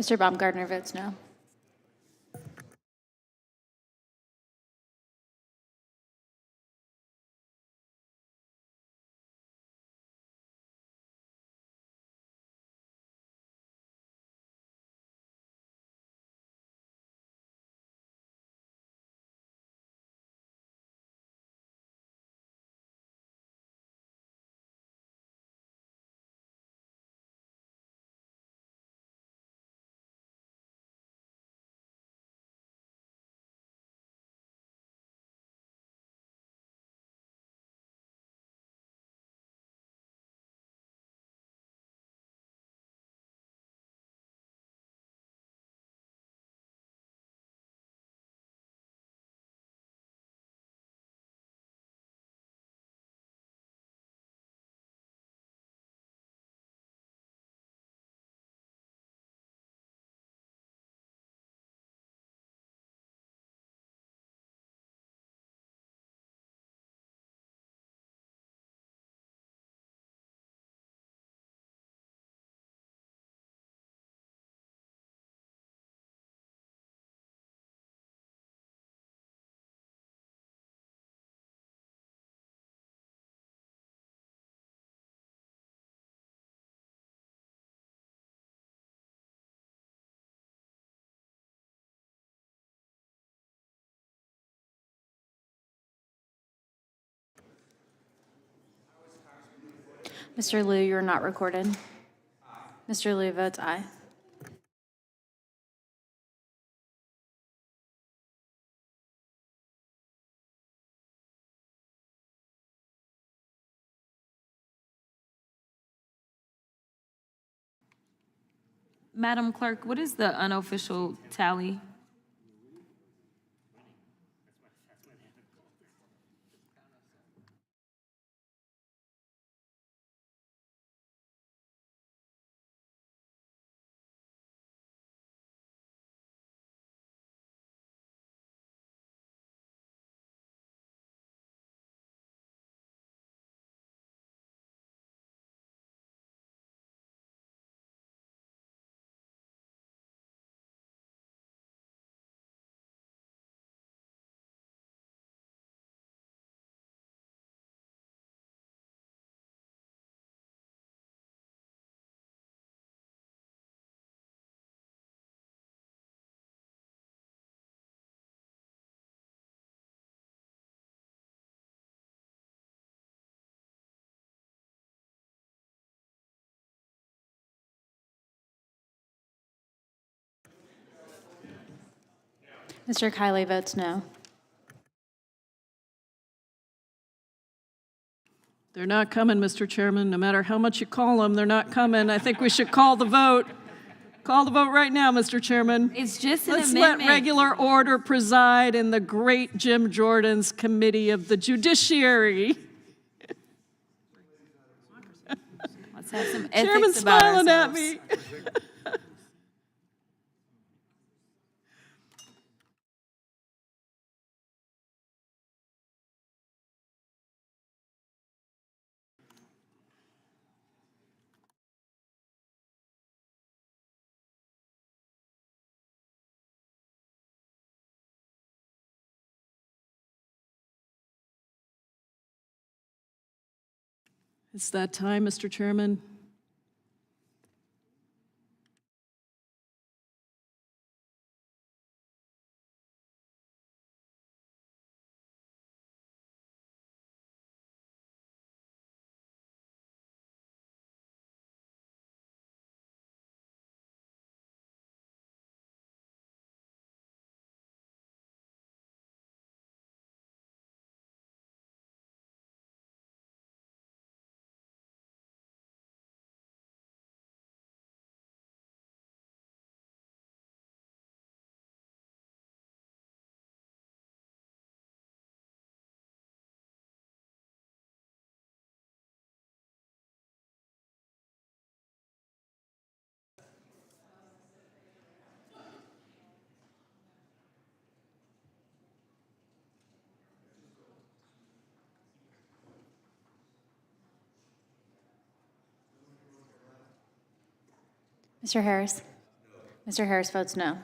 Mr. Baumgartner votes no. Mr. Liu, you're not recorded. Mr. Liu votes aye. Madam Clerk, what is the unofficial tally? Mr. Kiley votes no. They're not coming, Mr. Chairman. No matter how much you call them, they're not coming. I think we should call the vote. Call the vote right now, Mr. Chairman. It's just an Let's amendment. let regular order preside in the great Jim Jordan's Committee of the Judiciary. Let's have some Chairman's ethics about smiling at ourselves. me. It's that time, Mr. Chairman. Mr. Harris? Mr. Harris votes no.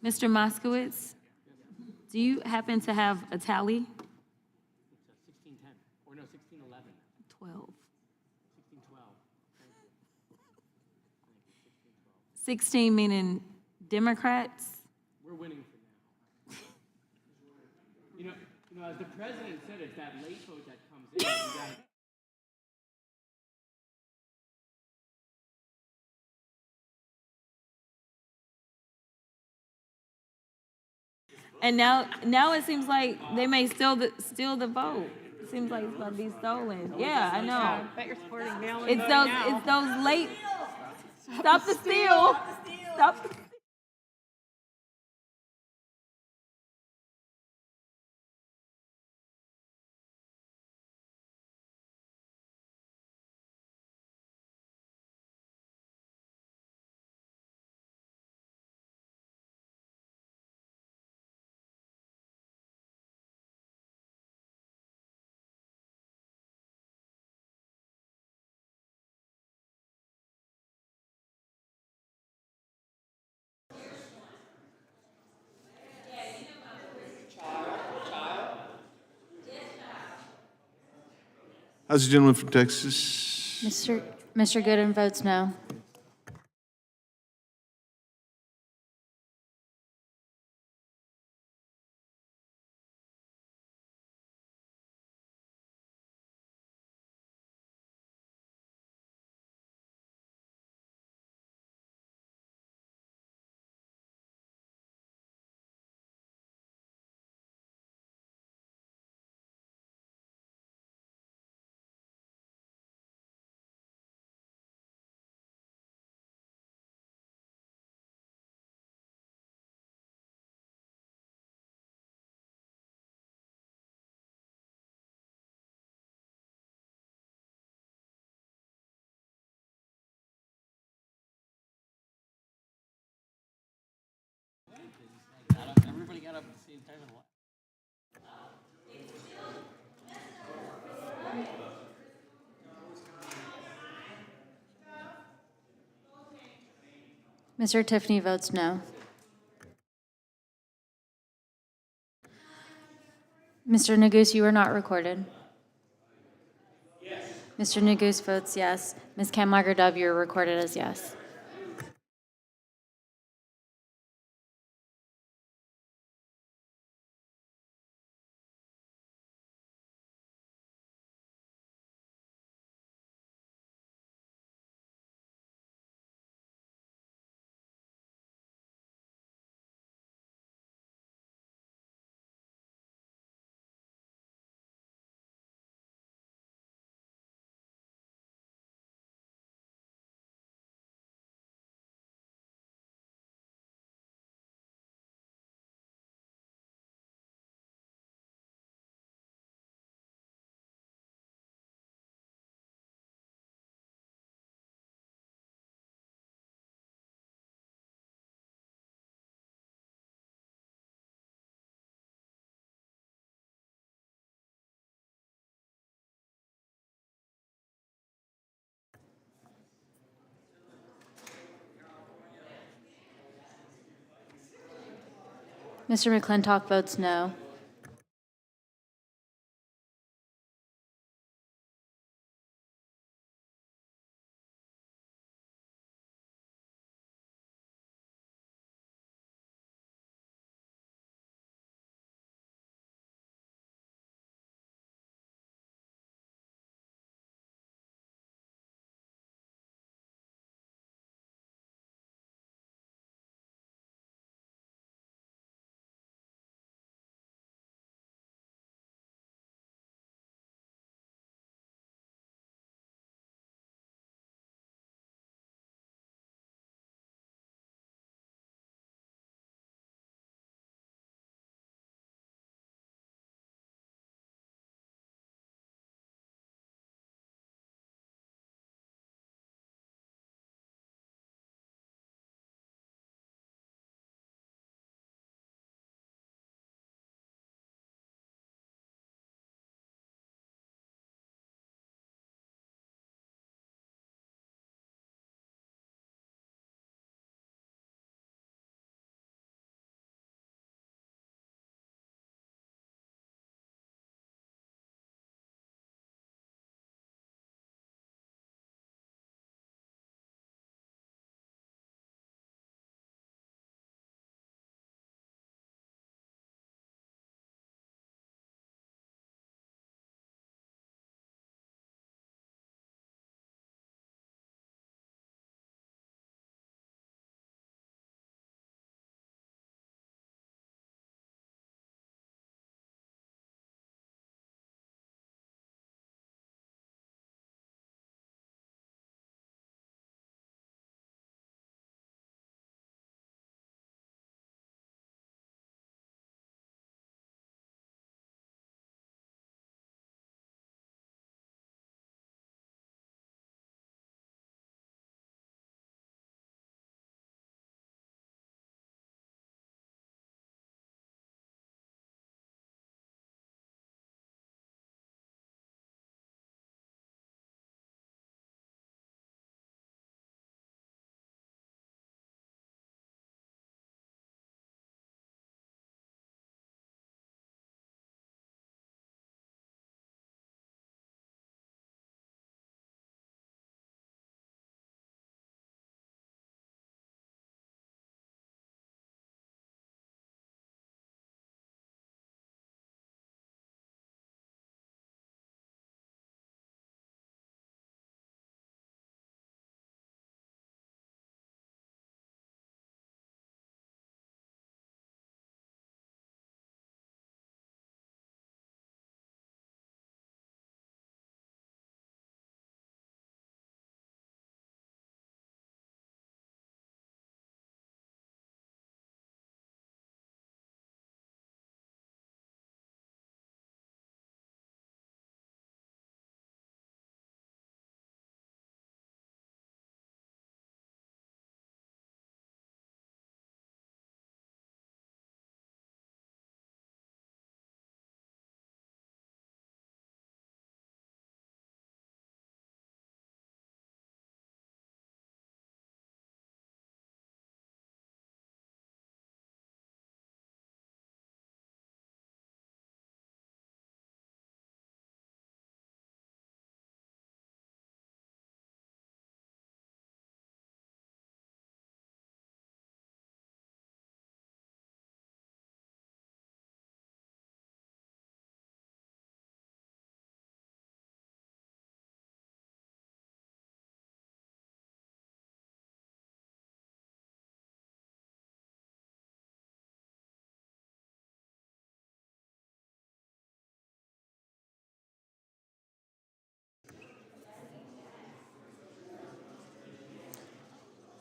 Mr. Moskowitz, do you happen to have a tally? 1610, or no, 1611. 12. 1612. 16 meaning Democrats? We're winning for now. As the president said, it's that late vote that comes in. You gotta- And now it seems like they may steal the vote. It seems like it's going to be stolen. Yeah, I know. Bet you're supporting mail-in It's those late. Stop the steal. Stop the. How's the gentleman from Texas? Mr. Gooden votes no. Everybody got up at the same time and left. Mr. Tiffany votes no. Mr. Neguse, you are not recorded. Yes. Mr. Neguse votes yes. Ms. Kamlager-Dove, you're recorded as yes. Mr. McClintock votes no.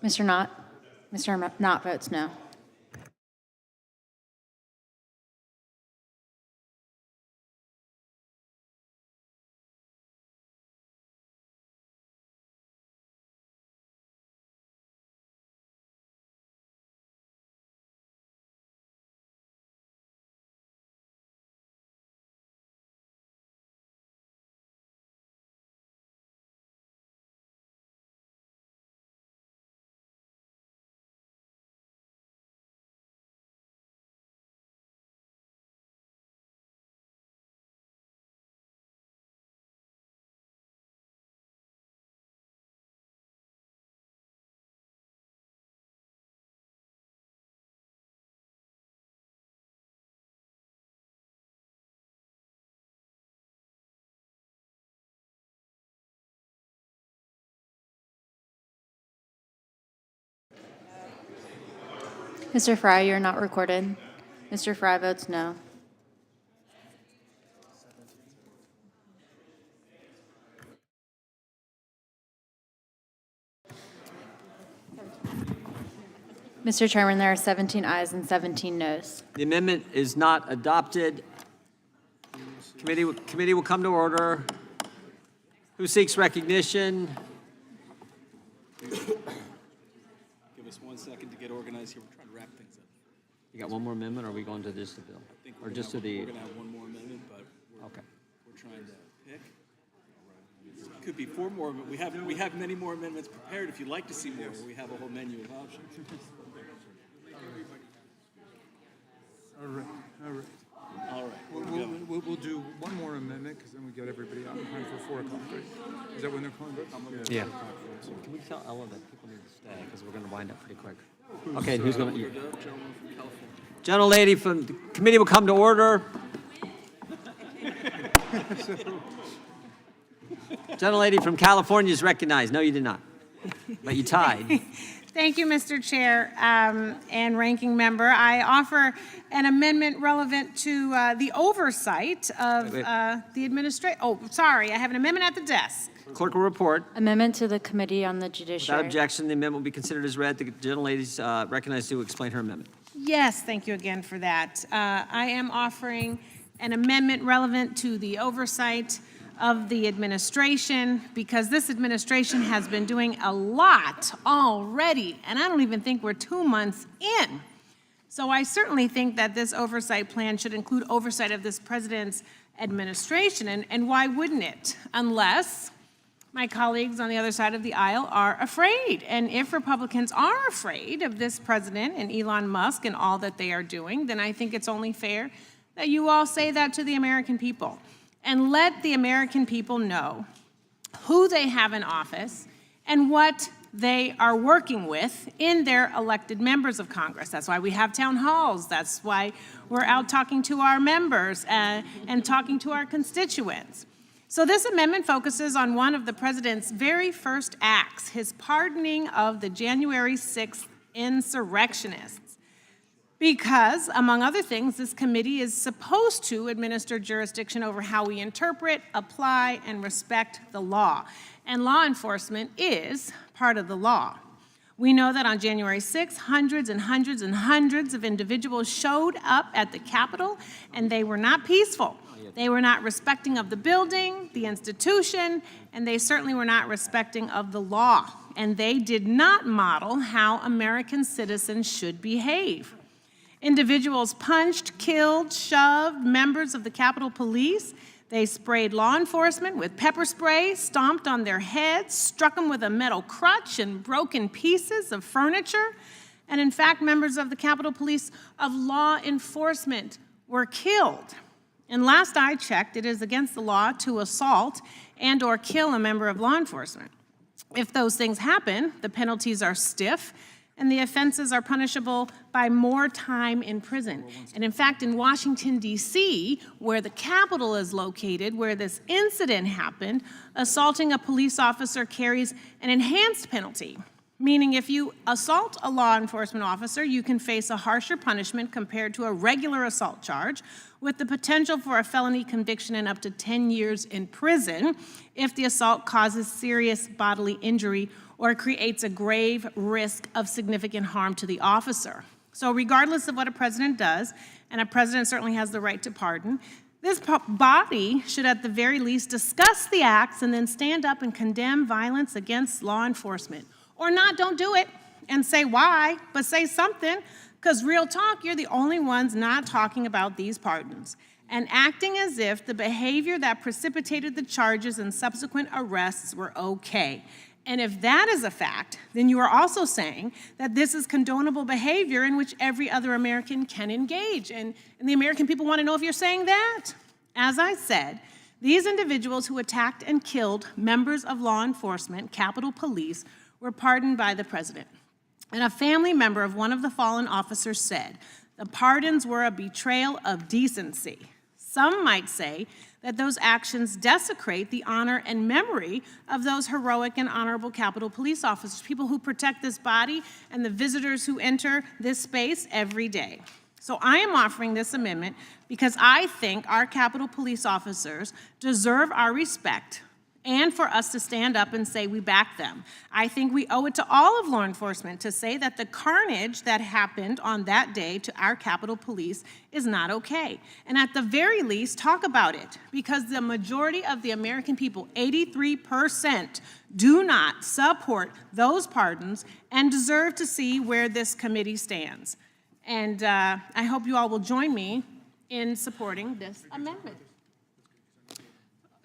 Mr. Knott? Mr. Knott votes no. Mr. Fry, you're not recorded. Mr. Fry votes no. Mr. Chairman, there are 17 ayes and 17 noes. The amendment is not adopted. Committee will come to order. Who seeks recognition? Give us 1 second to get organized here. We're trying to wrap things up. You got one more amendment, or are we going to just the bill? Or just to the? We're going to have one more amendment, but we're trying to pick. It could be 4 more. But we have many more amendments prepared. If you'd like to see more, we have a whole menu of options. All right. We'll do one more amendment, because then we get everybody out in time for 4 o'clock, right? Is that when they're calling votes? Yeah. Can we tell Ella that people need to stay, because we're going to wind up pretty quick? Okay, who's going to? Gentlelady from the committee will come to order. Gentlelady from California is recognized. No, you did not, but you tied. Thank you, Mr. Chair and Ranking Member. I offer an amendment relevant to the oversight of the administration. Oh, sorry, I have an amendment at the desk. Clerk will report. Amendment to the Committee on the Without Judiciary. objection, the amendment will be considered as read. The gentlelady is recognized to explain her amendment. Yes, thank you again for that. I am offering an amendment relevant to the oversight of the administration, because this administration has been doing a lot already, and I don't even think we're 2 months in. So I certainly think that this oversight plan should include oversight of this president's administration, and why wouldn't it? Unless my colleagues on the other side of the aisle are afraid. And if Republicans are afraid of this president and Elon Musk and all that they are doing, then I think it's only fair that you all say that to the American people. And let the American people know who they have in office and what they are working with in their elected members of Congress. That's why we have town halls. That's why we're out talking to our members and talking to our constituents. So this amendment focuses on one of the president's very first acts, his pardoning of the January 6th insurrectionists. Because, among other things, this committee is supposed to administer jurisdiction over how we interpret, apply, and respect the law. And law enforcement is part of the law. We know that on January 6th, hundreds and hundreds and hundreds of individuals showed up at the Capitol, and they were not peaceful. They were not respecting of the building, the institution, and they certainly were not respecting of the law. And they did not model how American citizens should behave. Individuals punched, killed, shoved members of the Capitol Police. They sprayed law enforcement with pepper spray, stomped on their heads, struck them with a metal crutch and broken pieces of furniture. And in fact, members of the Capitol Police of law enforcement were killed. And last I checked, it is against the law to assault and or kill a member of law enforcement. If those things happen, the penalties are stiff, and the offenses are punishable by more time in prison. And in fact, in Washington, D.C., where the Capitol is located, where this incident happened, assaulting a police officer carries an enhanced penalty meaning if you assault a law enforcement officer, you can face a harsher punishment compared to a regular assault charge, with the potential for a felony conviction and up to 10 years in prison if the assault causes serious bodily injury or creates a grave risk of significant harm to the officer. So regardless of what a president does, and a president certainly has the right to pardon, this body should at the very least discuss the acts and then stand up and condemn violence against law enforcement. Or not, don't do it and say why, but say something, because real talk, you're the only ones not talking about these pardons and acting as if the behavior that precipitated the charges and subsequent arrests were okay. And if that is a fact, then you are also saying that this is condonable behavior in which every other American can engage. And the American people want to know if you're saying that. As I said, these individuals who attacked and killed members of law enforcement, Capitol Police, were pardoned by the president. And a family member of one of the fallen officers said, the pardons were a betrayal of decency. Some might say that those actions desecrate the honor and memory of those heroic and honorable Capitol Police officers, people who protect this body and the visitors who enter this space every day. So I am offering this amendment because I think our Capitol Police officers deserve our respect and for us to stand up and say we back them. I think we owe it to all of law enforcement to say that the carnage that happened on that day to our Capitol Police is not okay. And at the very least, talk about it, because the majority of the American people, 83%, do not support those pardons and deserve to see where this committee stands. And I hope you all will join me in supporting this amendment.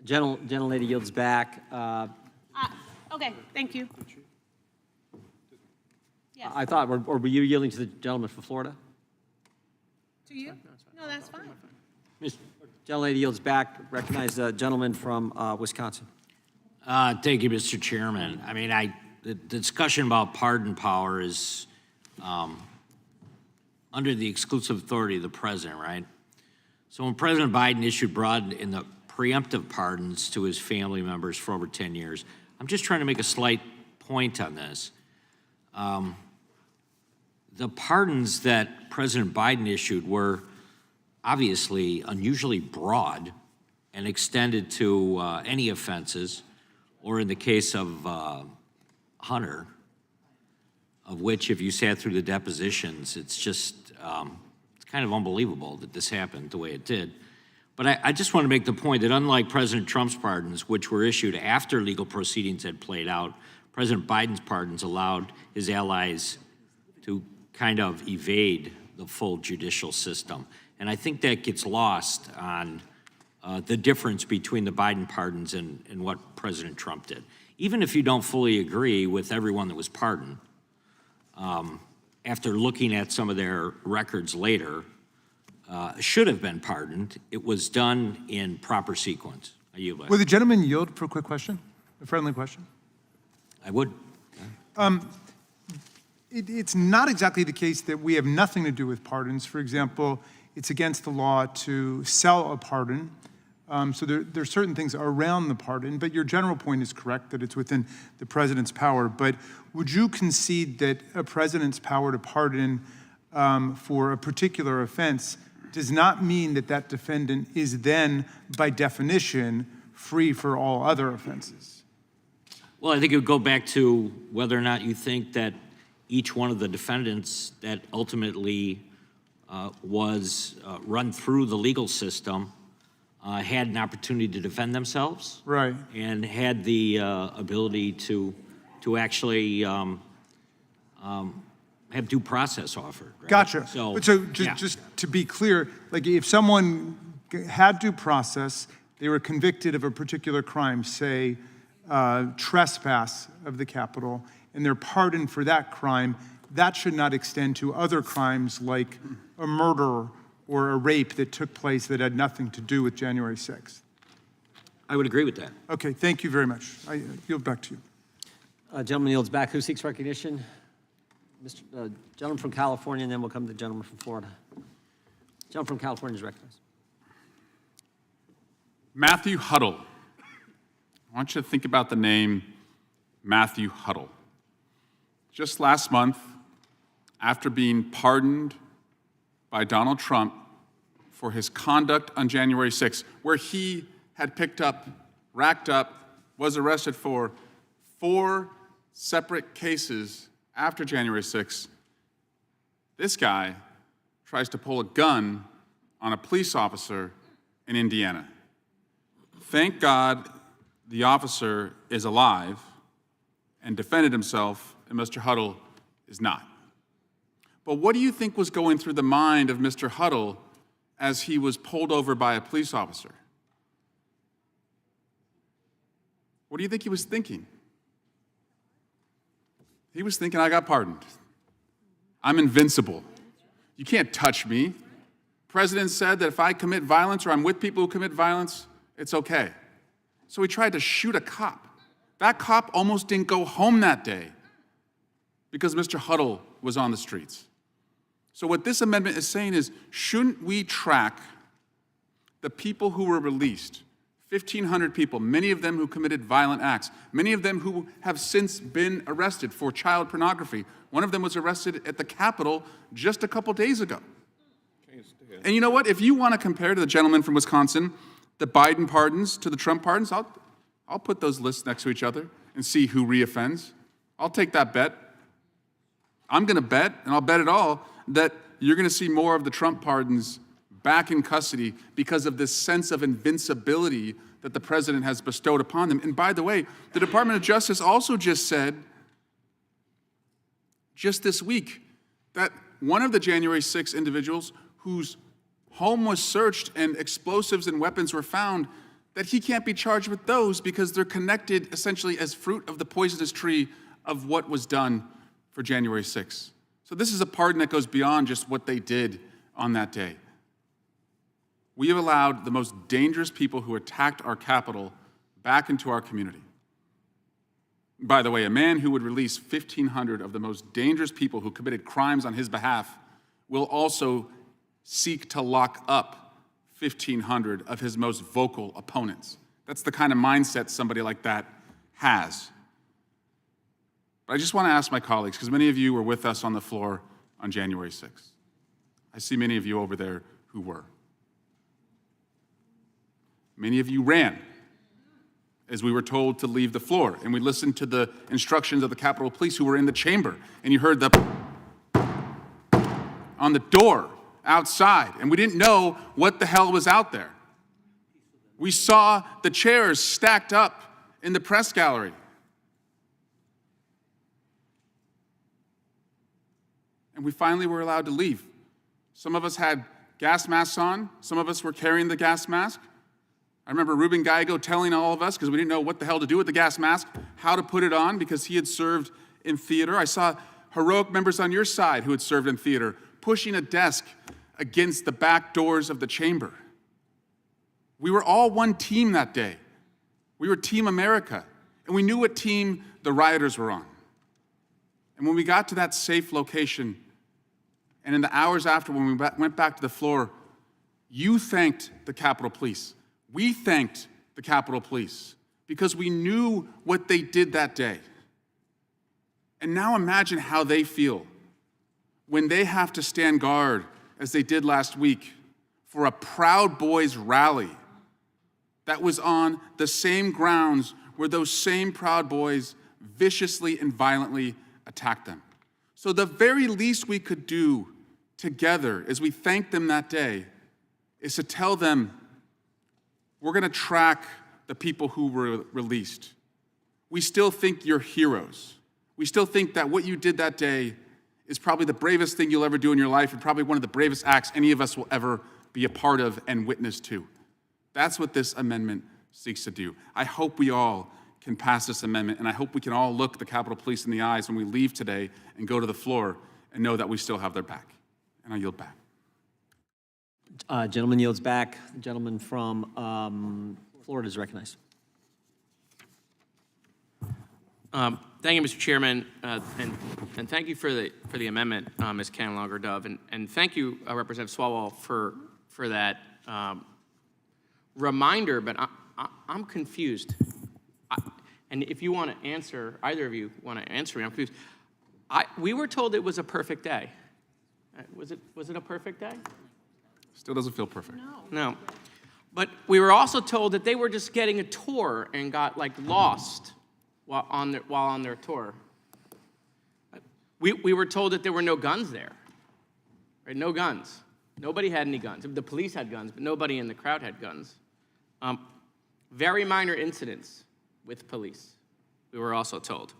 Gentlelady yields back. Okay, thank you. Yes. I thought, or were you yielding to the gentleman from Florida? To you? No, that's fine. Gentlelady yields back. Recognize the gentleman from Wisconsin. Thank you, Mr. Chairman. I mean, the discussion about pardon power is under the exclusive authority of the president, right? So when President Biden issued broad in the preemptive pardons to his family members for over 10 years, I'm just trying to make a slight point on this. The pardons that President Biden issued were obviously unusually broad and extended to any offenses, or in the case of Hunter, of which if you sat through the depositions, it's just it's kind of unbelievable that this happened the way it did. But I just want to make the point that unlike President Trump's pardons, which were issued after legal proceedings had played out, President Biden's pardons allowed his allies to kind of evade the full judicial system. And I think that gets lost on the difference between the Biden pardons and what President Trump did. Even if you don't fully agree with everyone that was pardoned, after looking at some of their records later, should have been pardoned. It was done in proper sequence. I yield back. Would the gentleman yield for a quick question, a friendly question? I would. It's not exactly the case that we have nothing to do with pardons. For example, it's against the law to sell a pardon. So there are certain things around the pardon, but your general point is correct that it's within the president's power. But would you concede that a president's power to pardon for a particular offense does not mean that that defendant is then, by definition, free for all other offenses? Well, I think it would go back to whether or not you think that each one of the defendants that ultimately was run through the legal system had an opportunity to defend themselves, right, and had the ability to actually have due process offered. Right? Gotcha. So just to be clear, like if someone had due process, they were convicted of a particular crime, say trespass of the Capitol, and they're pardoned for that crime, that should not extend to other crimes like a murder or a rape that took place that had nothing to do with January 6th. I would agree with that. Okay, thank you very much. I yield back to you. Gentleman yields back. Who seeks recognition? Gentleman from California, and then we'll come to the gentleman from Florida. Gentleman from California is recognized. Matthew Huddle. I want you to think about the name Matthew Huddle. just last month, after being pardoned by Donald Trump for his conduct on January 6th, where he had picked up, racked up, was arrested for 4 separate cases after January 6th, this guy tries to pull a gun on a police officer in Indiana. Thank God the officer is alive and defended himself, and Mr. Huddle is not. But what do you think was going through the mind of Mr. Huddle as he was pulled over by a police officer? What do you think he was thinking? He was thinking, I got pardoned. I'm invincible. You can't touch me. The president said that if I commit violence or I'm with people who commit violence, it's okay. So he tried to shoot a cop. That cop almost didn't go home that day because Mr. Huddle was on the streets. So what this amendment is saying is, shouldn't we track the people who were released, 1,500 people, many of them who committed violent acts, many of them who have since been arrested for child pornography. One of them was arrested at the Capitol just a couple days ago. And you know what? If you want to compare to the gentleman from Wisconsin, the Biden pardons to the Trump pardons, I'll put those lists next to each other and see who reoffends. I'll take that bet. I'm going to bet, and I'll bet it all, that you're going to see more of the Trump pardons back in custody because of this sense of invincibility that the president has bestowed upon them. And by the way, the Department of Justice also just said, just this week, that one of the January 6 individuals whose home was searched and explosives and weapons were found, that he can't be charged with those because they're connected essentially as fruit of the poisonous tree of what was done for January 6th. So this is a pardon that goes beyond just what they did on that day. We have allowed the most dangerous people who attacked our Capitol back into our community. By the way, a man who would release 1,500 of the most dangerous people who committed crimes on his behalf will also seek to lock up 1,500 of his most vocal opponents. That's the kind of mindset somebody like that has. But I just want to ask my colleagues, because many of you were with us on the floor on January 6th. I see many of you over there who were. Many of you ran as we were told to leave the floor, and we listened to the instructions of the Capitol Police who were in the chamber, and you heard the on the door outside, and we didn't know what the hell was out there. We saw the chairs stacked up in the press gallery. And we finally were allowed to leave. Some of us had gas masks on. Some of us were carrying the gas mask. I remember Ruben Gallego telling all of us, because we didn't know what the hell to do with the gas mask, how to put it on because he had served in theater. I saw heroic members on your side who had served in theater pushing a desk against the back doors of the chamber. We were all one team that day. We were Team America, and we knew what team the rioters were on. And when we got to that safe location, and in the hours after when we went back to the floor, you thanked the Capitol Police. We thanked the Capitol Police because we knew what they did that day. And now imagine how they feel when they have to stand guard, as they did last week, for a Proud Boys rally that was on the same grounds where those same Proud Boys viciously and violently attacked them. So the very least we could do together as we thank them that day is to tell them, we're going to track the people who were released. We still think you're heroes. We still think that what you did that day is probably the bravest thing you'll ever do in your life and probably one of the bravest acts any of us will ever be a part of and witness to. That's what this amendment seeks to do. I hope we all can pass this amendment, and I hope we can all look the Capitol Police in the eyes when we leave today and go to the floor and know that we still have their back. And I yield back. Gentleman yields back. The gentleman from Florida is recognized. Thank you, Mr. Chairman, and thank you for the amendment, Ms. Canlonger-Dove, and thank you, Representative Swalwell, for that reminder. But I'm confused, and if you want to answer, either of you want to answer me, I'm confused. We were told it was a perfect day. Was it a perfect day? Still doesn't feel perfect. No. But we were also told that they were just getting a tour and got like lost while on their tour. We were told that there were no guns there. Right? No guns. Nobody had any guns. The police had guns, but nobody in the crowd had guns. Very minor incidents with police, we were also told.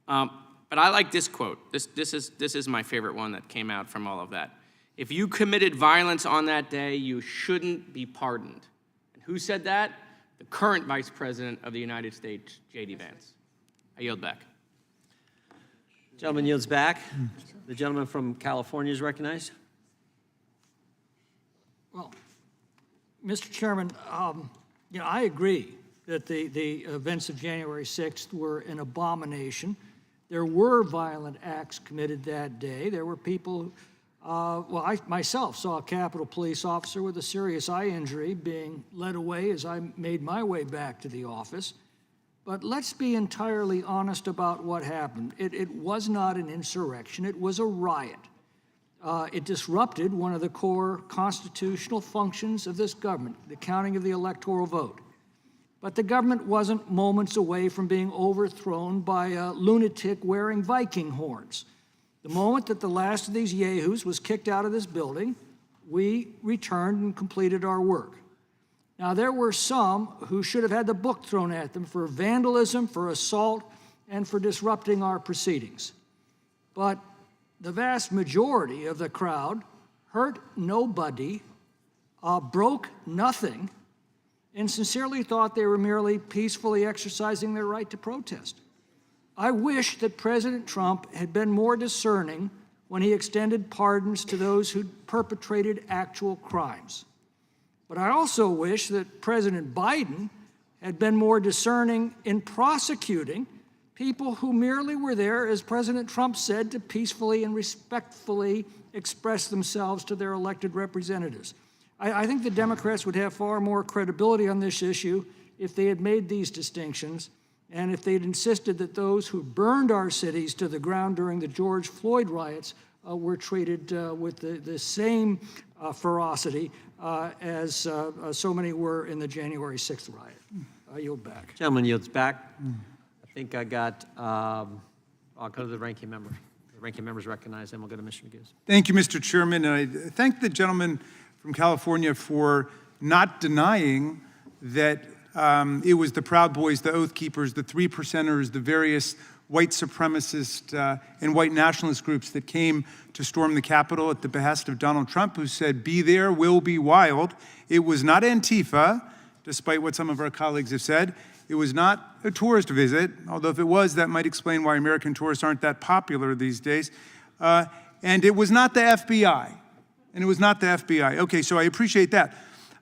But I like this quote. This is my favorite one that came out from all of that. If you committed violence on that day, you shouldn't be pardoned. And who said that? The current Vice President of the United States, J.D. Vance. I yield back. Gentleman yields back. The gentleman from California is recognized. Well, Mr. Chairman, I agree that the events of January 6th were an abomination. There were violent acts committed that day. There were people, I myself saw a Capitol Police officer with a serious eye injury being led away as I made my way back to the office. But let's be entirely honest about what happened. It was not an insurrection, it was a riot. It disrupted one of the core constitutional functions of this government, the counting of the electoral vote. But the government wasn't moments away from being overthrown by a lunatic wearing Viking horns. The moment that the last of these yahoos was kicked out of this building, we returned and completed our work. Now, there were some who should have had the book thrown at them for vandalism, for assault, and for disrupting our proceedings. But the vast majority of the crowd hurt nobody, broke nothing, and sincerely thought they were merely peacefully exercising their right to protest. I wish that President Trump had been more discerning when he extended pardons to those who perpetrated actual crimes. But I also wish that President Biden had been more discerning in prosecuting people who merely were there, as President Trump said, to peacefully and respectfully express themselves to their elected representatives. I think the Democrats would have far more credibility on this issue if they had made these distinctions and if they had insisted that those who burned our cities to the ground during the George Floyd riots were treated with the same ferocity as so many were in the January 6th riot. I yield back. Gentleman yields back. I think I got, I'll go to the ranking member. The ranking member is recognized, and we'll go to Mr. Goose. Thank you, Mr. Chairman. And I thank the gentleman from California for not denying that it was the Proud Boys, the Oath Keepers, the Three Percenters, the various white supremacist and white nationalist groups that came to storm the Capitol at the behest of Donald Trump, who said, "Be there, we'll be wild." It was not Antifa, despite what some of our colleagues have said. It was not a tourist visit, although if it was, that might explain why American tourists aren't that popular these days. And it was not the FBI. And it was not the FBI. Okay, so I appreciate that.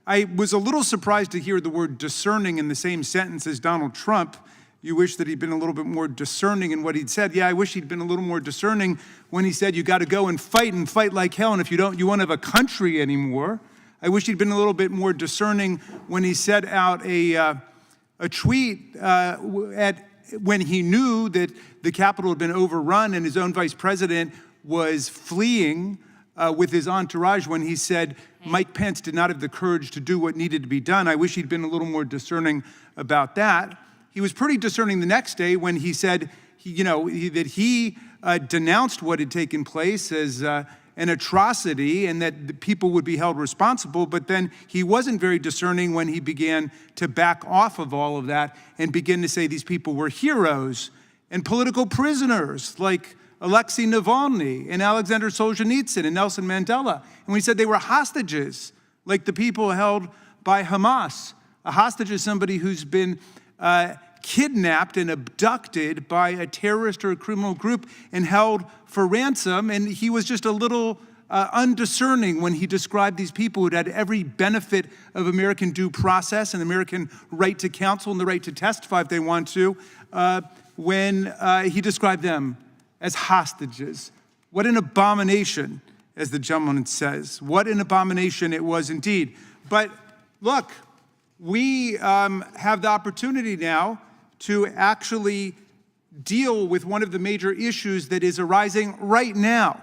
I was a little surprised to hear the word discerning in the same sentence as Donald Trump. You wish that he'd been a little bit more discerning in what he'd said. Yeah, I wish he'd been a little more discerning when he said you got to go and fight like hell, and if you don't, you won't have a country anymore. I wish he'd been a little bit more discerning when he set out a tweet when he knew that the Capitol had been overrun and his own vice president was fleeing with his entourage, when he said Mike Pence did not have the courage to do what needed to be done. I wish he'd been a little more discerning about that. He was pretty discerning the next day when he said that he denounced what had taken place as an atrocity and that the people would be held responsible, but then he wasn't very discerning when he began to back off of all of that and begin to say these people were heroes and political prisoners like Alexei Navalny and Alexander Solzhenitsyn and Nelson Mandela. And when he said they were hostages, like the people held by Hamas. A hostage is somebody who's been kidnapped and abducted by a terrorist or a criminal group and held for ransom. And he was just a little undiscerning when he described these people who'd had every benefit of American due process and American right to counsel and the right to testify if they want to, when he described them as hostages. What an abomination, as the gentleman says. What an abomination it was indeed. But look, we have the opportunity now to actually deal with one of the major issues that is arising right now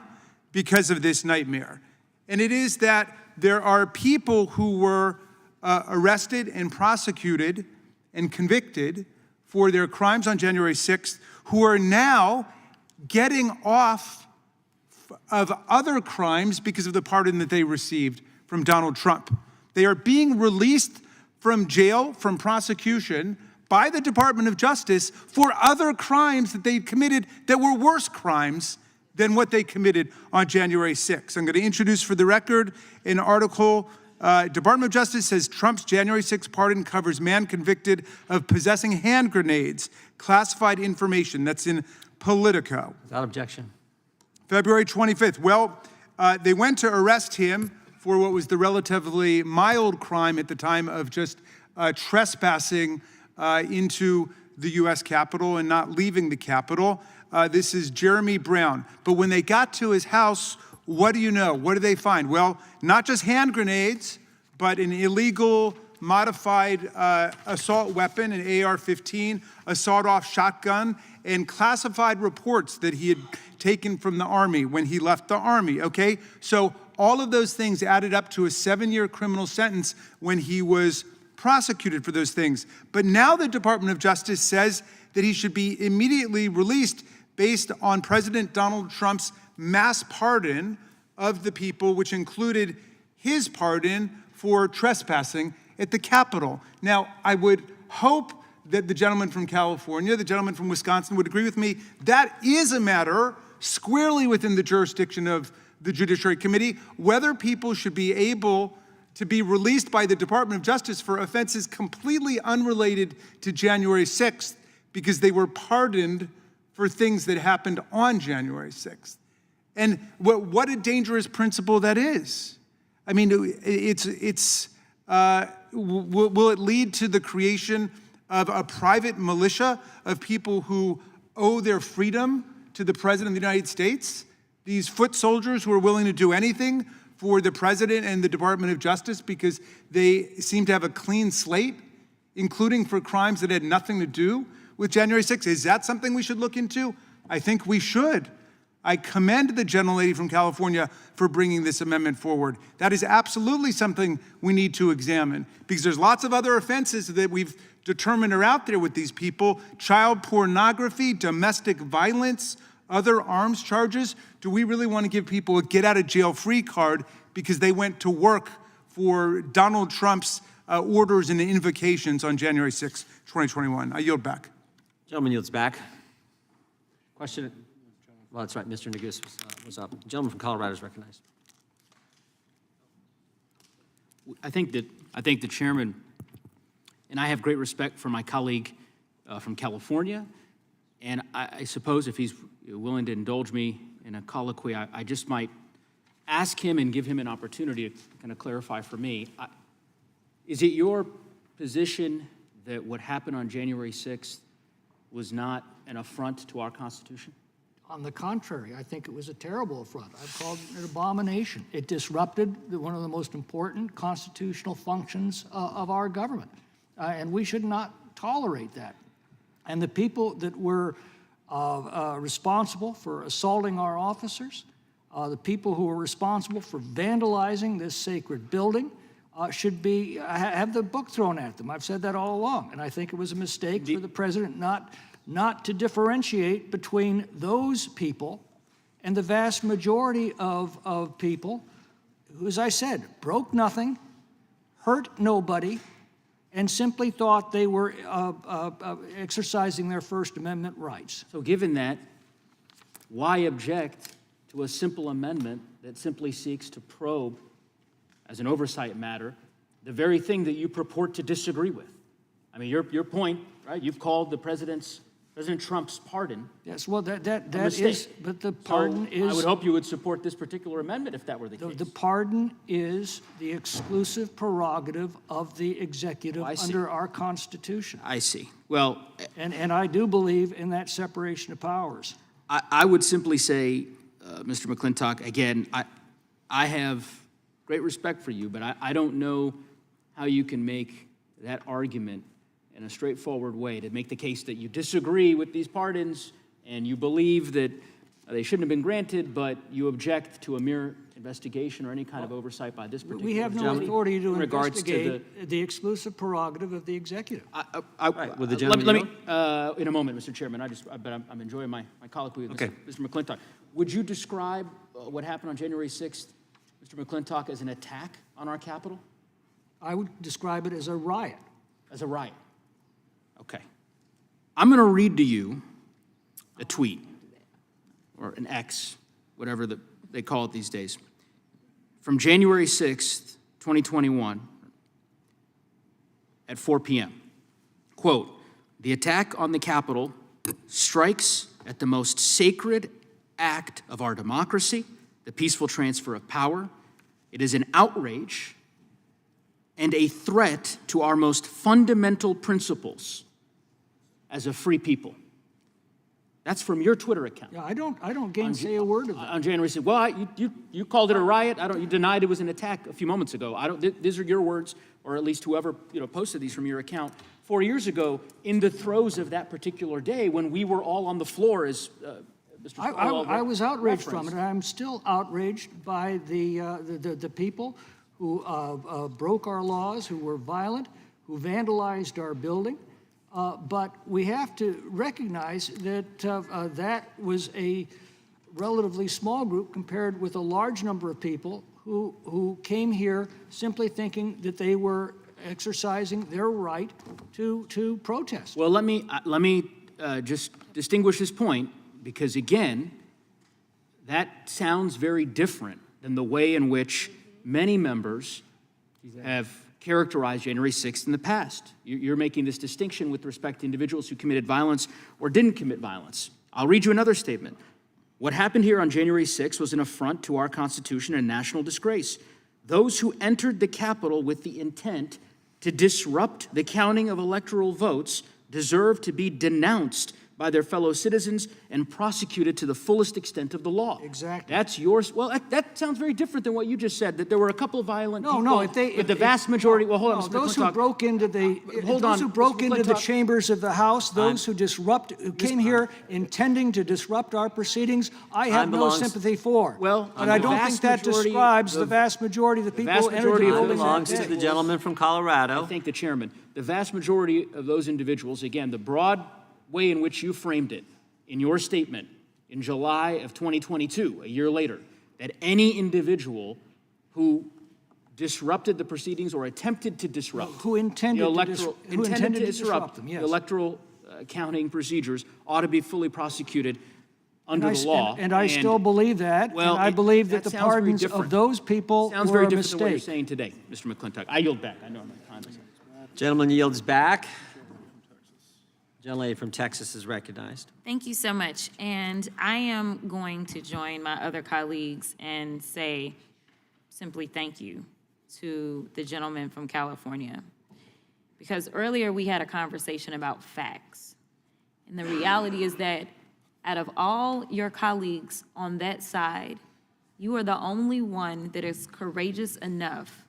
because of this nightmare. And it is that there are people who were arrested and prosecuted and convicted for their crimes on January 6th who are now getting off of other crimes because of the pardon that they received from Donald Trump. They are being released from jail, from prosecution, by the Department of Justice for other crimes that they committed that were worse crimes than what they committed on January 6th. I'm going to introduce for the record an article. Department of Justice says Trump's January 6th pardon covers man convicted of possessing hand grenades, classified information. That's in Politico. Without objection. February 25th. Well, they went to arrest him for what was the relatively mild crime at the time of just trespassing into the U.S. Capitol and not leaving the Capitol. This is Jeremy Brown. But when they got to his house, what do you know? What do they find? Well, not just hand grenades, but an illegal modified assault weapon, an AR-15, a sawed-off shotgun, and classified reports that he had taken from the Army when he left the Army, okay? So all of those things added up to a 7-year criminal sentence when he was prosecuted for those things. But now the Department of Justice says that he should be immediately released based on President Donald Trump's mass pardon of the people, which included his pardon for trespassing at the Capitol. Now, I would hope that the gentleman from California, the gentleman from Wisconsin would agree with me. That is a matter squarely within the jurisdiction of the Judiciary Committee, whether people should be able to be released by the Department of Justice for offenses completely unrelated to January 6th because they were pardoned for things that happened on January 6th. And what a dangerous principle that is. I mean, will it lead to the creation of a private militia of people who owe their freedom to the President of the United States? These foot soldiers who are willing to do anything for the President and the Department of Justice because they seem to have a clean slate, including for crimes that had nothing to do with January 6th. Is that something we should look into? I think we should. I commend the gentlelady from California for bringing this amendment forward. That is absolutely something we need to examine because there's lots of other offenses that we've determined are out there with these people. Child pornography, domestic violence, other arms charges. Do we really want to give people a get-out-of-jail-free card because they went to work for Donald Trump's orders and invocations on January 6, 2021? I yield back. Gentleman yields back. Question? Well, that's right. Mr. Negus was up. The gentleman from Colorado is recognized. I think the chairman, and I have great respect for my colleague from California, and I suppose if he's willing to indulge me in a colloquy, I just might ask him and give him an opportunity to kind of clarify for me. Is it your position that what happened on January 6th was not an affront to our Constitution? On the contrary, I think it was a terrible affront. I've called it an abomination. It disrupted one of the most important constitutional functions of our government, and we should not tolerate that. And the people that were responsible for assaulting our officers, the people who were responsible for vandalizing this sacred building, should have the book thrown at them. I've said that all along, and I think it was a mistake for the president not to differentiate between those people and the vast majority of people who, as I said, broke nothing, hurt nobody, and simply thought they were exercising their First Amendment rights. So given that, why object to a simple amendment that simply seeks to probe, as an oversight matter, the very thing that you purport to disagree with? I mean, your point, right? You've called President Trump's pardon. Yes, well, that is, but the pardon is... I would hope you would support this particular amendment if that were the case. The pardon is the exclusive prerogative of the executive under our Constitution. I see. Well... And I do believe in that separation of powers. I would simply say, Mr. McClintock, again, I have great respect for you, but I don't know how you can make that argument in a straightforward way to make the case that you disagree with these pardons and you believe that they shouldn't have been granted, but you object to a mere investigation or any kind of oversight by this particular We have no gentleman authority to in regards to investigate the exclusive prerogative of the executive. Right, would the let gentleman me, in a moment, Mr. Chairman, but I'm enjoying my colloquy with Okay. Mr. McClintock. Would you describe what happened on January 6th, Mr. McClintock, as an attack on our Capitol? I would describe it as a riot. As a riot? Okay. I'm going to read to you a tweet, or an X, whatever they call it these days, from January 6th, 2021, at 4 p.m. Quote, "The attack on the Capitol strikes at the most sacred act of our democracy, the peaceful transfer of power. It is an outrage and a threat to our most fundamental principles as a free people." That's from your Twitter account. Yeah, I don't gainsay a word of it. On January 6th. Well, you called it a riot. You denied it was an attack a few moments ago. These are your words, or at least whoever posted these from your account 4 years ago, in the throes of that particular day when we were all on the floor, as Mr. Swalwell I was outraged referenced. from it, and I'm still outraged by the people who broke our laws, who were violent, who vandalized our building. But we have to recognize that that was a relatively small group compared with a large number of people who came here simply thinking that they were exercising their right to protest. Well, let me just distinguish this point, because again, that sounds very different than the way in which many members have characterized January 6th in the past. You're making this distinction with respect to individuals who committed violence or didn't commit violence. I'll read you another statement. "What happened here on January 6th was an affront to our Constitution and national disgrace. Those who entered the Capitol with the intent to disrupt the counting of electoral votes deserve to be denounced by their fellow citizens and prosecuted to the fullest extent of the law." Exactly. That's yours. Well, that sounds very different than what you just said, that there were a couple of violent people. No, but the vast majority, well, hold on, Mr. those who McClintock. broke into the chambers of the House, those who came here intending to disrupt our proceedings, I have Time no belongs- sympathy for. Well, but I the don't vast think that majority- describes the vast majority of the people who vast entered the majority of building that belongs to day. the gentleman from Colorado. I thank the chairman. The vast majority of those individuals, again, the broad way in which you framed it in your statement in July of 2022, a year later, that any individual who disrupted the proceedings or attempted to disrupt Who intended the to electoral, intended to disrupt them, yes. the electoral counting procedures ought to be fully prosecuted under the law. And I still believe that. Well, and I believe that that the sounds very pardons different. of those people Sounds were very a different than what you're mistake. saying today, Mr. McClintock. I yield back. I know my time is up. Gentleman yields back. Gentlelady from Texas is recognized. Thank you so much. And I am going to join my other colleagues and say simply thank you to the gentleman from California. Because earlier we had a conversation about facts. And the reality is that out of all your colleagues on that side, you are the only one that is courageous enough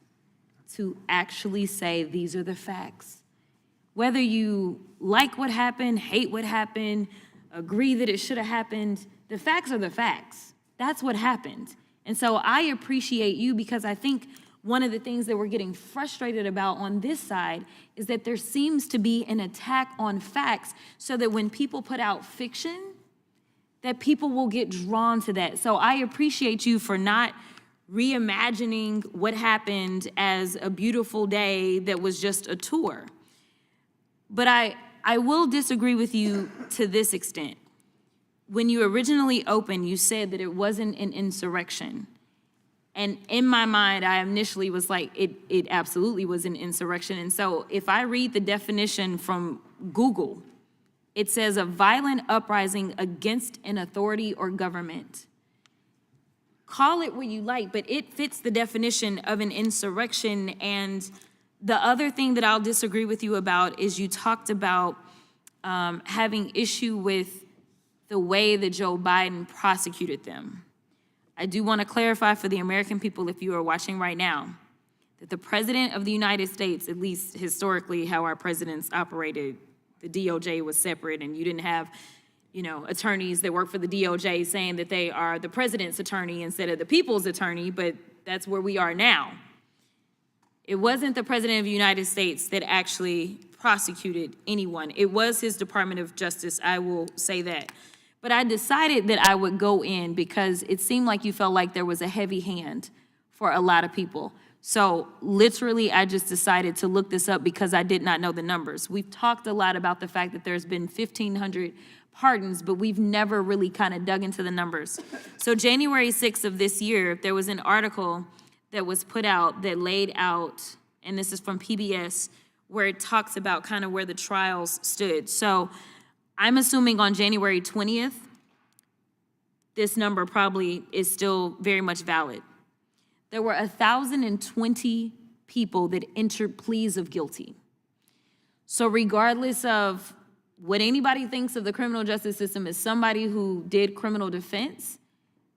to actually say these are the facts. Whether you like what happened, hate what happened, agree that it should have happened, the facts are the facts. That's what happened. And so I appreciate you, because I think one of the things that we're getting frustrated about on this side is that there seems to be an attack on facts, so that when people put out fiction, that people will get drawn to that. So I appreciate you for not reimagining what happened as a beautiful day that was just a tour. But I will disagree with you to this extent. When you originally opened, you said that it wasn't an insurrection. And in my mind, I initially was like, it absolutely was an insurrection. And so if I read the definition from Google, it says a violent uprising against an authority or government. Call it what you like, but it fits the definition of an insurrection. And the other thing that I'll disagree with you about is you talked about having issue with the way that Joe Biden prosecuted them. I do want to clarify for the American people, if you are watching right now, that the President of the United States, at least historically how our presidents operated, the DOJ was separate, and you didn't have, attorneys that work for the DOJ saying that they are the president's attorney instead of the people's attorney, but that's where we are now. It wasn't the President of the United States that actually prosecuted anyone. It was his Department of Justice, I will say that. But I decided that I would go in because it seemed like you felt like there was a heavy hand for a lot of people. So literally, I just decided to look this up because I did not know the numbers. We've talked a lot about the fact that there's been 1,500 pardons, but we've never really kind of dug into the numbers. So January 6th of this year, there was an article that was put out that laid out, and this is from PBS, where it talks about kind of where the trials stood. So I'm assuming on January 20th, this number probably is still very much valid. There were 1,020 people that entered pleas of guilty. So regardless of what anybody thinks of the criminal justice system as somebody who did criminal defense,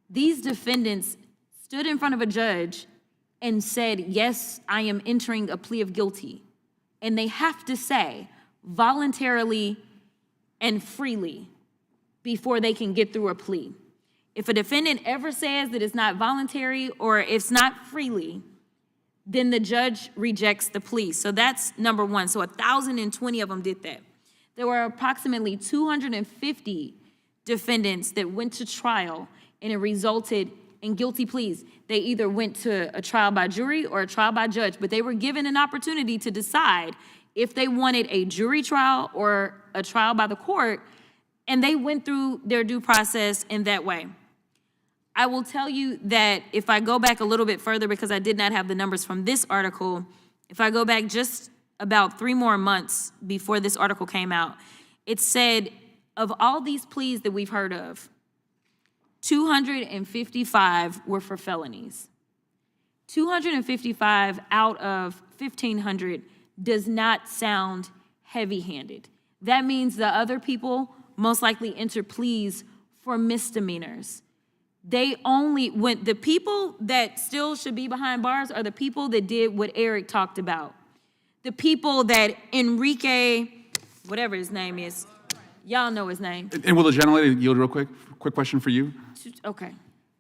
these defendants stood in front of a judge and said, yes, I am entering a plea of guilty. And they have to say voluntarily and freely before they can get through a plea. If a defendant ever says that it's not voluntary or it's not freely, then the judge rejects the plea. So that's number one. So 1,020 of them did that. There were approximately 250 defendants that went to trial, and it resulted in guilty pleas. They either went to a trial by jury or a trial by judge, but they were given an opportunity to decide if they wanted a jury trial or a trial by the court, and they went through their due process in that way. I will tell you that if I go back a little bit further, because I did not have the numbers from this article, if I go back just about 3 more months before this article came out, it said of all these pleas that we've heard of, 255 were for felonies. 255 out of 1,500 does not sound heavy-handed. That means the other people most likely enter pleas for misdemeanors. They only, when the people that still should be behind bars are the people that did what Eric talked about. The people that Enrique, whatever his name is, y'all know his name. And will the gentlelady yield real quick? Quick question for you. Okay.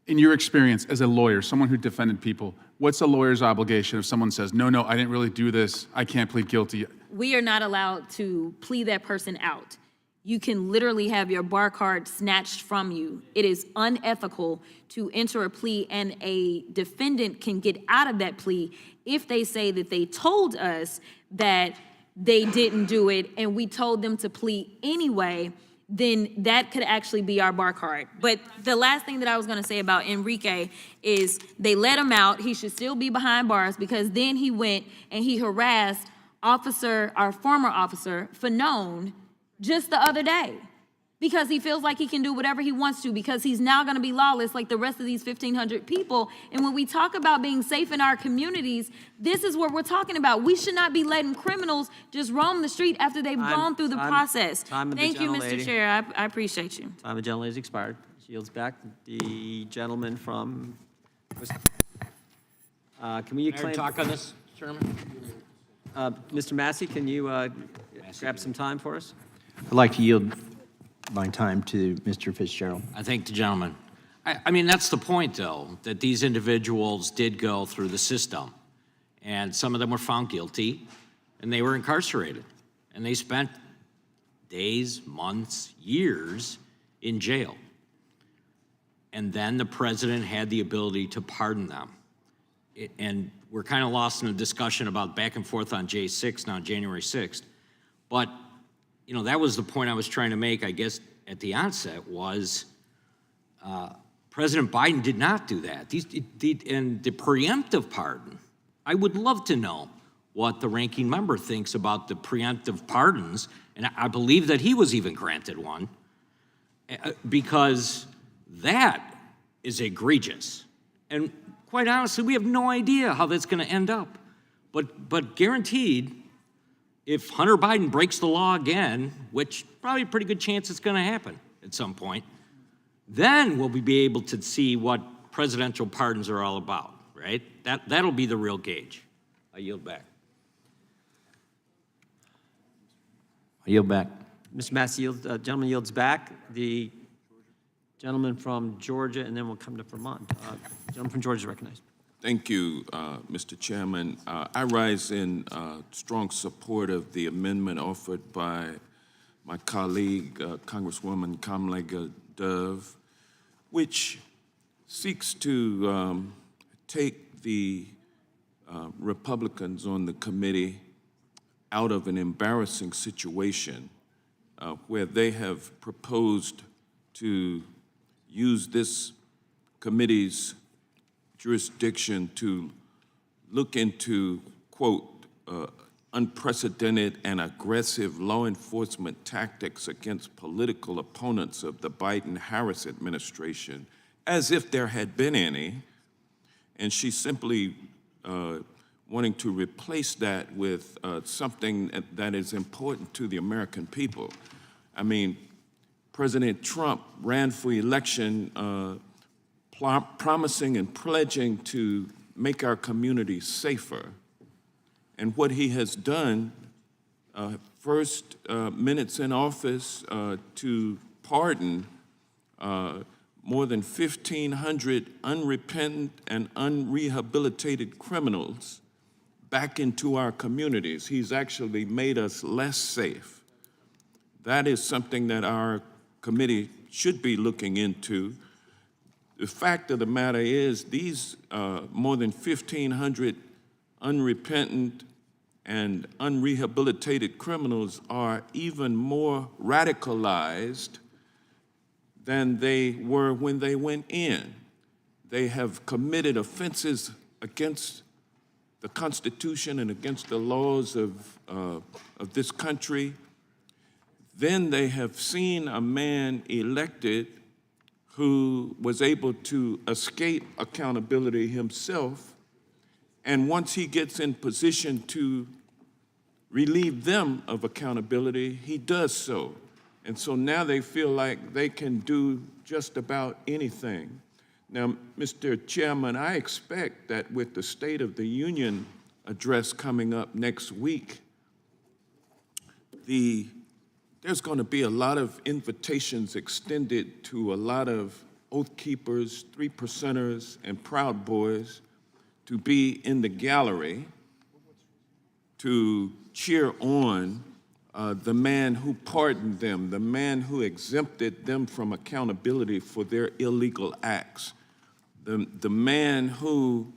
In your experience as a lawyer, someone who defended people, what's a lawyer's obligation if someone says, no, I didn't really do this, I can't plead guilty? We are not allowed to plea that person out. You can literally have your bar card snatched from you. It is unethical to enter a plea, and a defendant can get out of that plea if they say that they told us that they didn't do it and we told them to plea anyway, then that could actually be our bar card. But the last thing that I was gonna say about Enrique is they let him out. He should still be behind bars because then he went and he harassed our former officer, Fanone, just the other day because he feels like he can do whatever he wants to because he's now going to be lawless like the rest of these 1,500 people. And when we talk about being safe in our communities, this is what we're talking about. We should not be letting criminals just roam the street after they've gone through the process. Thank you, Mr. Chair. I appreciate you. Time of the gentlelady has expired. She yields back. The gentleman from, can we claim? talk on this, Chairman? Mr. Massey, can you grab some time for us? I'd like to yield my time to Mr. Fitzgerald. I thank the gentleman. I mean, that's the point, though, that these individuals did go through the system. And some of them were found guilty, and they were incarcerated. And they spent days, months, years in jail. And then the president had the ability to pardon them. And we're kind of lost in a discussion about back and forth on J6, now January 6th. But you know, that was the point I was trying to make, I guess, at the onset was President Biden did not do that. And the preemptive pardon, I would love to know what the ranking member thinks about the preemptive pardons, and I believe that he was even granted one, because that is egregious. And quite honestly, we have no idea how that's going to end up. But guaranteed, if Hunter Biden breaks the law again, which probably a pretty good chance it's going to happen at some point, then we'll be able to see what presidential pardons are all about, right? That'll be the real gauge. I yield back. I yield back. Mr. Massey yields, gentleman yields back. The gentleman from Georgia, and then we'll come to Vermont. Gentleman from Georgia is recognized. Thank you, Mr. Chairman. I rise in strong support of the amendment offered by my colleague, Congresswoman Kamala Dove, which seeks to take the Republicans on the committee out of an embarrassing situation where they have proposed to use this committee's jurisdiction to look into, quote, unprecedented and aggressive law enforcement tactics against political opponents of the Biden-Harris administration, as if there had been any, and she's simply wanting to replace that with something that is important to the American people. I mean, President Trump ran for election promising and pledging to make our communities safer. And what he has done, first minutes in office, to pardon more than 1,500 unrepentant and unrehabilitated criminals back into our communities. He's actually made us less safe. That is something that our committee should be looking into. The fact of the matter is these more than 1,500 unrepentant and unrehabilitated criminals are even more radicalized than they were when they went in. They have committed offenses against the Constitution and against the laws of this country. Then they have seen a man elected who was able to escape accountability himself, and once he gets in position to relieve them of accountability, he does so. And so now they feel like they can do just about anything. Now, Mr. Chairman, I expect that with the State of the Union address coming up next week, there's going to be a lot of invitations extended to a lot of Oath Keepers, 3%ers, and Proud Boys to be in the gallery to cheer on the man who pardoned them, the man who exempted them from accountability for their illegal acts, the man who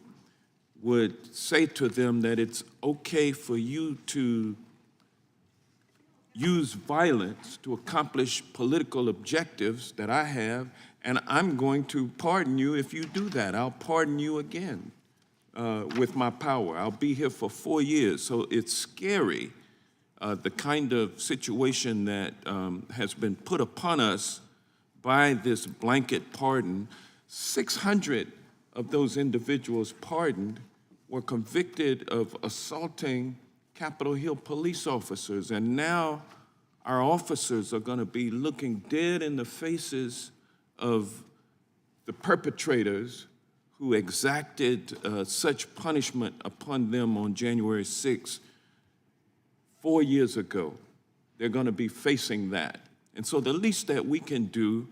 would say to them that it's okay for you to use violence to accomplish political objectives that I have, and I'm going to pardon you if you do that. I'll pardon you again with my power. I'll be here for 4 years. So it's scary, the kind of situation that has been put upon us by this blanket pardon. 600 of those individuals pardoned were convicted of assaulting Capitol Hill police officers, and now our officers are going to be looking dead in the faces of the perpetrators who exacted such punishment upon them on January 6th, 4 years ago. They're going to be facing that. And so the least that we can do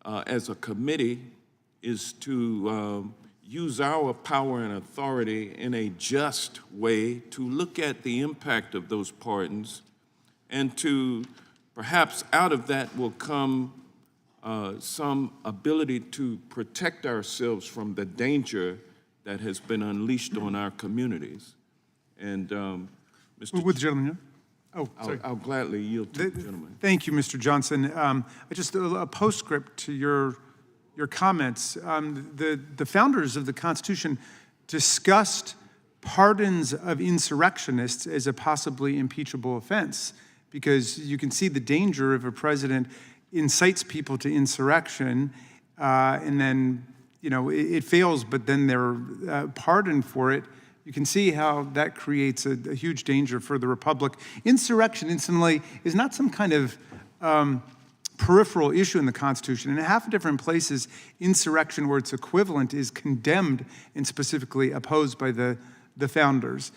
as a committee is to use our power and authority in a just way to look at the impact of those pardons, and to perhaps out of that will come some ability to protect ourselves from the danger that has been unleashed on our communities. And Mr. With the gentleman, yeah? Oh, sorry. I'll gladly yield to the gentleman. Thank you, Mr. Johnson. Just a postscript to your comments. The founders of the Constitution discussed pardons of insurrectionists as a possibly impeachable offense, because you can see the danger if a president incites people to insurrection and then, it fails, but then they're pardoned for it. You can see how that creates a huge danger for the republic. Insurrection, incidentally, is not some kind of peripheral issue in the Constitution. In half a different places, insurrection, where it's equivalent, is condemned and specifically opposed by the founders.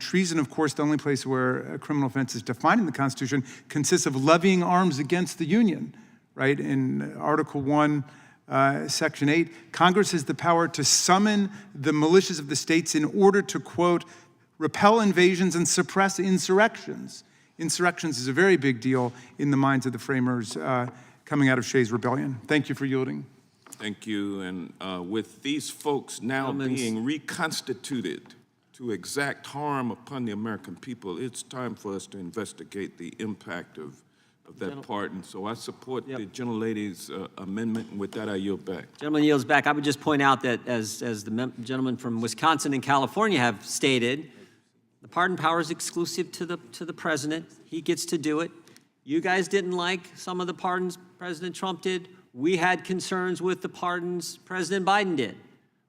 Treason, of course, the only place where a criminal offense is defined in the Constitution, consists of levying arms against the Union, right? In Article 1, Section 8, Congress has the power to summon the militias of the states in order to, quote, repel invasions and suppress insurrections. Insurrections is a very big deal in the minds of the framers coming out of Shays' Rebellion. Thank you for yielding. Thank you. And with these folks now being reconstituted to exact harm upon the American people, it's time for us to investigate the impact of that pardon. So I support the gentlelady's amendment, and with that, I yield back. Gentleman yields back. I would just point out that as the gentlemen from Wisconsin and California have stated, the pardon power is exclusive to the president. He gets to do it. You guys didn't like some of the pardons President Trump did. We had concerns with the pardons President Biden did.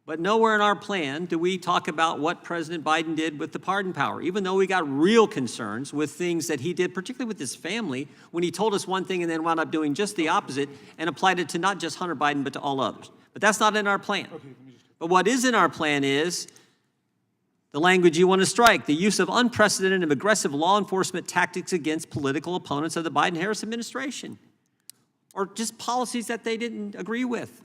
But nowhere in our plan do we talk about what President Biden did with the pardon power, even though we got real concerns with things that he did, particularly with his family, when he told us one thing and then wound up doing just the opposite and applied it to not just Hunter Biden, but to all others. But that's not in our plan. But what is in our plan is the language you want to strike, the use of unprecedented and aggressive law enforcement tactics against political opponents of the Biden-Harris administration, or just policies that they didn't agree with.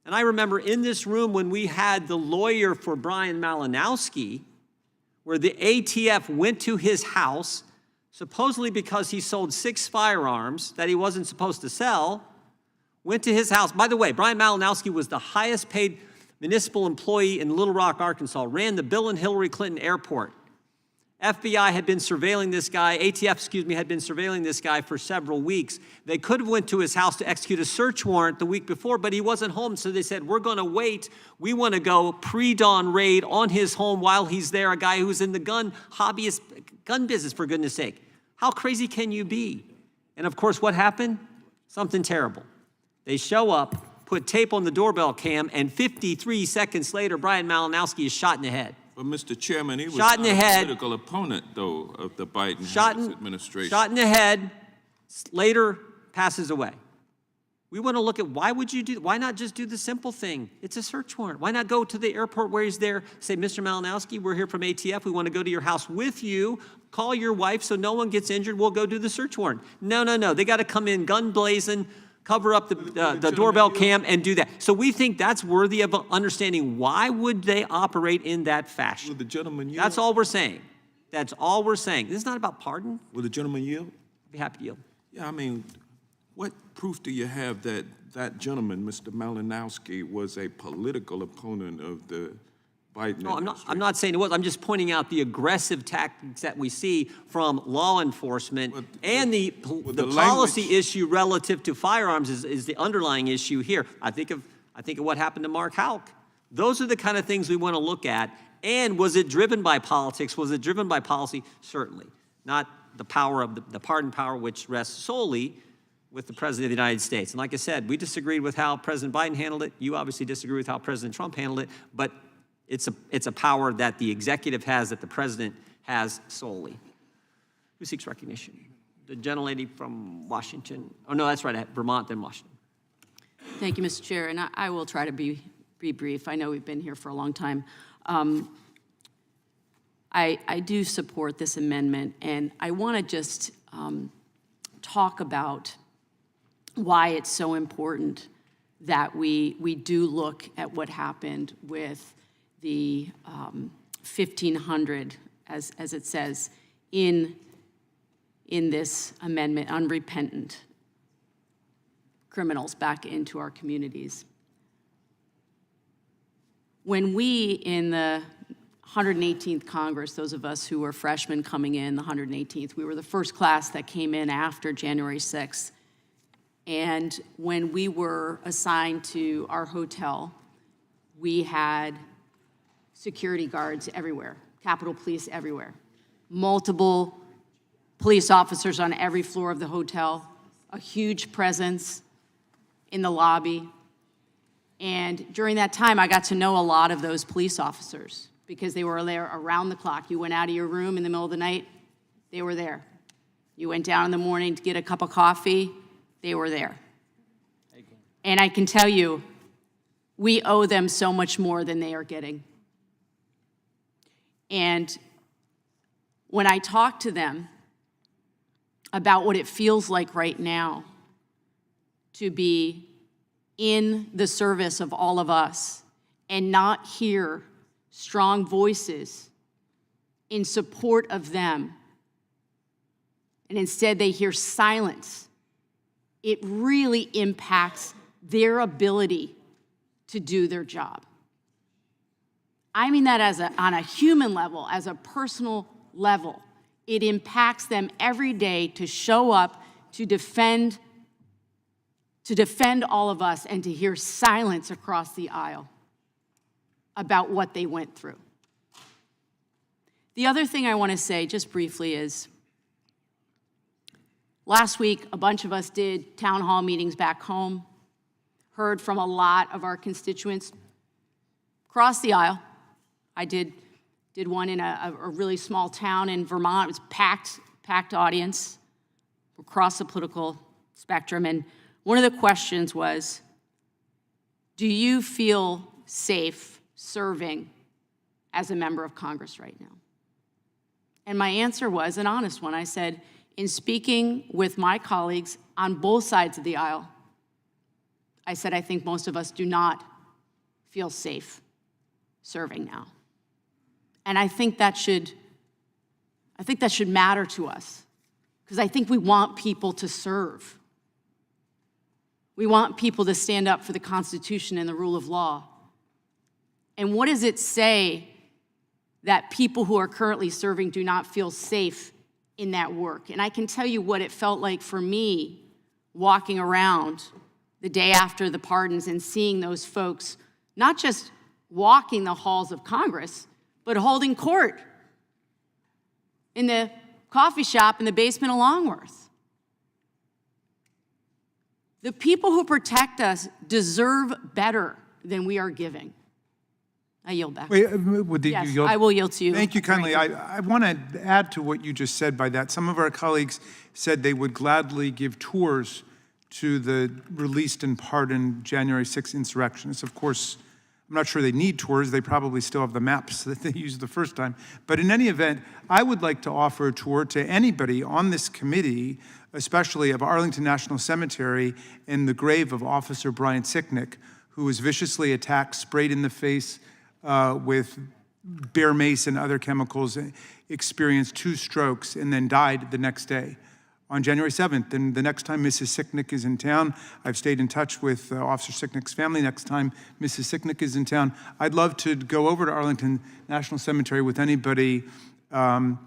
And I remember in this room when we had the lawyer for Brian Malinowski, where the ATF went to his house, supposedly because he sold 6 firearms that he wasn't supposed to sell, went to his house. By the way, Brian Malinowski was the highest paid municipal employee in Little Rock, Arkansas, ran the Bill and Hillary Clinton Airport. FBI had been surveilling this guy, ATF, had been surveilling this guy for several weeks. They could have went to his house to execute a search warrant the week before, but he wasn't home, so they said, we're gonna wait. We wanna go pre-dawn raid on his home while he's there, a guy who's in the gun business, for goodness sake. How crazy can you be? And of course, what happened? Something terrible. They show up, put tape on the doorbell cam, and 53 seconds later, Brian Malinowski is shot in the head. But Mr. Chairman, he was Shot in the head. a political opponent, though, of the Biden administration. Shot in the head, later passes away. We want to look at why not just do the simple thing? It's a search warrant. Why not go to the airport where he's there, say, Mr. Malinowski, we're here from ATF. We want to go to your house with you. Call your wife so no one gets injured. We'll go do the search warrant. No. They got to come in gun blazing, cover up the doorbell cam and do that. So we think that's worthy of understanding. Why would they operate in that fashion? Will the gentleman yield? That's all we're saying. That's all we're saying. This is not about pardon. Will the gentleman yield? I'd be happy to yield. Yeah, I mean, what proof do you have that that gentleman, Mr. Malinowski, was a political opponent of the Biden administration? I'm not saying it was. I'm just pointing out the aggressive tactics that we see from law enforcement, and the policy issue relative to firearms is the underlying issue here. I think of what happened to Mark Houck. Those are the kind of things we want to look at. And was it driven by politics? Was it driven by policy? Certainly. Not the power of the pardon power, which rests solely with the President of the United States. And like I said, we disagreed with how President Biden handled it. You obviously disagree with how President Trump handled it. But it's a power that the executive has, that the president has solely. Who seeks recognition? The gentlelady from Washington. Oh, no, that's right, Vermont, then Washington. Thank you, Mr. Chair, and I will try to be brief. I know we've been here for a long time. I do support this amendment, and I want to just talk about why it's so important that we do look at what happened with the 1,500, as it says, in this amendment, unrepentant criminals back into our communities. When we, in the 118th Congress, those of us who were freshmen coming in, the 118th, we were the first class that came in after January 6th. And when we were assigned to our hotel, we had security guards everywhere, Capitol Police everywhere, multiple police officers on every floor of the hotel, a huge presence in the lobby. And during that time, I got to know a lot of those police officers because they were there around the clock. You went out of your room in the middle of the night, they were there. You went down in the morning to get a cup of coffee, they were there. And I can tell you, we owe them so much more than they are getting. And when I talk to them about what it feels like right now to be in the service of all of us and not hear strong voices in support of them, and instead they hear silence, it really impacts their ability to do their job. I mean that on a human level, as a personal level. It impacts them every day to show up, to defend all of us, and to hear silence across the aisle about what they went through. The other thing I want to say, just briefly, is last week, a bunch of us did town hall meetings back home, heard from a lot of our constituents across the aisle. I did one in a really small town in Vermont. It was packed audience across the political spectrum. And one of the questions was, do you feel safe serving as a member of Congress right now? And my answer was an honest one. I said, in speaking with my colleagues on both sides of the aisle, I said, I think most of us do not feel safe serving now. And I think that should matter to us, because I think we want people to serve. We want people to stand up for the Constitution and the rule of law. And what does it say that people who are currently serving do not feel safe in that work? And I can tell you what it felt like for me walking around the day after the pardons and seeing those folks not just walking the halls of Congress, but holding court in the coffee shop in the basement of Longworth. The people who protect us deserve better than we are giving. I yield back. Wait, would Yes, you yield? I will yield to you. Thank you kindly. I want to add to what you just said by that. Some of our colleagues said they would gladly give tours to the released and pardoned January 6th insurrectionists. Of course, I'm not sure they need tours. They probably still have the maps that they used the first time. But in any event, I would like to offer a tour to anybody on this committee, especially of Arlington National Cemetery and the grave of Officer Brian Sicknick, who was viciously attacked, sprayed in the face with bear mace and other chemicals, experienced 2 strokes, and then died the next day on January 7th. And the next time Mrs. Sicknick is in town, I've stayed in touch with Officer Sicknick's family. Next time Mrs. Sicknick is in town, I'd love to go over to Arlington National Cemetery with anybody in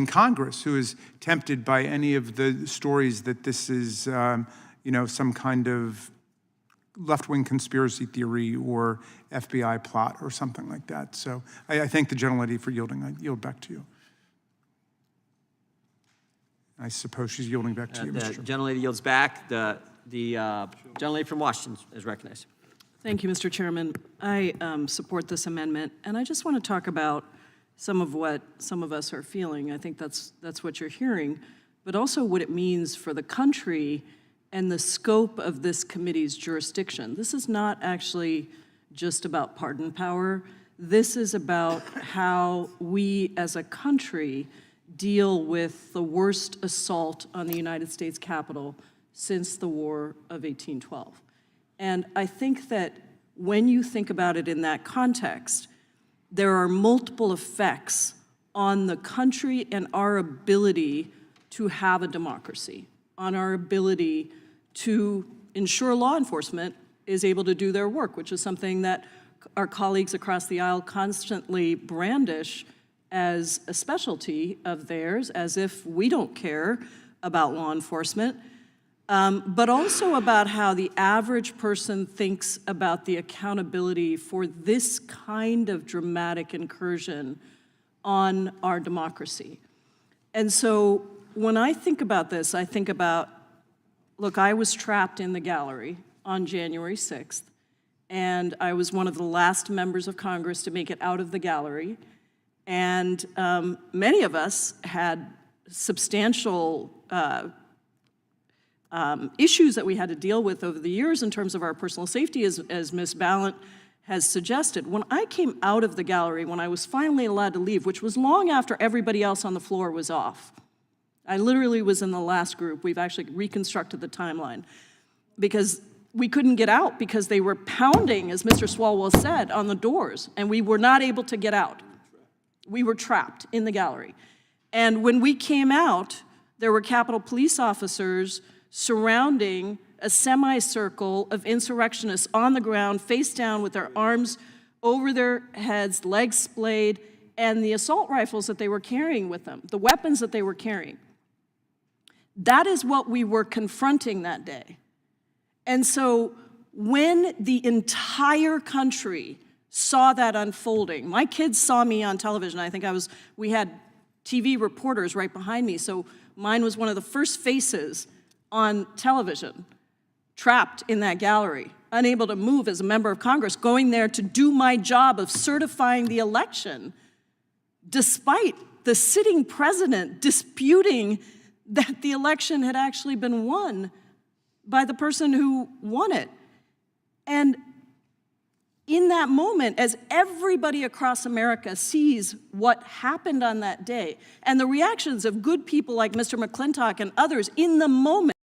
Congress who is tempted by any of the stories that this is, some kind of left-wing conspiracy theory or FBI plot or something like that. So I thank the gentlelady for yielding. I yield back to you. I suppose she's yielding back to you, Mr. The gentlelady yields back. The gentlelady from Washington is recognized. Thank you, Mr. Chairman. I support this amendment, and I just want to talk about some of what some of us are feeling. I think that's what you're hearing, but also what it means for the country and the scope of this committee's jurisdiction. This is not actually just about pardon power. This is about how we as a country deal with the worst assault on the United States Capitol since the War of 1812. And I think that when you think about it in that context, there are multiple effects on the country and our ability to have a democracy, on our ability to ensure law enforcement is able to do their work, which is something that our colleagues across the aisle constantly brandish as a specialty of theirs, as if we don't care about law enforcement, but also about how the average person thinks about the accountability for this kind of dramatic incursion on our democracy. And so when I think about this, I think about, look, I was trapped in the gallery on January 6th, and I was one of the last members of Congress to make it out of the gallery. And many of us had substantial issues that we had to deal with over the years in terms of our personal safety, as Ms. Ballant has suggested. When I came out of the gallery, when I was finally allowed to leave, which was long after everybody else on the floor was off, I literally was in the last group. We've actually reconstructed the timeline because we couldn't get out because they were pounding, as Mr. Swalwell said, on the doors, and we were not able to get out. We were trapped in the gallery. And when we came out, there were Capitol Police officers surrounding a semicircle of insurrectionists on the ground, face down with their arms over their heads, legs splayed, and the assault rifles that they were carrying with them, the weapons that they were carrying. That is what we were confronting that day. And so when the entire country saw that unfolding, my kids saw me on television. I think we had TV reporters right behind me, so mine was one of the first faces on television, trapped in that gallery, unable to move as a member of Congress, going there to do my job of certifying the election, despite the sitting president disputing that the election had actually been won by the person who won it. And in that moment, as everybody across America sees what happened on that day, and the reactions of good people like Mr. McClintock and others in the moment,